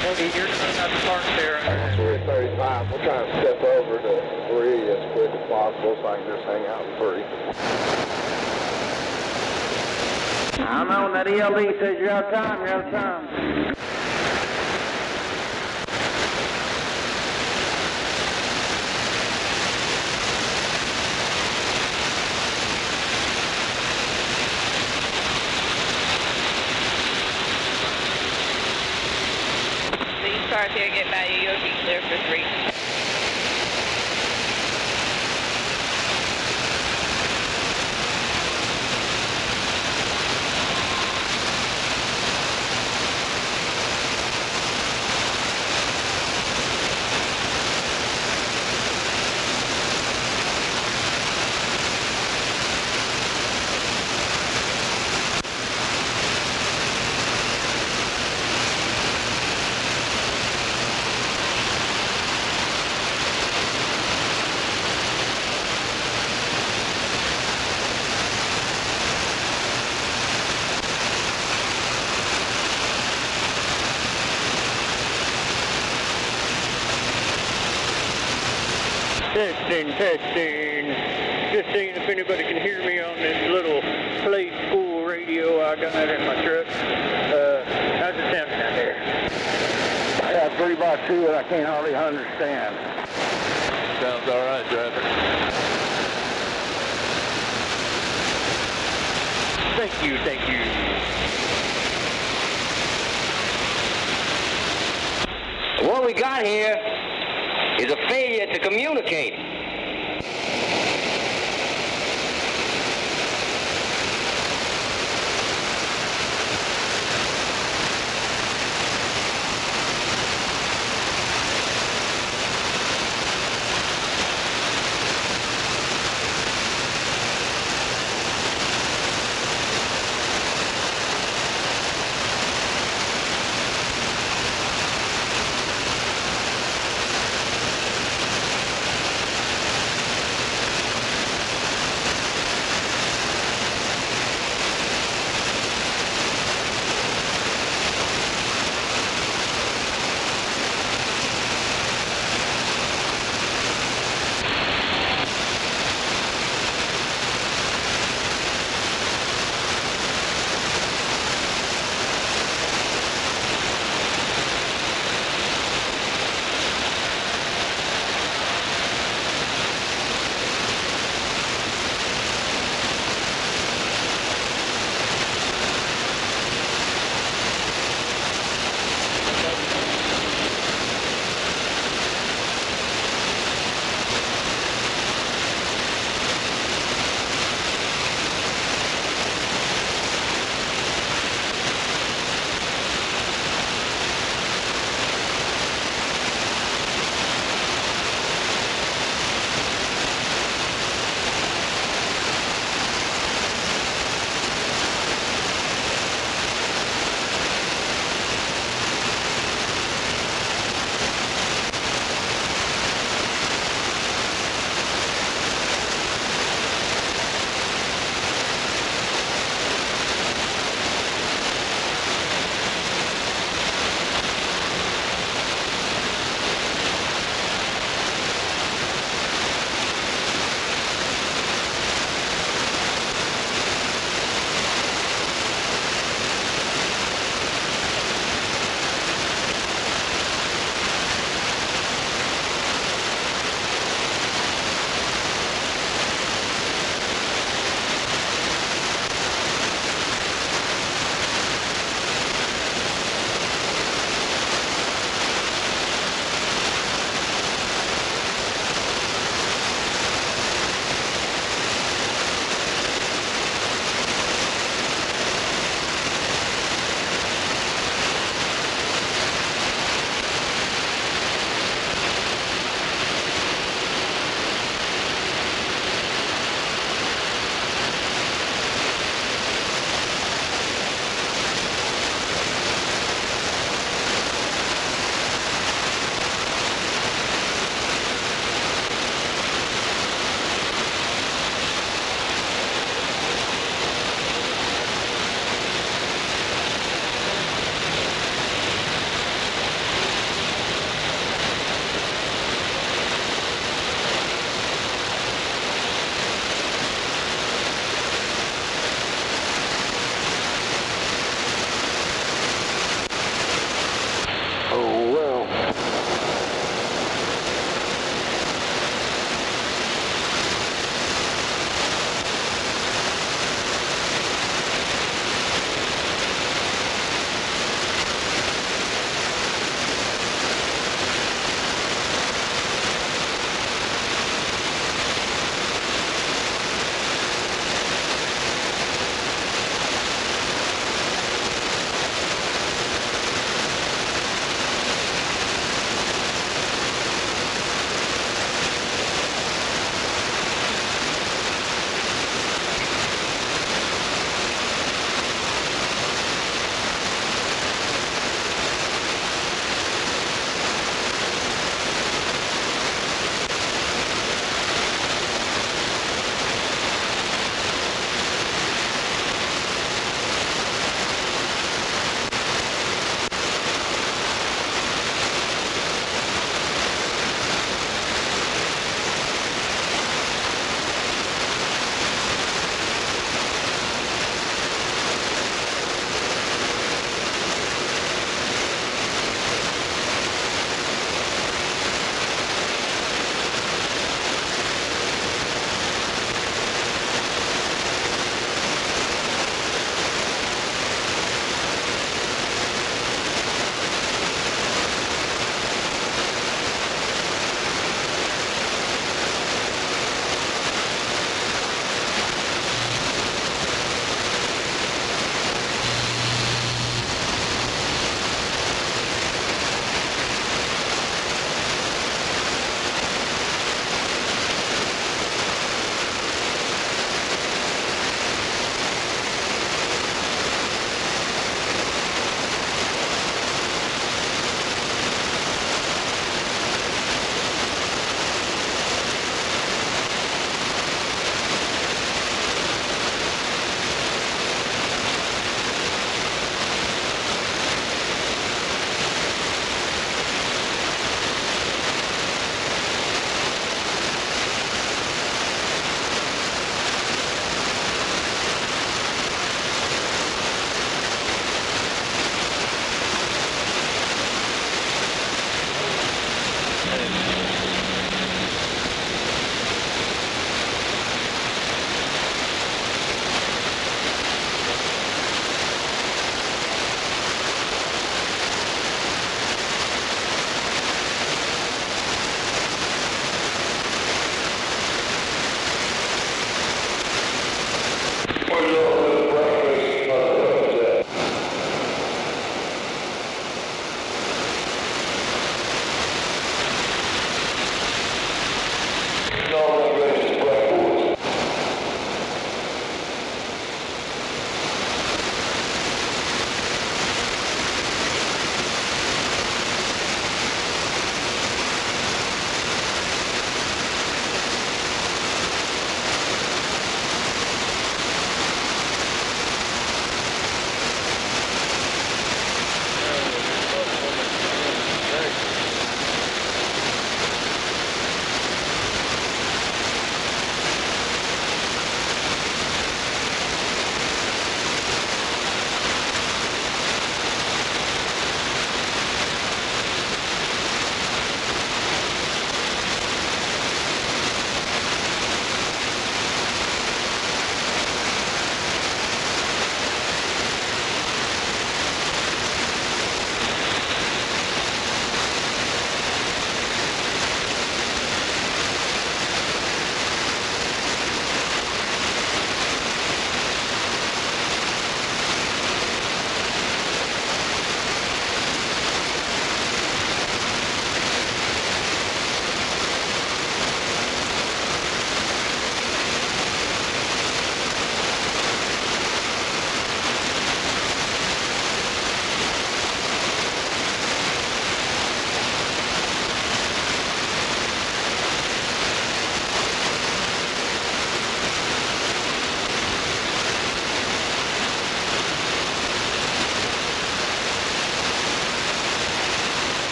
Eddie, you're not to park there. We're at 35. We're trying to step over to 3 as quick as possible so I can just hang out in 3. I know, that ELD says you're out of time, you're out of time. These cars here get by you, you'll be clear for 3. Testing. Just seeing if anybody can hear me on this little play school radio I got in my truck. How's it sounding out there? I got 3x2 and I can't hardly understand. Sounds all right, driver. Thank you. What we got here is a failure to communicate.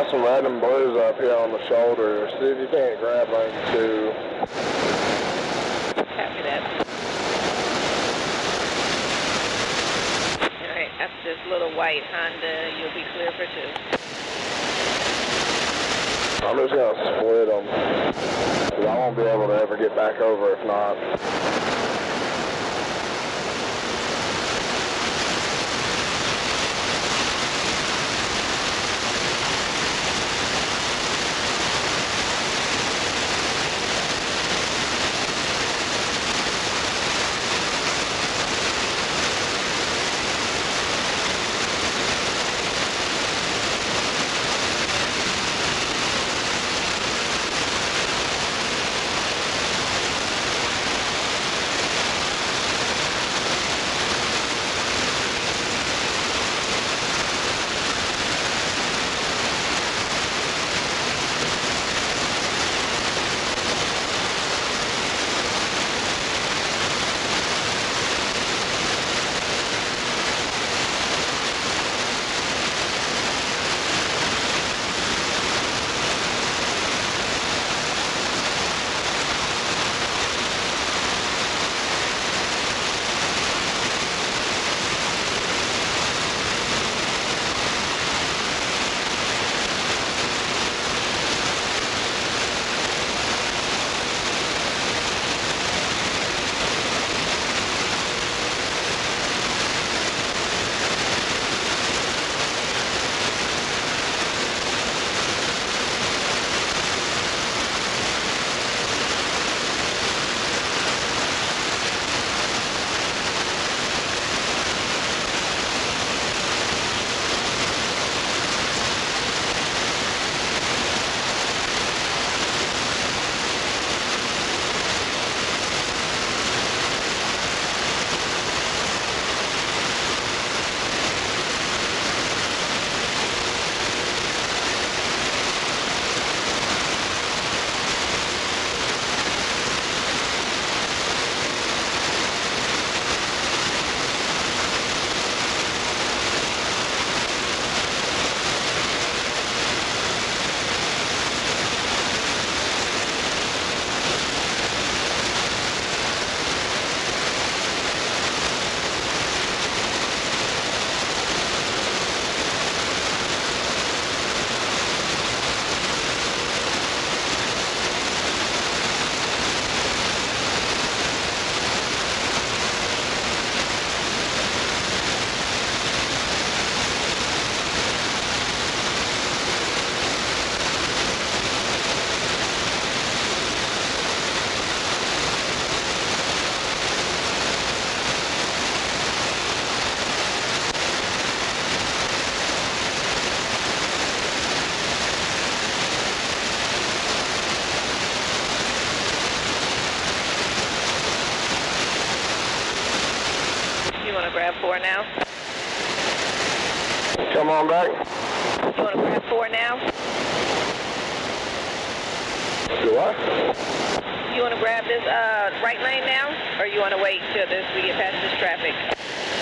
got some red and blues up here on the shoulder. See if you can't grab those two. Copy that. Alright, after this little white Honda, you'll be clear for 2. I'm just going to split them. Because I won't be able to ever get back over if not. grab 4 now? Come on back. You want to grab 4 now? Do what? You want to grab this right lane now? Or you want to wait till we get past this traffic?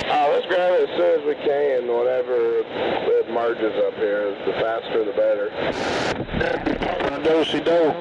Let's grab it as soon as we can, whenever it merges up here. The faster, the better. Do-si-do.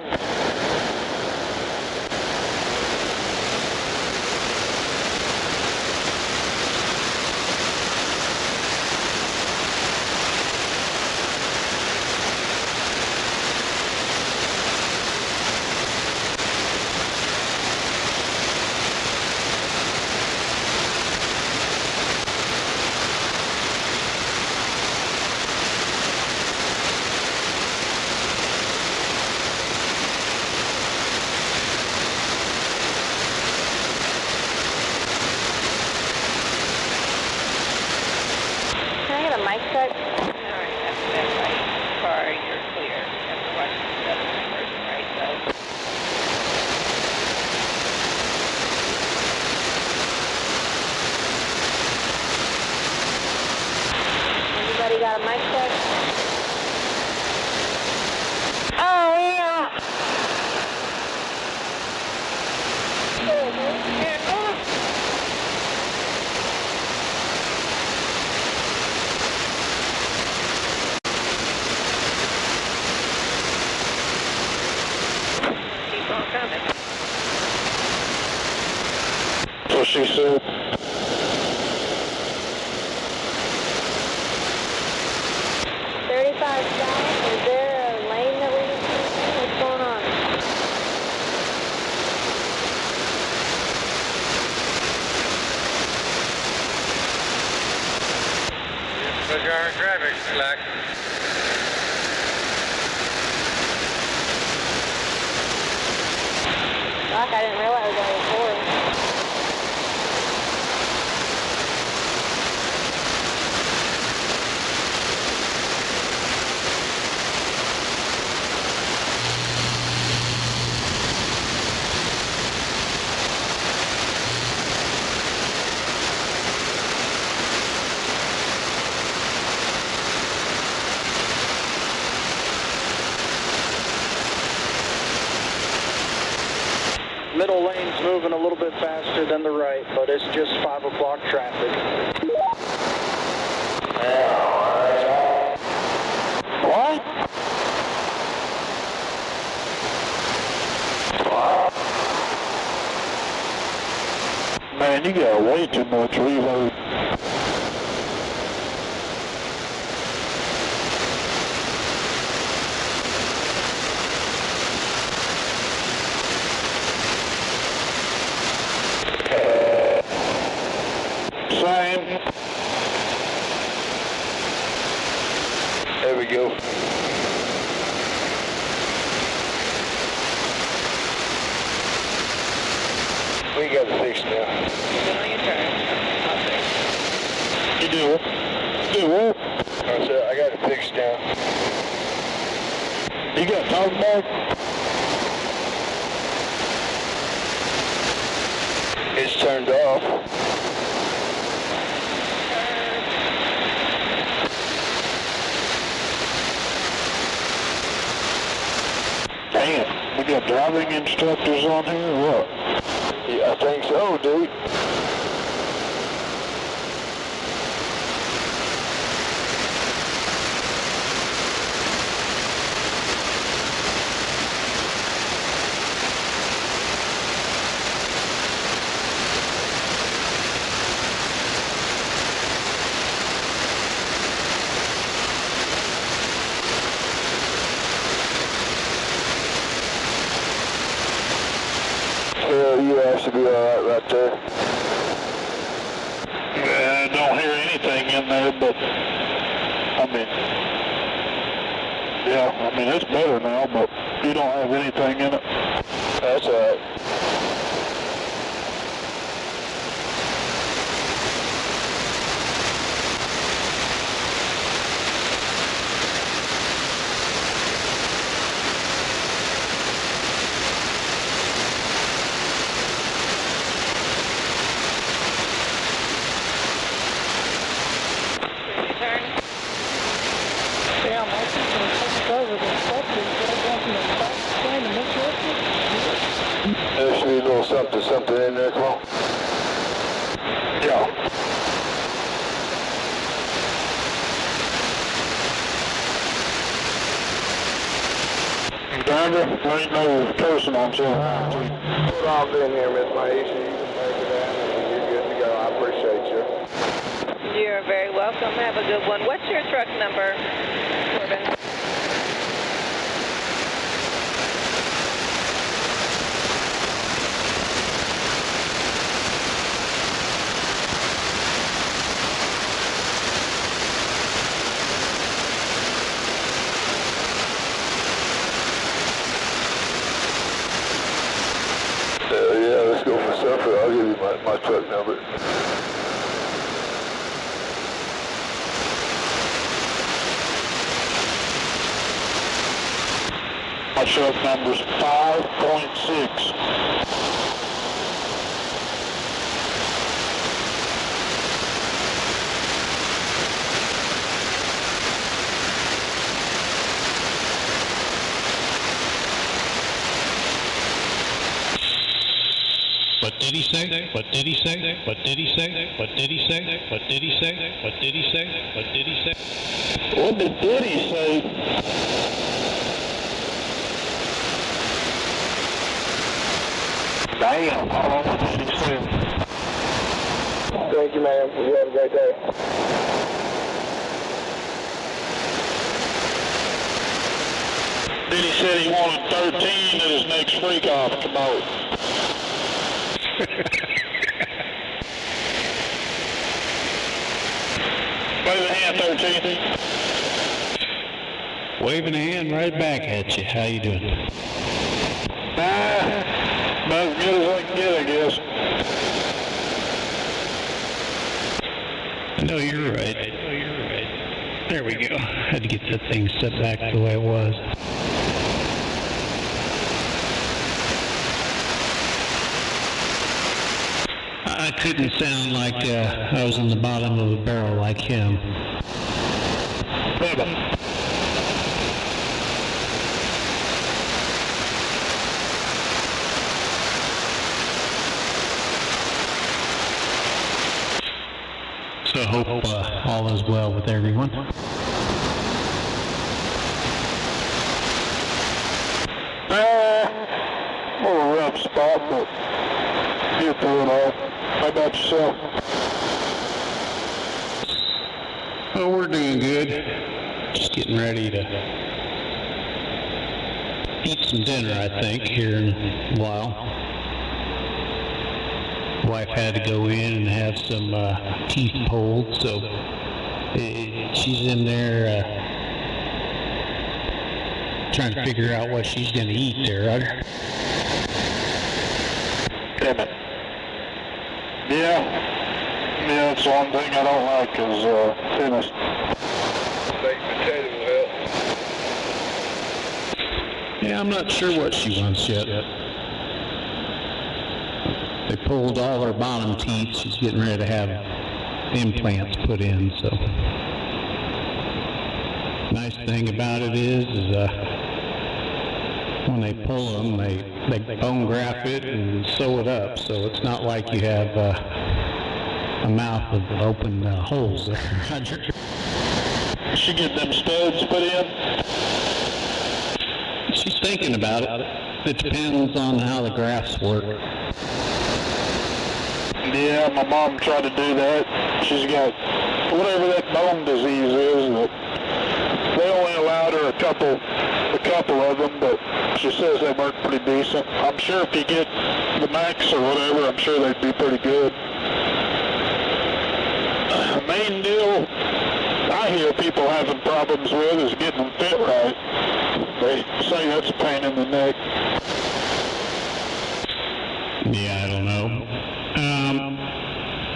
Got a mic check? Oh, yeah. she said. South, is there a lane that we need to use? What's going on? Because you're in traffic, Black. Doc, I didn't realize I was bored. Middle lane's moving a little bit faster than the right, but it's just 5 o'clock traffic. What? Man, you got way too much reload. Same. There we go. We got it fixed now. Good on your turn. I'll fix. You do it. Do what? I said I got it fixed now. You got talk back? It's turned off. Damn, we got driving instructors on here or what? Yeah, I think so, dude. Yeah, should be alright right there. Yeah, I don't hear anything in there, but I mean, yeah, I mean, it's better now, but you don't have anything in it. That's alright. There should be a little something in there, come on. Yeah. Driver, there ain't no person on sale. Hold off in here, Miss Maisha. You can take it out and you're good to go. I appreciate you. You're very welcome. Have a good one. What's your truck number, Corbin? Yeah, let's go for supper. I'll give you my truck number. My truck number's 5.6. What did he say? What did he say? What did he say? What did he say? What did he say? What did he say? What did he say? What did he say? Damn, what did he say? Thank you, ma'am. You have a great day. Then he said he wanted 13 at his next freak-off. Come on. Wave a hand, 13. Waving a hand right back at you. How you doing? About as good as I can get, I guess. No, you're right. There we go. Had to get that thing set back the way it was. I couldn't sound like I was in the bottom of a barrel like him. So I hope all is well with everyone. A little rough spot, but get through it all. How about yourself? Oh, we're doing good. Just getting ready to eat some dinner, I think, here in a while. Wife had to go in and have some teeth pulled, so she's in there trying to figure out what she's going to eat there, Roger. Damn it. Yeah, that's one thing I don't like is tennis. Baked potato will help. Yeah, I'm not sure what she wants yet. They pulled all her bottom teeth. She's getting ready to have implants put in, so. Nice thing about it is when they pull them, they bone graft it and sew it up, so it's not like you have a mouth with open holes there. She get them studs put in? She's thinking about it. It depends on how the grafts work. Yeah, my mom tried to do that. She's got whatever that bone disease is. They only allowed her a couple of them, but she says they work pretty decent. I'm sure if you get the max or whatever, I'm sure they'd be pretty good. The main deal I hear people having problems with is getting them fit right. They say that's a pain in the neck. Yeah, I don't know.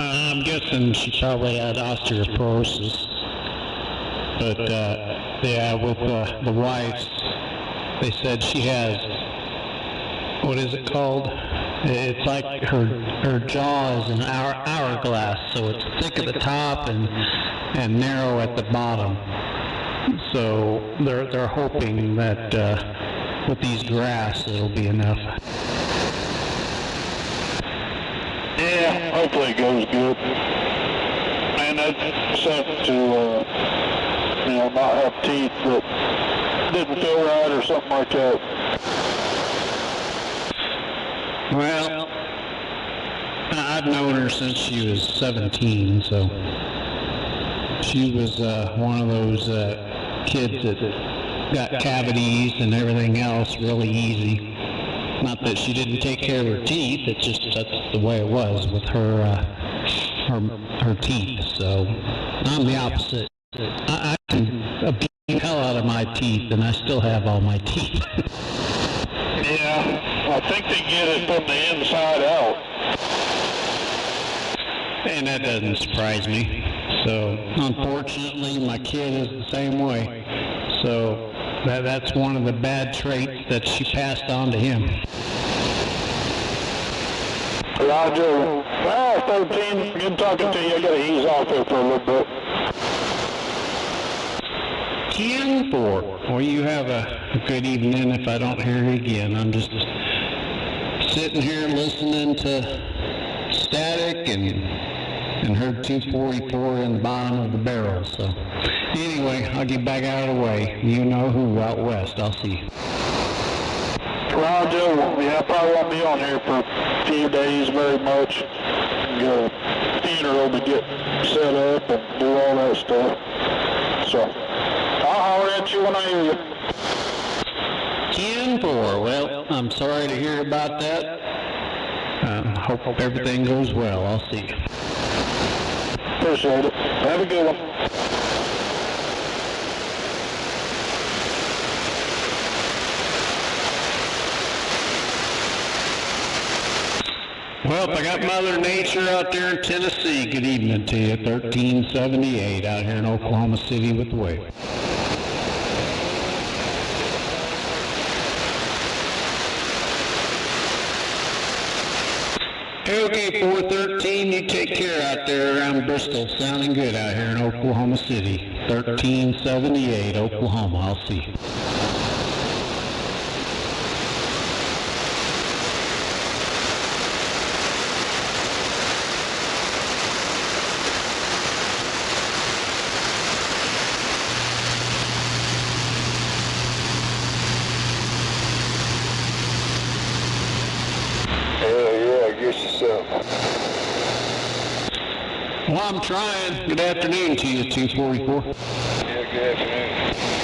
I'm guessing she probably had osteoporosis. But, yeah, with the wife, they said she has, what is it called? It's like her jaw is an hourglass, so it's thick at the top and narrow at the bottom. So they're hoping that with these grafts it'll be enough. Yeah, hopefully it goes good. And that's something to, not have teeth that didn't feel right or something like that. Well, I've known her since she was 17, so she was one of those kids that got cavities and everything else really easy. Not that she didn't take care of her teeth, it's just that's the way it was with her teeth. So I'm the opposite. I can abuse the hell out of my teeth, and I still have all my teeth. Yeah, I think they get it from the inside out. And that doesn't surprise me. So unfortunately, my kid is the same way. So that's one of the bad traits that she passed on to him. Roger. 13, good talking to you. I gotta ease off here for a little bit. 10-4. Well, you have a good evening if I don't hear you again. I'm just sitting here listening to static and heard 244 in the bottom of the barrel. So anyway, I'll get back out of the way. You know who out west. I'll see you. Roger. Yeah, I probably won't be on here for a few days very much. Got a funeral material to get set up and do all that stuff. So, I'll holler at you when I hear you. 10-4. Well, I'm sorry to hear about that. Hope everything goes well. I'll see you. Appreciate it. Have a good one. Well, I got Mother Nature out there in Tennessee. Good evening to you. 1378 out here in Oklahoma City with the wave. Okay, 413, you take care out there around Bristol. Sounding good out here in Oklahoma City. 1378, Oklahoma. I'll see you. Well, I'm trying. Good afternoon to you, 244. Yeah, good afternoon.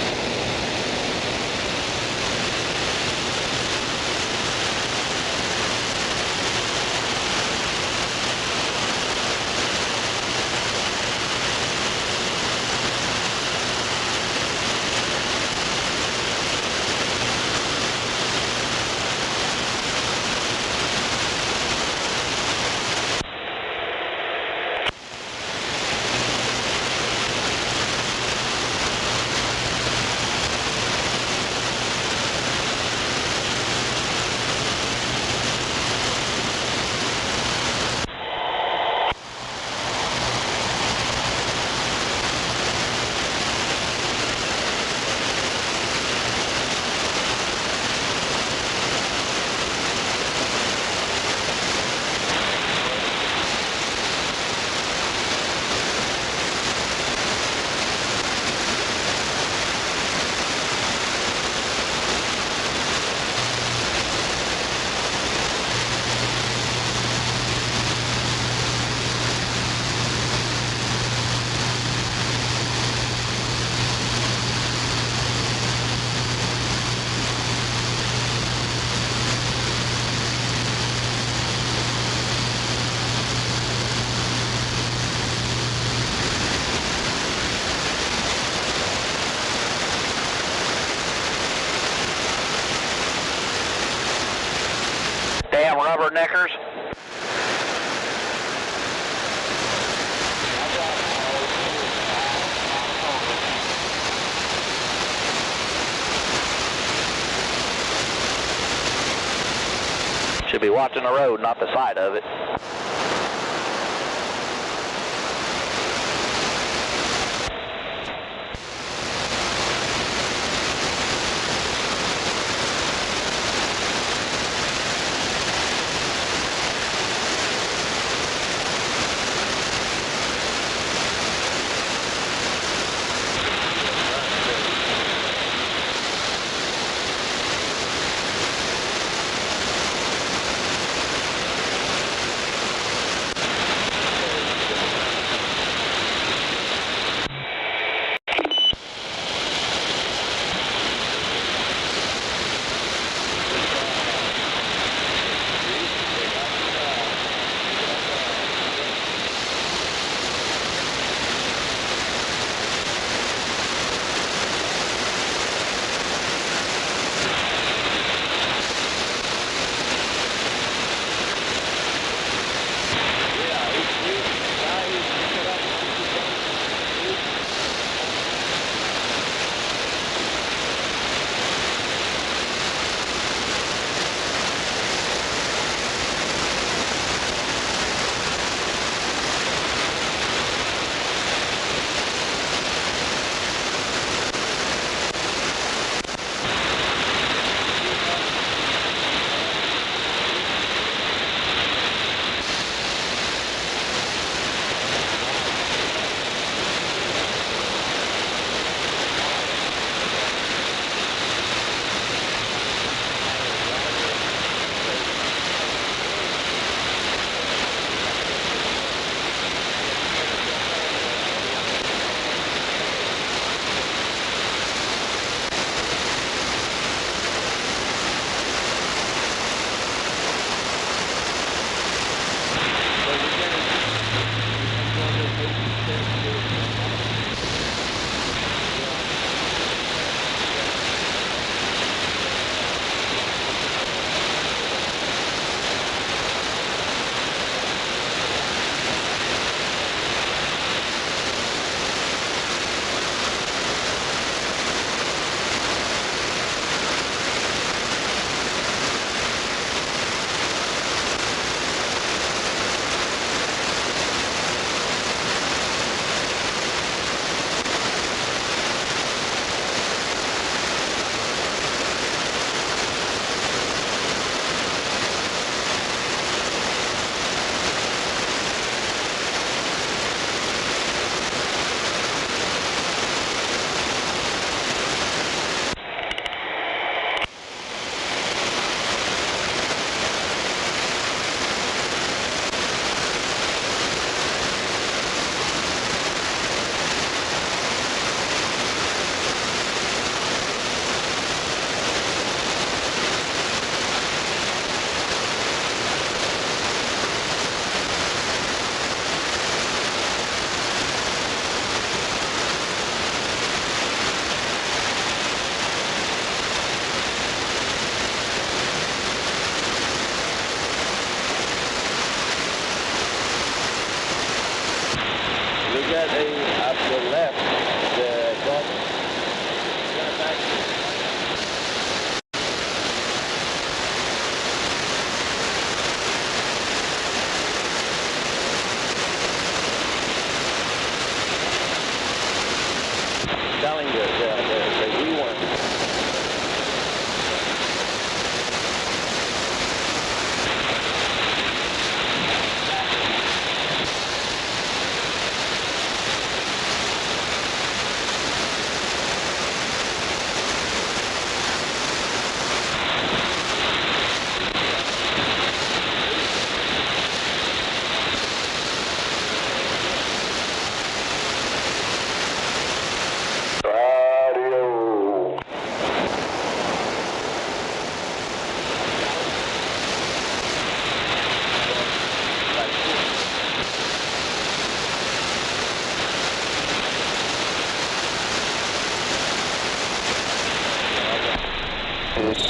Damn rubberneckers. Should be watching the road, not the side of it.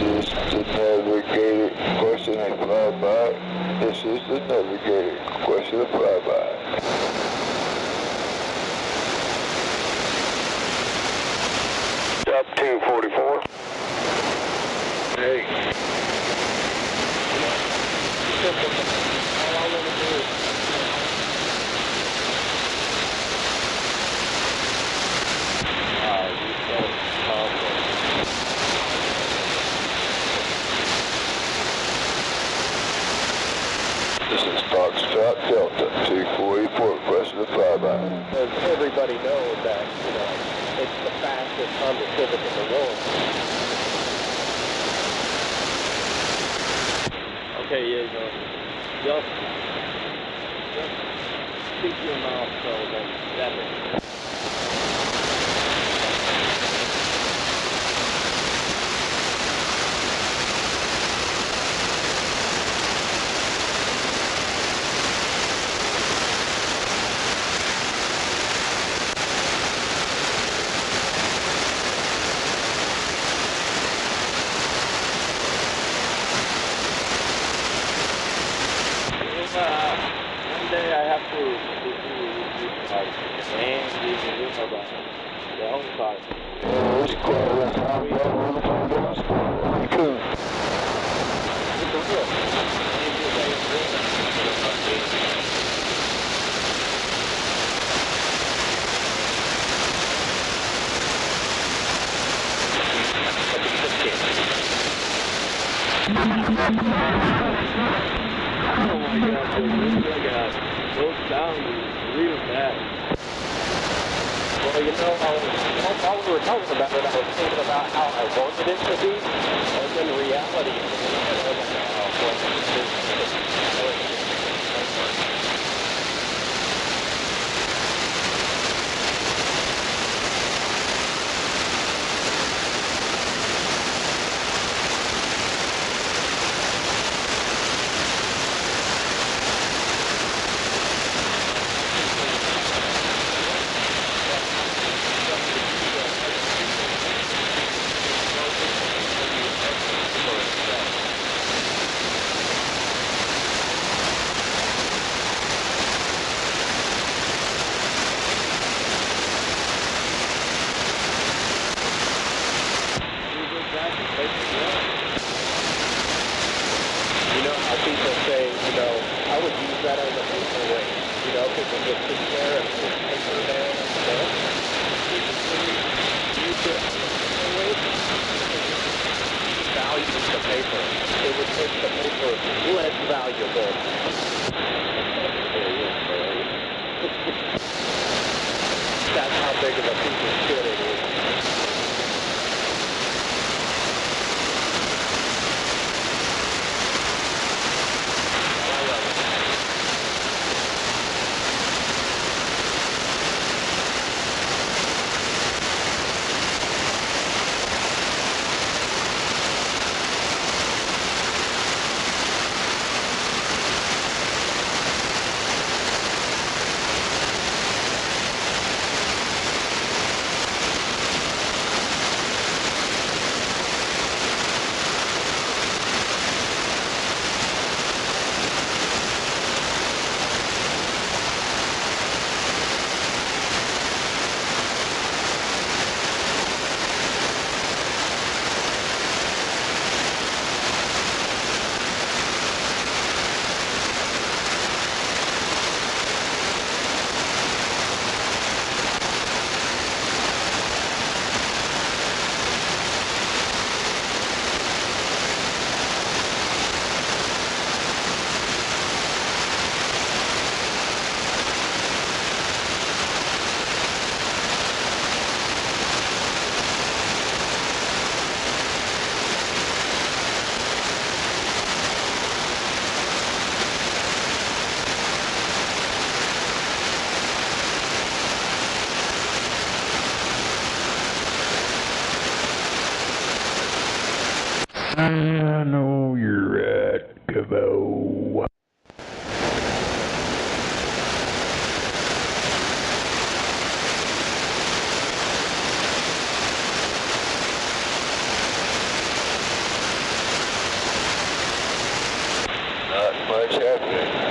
is the navigator, question a flyby. This is the navigator, question a flyby. Up 244. Hey. All I want to do is This is Foxtrot Delta 244, question a flyby. because everybody knows that, you know, it's the fastest Honda Civic in the world. Okay, yeah, you know, just keep your mouth closed and that's it. One day I have to do like and you know about the whole part. Oh my God, dude, this guy goes down real fast. Well, you know, while we were talking about it, I was thinking about how I wanted it to be, and then reality, I was like, oh, well, you know how people say, you know, I would use that as a paperweight. You know, people just sit there and put paper there and stuff. You just use it as a paperweight. Value the paper. It would make the paper less valuable. That's how big of a piece of shit it is. I know you're right, Cabo. much happening.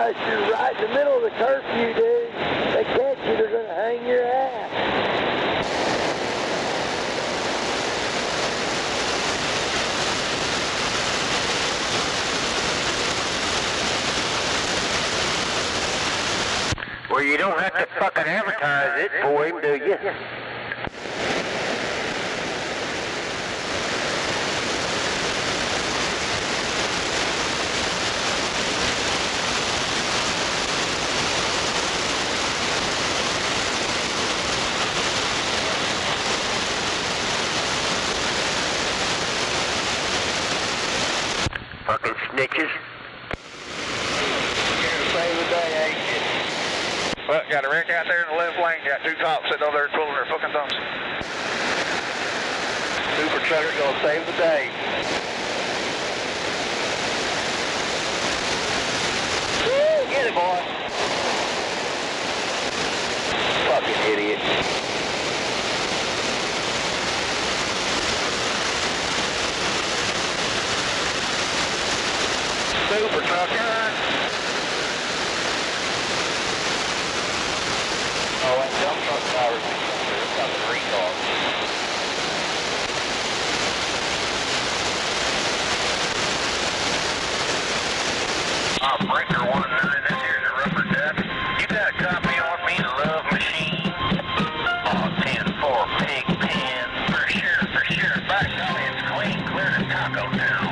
Unless you're right in the middle of the curfew, dude. They catch you, they're going to hang your ass. Well, you don't have to fucking advertise it for him, do you? Fucking snitches. Save the day, ain't you? Well, got a wreck out there in the left lane. Got two cops sitting over there pulling their fucking thumbs. Super trucker's gonna save the day. Woo, get it, boy. Fucking idiot. Super trucker. Oh, that dump truck driver's got the recall. Breaker 19, this here's a rubber duck. You got a copy on me, Love Machine. Oh, 10-4 pig pen. For sure, for sure. By golly, it's clean, clear to Taco Town.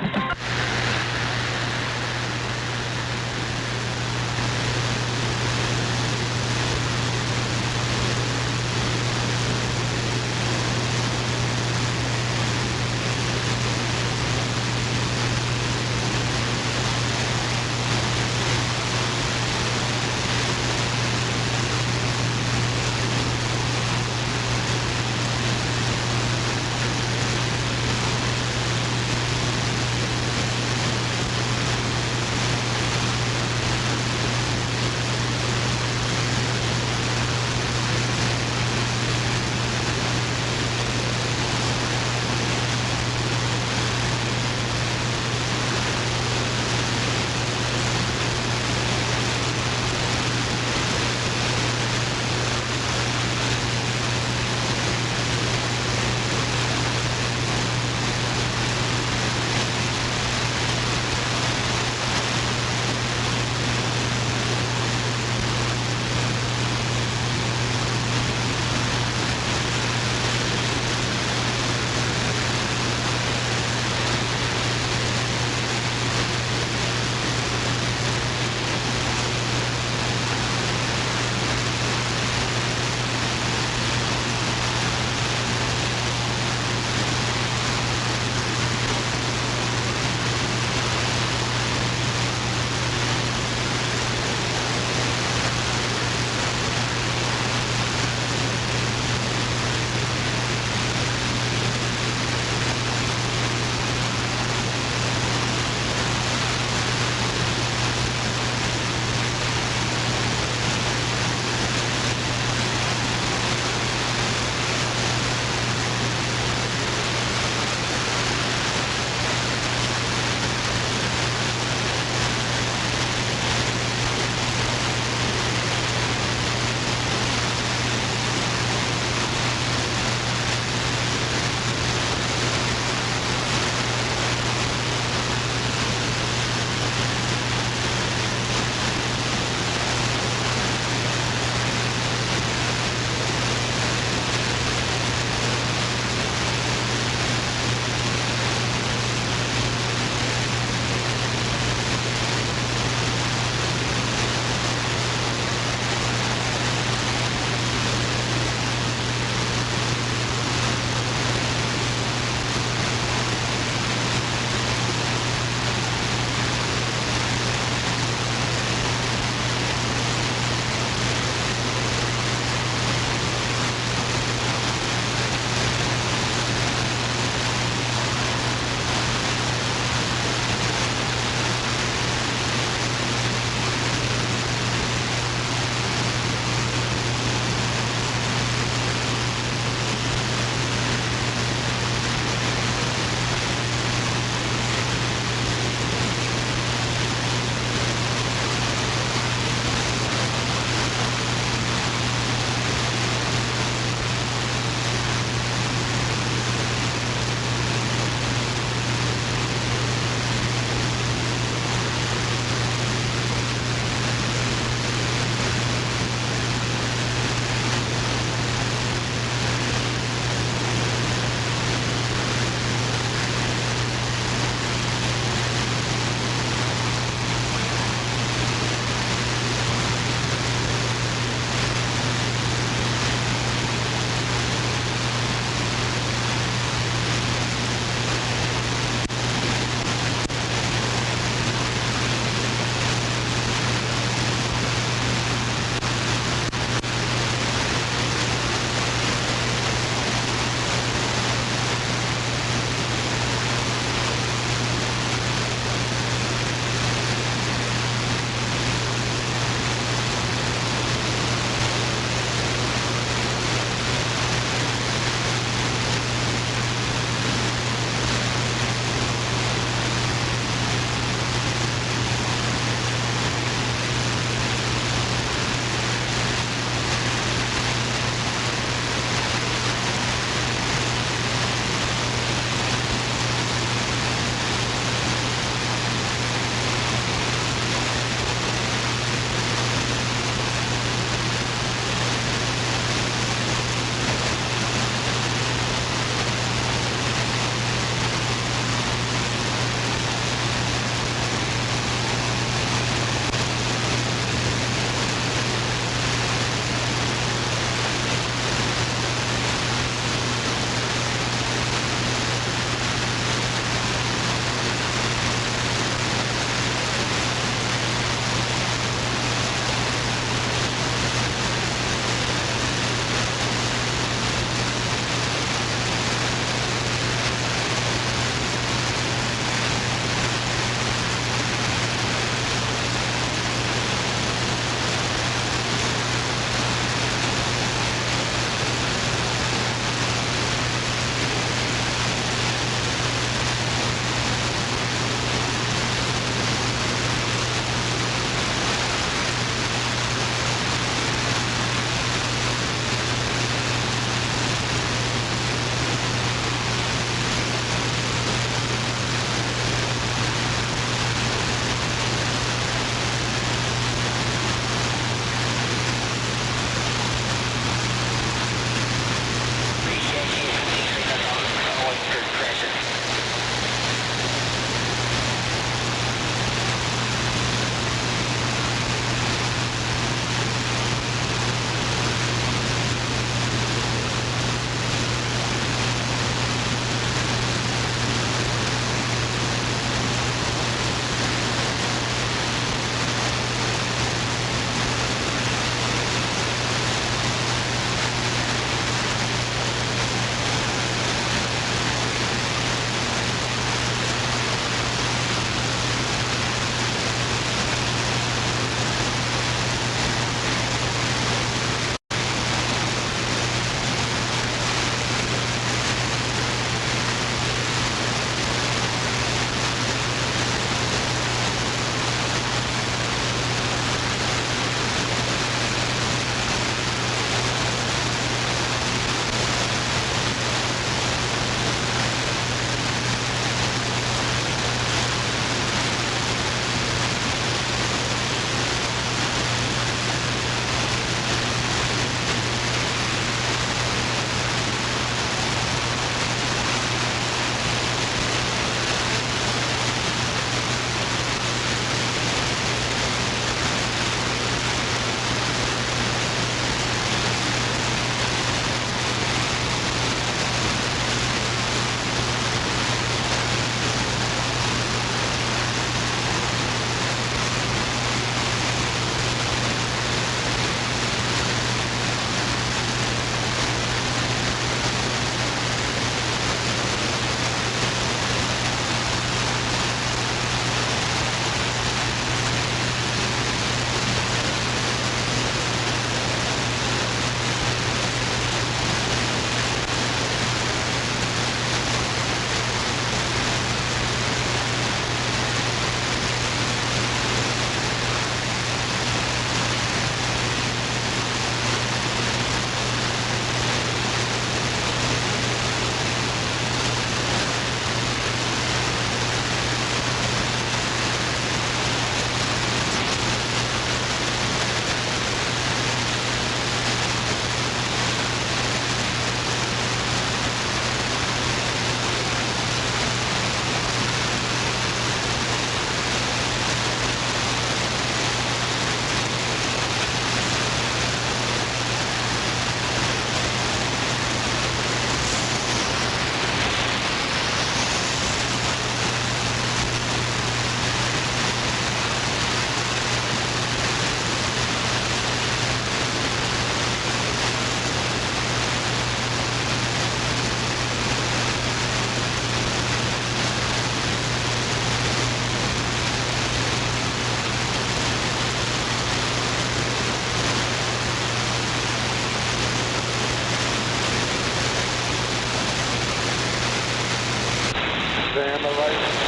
Sam, the right.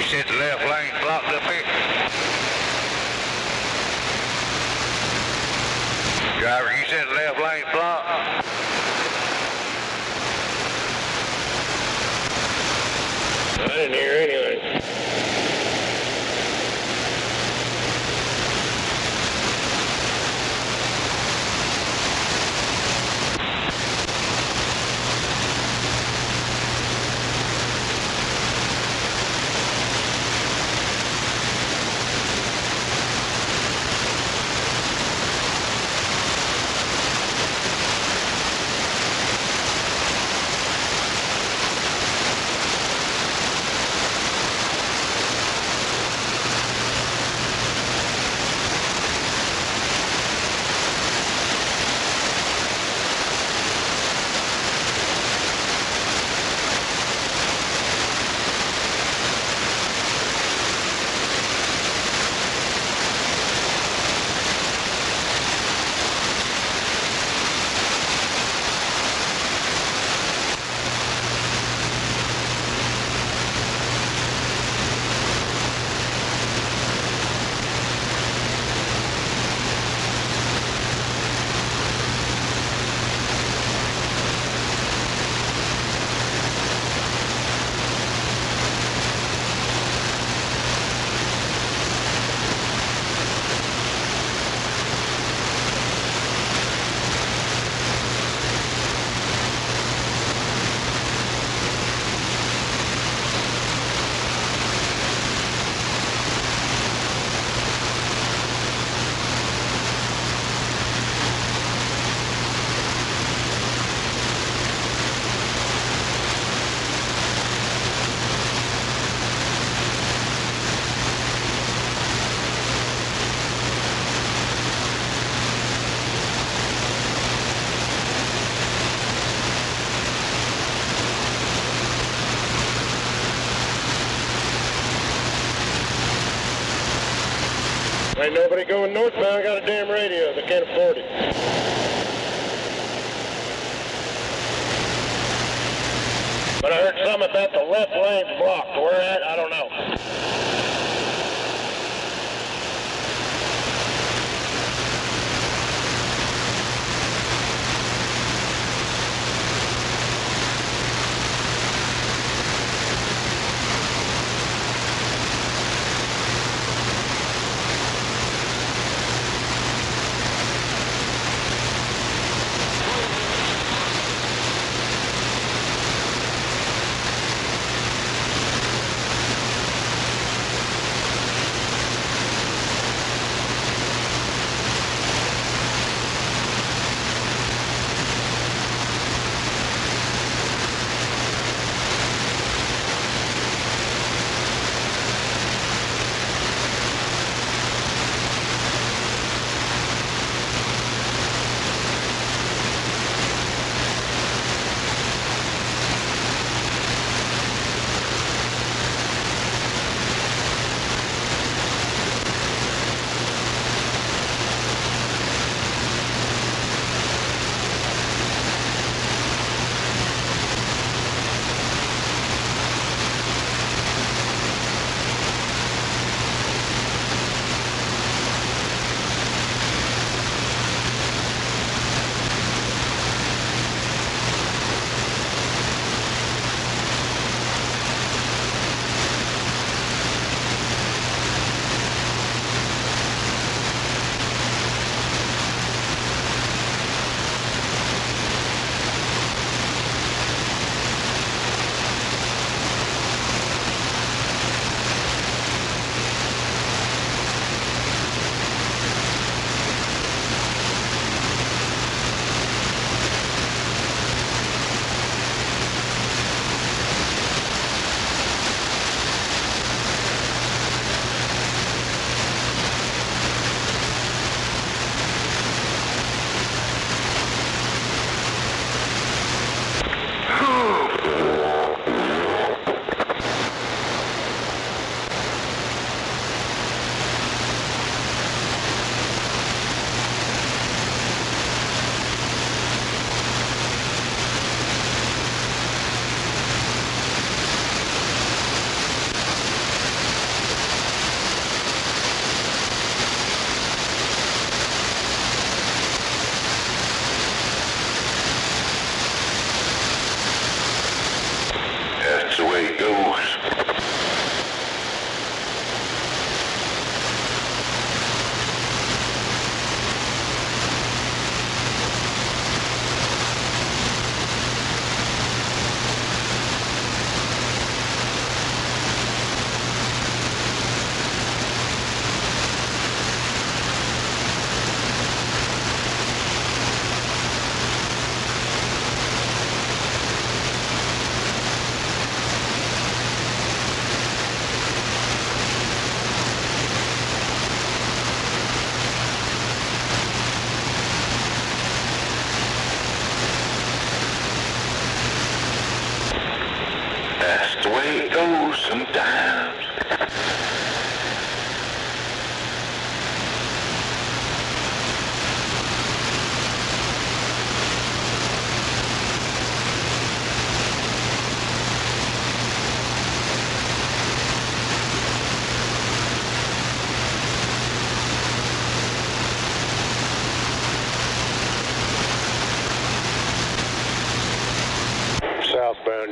You said the left lane blocked up here? Driver, you said the left lane blocked? I didn't hear anything. Ain't nobody going northbound, got a damn radio, they can't afford it. But I heard something about the left lane blocked. Where at? I don't know.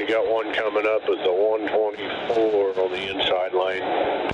got one coming up at the 124 on the inside lane.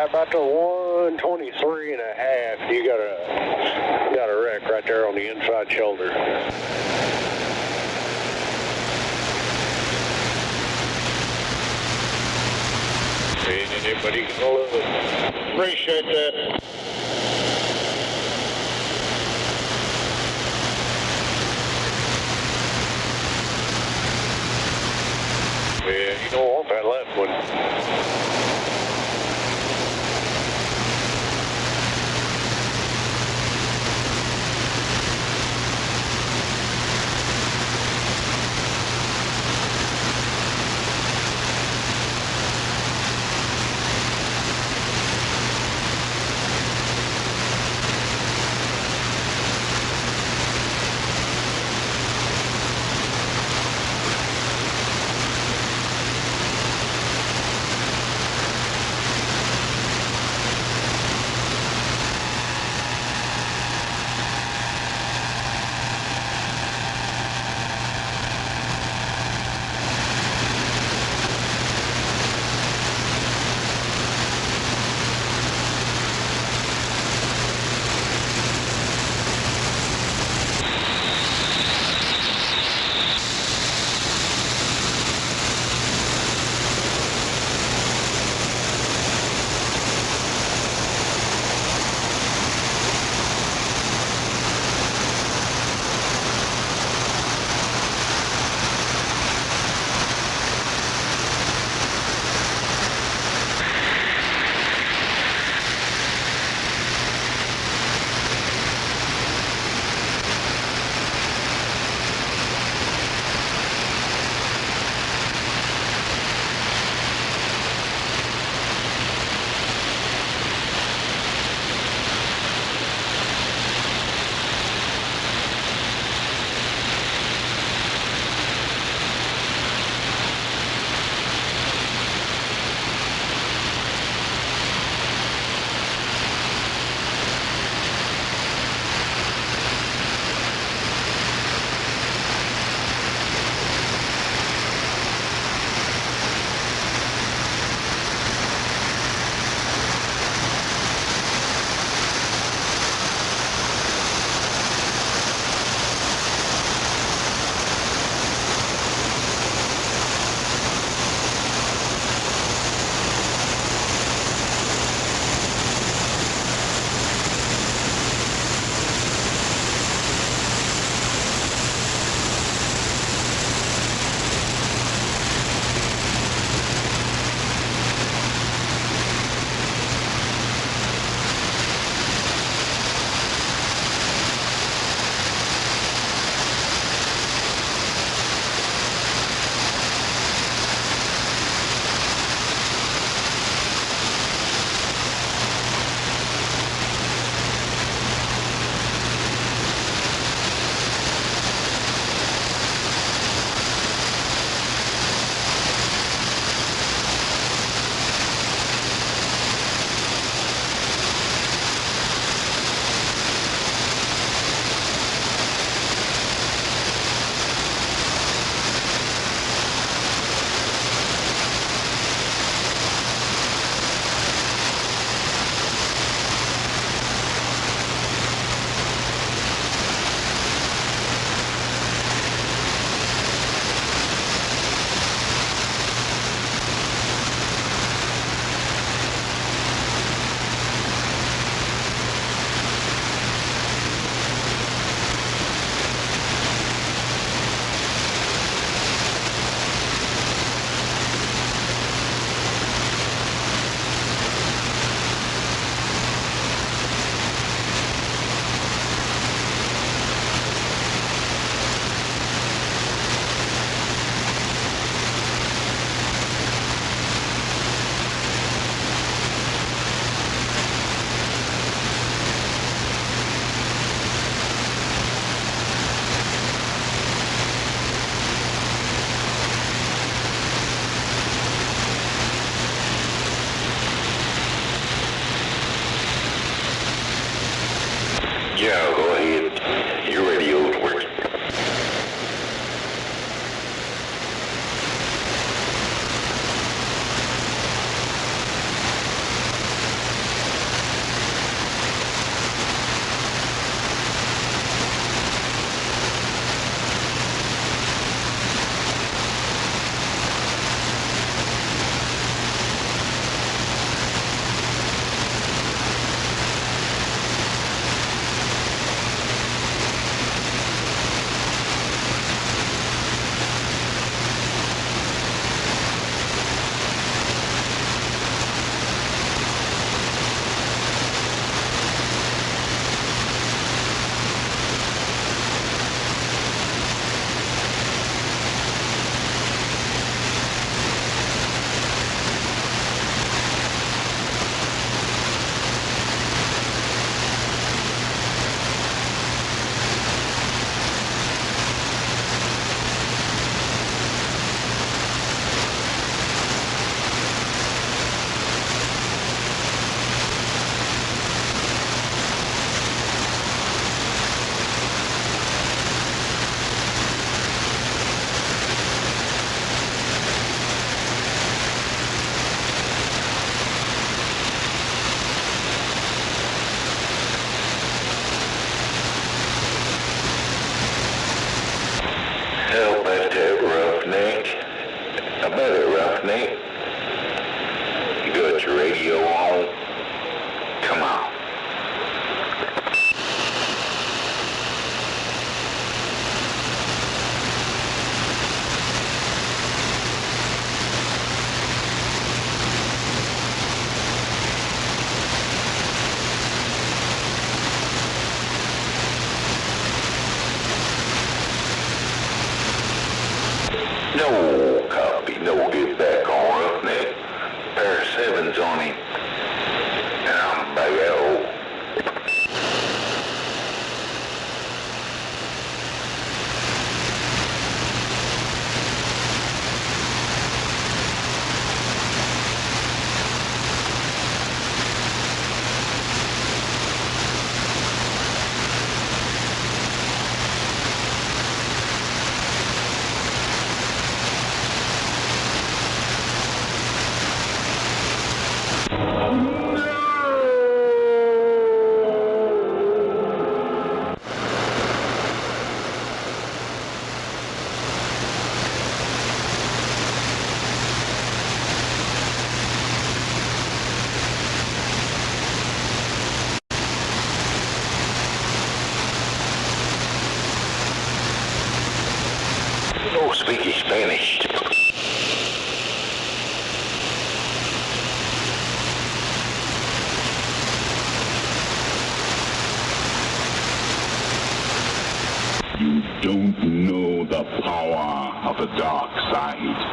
About the 123 and a half, you got a wreck right there on the inside shoulder. Anybody can love it. Appreciate that. Yeah, you don't want that left one. No copy, no get back on roughneck. Pair of 7s on him. And I'm baby old. No speaking Spanish. You don't know the power of the dark side.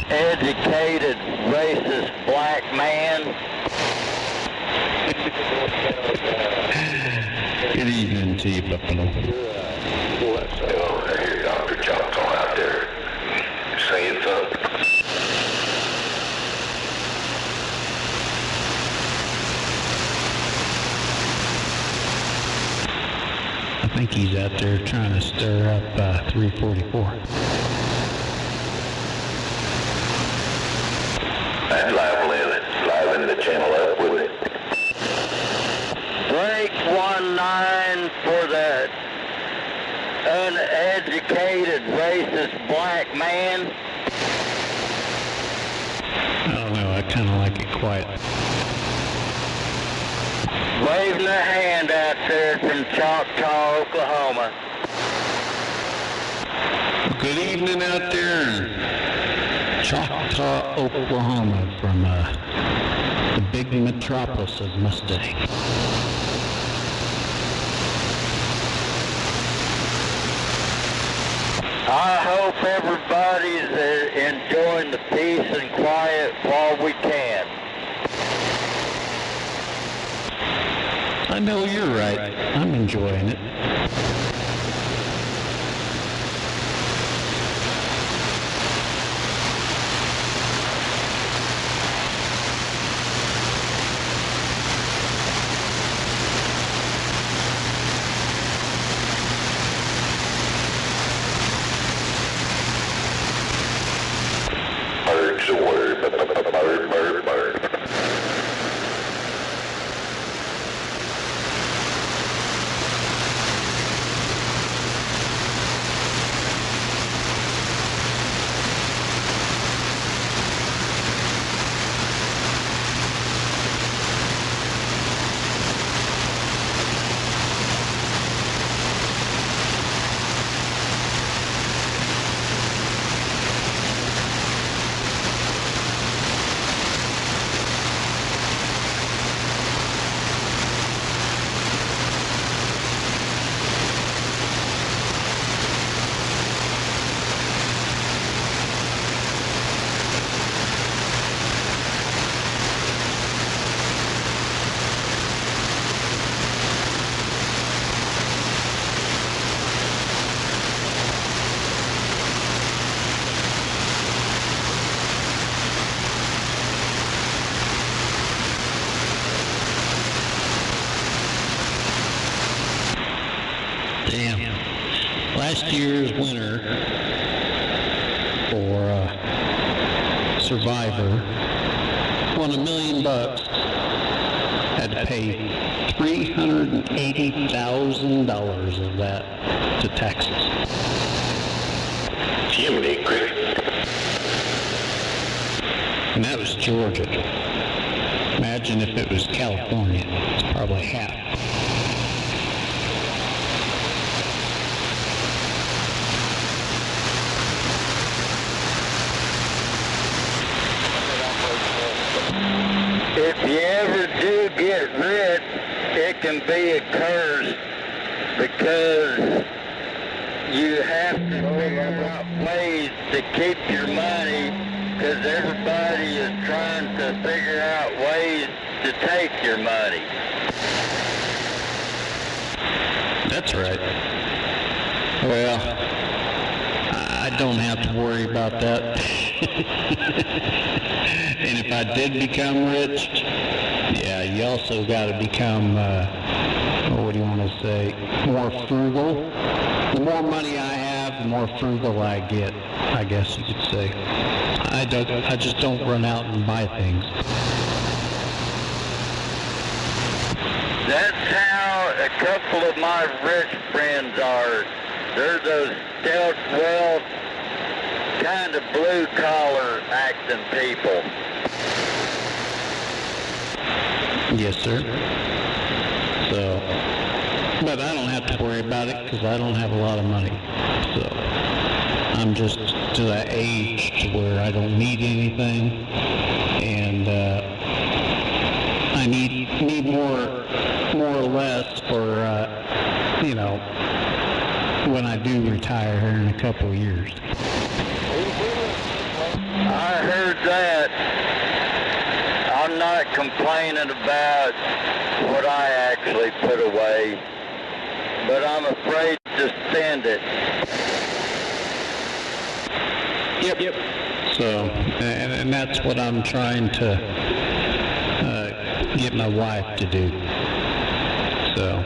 Educated, racist black man. Good evening to you, Buffalo. I hear Dr. Johnson out there saying something. I think he's out there trying to stir up 344. I'd liven the channel up with it. Break 19 for that uneducated, racist black man. I don't know, I kind of like it quiet. Waving a hand out there from Choctaw, Oklahoma. Good evening out there in Choctaw, Oklahoma, from the big metropolis of Mustang. I hope everybody's enjoying the peace and quiet while we can. I know you're right. I'm enjoying it. Bird's a word, bird. Last year's winner for Survivor won $1 million. Had to pay $380,000 of that to taxes. Jiminy Cricket. And that was Georgia. Imagine if it was California. It's probably half. If you ever do get rich, it can be a curse because you have to figure out ways to keep your money because everybody is trying to figure out ways to take your money. That's right. Well, I don't have to worry about that. And if I did become rich, yeah, you also got to become, what do you want to say, more frugal. The more money I have, the more frugal I get, I guess you could say. I just don't run out and buy things. That's how a couple of my rich friends are. They're those stealth wealth, kind of blue-collar acting people. Yes, sir. So, but I don't have to worry about it because I don't have a lot of money. So, I'm just to that age to where I don't need anything, and I need more or less for when I do retire here in a couple of years. I heard that. I'm not complaining about what I actually put away, but I'm afraid to spend it. Yep. So, and that's what I'm trying to get my wife to do. So,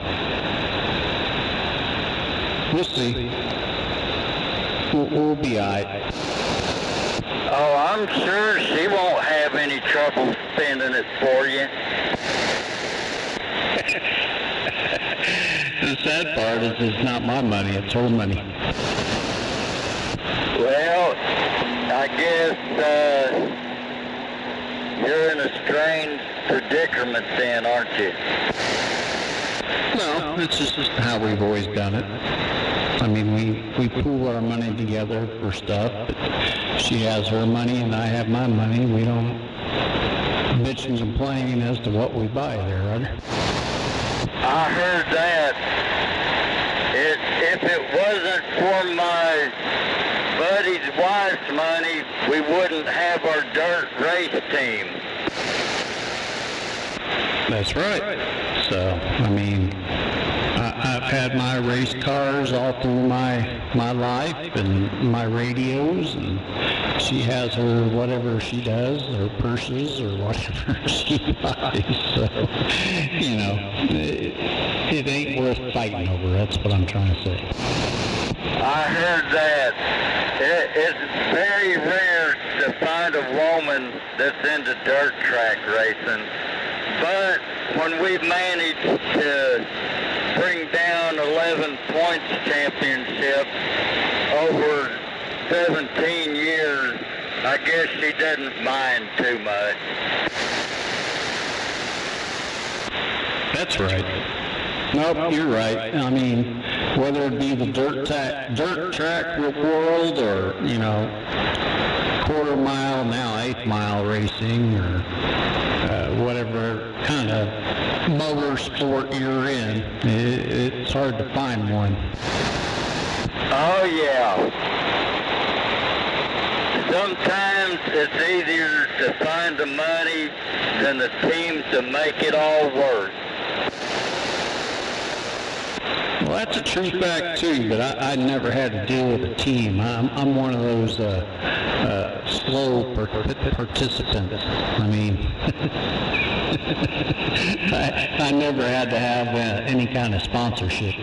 we'll see. We'll be all right. Oh, I'm sure she won't have any trouble spending it for you. The sad part is it's not my money, it's her money. Well, I guess you're in a strange predicament then, aren't you? No, it's just how we've always done it. I mean, we pool our money together for stuff. But she has her money and I have my money. We don't bitch and complain as to what we buy there, right? I heard that. If it wasn't for my buddy's wife's money, we wouldn't have our dirt race team. That's right. So, I mean, I've had my race cars all through my life and my radios, and she has her whatever she does, her purses or whatever she buys. So, it ain't worth fighting over. That's what I'm trying to say. I heard that. It's very rare to find a woman that's into dirt track racing. But when we've managed to bring down 11 points championship over 17 years, I guess she doesn't mind too much. That's right. Nope, you're right. I mean, whether it be the dirt track world or, quarter mile, now 8th mile racing or whatever kind of motor sport you're in, it's hard to find one. Oh, yeah. Sometimes it's easier to find the money than the team to make it all work. Well, that's a true fact too, but I never had to deal with a team. I'm one of those slow participants. I mean, I never had to have any kind of sponsorship.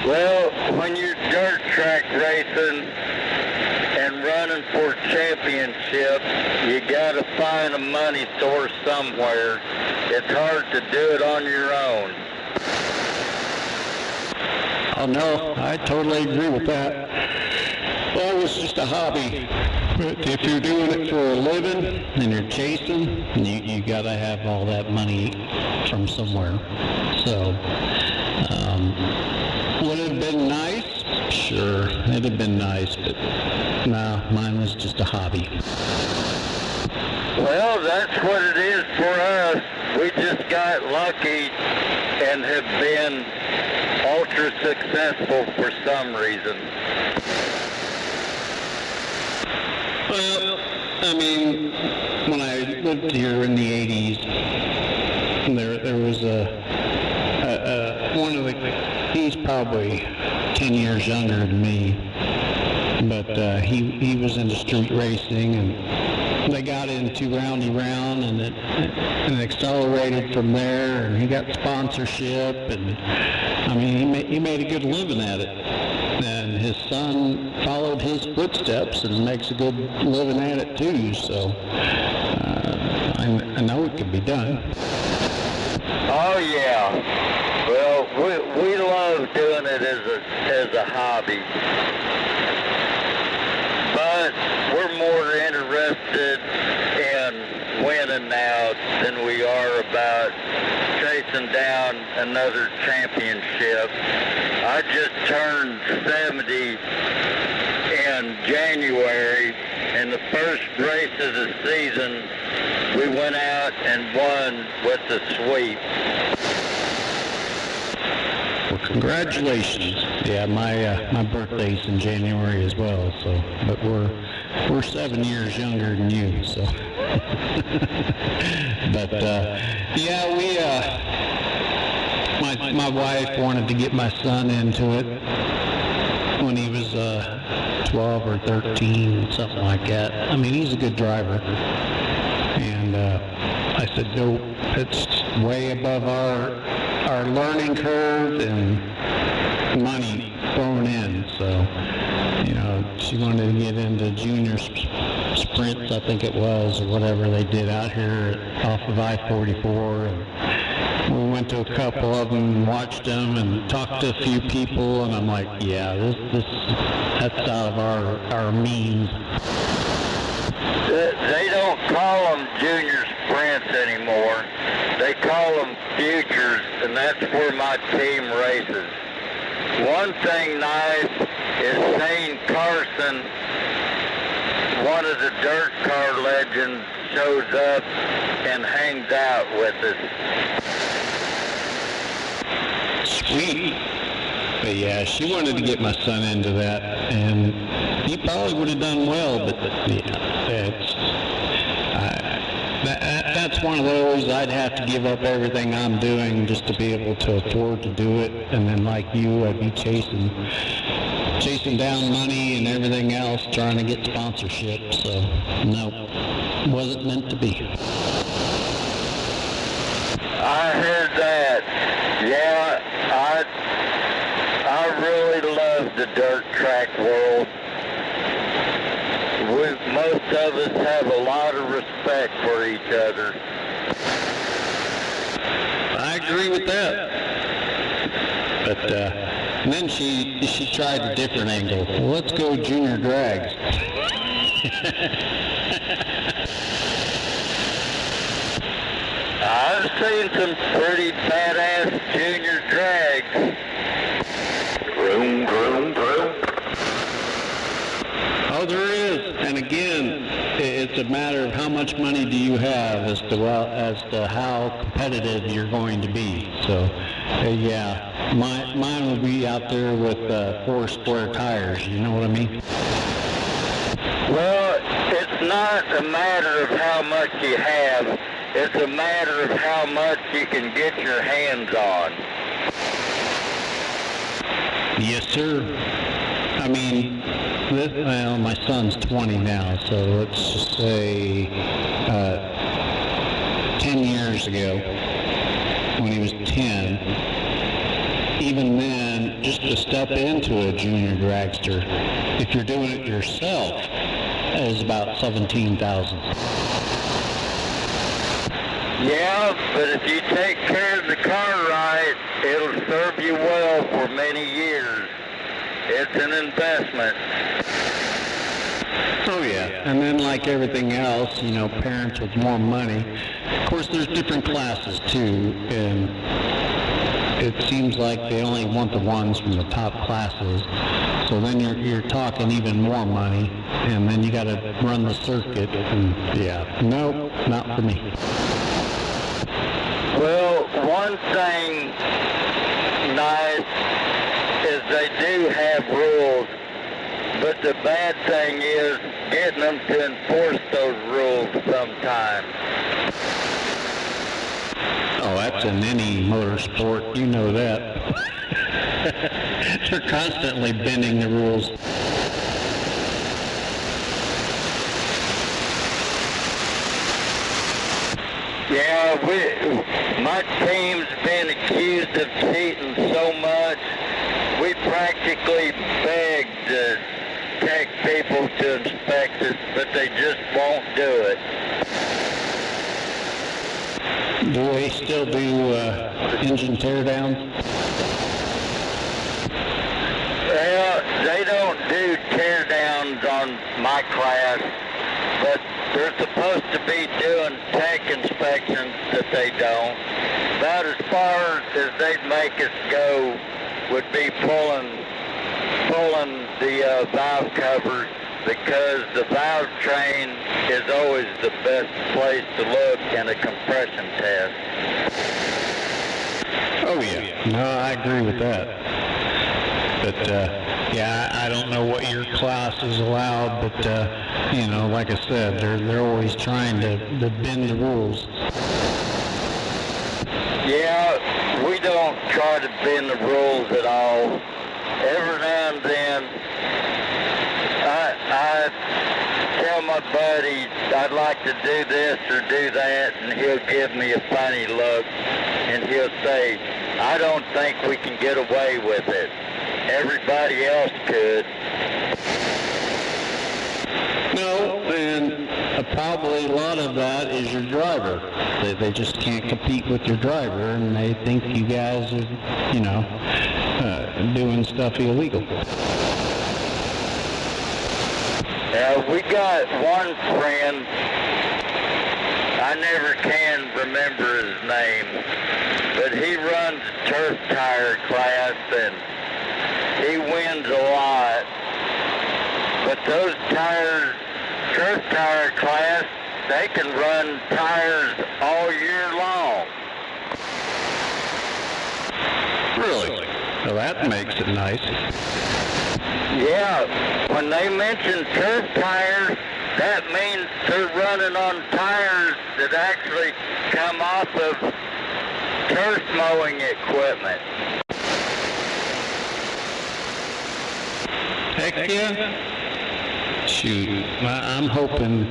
Well, when you're dirt track racing and running running for championships, you got to find a money source somewhere. It's hard to do it on your own. Oh, no, I totally agree with that. Well, it was just a hobby. But if you're doing it for a living and you're chasing, you got to have all that money from somewhere. So, would it have been nice? Sure, it'd have been nice, but no, mine was just a hobby. Well, that's what it is for us. We just got lucky and have been ultra successful for some reason. Well, I mean, when I lived here in the 80s, there was one of the, he's probably 10 years younger than me, but he was into street racing, and they got into Roundy Round, and it accelerated from there, and he got sponsorship, and I mean, he made a good living at it. And his son followed his footsteps and makes a good living at it too, so I know it can be done. Oh yeah. Well, we love doing it as a hobby. But we're more interested in winning now than we are about chasing down another championship. I just turned 70 in January, and the first race of the season, we went out and won with the sweep. Well, congratulations. Yeah, my birthday's in January as well, so, but we're 7 years younger than you, so. But, yeah, my wife wanted to get my son into it when he was 12 or 13, something like that. I mean, he's a good driver. And I said, no, it's way above our learning curve and money thrown in. So, you know, she wanted to get into junior sprints, I think it was, or whatever they did out here off of I-44. And we went to a couple of them and watched them and talked to a few people, and I'm like, yeah, that's out of our means. They don't call them junior sprints anymore. They call them futures, and that's where my team races. One thing nice is Shane Carson, one of the dirt car legends, shows up and hangs out with us. Sweet. But yeah, she wanted to get my son into that, and he probably would have done well, but yeah, that's one of those, I'd have to give up everything I'm doing just to be able to afford to do it, and then like you, I'd be chasing down money and everything else, trying to get sponsorship, so no, wasn't meant to be. I heard that. Yeah, I really love the dirt track world. Most of us have a lot of respect for each other. I agree with that. But and then she tried a different angle. Well, let's go junior drags. I've seen some pretty badass junior drags. Vroom, vroom, vroom. Oh, there is. And again, it's a matter of how much money do you have as to how competitive you're going to be. So, yeah, mine will be out there with 4 square tires. You know what I mean? Well, it's not a matter of how much you have. It's a matter of how much you can get your hands on. Yes, sir. I mean, well, my son's 20 now, so let's just say 10 years ago, when he was 10, even then, just to step into a junior dragster, if you're doing it yourself, is about 17,000. Yeah, but if you take care of the car right, it'll serve you well for many years. It's an investment. Oh yeah, and then like everything else, you know, parents with more money. Of course, there's different classes too, and it seems like they only want the ones from the top classes. So then you're talking even more money, and then you got to run the circuit. And yeah, nope, not for me. Well, one thing nice is they do have rules, but the bad thing is getting them to enforce those rules sometimes. Oh, that's in any motorsport, you know that. They're constantly bending the rules. Yeah, my team's been accused of cheating so much, we practically begged the tech people to inspect us, but they just won't do it. Do they still do engine teardowns? Well, they don't do teardowns on my class, but they're supposed to be doing tech inspections that they don't. About as far as they'd make us go would be pulling the valve covers, because the valve train is always the best place to look in a compression test. Oh yeah, no, I agree with that. But yeah, I don't know what your class is allowed, but you know, like I said, they're always trying to bend the rules. Yeah, we don't try to bend the rules at all. Every now and then, I tell my buddy I'd like to do this or do that, and he'll give me a funny look, and he'll say, I don't think we can get away with it. Everybody else could. No, and probably a lot of that is your driver. They just can't compete with your driver, and they think you guys are, you know, doing stuff illegal. We got one friend, I never can remember his name, but he runs a turf tire class, and he wins a lot. But those tires, turf tire class, they can run tires all year long. Really? Well, that makes it nice. Yeah, when they mention turf tires, that means they're running on tires that actually come off of turf mowing equipment. Heck yeah. Shoot, I'm hoping,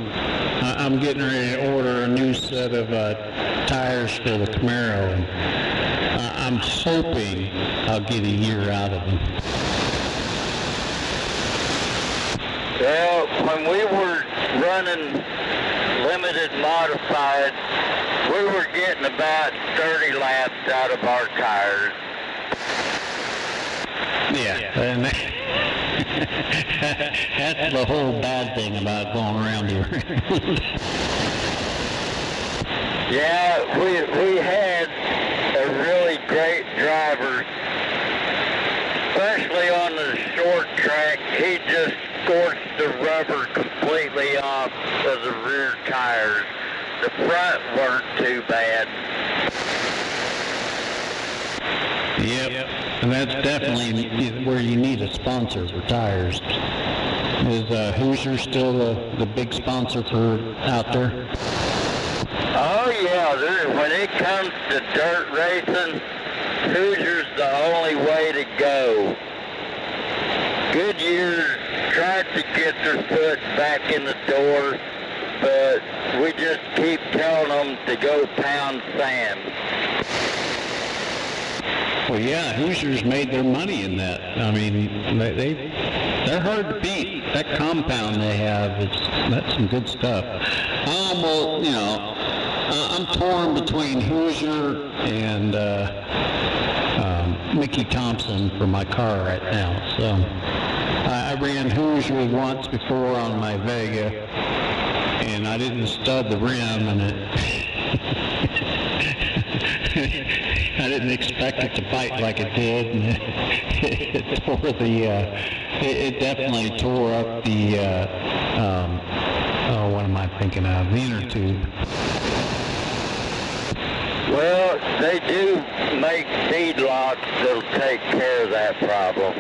I'm getting ready to order a new set of tires for the Camaro, and I'm hoping I'll get a year out of them. Well, when we were running limited modified, we were getting about 30 laps out of our tires. Yeah, and that's the whole bad thing about going around here. Yeah, we had a really great driver, especially on the short track. He just scorched the rubber completely off of the rear tires. The front weren't too bad. Yep, and that's definitely where you need a sponsor for tires. Is Hoosier still the big sponsor for out there? Oh yeah, when it comes to dirt racing, Hoosier's the only way to go. Goodyear tried to get their foot back in the door, but we just keep telling them to go pound sand. Well, yeah, Hoosiers made their money in that. I mean, they're hard to beat. that compound they have, that's some good stuff. Well, you know, I'm torn between Hoosier and Mickey Thompson for my car right now. So I ran Hoosier once before on my Vega, and I didn't stud the rim, and I didn't expect it to bite like it did, and it tore it definitely tore up the, what am I thinking of? The inner tube. Well, they do make feedlots that'll take care of that problem.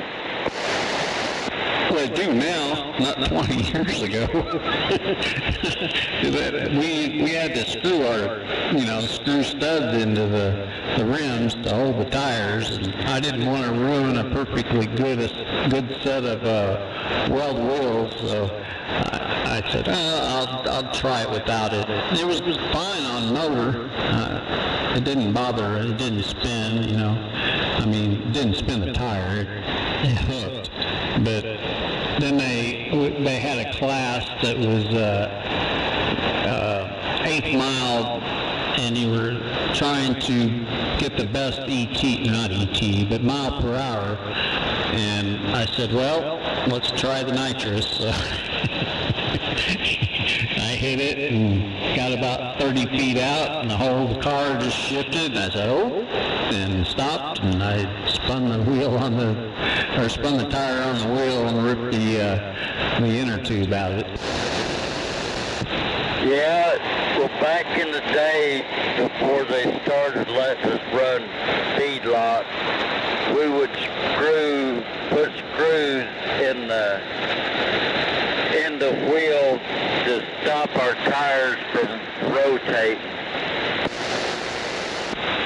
Well, they do now, not 20 years ago. we had to screw screw studs into the rims to hold the tires, and I didn't want to ruin a perfectly good set of weld wheels, so I said, I'll try it without it. It was fine on motor. It didn't bother. It didn't spin. You know, I mean, it didn't spin the tire. It hooked. But then they had a class that was 8th mile, and you were trying to get the best not mile per hour. And I said, well, let's try the nitrous. So I hit it and got about 30 feet out, and the whole car just shifted. And I said, oh, and stopped, and I spun the tire on the wheel and ripped the inner tube out of it. Yeah, well, back in the day, before they started letting us run feedlots, we would put screws in the wheel to stop our tires from rotating.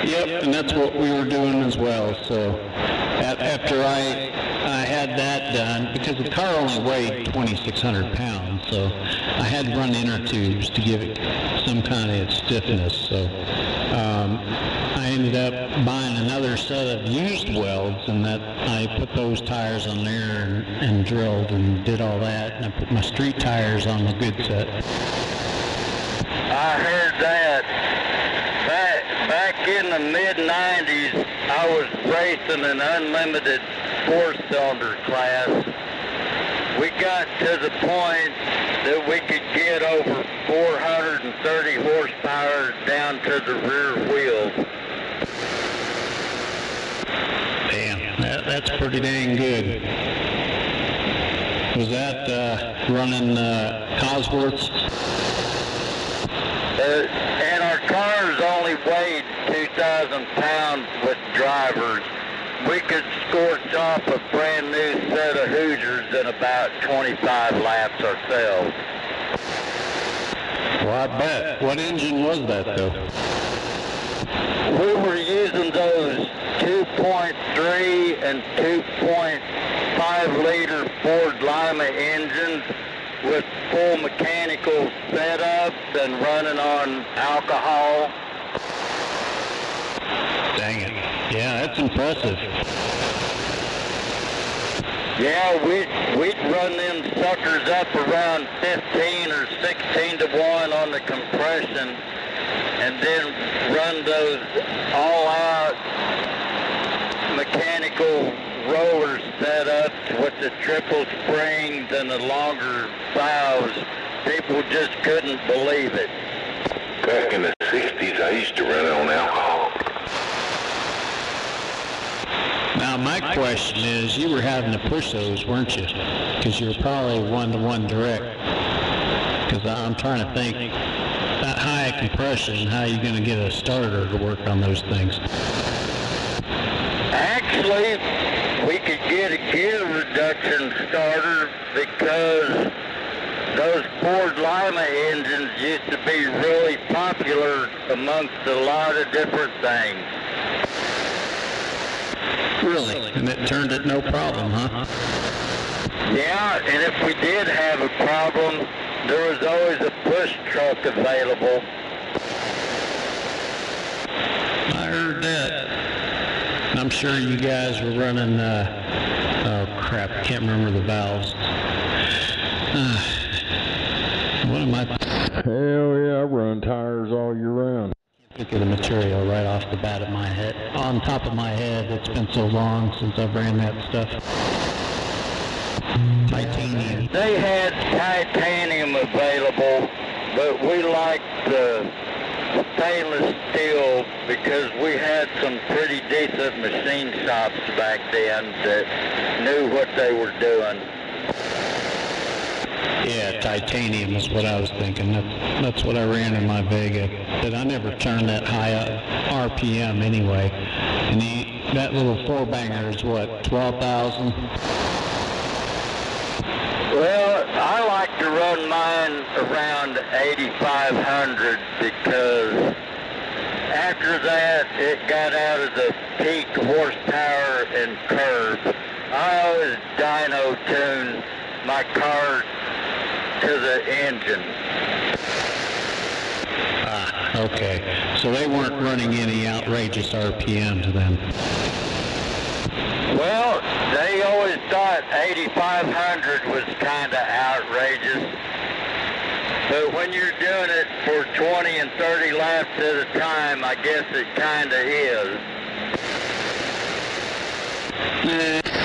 Yep, and that's what we were doing as well. So after I had that done, because the car only weighed 2,600 pounds, so I had to run inner tubes to give it some kind of stiffness. So I ended up buying another set of used welds, and that I put those tires on there and drilled and did all that, and I put my street tires on the good set. I heard that. Back in the mid-90s, I was racing an unlimited 4-cylinder class. We got to the point that we could get over 430 horsepower down to the rear wheels. Damn, that's pretty dang good. Was that running Cosworths? And our cars only weighed 2,000 pounds with drivers. We could scorch off a brand new set of Hoosiers in about 25 laps ourselves. Well, I bet. What engine was that, though? We were using those 2.3 and 2.5 liter Ford Lima engines with full mechanical setups and running on alcohol. Dang it. Yeah, that's impressive. Yeah, we'd run them suckers up around 15 or 16 to 1 on the compression, and then run those all-out mechanical roller setups with the triple springs and the longer valves. People just couldn't believe it. Back in the 60s, I used to run on alcohol. Now, my question is, you were having to push those, weren't you? Because you were probably one-to-one direct. Because I'm trying to think, that high compression, how are you going to get a starter to work on those things? Actually, we could get a gear reduction starter because those Ford Lima engines used to be really popular amongst a lot of different things. Really? And it turned it no problem, huh? Yeah, and if we did have a problem, there was always a push truck available. I heard that. I'm sure you guys were running, oh crap, I can't remember the valves. What am I? Hell yeah, I run tires all year round. Think of the material right off the bat of my head. On top of my head, it's been so long since I've ran that stuff. Titanium. They had titanium available, but we liked the stainless steel because we had some pretty decent machine shops back then that knew what they were doing. Yeah, titanium is what I was thinking. That's what I ran in my Vega. But I never turned that high up RPM anyway. And that little four-banger is what, 12,000? Well, I like to run mine around 8,500 because after that it got out of the peak horsepower and curve. I always dyno tune my car to the engine. Ah, okay. So they weren't running any outrageous RPMs then? Well, they always thought 8,500 was kind of outrageous. But when you're doing it for 20 and 30 laps at a time, I guess it kind of is.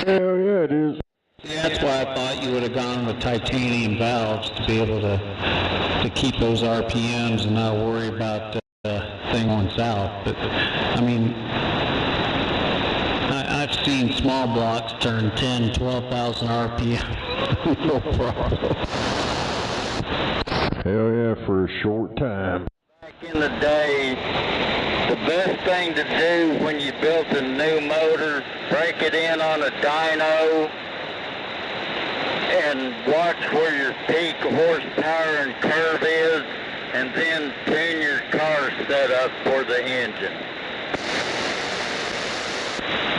Hell yeah, it is. Yeah, that's why I thought you would have gone with titanium valves to be able to keep those RPMs and not worry about the thing going south. But, I mean, I've seen small blocks turn 10, 12,000 RPM. No problem. Hell yeah, for a short time. Back in the day, the best thing to do when you built a new motor, break it in on a dyno, and watch where your peak horsepower and curve is, and then tune your car setup for the engine.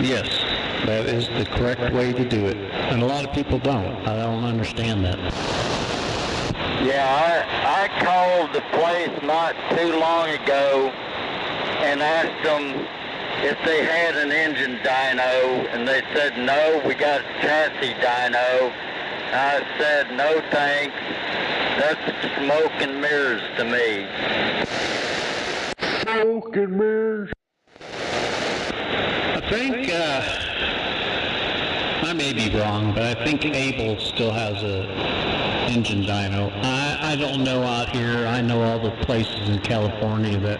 Yes, that is the correct way to do it. And a lot of people don't. I don't understand that. Yeah, I called the place not too long ago and asked them if they had an engine dyno, and they said, no, we got a chassis dyno. I said, no thanks, that's smoke and mirrors to me. Smoke and mirrors? I think, I may be wrong, but I think Abel still has a engine dyno. I don't know out here. I know all the places in California that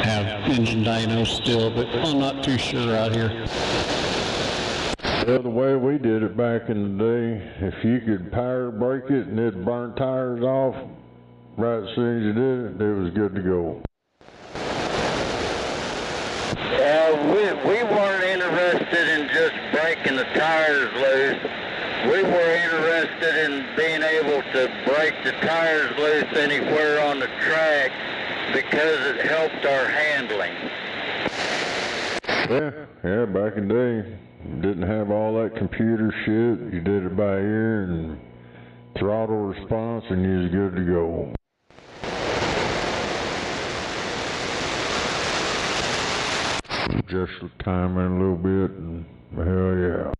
have engine dynos still, but I'm not too sure out here. Well, the way we did it back in the day, if you could power brake it and it'd burn tires off, right as soon as you did it, it was good to go. We weren't interested in just breaking the tires loose. We were interested in being able to break the tires loose anywhere on the track because it helped our handling. Yeah, back in the day, you didn't have all that computer shit. You did it by ear and throttle response, and you was good to go. Just timing a little bit, and hell yeah.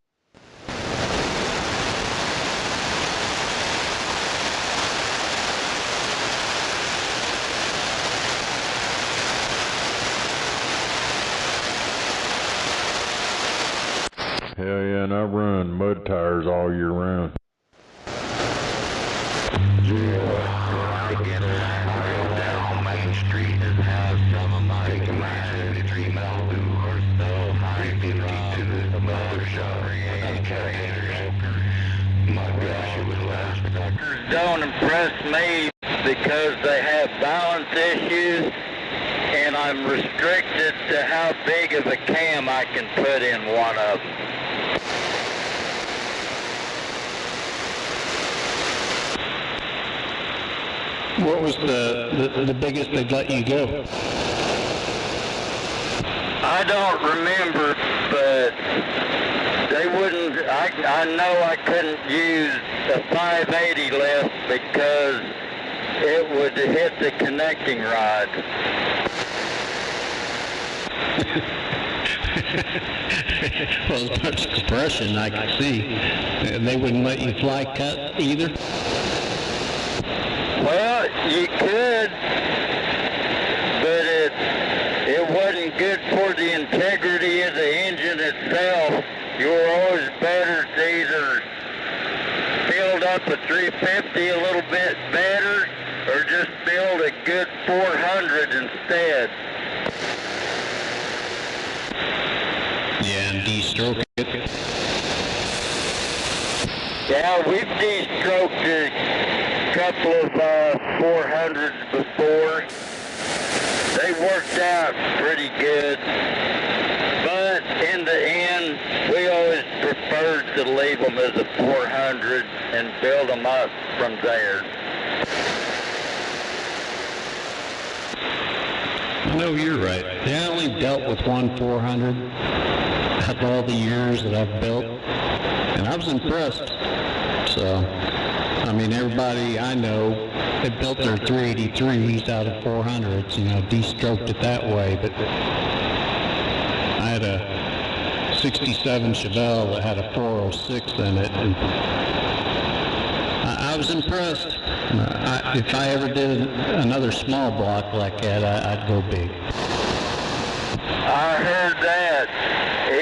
Hell yeah, and I run mud tires all year round. I get down Main Street and have some of my industry Malibu or so 550 to the mother shop. My gosh, it was last. Don't impress me because they have balance issues, and I'm restricted to how big of a cam I can put in one of them. What was the biggest they'd let you go? I don't remember, but they wouldn't, I know I couldn't use a 580 lift because it would hit the connecting rod. Well, as much compression I could see. And they wouldn't let you fly cut either? Well, you could, but it wasn't good for the integrity of the engine itself. You were always better to either build up a 350 a little bit better or just build a good 400 instead. Yeah, and de-stroke it. Yeah, we've de-stroked a couple of 400s before. They worked out pretty good, but in the end, we always preferred to leave them as a 400 and build them up from there. No, you're right. I only dealt with one 400 out of all the years that I've built, and I was impressed. So, I mean, everybody I know, they built their 383s out of 400s, you know, de-stroked it that way, but I had a 67 Chevelle that had a 406 in it, and I was impressed. If I ever did another small block like that, I'd go big. I heard that.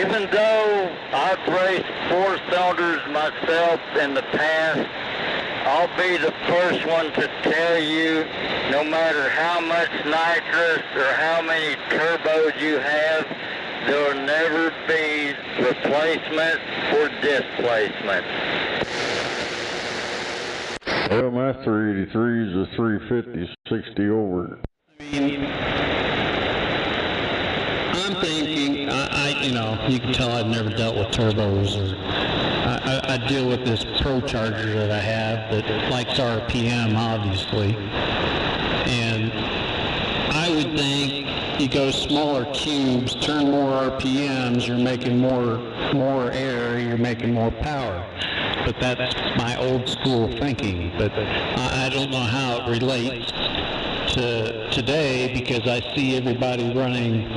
Even though I've raced 4-cylinders myself in the past, I'll be the first one to tell you, no matter how much nitrous or how many turbos you have, there will never be replacement for displacement. Well, my 383 is a 350, 60 over. I mean, I'm thinking, you know, you can tell I've never dealt with turbos, or I deal with this Pro Charger that I have that likes RPM, obviously, and I would think you go smaller cubes, turn more RPMs, you're making more air, you're making more power. But that's my old school thinking, but I don't know how it relates to today, because I see everybody running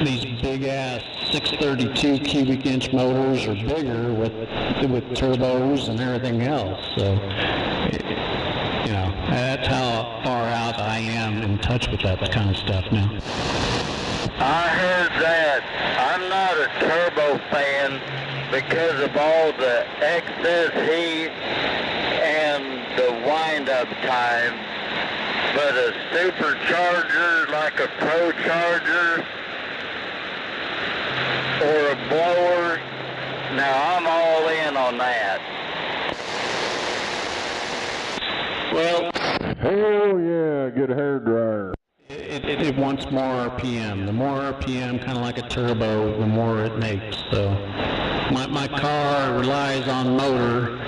these big ass 632 cubic inch motors or bigger with turbos and everything else. So, you know, that's how far out I am in touch with that kind of stuff now. I heard that. I'm not a turbo fan because of all the excess heat and the wind-up time. But a supercharger like a Pro Charger or a blower, now I'm all in on that. Well, hell yeah, get a hairdryer. It wants more RPM. The more RPM, kind of like a turbo, the more it makes. So my car relies on motor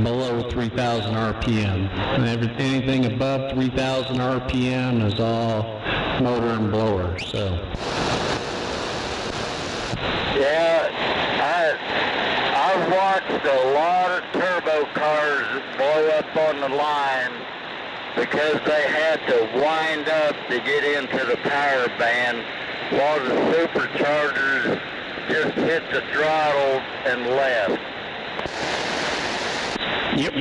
below 3,000 RPM. And anything above 3,000 RPM is all motor and blower. So yeah, I've watched a lot of turbo cars blow up on the line because they had to wind up to get into the power band while the superchargers just hit the throttle and left. Yep.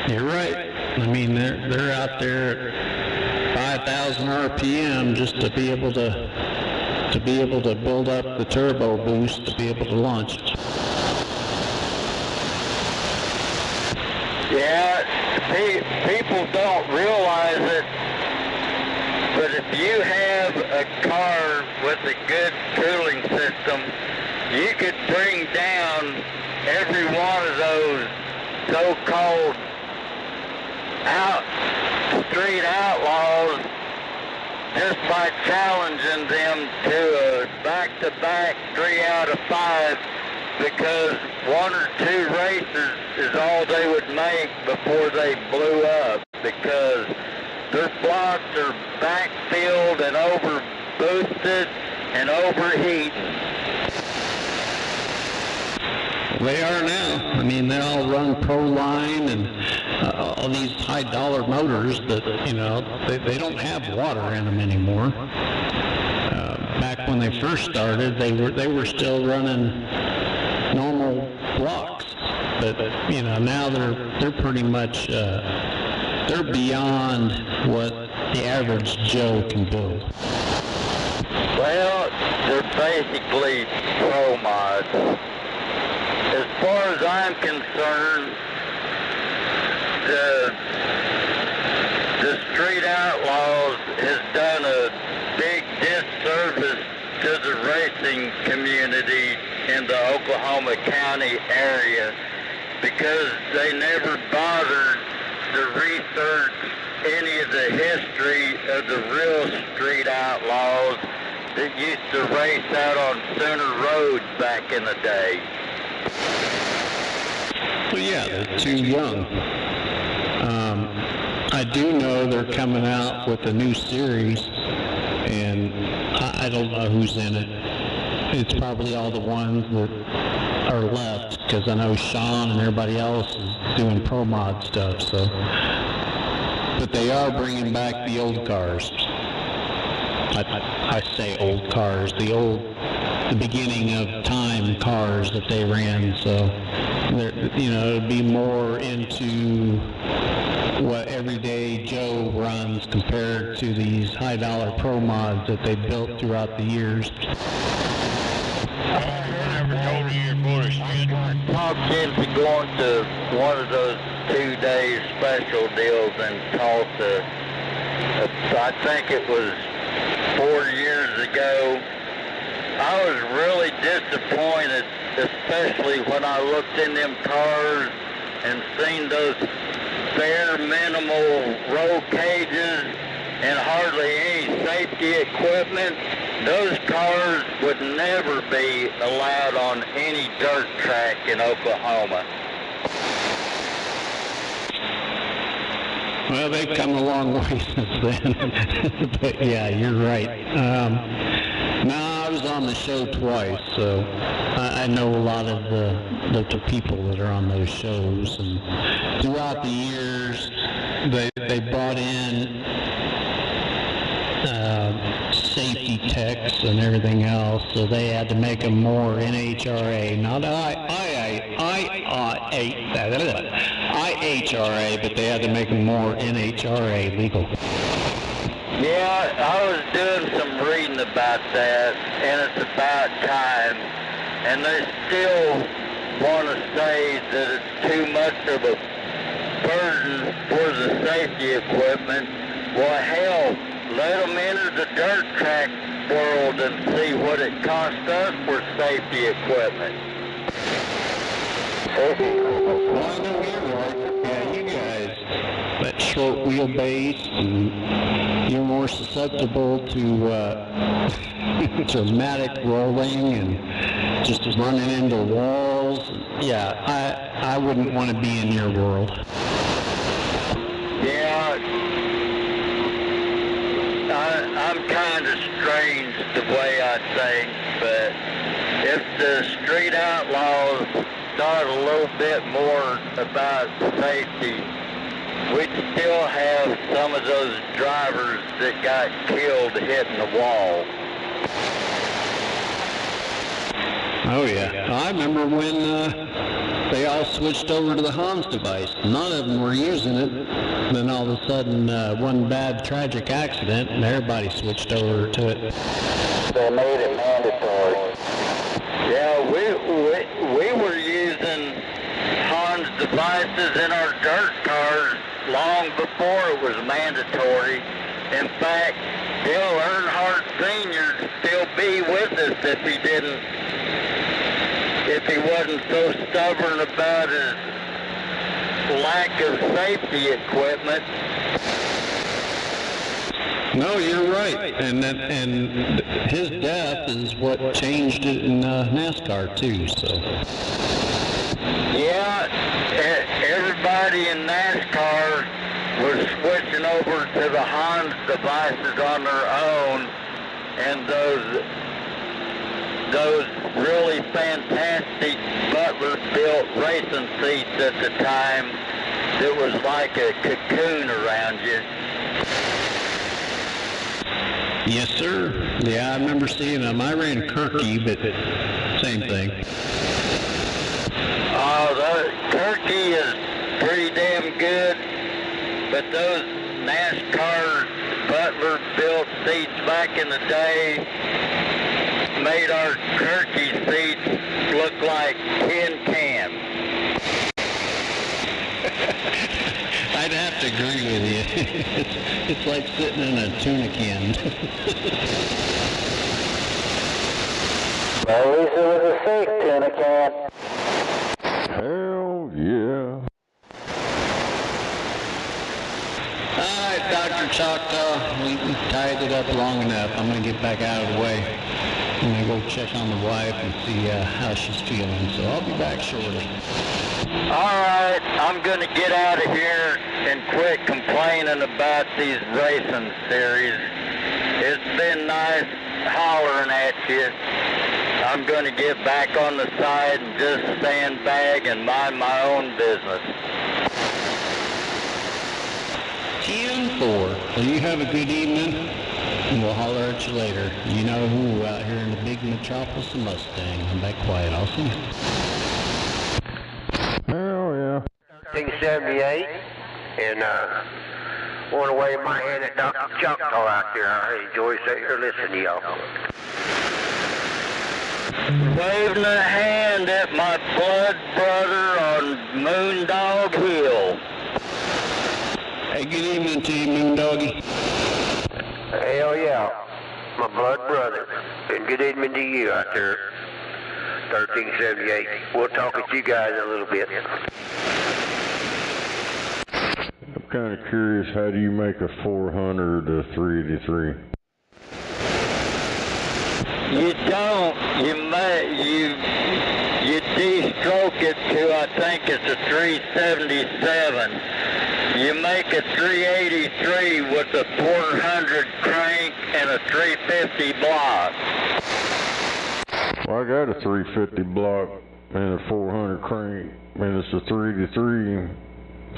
You're right. I mean, they're out there at 5,000 RPM just to be able to build up the turbo boost to be able to launch. Yeah, people don't realize it, but if you have a car with a good cooling system, you could bring down every one of those so-called street outlaws just by challenging them to a back-to-back 3 out of 5, because 1 or 2 races is all they would make before they blew up, because their blocks are backfilled and over-boosted and overheating. They are now. I mean, they all run Pro-Line and all these high-dollar motors, but, you know, they don't have water in them anymore. Back back when they first started, they were still running normal blocks, but you know, now they're pretty much they're beyond what the average Joe can build. Well, they're basically pro mods. As far as I'm concerned, the Street Outlaws has done a big disservice to the racing community in the Oklahoma County area because they never bothered to research any of the history of the real Street Outlaws that used to race out on Center Road back in the day. Well, yeah, they're too young. I do know they're coming out with a new series, and I don't know who's in it. It's probably all the ones that are left, because I know Sean and everybody else is doing pro mod stuff. So, but they are bringing back the old cars. I say old cars, the beginning of time cars that they ran. So, you know, it'd be more into what everyday Joe runs compared to these high dollar pro mods that they built throughout the years. Talked into going to one of those 2-day special deals in Tulsa. I think it was 4 years ago. I was really disappointed, especially when I looked in them cars and seen those bare minimal roll cages and hardly any safety equipment. Those cars would never be allowed on any dirt track in Oklahoma. Well, they've come a long way since then. But yeah, you're right. No, I was on the show twice, so I know a lot of the people that are on those shows. And throughout the years, they brought in safety techs and everything else, so they had to make them more NHRA, not IHRA, but they had to make them more NHRA legal. Yeah, I was doing some reading about that, and it's about time. And they still want to say that it's too much of a burden for the safety equipment. Well, hell, let them enter the dirt track world and see what it costs us for safety equipment. Well, I know you're right. Yeah, you guys, that short wheelbase, and you're more susceptible to dramatic rolling and just running into walls. Yeah, I wouldn't want to be in your world. Yeah. I'm kind of strange the way I think, but if the Street Outlaws thought a little bit more about safety, we'd still have some of those drivers that got killed hitting the wall. Oh yeah, I remember when they all switched over to the Hans device. None of them were using it. Then all of a sudden, one bad tragic accident, and everybody switched over to it. They made it mandatory. Yeah, we were using Hans devices in our dirt cars long before it was mandatory. In fact, Dale Earnhardt Sr. would still be with us if he wasn't so stubborn about his lack of safety equipment. No, you're right, and his death is what changed it in NASCAR too. So. Yeah, everybody in NASCAR was switching over to the Hans devices on their own, and those really fantastic Butler-built racing seats at the time that was like a cocoon around you. Yes, sir. Yeah, I remember seeing them. I ran Kirky, but same thing. Oh, the Turkey is pretty damn good, but those NASCAR Butler-built seats back in the day made our Turkey seats look like tin cans. I'd have to agree with you. It's like sitting in a tuna can. Well, at least it was a safe tuna can. Hell yeah. Alright, Dr. Choctaw, we tied it up long enough. I'm going to get back out of the way. I'm going to go check on the wife and see how she's feeling. So I'll be back shortly. Alright, I'm going to get out of here and quit complaining about these racing series. It's been nice hollering at you. I'm going to get back on the side and just sandbag and mind my own business. 10-4. Well, you have a good evening, and we'll holler at you later. You know who out here in the big metropolis of Mustang. I'm back quiet. I'll see you. Hell yeah. 1978, and want to wave my hand at Dr. Choctaw out there. I enjoy sitting here listening to y'all. Waving a hand at my blood brother on Moondog Hill. Hey, good evening to you, Moondoggy. Hell yeah, my blood brother. And good evening to you out there, 1378. We'll talk with you guys in a little bit. I'm kind of curious, how do you make a 400 a 383? You don't. You de-stroke it to, I think it's a 377. You make a 383 with a 400 crank and a 350 block. Well, I got a 350 block and a 400 crank, and it's a 383,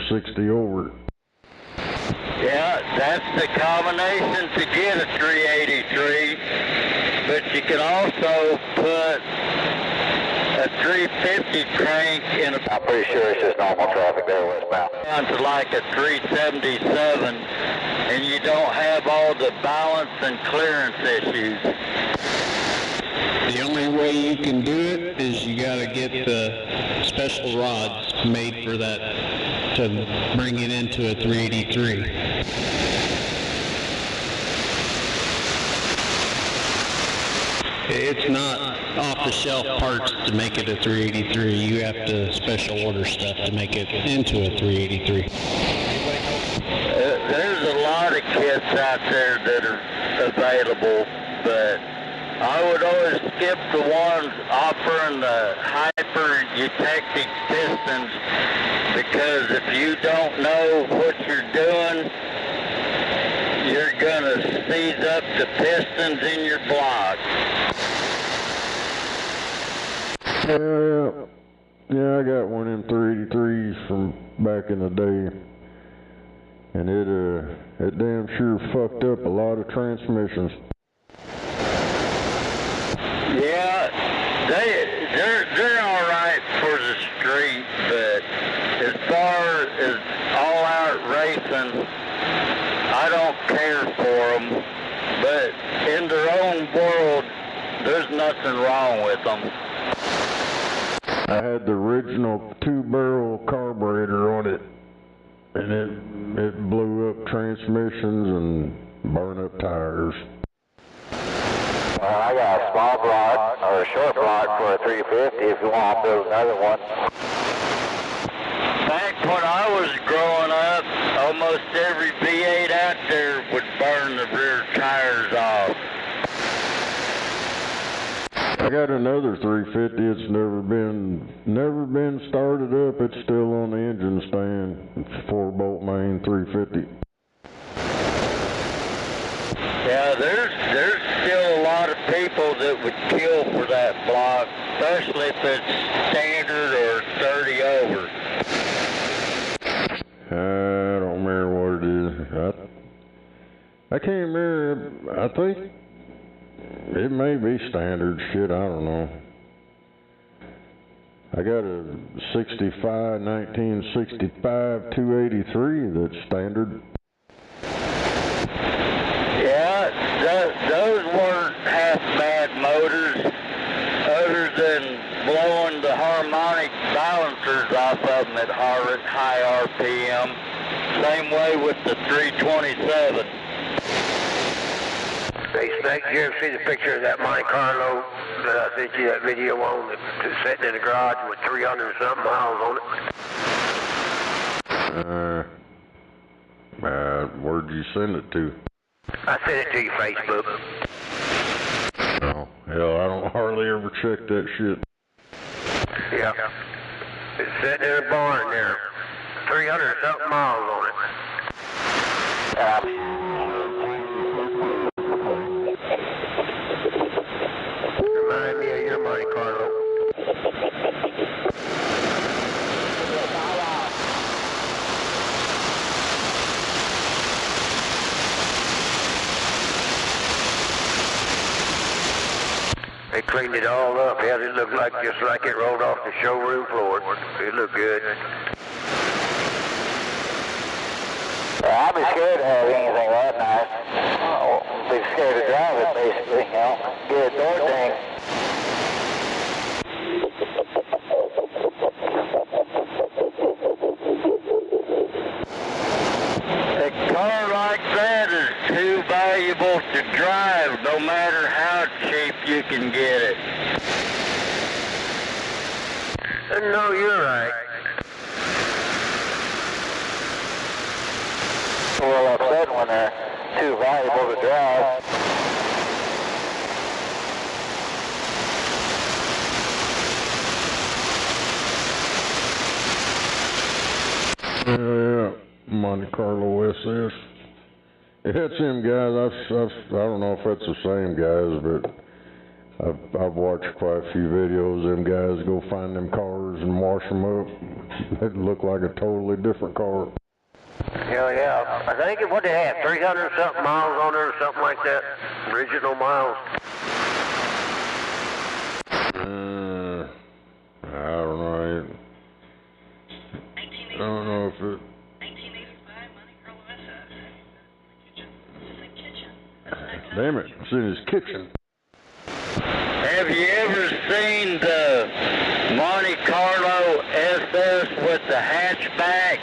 60 over. Yeah, that's the combination to get a 383, but you can also put a 350 crank in a... I'm pretty sure it's just normal traffic there westbound. Down to like a 377, and you don't have all the balance and clearance issues. The only way you can do it is you got to get the special rods made for that to bring it into a 383. It's not off-the-shelf parts to make it a 383. You have to special order stuff to make it into a 383. There's a lot of kits out there that are available, but I would always skip the ones offering the hyper-eutectic pistons, because if you don't know what you're doing, you're going to seize up the pistons in your block. Yeah, I got one of them 383s from back in the day, and it damn sure fucked up a lot of transmissions. Yeah, they're all right for the street, but as far as all-out racing, I don't care for them. But in their own world, there's nothing wrong with them. I had the original 2-barrel carburetor on it, and it blew up transmissions and burned up tires. Well, I got a small block, or a short block for a 350 if you want to build another one. Back when I was growing up, almost every V8 out there would burn the rear tires off. I got another 350. It's never been started up. It's still on the engine stand. It's a 4-bolt main 350. Yeah, there's still a lot of people that would kill for that block, especially if it's standard or 30 over. I don't remember what it is. I can't remember. I think It may be standard shit, I don't know. I got a 1965 283 that's standard. Yeah, those weren't half bad motors, other than blowing the harmonic balancers off of them at high RPM. Same way with the 327. Hey, Snake, did you ever see the picture of that Monte Carlo that I sent you that video on that's sitting in the garage with 300-something miles on it? Where'd you send it to? I sent it to your Facebook. Oh, hell, I don't hardly ever check that shit. Yeah. It's sitting in a barn there. 300-something miles on it. Remind me of your Monte Carlo. They cleaned it all up. Yeah, it looked like just like it rolled off the showroom floor. It looked good. I'd be scared to have anything that nice. I'd be scared to drive it, basically, you know. Get a door ding. A car like that is too valuable to drive, no matter how cheap you can get it. No, you're right. Well, upset when they're too valuable to drive. Yeah, Monte Carlo SS. It's them guys. I don't know if that's the same guys, but I've watched quite a few videos. Them guys go find them cars and wash them up. They look like a totally different car. Hell yeah. I think what they had, 300-something miles on there or something like that. Original miles. I don't know. I don't know if it... Damn it, it's in his kitchen. Have you ever seen the Monte Carlo SS with the hatchback?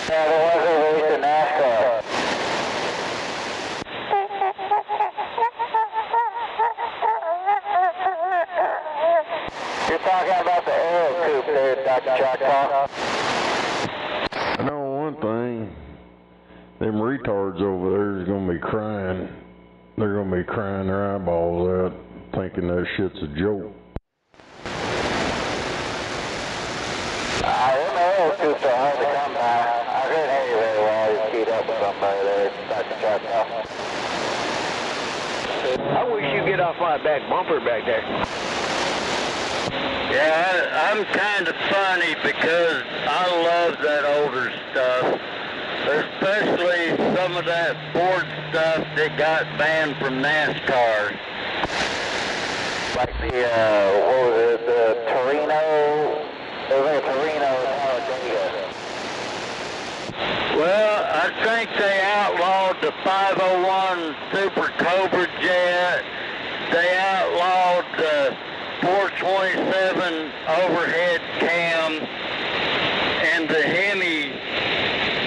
Yeah, there was a race in NASCAR. You're talking about the Aero Coupe there, Dr. Choctaw. I know one thing. Them retards over there is going to be crying. They're going to be crying their eyeballs out, thinking that shit's a joke. Them Aero Coupes are hard to come by. I couldn't hear you very well. You keyed up with somebody there, Dr. Choctaw. I wish you'd get off my back bumper back there. Yeah, I'm kind of funny because I love that older stuff. Especially some of that Ford stuff that got banned from NASCAR. Like the, what was it, the Torino? It was like a Torino Talladega. Well, I think they outlawed the 501 Super Cobra jet. They outlawed the 427 overhead cam, and the Hemi,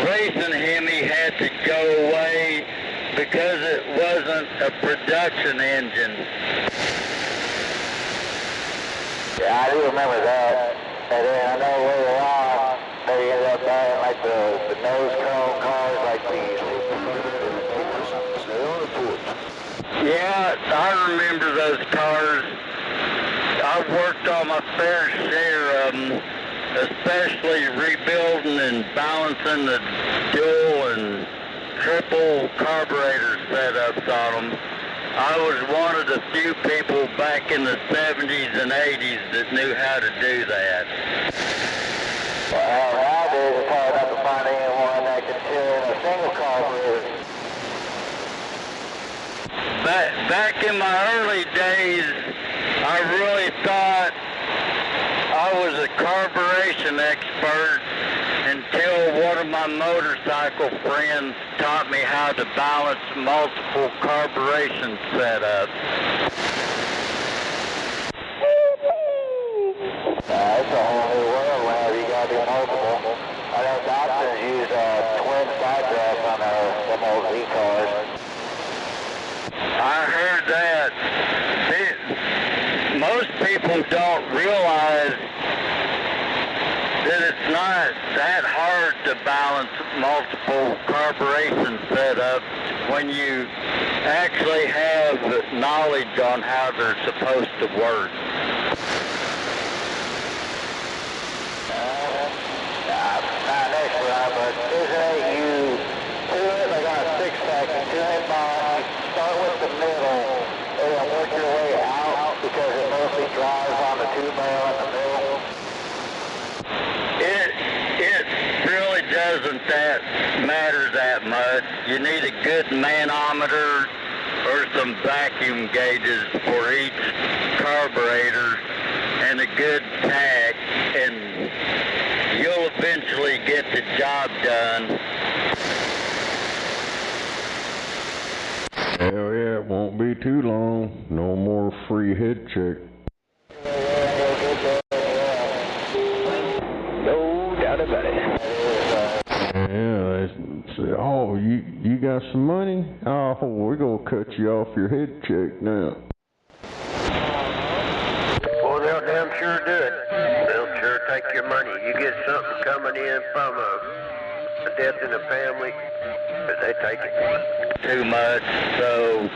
racing Hemi had to go away because it wasn't a production engine. Yeah, I do remember that. And then I know later on, they ended up buying like the nose cone cars, like these. Yeah, I remember those cars. I've worked on my fair share of them, especially rebuilding and balancing the dual and triple carburetor setups on them. I was one of the few people back in the 70s and 80s that knew how to do that. Well, nowadays it's hard enough to find anyone that can turn a single carburetor. back in my early days, I really thought I was a carburation expert until one of my motorcycle friends taught me how to balance multiple carburation setups. It's a whole new world whenever you got to do multiple. I know doctors use twin side drafts on them old V-cars. I heard that. Most people don't realize that it's not that hard to balance multiple carburation setups when you actually have knowledge on how they're supposed to work. Not next ride, but this ain't you. I got a six-pack and 2-inch bond. You start with the middle and then work your way out because it mostly drives on the 2-barrel in the middle. It really doesn't matter that much. You need a good manometer or some vacuum gauges for each carburetor and a good tach, and you'll eventually get the job done. Hell yeah, it won't be too long. No more free head check. No doubt about it. Yeah, they say, oh, you got some money? Oh, we're going to cut you off your head check now. Well, they'll damn sure do it. They'll sure take your money. You get something coming in from a death in the family, but they take it. Too much, so...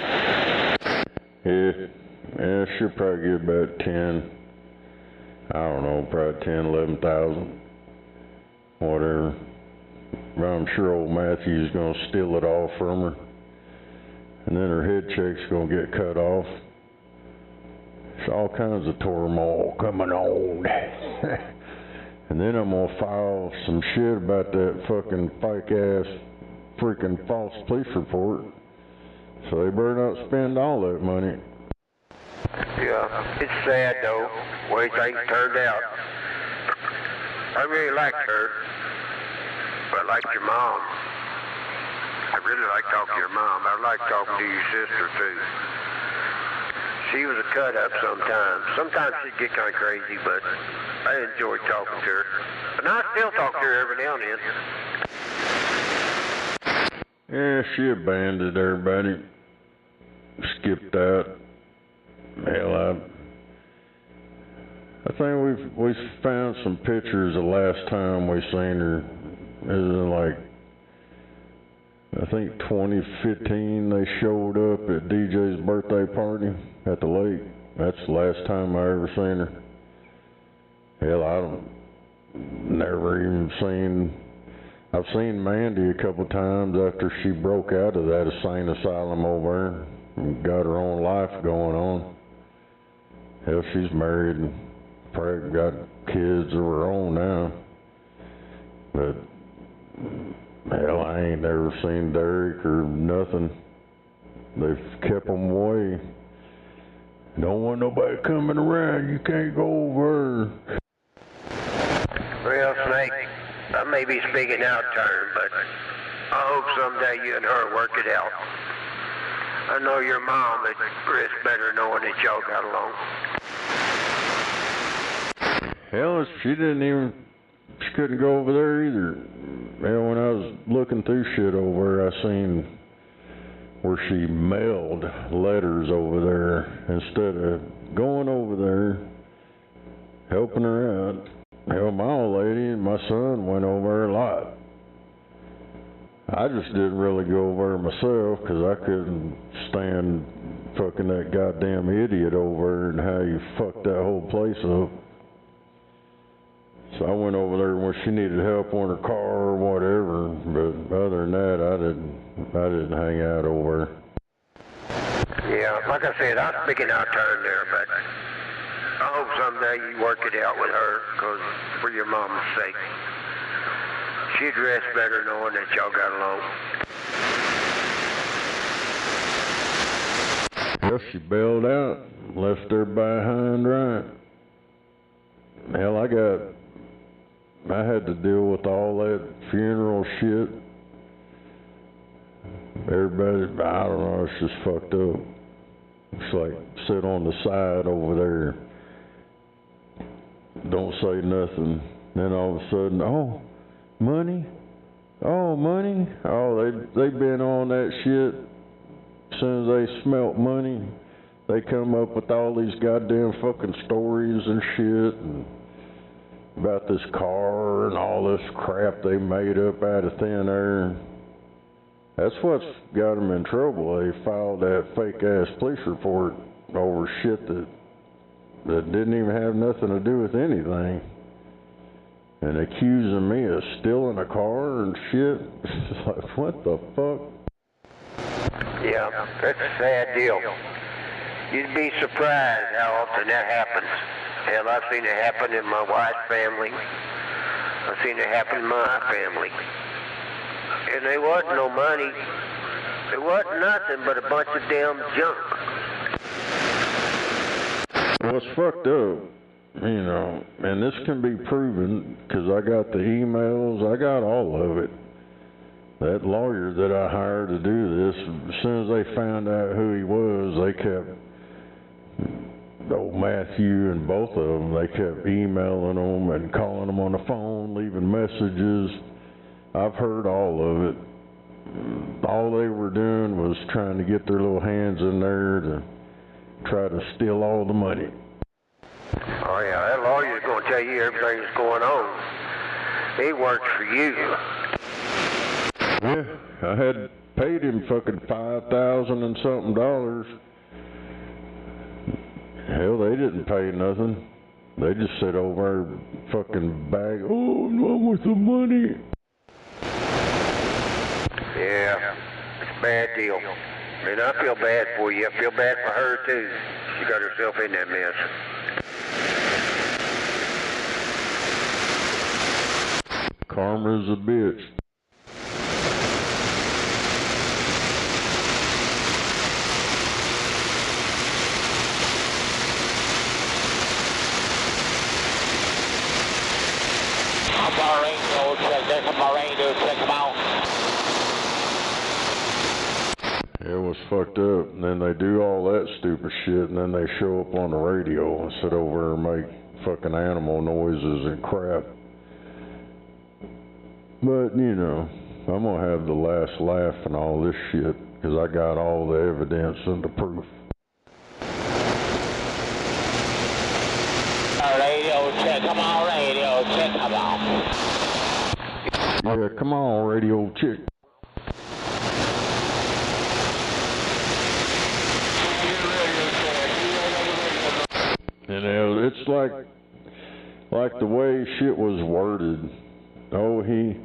Yeah, she'll probably get about 10. I don't know, probably 10, 11,000. Whatever. But I'm sure old Matthew's going to steal it all from her. And then her head check's going to get cut off. There's all kinds of turmoil coming on. And then I'm going to file some shit about that fucking fake-ass freaking false police report. So they better not spend all that money. Yeah, it's sad though, the way things turned out. I really liked her, but I liked your mom. I really like talking to your mom. I like talking to your sister too. She was a cut-up sometimes. Sometimes she'd get kind of crazy, but I enjoyed talking to her. And I still talk to her every now and then. Yeah, she abandoned everybody. Skipped out. Hell, I think we've found some pictures the last time we seen her. It was in like, I think 2015 they showed up at DJ's birthday party at the lake. That's the last time I ever seen her. Hell, never even seen... I've seen Mandy a couple times after she broke out of that insane asylum over there and got her own life going on. Hell, she's married and probably got kids of her own now. But, hell, I ain't never seen Derek or nothing. They've kept them away. Don't want nobody coming around. You can't go over. Well, Snake, I may be speaking out of turn, but I hope someday you and her work it out. I know your mom would rest better knowing that y'all got along. Hell, she couldn't go over there either. Hell, when I was looking through shit over, I seen where she mailed letters over there instead of going over there, helping her out. Hell, my old lady and my son went over a lot. I just didn't really go over there myself because I couldn't stand fucking that goddamn idiot over and how you fucked that whole place up. So I went over there when she needed help on her car or whatever, but other than that, I didn't hang out over there. Yeah, like I said, I'm speaking out of turn there, but I hope someday you work it out with her, because for your mama's sake. She'd rest better knowing that y'all got along. Well, she bailed out, left everybody high and dry. Hell, I had to deal with all that funeral shit. Everybody, I don't know, it's just fucked up. It's like, sit on the side over there, don't say nothing. Then all of a sudden, oh, money? Oh, money? Oh, they been on that shit. As soon as they smelt money, they come up with all these goddamn fucking stories and shit, and about this car and all this crap they made up out of thin air. That's what's got them in trouble. They filed that fake-ass police report over shit that didn't even have nothing to do with anything. And accusing me of stealing a car and shit. It's like, what the fuck? Yeah, that's a sad deal. You'd be surprised how often that happens. Hell, I've seen it happen in my wife's family. I've seen it happen in my family. And there wasn't no money. There wasn't nothing but a bunch of damn junk. Well, it's fucked up, you know, and this can be proven because I got the emails, I got all of it. That lawyer that I hired to do this, as soon as they found out who he was, they kept, old Matthew and both of them, they kept emailing them and calling them on the phone, leaving messages. I've heard all of it. All they were doing was trying to get their little hands in there to try to steal all the money. Oh yeah, that lawyer's going to tell you everything that's going on. He works for you. Yeah, I had paid him fucking $5,000 and something dollars. Hell, they didn't pay nothing. They just sit over there fucking bag, oh, I'm with the money. Yeah, it's a bad deal. And I feel bad for you. I feel bad for her, too. She got herself in that mess. Karma's a bitch. It was fucked up, and then they do all that stupid shit, and then they show up on the radio and sit over and make fucking animal noises and crap. But, you know, I'm gonna have the last laugh and all this shit, because I got all the evidence and the proof. Radio check, come on, radio check, come on. Yeah, come on, radio chick. You know, it's like the way shit was worded. Oh, he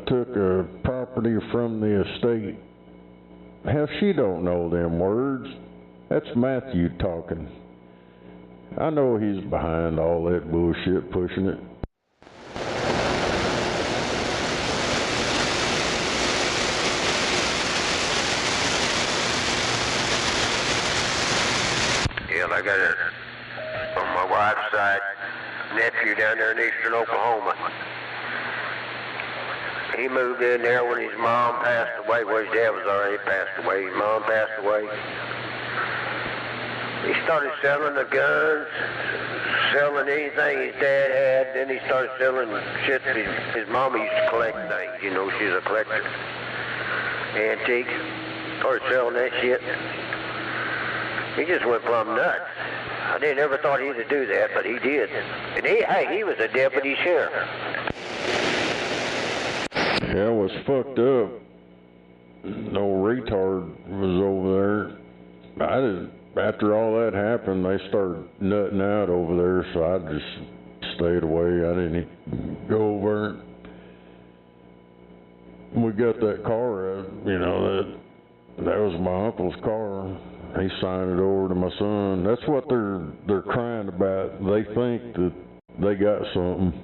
took a property from the estate. Hell, she don't know them words. That's Matthew talking. I know he's behind all that bullshit, pushing it. I got a, on my wife's side, nephew down there in eastern Oklahoma. He moved in there when his mom passed away. Well, his dad was already passed away. His mom passed away. He started selling the guns, selling anything his dad had. Then he started selling shit. His mom used to collect things. You know, she's a collector. Antique. Started selling that shit. He just went plumb nuts. I didn't ever thought he'd do that, but he did. And he was a deputy sheriff. Yeah, it was fucked up. No retard was over there. After all that happened, they started nutting out over there, so I just stayed away. I didn't go over. We got that car, you know, that was my uncle's car. He signed it over to my son. That's what they're crying about. They think that they got something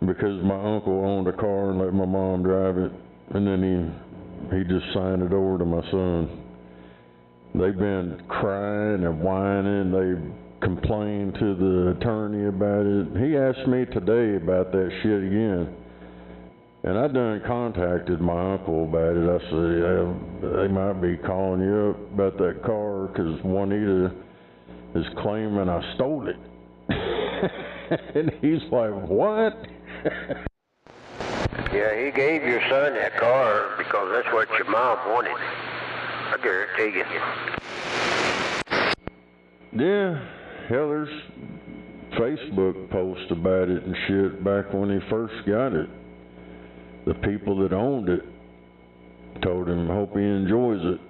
because my uncle owned a car and let my mom drive it, and then he just signed it over to my son. They've been crying and whining. They complained to the attorney about it. He asked me today about that shit again. And I done contacted my uncle about it. I said, yeah, they might be calling you up about that car because Juanita is claiming I stole it. And he's like, what? Yeah, he gave your son that car because that's what your mom wanted. I guarantee you. Yeah, hell, there's Facebook posts about it and shit back when he first got it. The people that owned it told him, hope he enjoys it.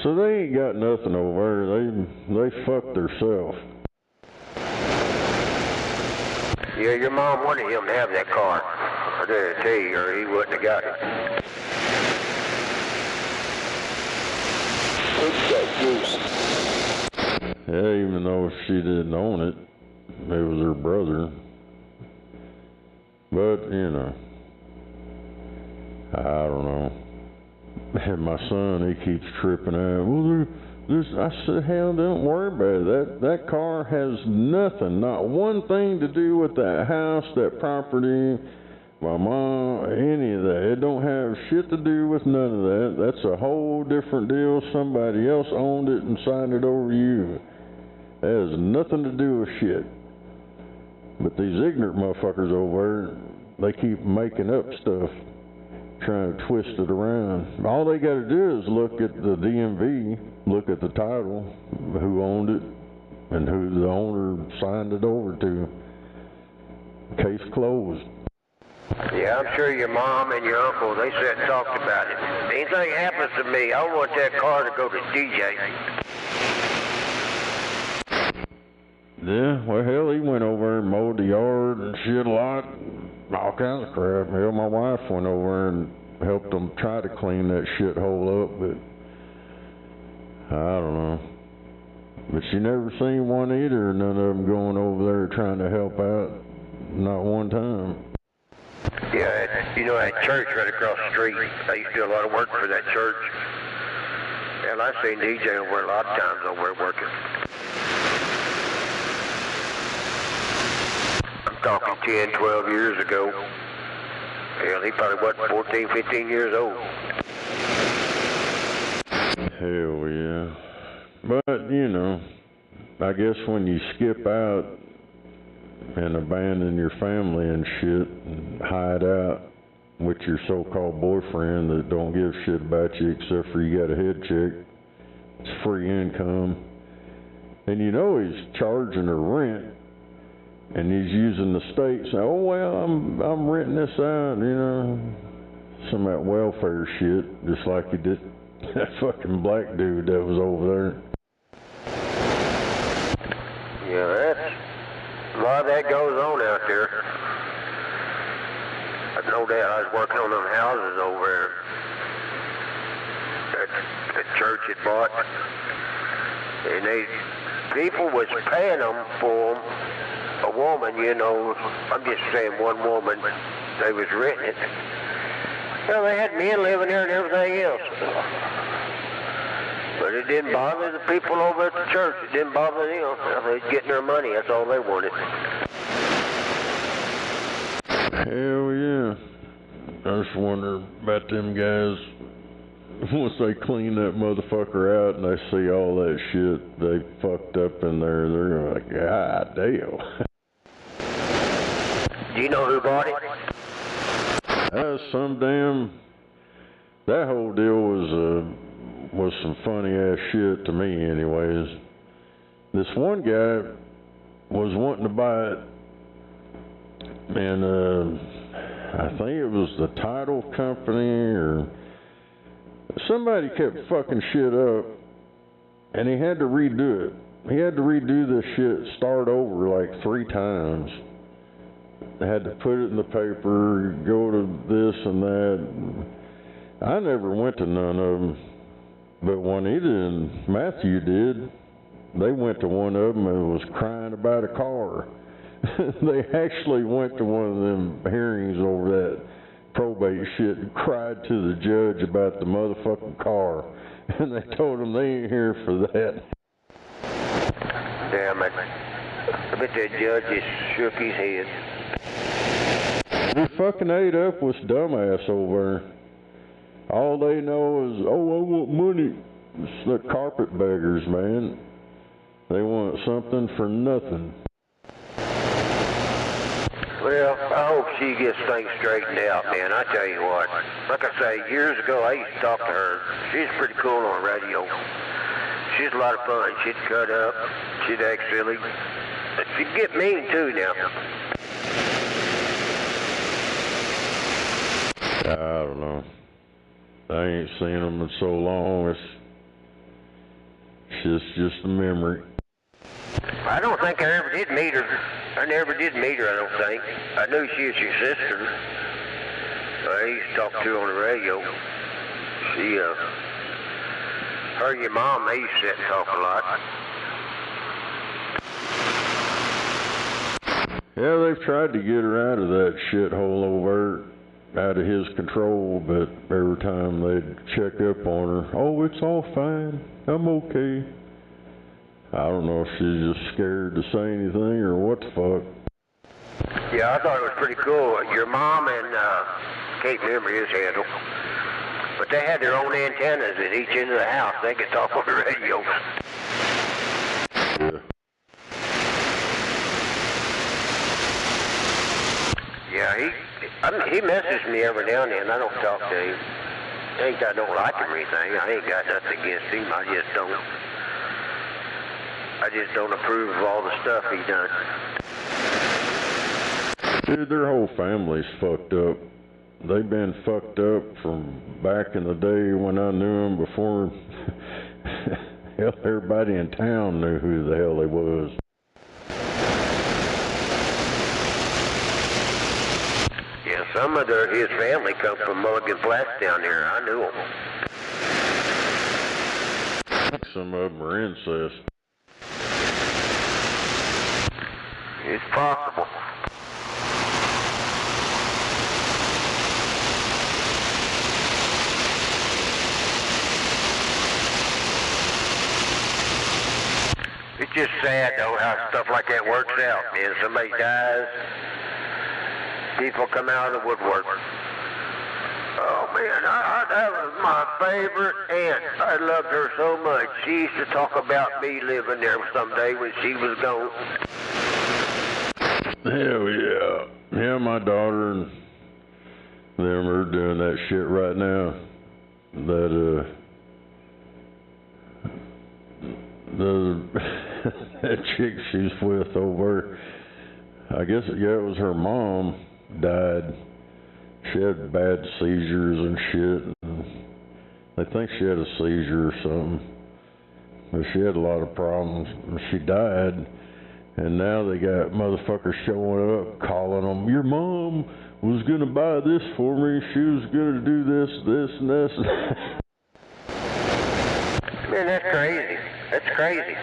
So they ain't got nothing over there. They fucked theirself. Yeah, your mom wanted him to have that car. I guarantee you, or he wouldn't have got it. Yeah, even though she didn't own it, it was her brother. But, you know, I don't know. And my son, he keeps tripping out. Well, I said, hell, don't worry about it. That car has nothing, not one thing to do with that house, that property, my mom, any of that. It don't have shit to do with none of that. That's a whole different deal. Somebody else owned it and signed it over to you. That has nothing to do with shit. But these ignorant motherfuckers over there, they keep making up stuff, trying to twist it around. All they got to do is look at the DMV, look at the title, who owned it, and who the owner signed it over to. Case closed. Yeah, I'm sure your mom and your uncle, they sat and talked about it. Anything happens to me, I want that car to go to DJ. Yeah, well, hell, he went over and mowed the yard and shit a lot, all kinds of crap. Hell, my wife went over and helped them try to clean that shithole up, but I don't know. But she never seen one either, none of them going over there trying to help out, not one time. Yeah, you know that church right across the street, I used to do a lot of work for that church. Hell, I've seen DJ over there a lot of times over there working. I'm talking 10, 12 years ago. Hell, he probably wasn't 14, 15 years old. Hell yeah. But, you know, I guess when you skip out and abandon your family and shit and hide out with your so-called boyfriend that don't give a shit about you except for you got a head check, it's free income, and you know he's charging her rent, and he's using the state saying, oh well, I'm renting this out, you know, some of that welfare shit, just like he did that fucking black dude that was over there. Yeah, a lot of that goes on out there. But no doubt I was working on them houses over there that church had bought. And people was paying them for them. A woman, you know, I'm just saying one woman, they was renting it. Well, they had men living there and everything else. But it didn't bother the people over at the church. It didn't bother them. They was getting their money. That's all they wanted. Hell yeah. I just wonder about them guys. Once they clean that motherfucker out and they see all that shit they fucked up in there, they're like, God damn. Do you know who bought it? Some damn... That whole deal was some funny ass shit to me anyways. This one guy was wanting to buy it, and I think it was the title company or somebody kept fucking shit up, and he had to redo it. He had to redo this shit, start over like 3 times. They had to put it in the paper, go to this and that. I never went to none of them, but Juanita and Matthew did. They went to one of them and was crying about a car. They actually went to one of them hearings over that probate shit and cried to the judge about the motherfucking car. And they told him they ain't here for that. Damn it. I bet that judge just shook his head. He fucking ate up with dumbass over there. All they know is, oh, I want money. It's the carpetbaggers, man. They want something for nothing. Well, I hope she gets things straightened out, man. I tell you what. Like I say, years ago, I used to talk to her. She's pretty cool on the radio. She's a lot of fun. She'd cut up. She'd act silly. But she'd get mean, too, now. I don't know. I ain't seen them in so long. It's just a memory. I don't think I ever did meet her. I never did meet her, I don't think. I knew she was your sister. I used to talk to her on the radio. Her and your mom, they used to sit and talk a lot. Yeah, they've tried to get her out of that shithole over there, out of his control, but every time they'd check up on her, oh, it's all fine, I'm okay. I don't know if she's just scared to say anything or what the fuck. Yeah, I thought it was pretty cool. Your mom and, can't remember his handle, but they had their own antennas at each end of the house. They could talk on the radio. Yeah. Yeah, he messages me every now and then. I don't talk to him. Ain't that I don't like him or anything. I ain't got nothing against him. I just don't approve of all the stuff he done. Dude, their whole family's fucked up. They've been fucked up from back in the day when I knew them before hell, everybody in town knew who the hell they was. Yeah, some of his family come from Mulligan Flats down there. I knew them. Some of them are incest. It's possible. It's just sad, though, how stuff like that works out, man. Somebody dies, people come out of the woodwork. Oh, man, that was my favorite aunt. I loved her so much. She used to talk about me living there someday when she was gone. Hell yeah. Yeah, my daughter and them are doing that shit right now. That chick she's with over, I guess, yeah, it was her mom died. She had bad seizures and shit. And they think she had a seizure or something. But she had a lot of problems. And she died. And now they got motherfuckers showing up, calling them, your mom was going to buy this for me. She was going to do this, and this. Man, that's crazy. That's crazy.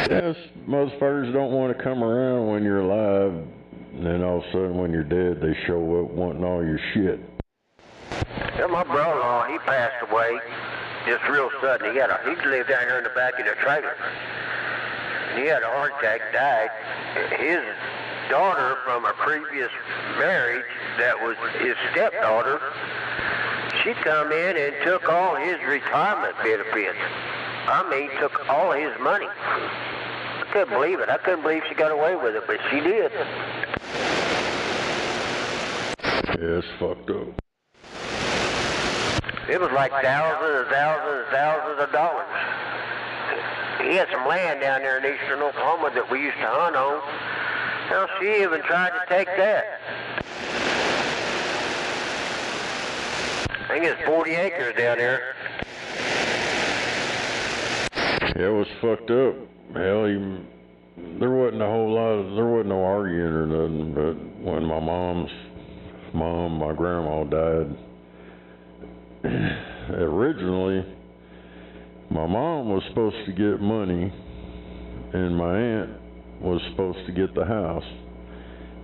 Yes, motherfuckers don't want to come around when you're alive. And then all of a sudden when you're dead, they show up wanting all your shit. Yeah, my brother-in-law, he passed away just real sudden. He lived down here in the back of the trailer. He had a heart attack, died. His daughter from a previous marriage that was his stepdaughter, she come in and took all his retirement benefits. I mean, took all his money. I couldn't believe it. I couldn't believe she got away with it, but she did. Yeah, it's fucked up. It was like thousands and thousands and thousands of dollars. He had some land down there in eastern Oklahoma that we used to hunt on. Hell, she even tried to take that. I think it's 40 acres down there. Yeah, it was fucked up. Hell, there wasn't no arguing or nothing, but when my mom's mom, my grandma died, originally, my mom was supposed to get money, and my aunt was supposed to get the house,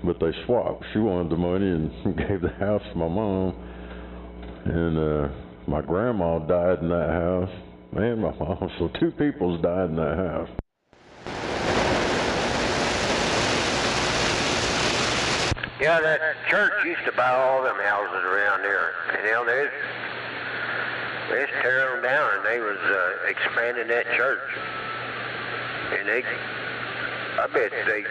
but they swapped. She wanted the money and gave the house to my mom, and My grandma died in that house, and my mom, so 2 people's died in that house. Yeah, that church used to buy all them houses around there. You know, they was tearing them down, and they was expanding that church. And I bet they,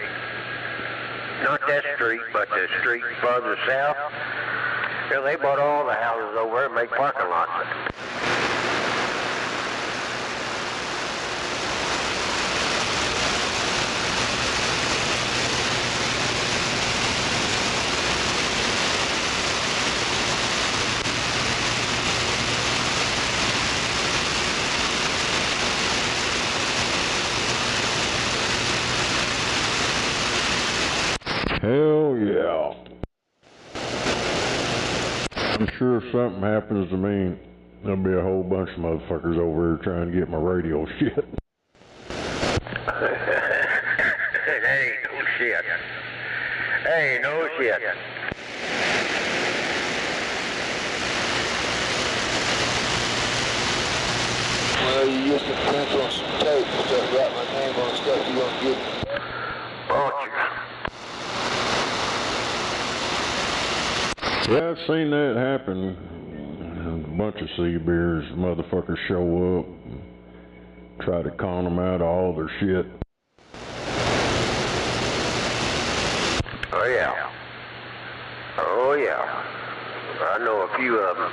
not that street, but the street further south, you know, they bought all the houses over there and made parking lots. Hell yeah. I'm sure if something happens to me, there'll be a whole bunch of motherfuckers over here trying to get my radio shit. That ain't no shit. That ain't no shit. Well, you used to print on some tape and stuff, write my name on stuff you don't get. Yeah, I've seen that happen. A bunch of Seabears, motherfuckers show up, try to con them out of all their shit. Oh yeah. Oh yeah. I know a few of them.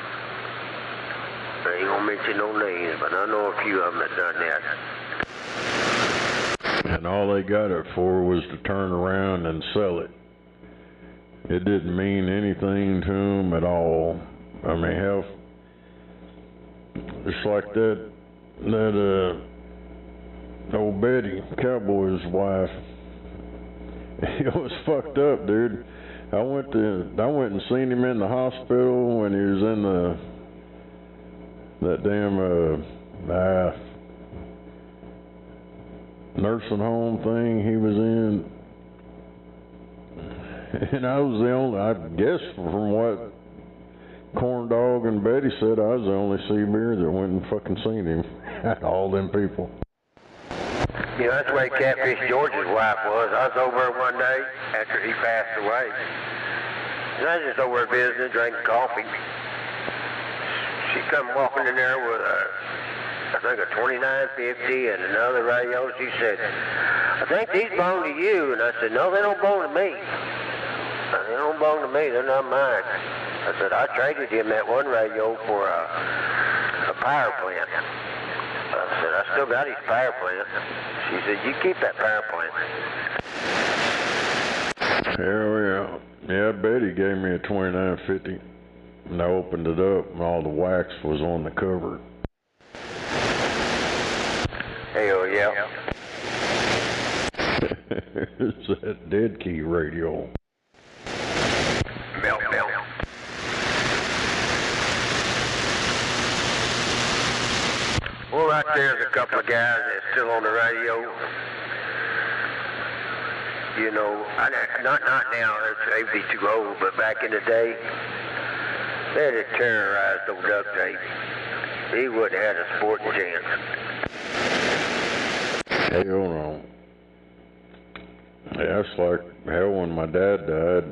I ain't gonna mention no names, but I know a few of them that done that. And all they got it for was to turn around and sell it. It didn't mean anything to them at all. I mean, hell, it's like that old Betty, Cowboy's wife. It was fucked up, dude. I went and seen him in the hospital when he was in that damn nursing home thing he was in. And I was the only, I guess from what Corn Dog and Betty said, I was the only Seabear that went and fucking seen him. All them people. You know, that's the way Catfish George's wife was. I was over there one day after he passed away. And I was just over there visiting, drinking coffee. She come walking in there with I think a 2950 and another radio. She said, I think these belong to you. And I said, no, they don't belong to me. They don't belong to me. They're not mine. I said, I traded him that one radio for a power plant. I said, I still got his power plant. She said, you keep that power plant. Hell yeah. Yeah, Betty gave me a 2950. And I opened it up and all the wax was on the cover. Hell yeah. It's that dead key radio. Melt. Well, right there's a couple of guys that's still on the radio. You know, not now, they'd be too old, but back in the day, they'd have terrorized old duct tape. He wouldn't have had a sporting chance. Hell no. Yeah, it's like hell when my dad died.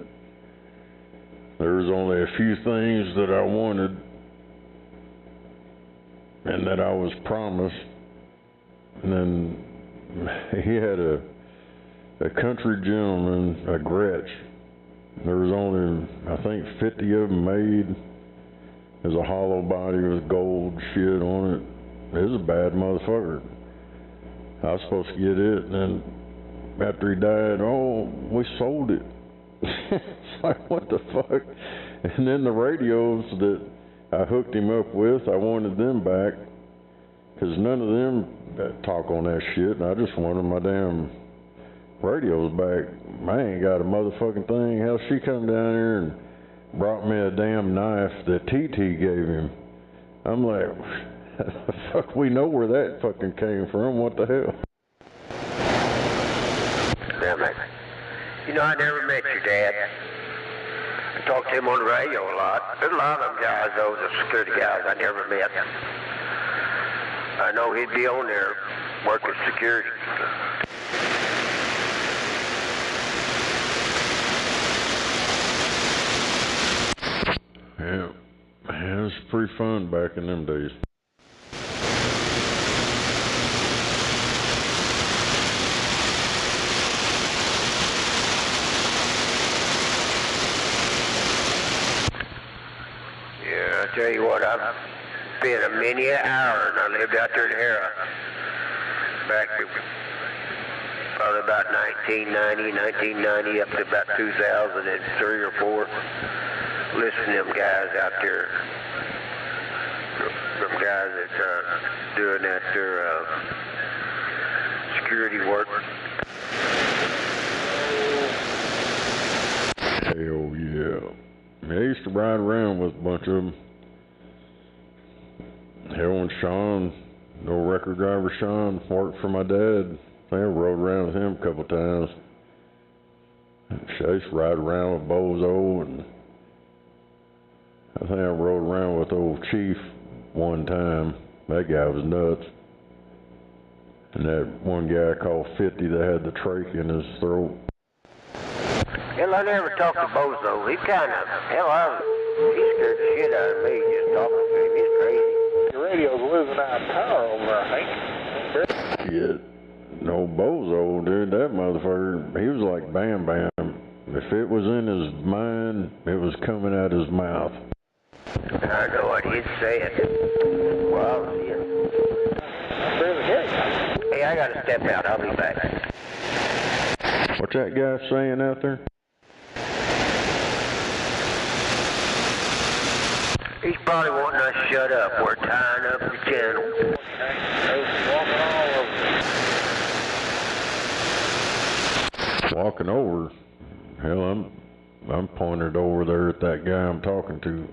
There was only a few things that I wanted and that I was promised. And then he had a country gentleman, a Gretsch. There was only, I think, 50 of them made. There's a hollow body with gold shit on it. It was a bad motherfucker. I was supposed to get it, and then after he died, oh, we sold it. It's like, what the fuck? And then the radios that I hooked him up with, I wanted them back, because none of them talk on that shit, and I just wanted my damn radios back. I ain't got a motherfucking thing. Hell, she come down here and brought me a damn knife that TT gave him. I'm like, fuck, we know where that fucking came from. What the hell? Damn it. You know, I never met your dad. I talk to him on the radio a lot. There's a lot of them guys, though, the security guys I never met. I know he'd be on there working security. Yeah, it was pretty fun back in them days. Yeah, I tell you what, I've been a many an hour, and I lived out there in Hera back probably about 1990 up to about 2003 or 4. Listen to them guys out there, them guys that doing that their security work. Hell yeah. I used to ride around with a bunch of them. Hell, when Sean, no record driver Sean, worked for my dad. I rode around with him a couple times. I used to ride around with Bozo, and I think I rode around with old Chief one time. That guy was nuts. And that one guy called 50 that had the trach in his throat. Hell, I never talked to Bozo. He kind of, he scared the shit out of me just talking to him. He's crazy. Your radio's losing out of power over there, Hank. Yeah. No, Bozo, dude, that motherfucker, he was like Bam Bam. If it was in his mind, it was coming out his mouth. I know what he's saying. Well, hey, I gotta step out. I'll be back. What's that guy saying out there? He's probably wanting us to shut up. We're tying up the channel. Walking over? Hell, I'm pointed over there at that guy I'm talking to.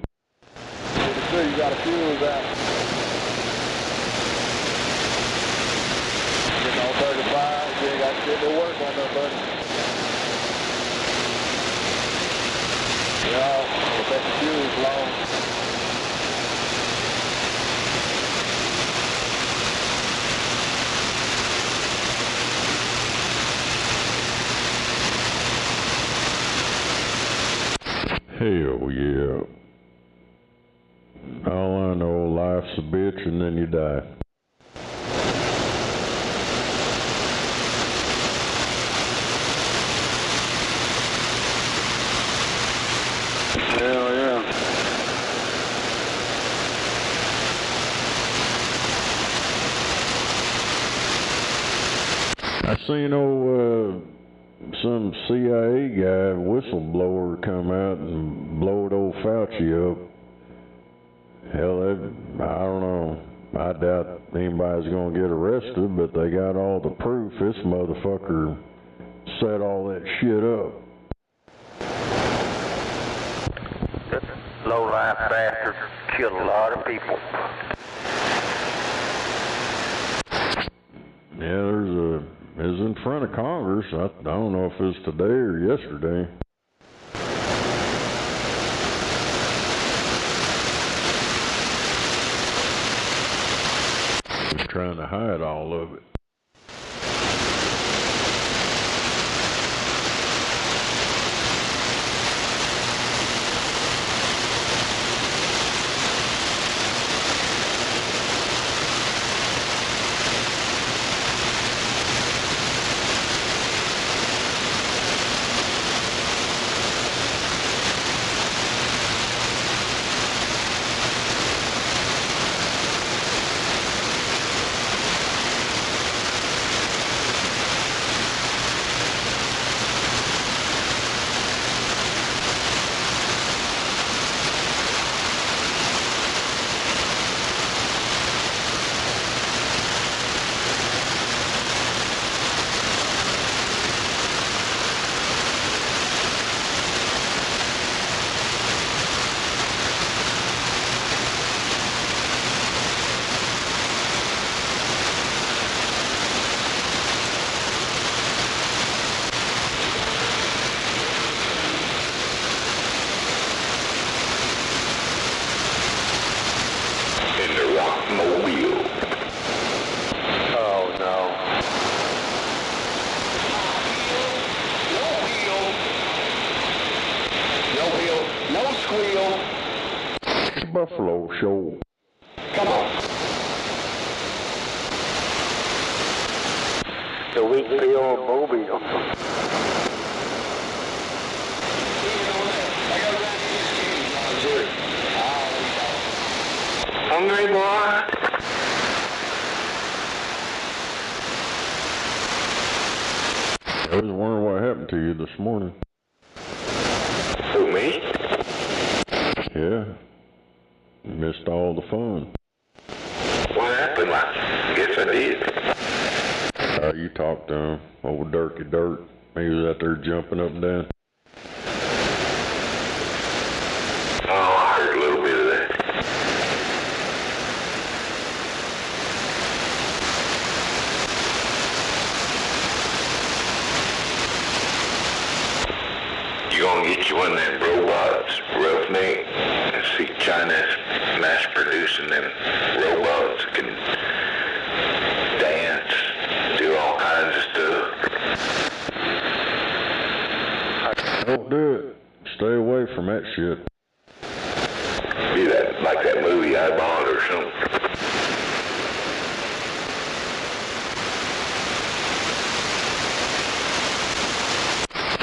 You got a fuse out. Getting on 35, you ain't got shit to work on there, buddy. Yeah, we'll take the fuse long. Hell yeah. All I know, life's a bitch and then you die. Hell yeah. I seen some CIA guy, whistleblower, come out and blowed old Fauci up. Hell, I don't know. I doubt anybody's gonna get arrested, but they got all the proof. This motherfucker set all that shit up. That low-life bastard killed a lot of people. Yeah, it was in front of Congress. I don't know if it was today or yesterday. Just trying to hide all of it. a weak pill mobile. Hungry boy? I was wondering what happened to you this morning. Who, me? Yeah. You missed all the fun. What happened? I guess I did. You talked to him, old Dirty Dirt. He was out there jumping up and down. Oh, I heard a little bit of that. You gonna get you one of them robots, Roughneck, and see China's mass producing them robots that can dance, do all kinds of stuff. Don't do it. Stay away from that shit. Be that like that movie I bought or something.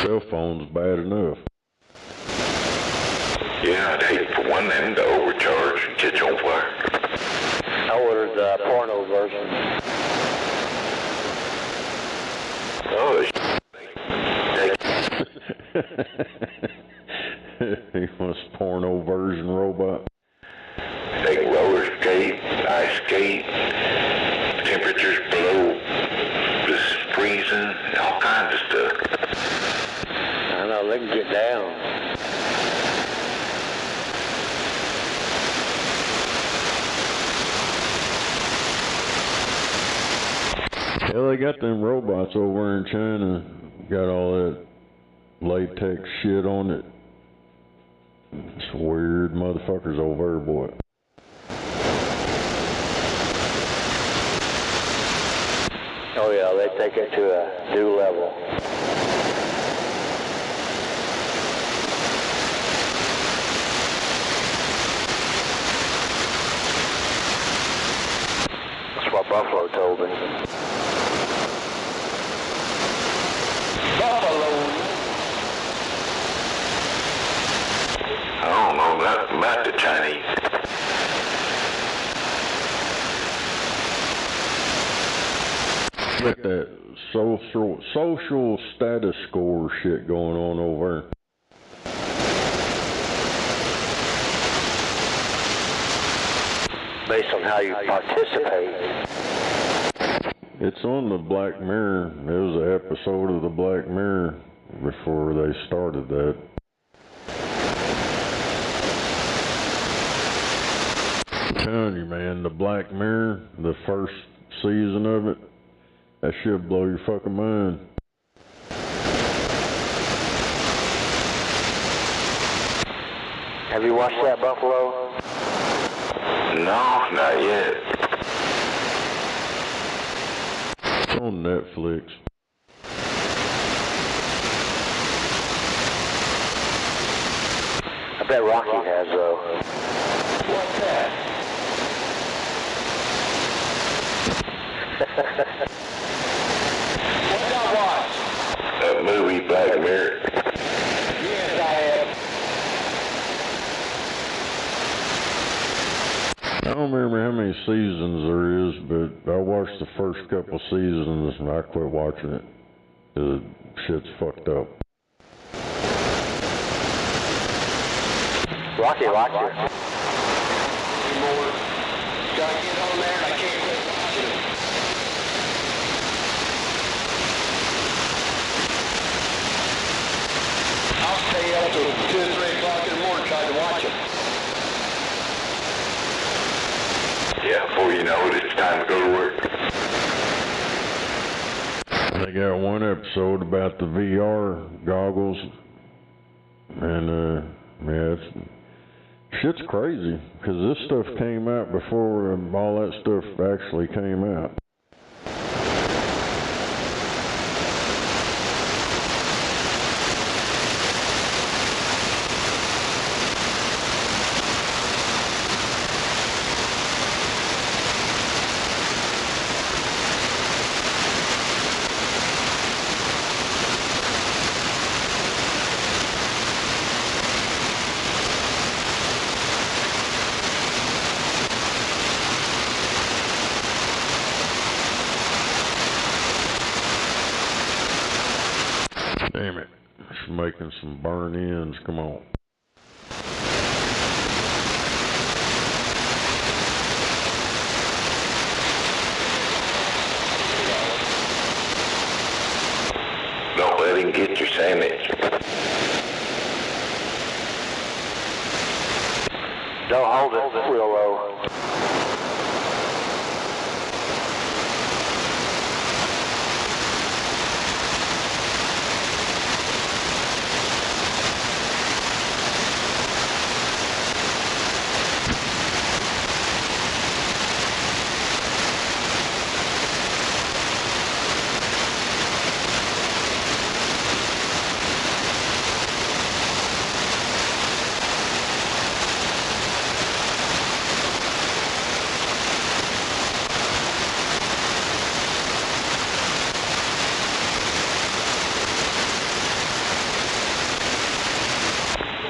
Cell phone's bad enough. Yeah, I'd hate for one of them to overcharge and catch on fire. I ordered the porno version. Oh, He wants porno version robot. they can roller skate, ice skate, temperatures below the freezing, all kinds of stuff. I know, they can get down. Yeah, they got them robots over in China. Got all that latex shit on it. It's weird motherfuckers over there, boy. Oh yeah, they take it to a new level. That's what Buffalo told me. Buffalo. I don't know about the Chinese. Got that social status score shit going on over there. Based on how you participate. It's on the Black Mirror. There was an episode of the Black Mirror before they started that. I'm telling you, man, the Black Mirror, the first season of it, that shit blow your fucking mind. Have you watched that, Buffalo? No, not yet. It's on Netflix. I bet Rocky has, though. What's that? What I watch? That movie, Black Mirror. Yes, I have. I don't remember how many seasons there is, but I watched the first couple seasons and I quit watching it. The shit's fucked up. Rocky likes it. Anymore. Gotta get on there and I can't quit watching it. I'll stay up till 2 or 3 o'clock in the morning trying to watch it. Yeah, before you know it, it's time to go to work. They got one episode about the VR goggles, and yeah, shit's crazy, because this stuff came out before all that stuff actually came out. making some burn ends. Come on. Don't let him get your sandwich. Don't hold it real low.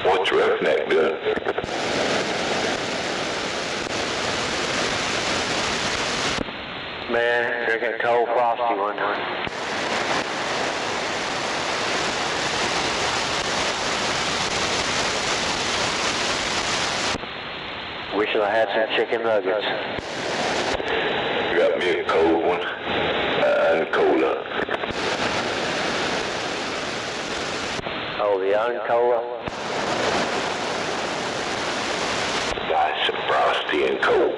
What's Roughneck doing? Man, drinking a cold frosty one. Wishing I had some chicken nuggets. Got me a cold one and cola. Oh, the uncola. Nice and frosty and cold.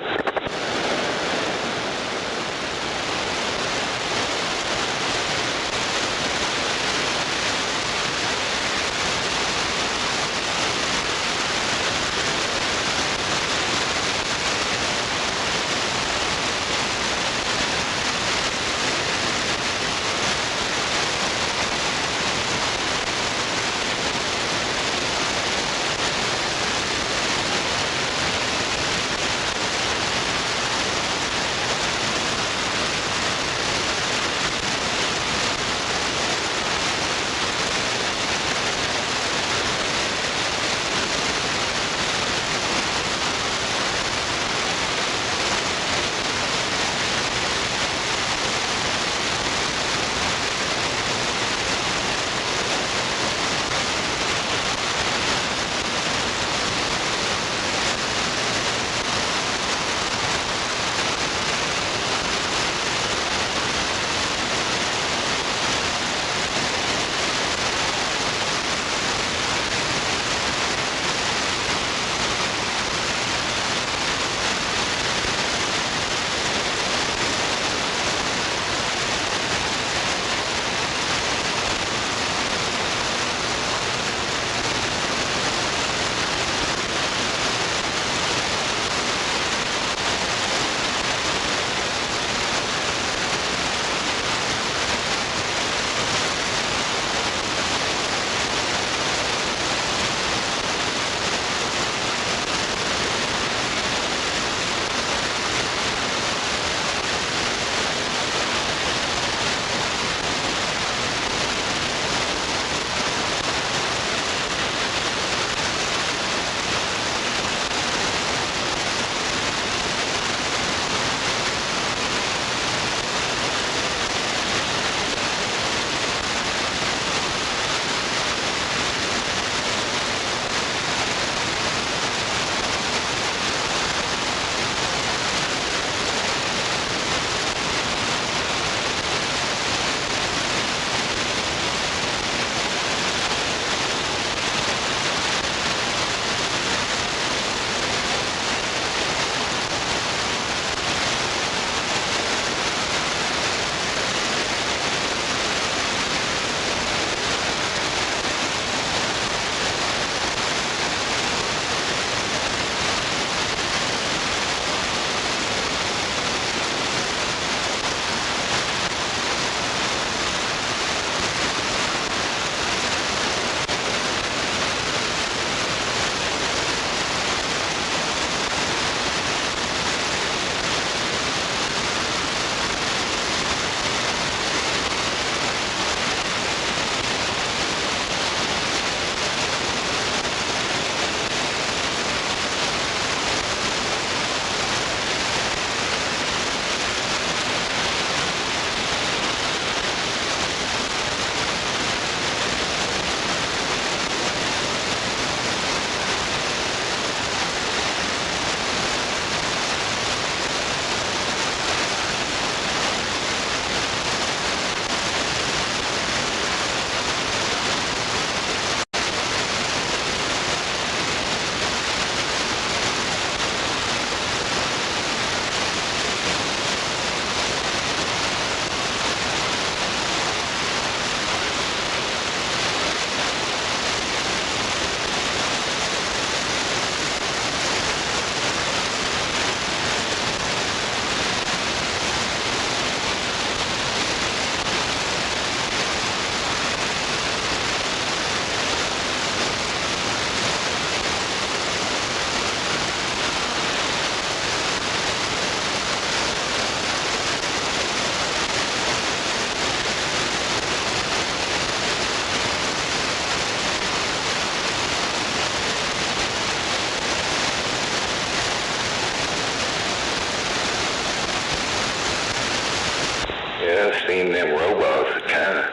Seeing them robots is kind of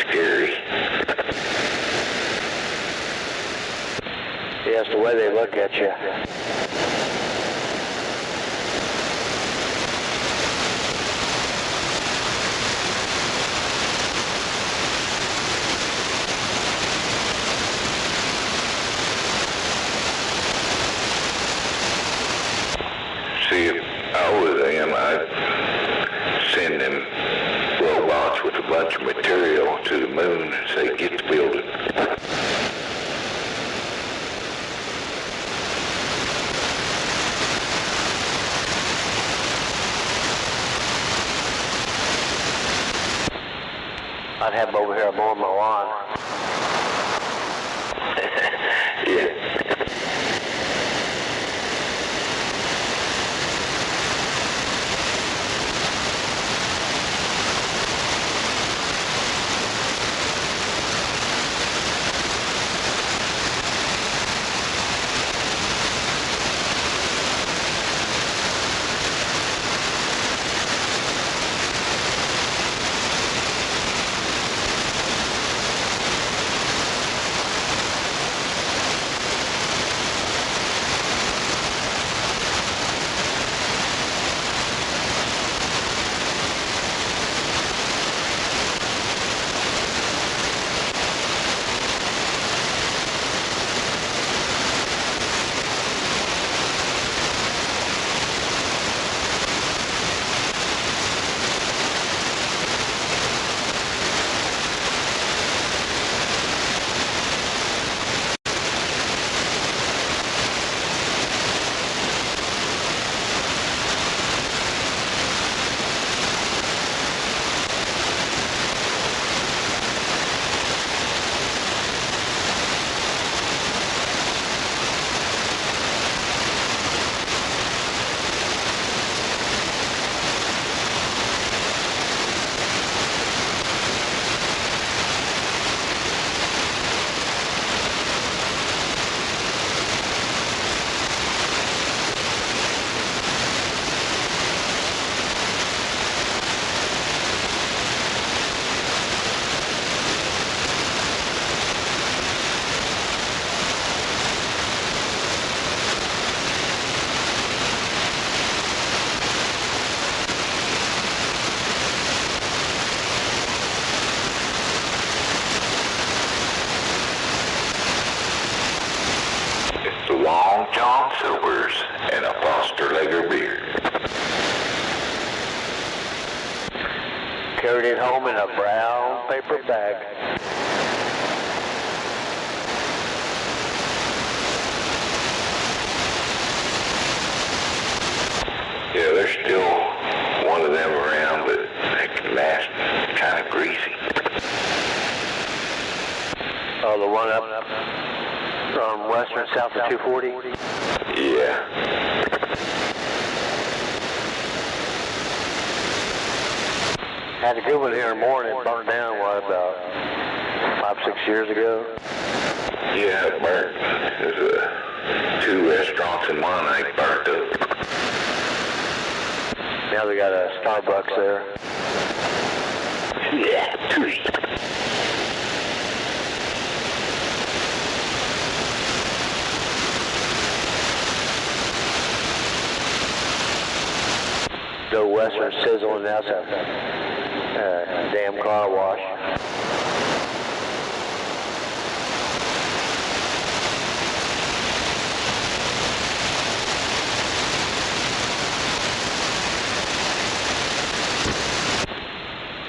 scary. Yeah, it's the way they look at you. See, if I was them, I'd send them robots with a bunch of material to the moon and say, get the building. I'd have them over here mowing my lawn. Yeah. Long John Silver's and a Foster-Legger beer. Carried it home in a brown paper bag. Yeah, there's still one of them around, but they can last kind of greasy. Oh, the one up from western south of 240? Yeah. Had a good one here in the morning. It burned down, what, about 5-6 years ago? Yeah, it burnt. There's 2 restaurants in Monarch burnt up. Now they got a Starbucks there. Yeah, 2. Go western sizzle, and that's a damn car wash.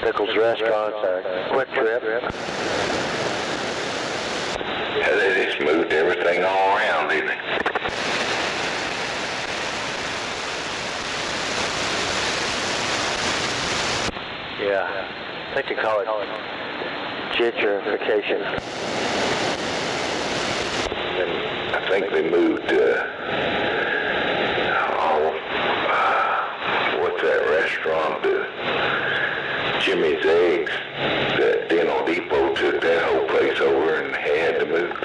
Pickles Restaurant's a quick trip. Yeah, they just moved everything all around, didn't they? Yeah, I think they call it gentrification. And I think they moved what's that restaurant? Jimmy's Eggs. That Dental Depot took that whole place over and had to move.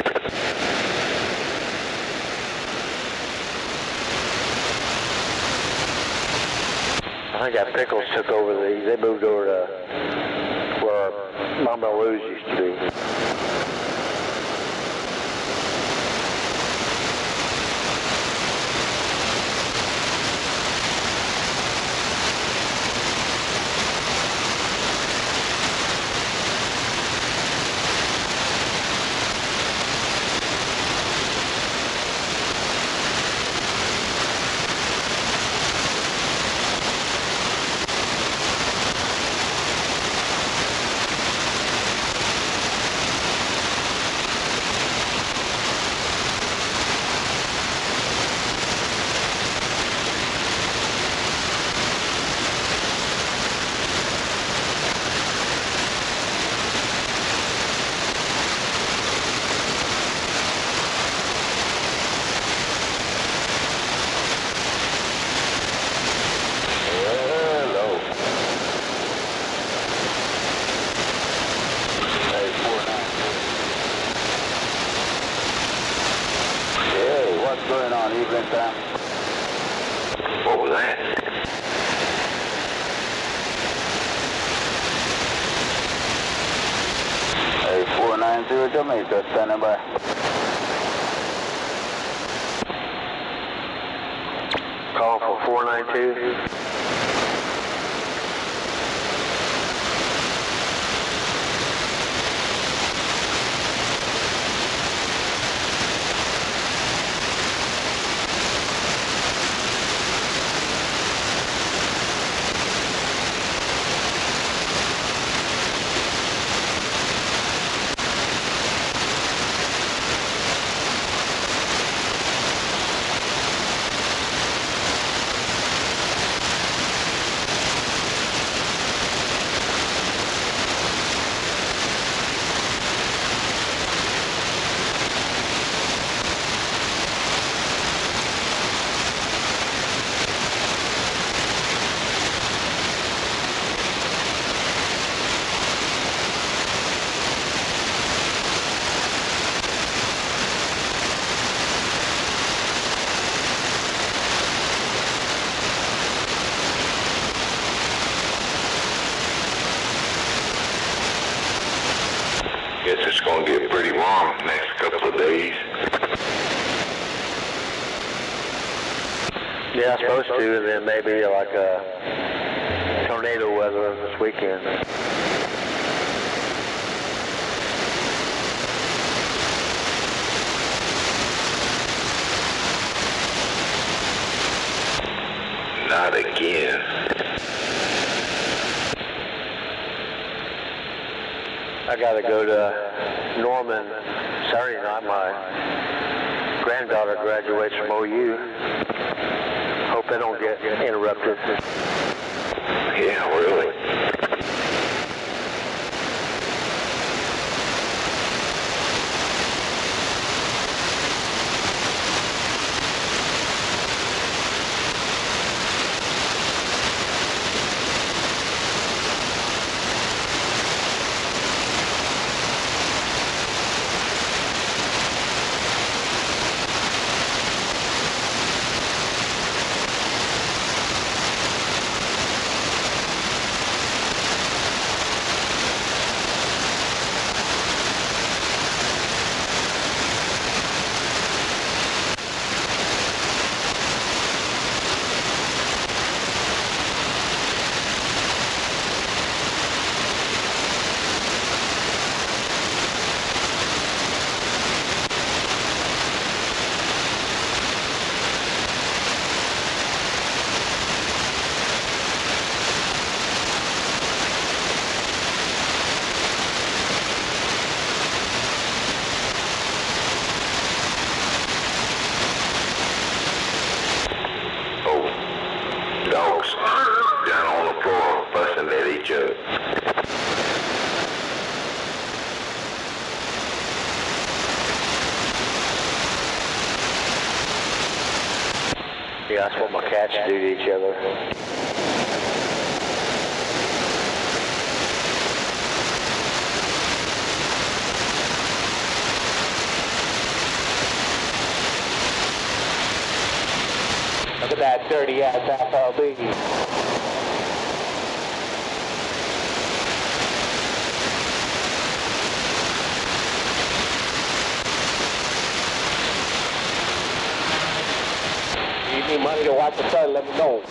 I I got Pickles took over they moved over to where Mama Lou's used to be. What was that? Hey, 490 Jamaica, standing by. Call for 492. Guess it's going to get pretty warm the next couple of days. Yeah, it's supposed to, and then maybe like a tornado weather this weekend. Not again. I gotta go to Norman Saturday night. My granddaughter graduates from OU. Hope they don't get interrupted. Yeah, really. Dogs down on the floor fussing at each other. Yeah, that's what my cats do to each other. Look at that dirty ass FLB. need to watch the sun, let me know.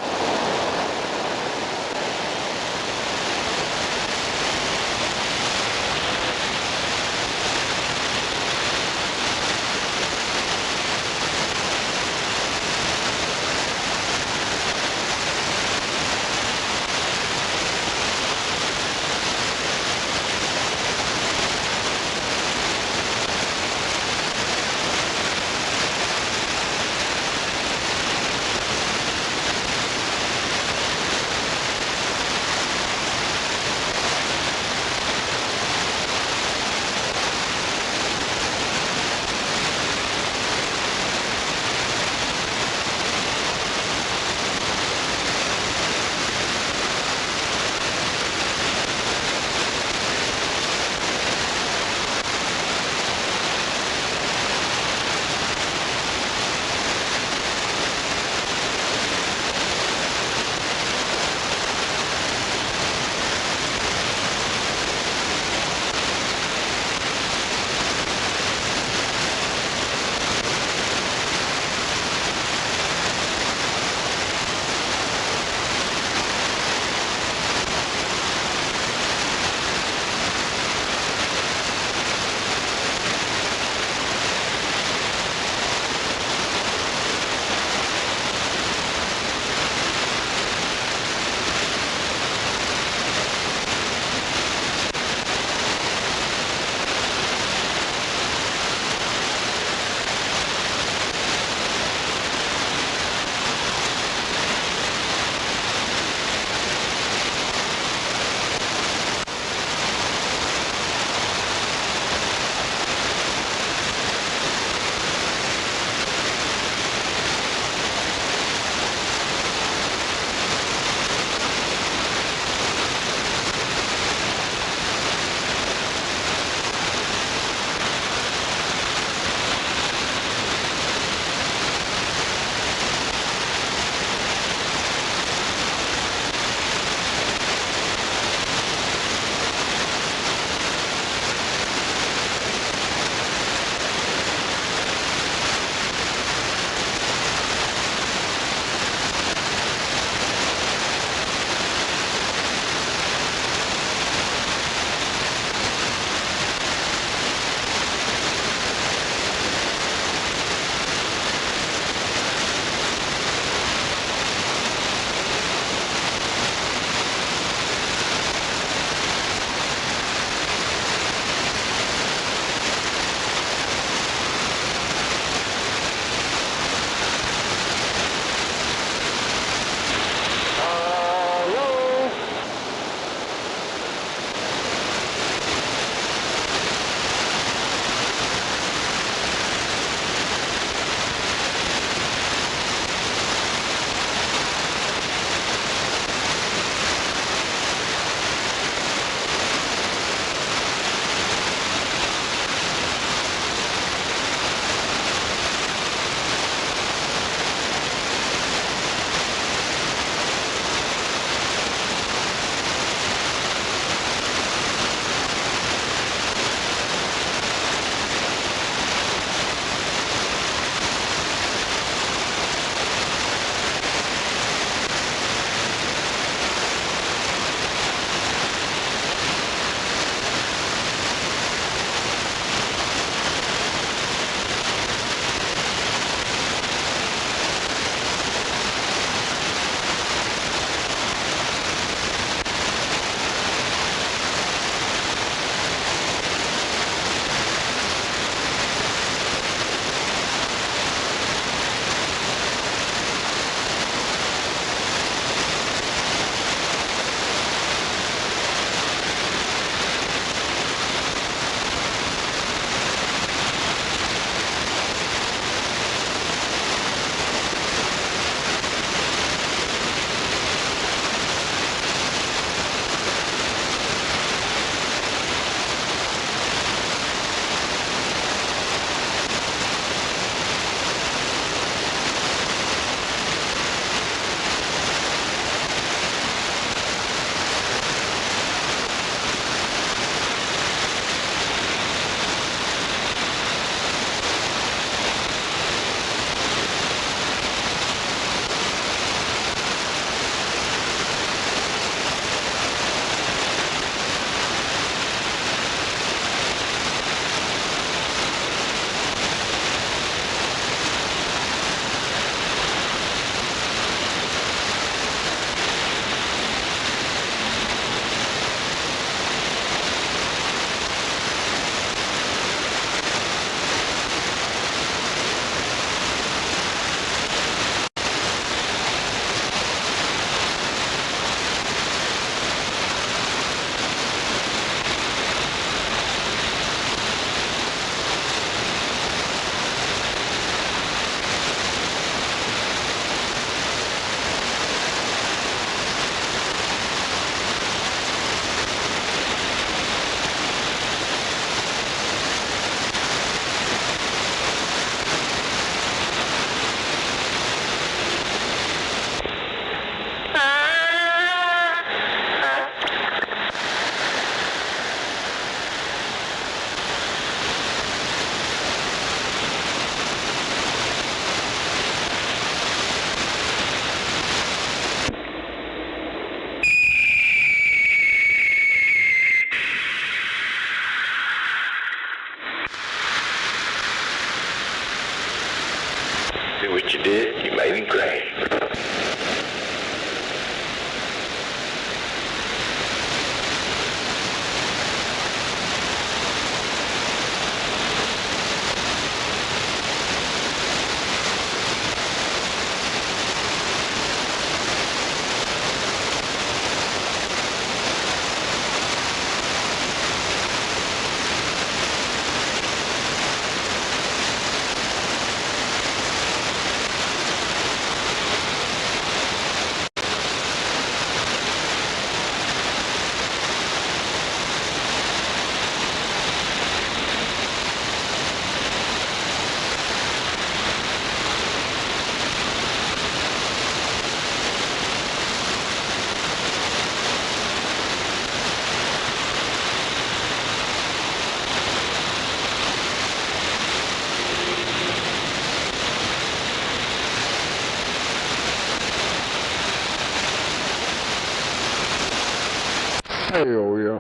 Hell yeah.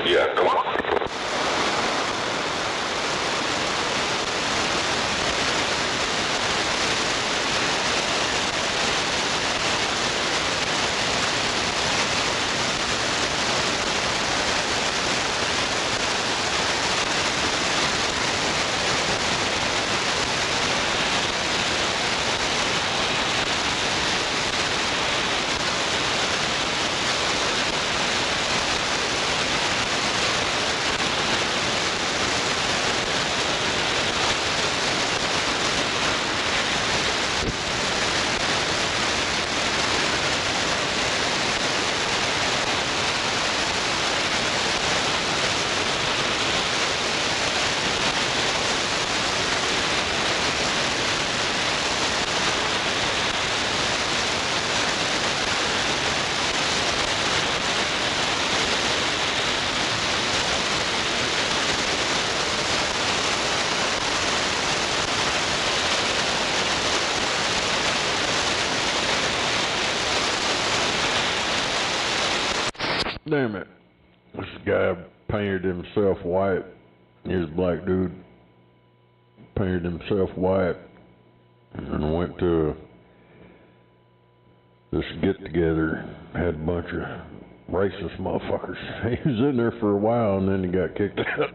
Yeah, come on. Damn it. This guy painted himself white. He was a black dude. Painted himself white. And went to this get-together. Had a bunch of racist motherfuckers. He was in there for a while and then he got kicked out.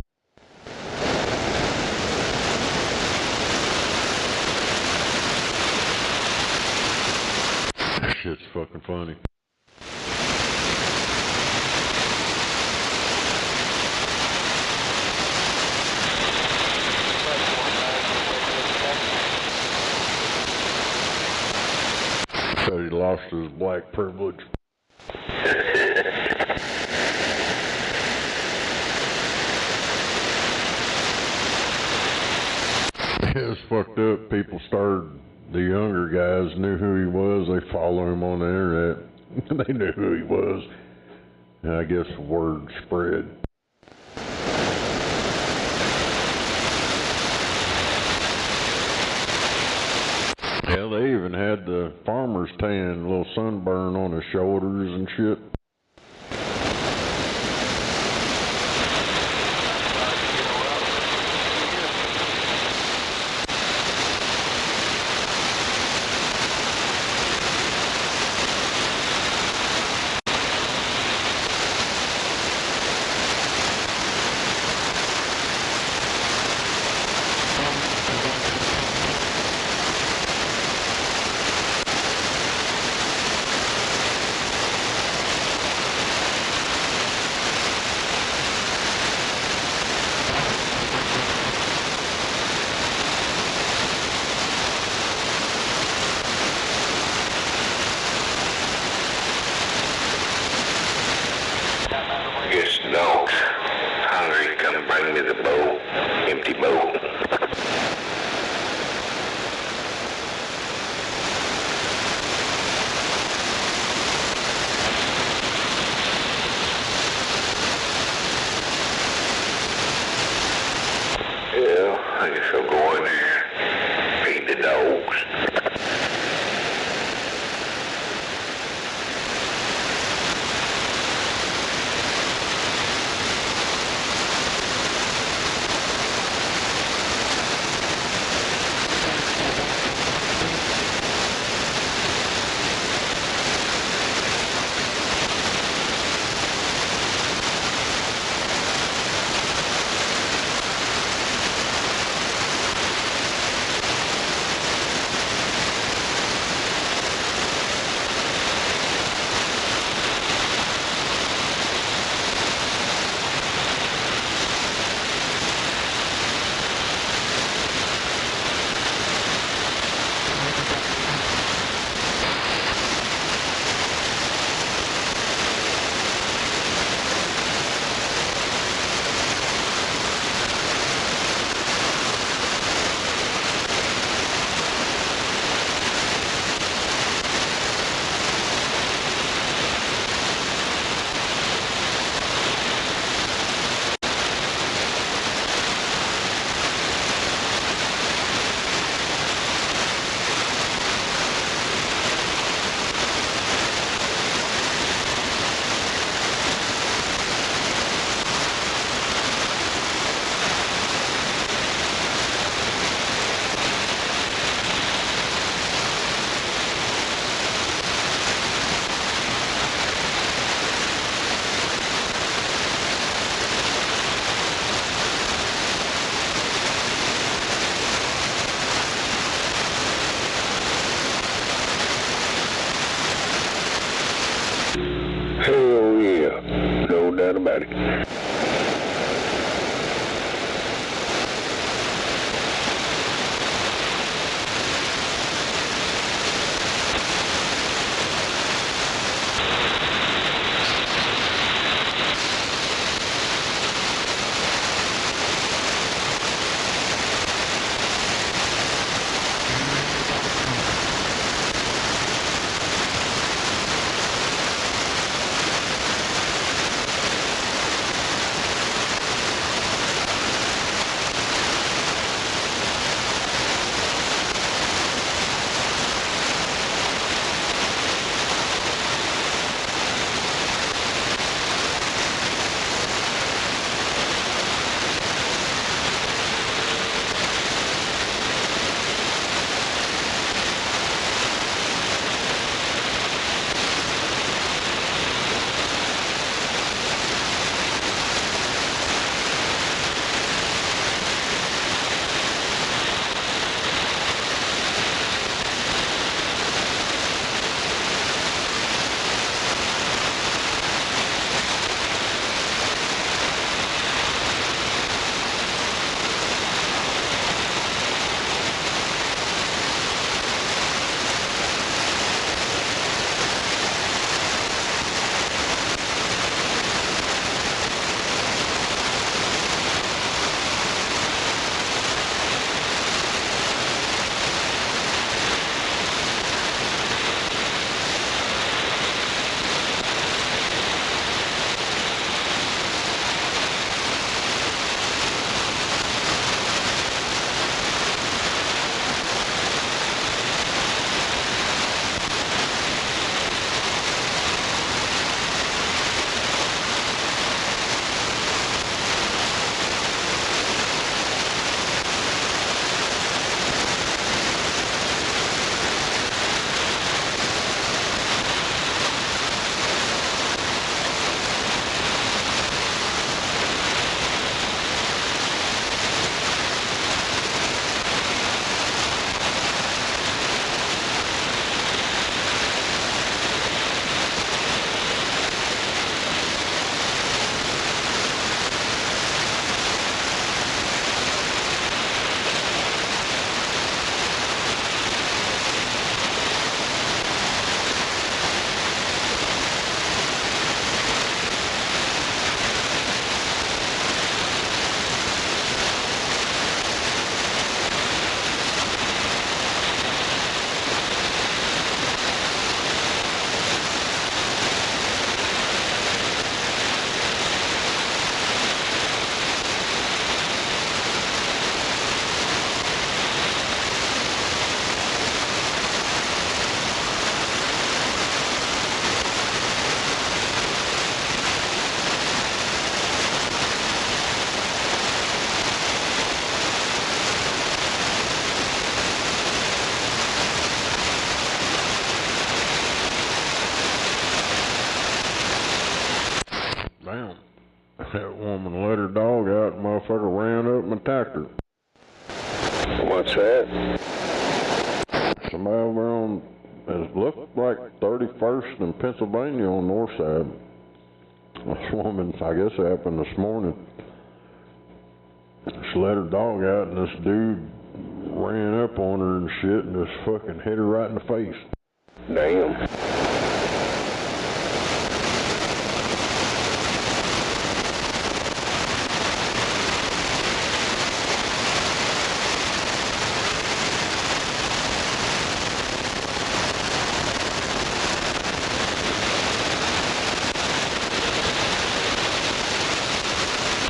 That shit's fucking funny. Said he lost his black privilege. It was fucked up. People started, the younger guys knew who he was. They follow him on the internet. They knew who he was. And I guess the word spread. Hell, they even had the farmers tan, a little sunburn on his shoulders and shit. No doubt about it. Damn. That woman let her dog out and motherfucker ran up and attacked her. What's that? Somebody over on, it looked like 31st and Pennsylvania on the north side. This woman, I guess it happened this morning. She let her dog out and this dude ran up on her and shit and just fucking hit her right in the face. Damn.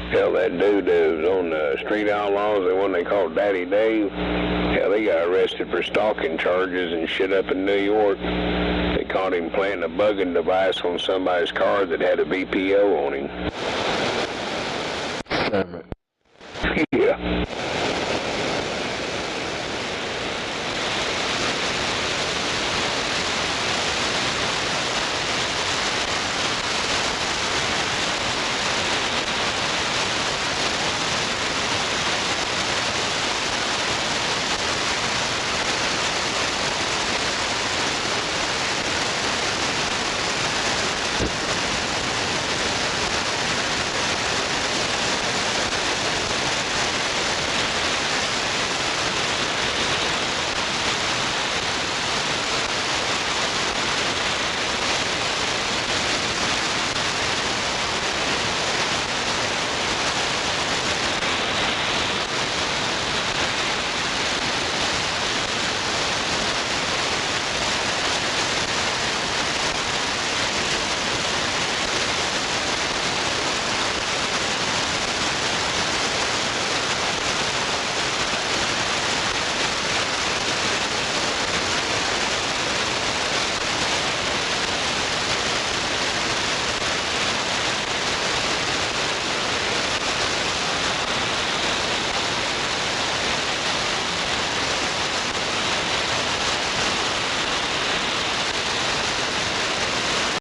Hell, that dude that was on the Street Outlaws, the one they called Daddy Dave, hell, they got arrested for stalking charges and shit up in New York. They caught him planting a bugging device on somebody's car that had a VPO on him. Damn it. Yeah.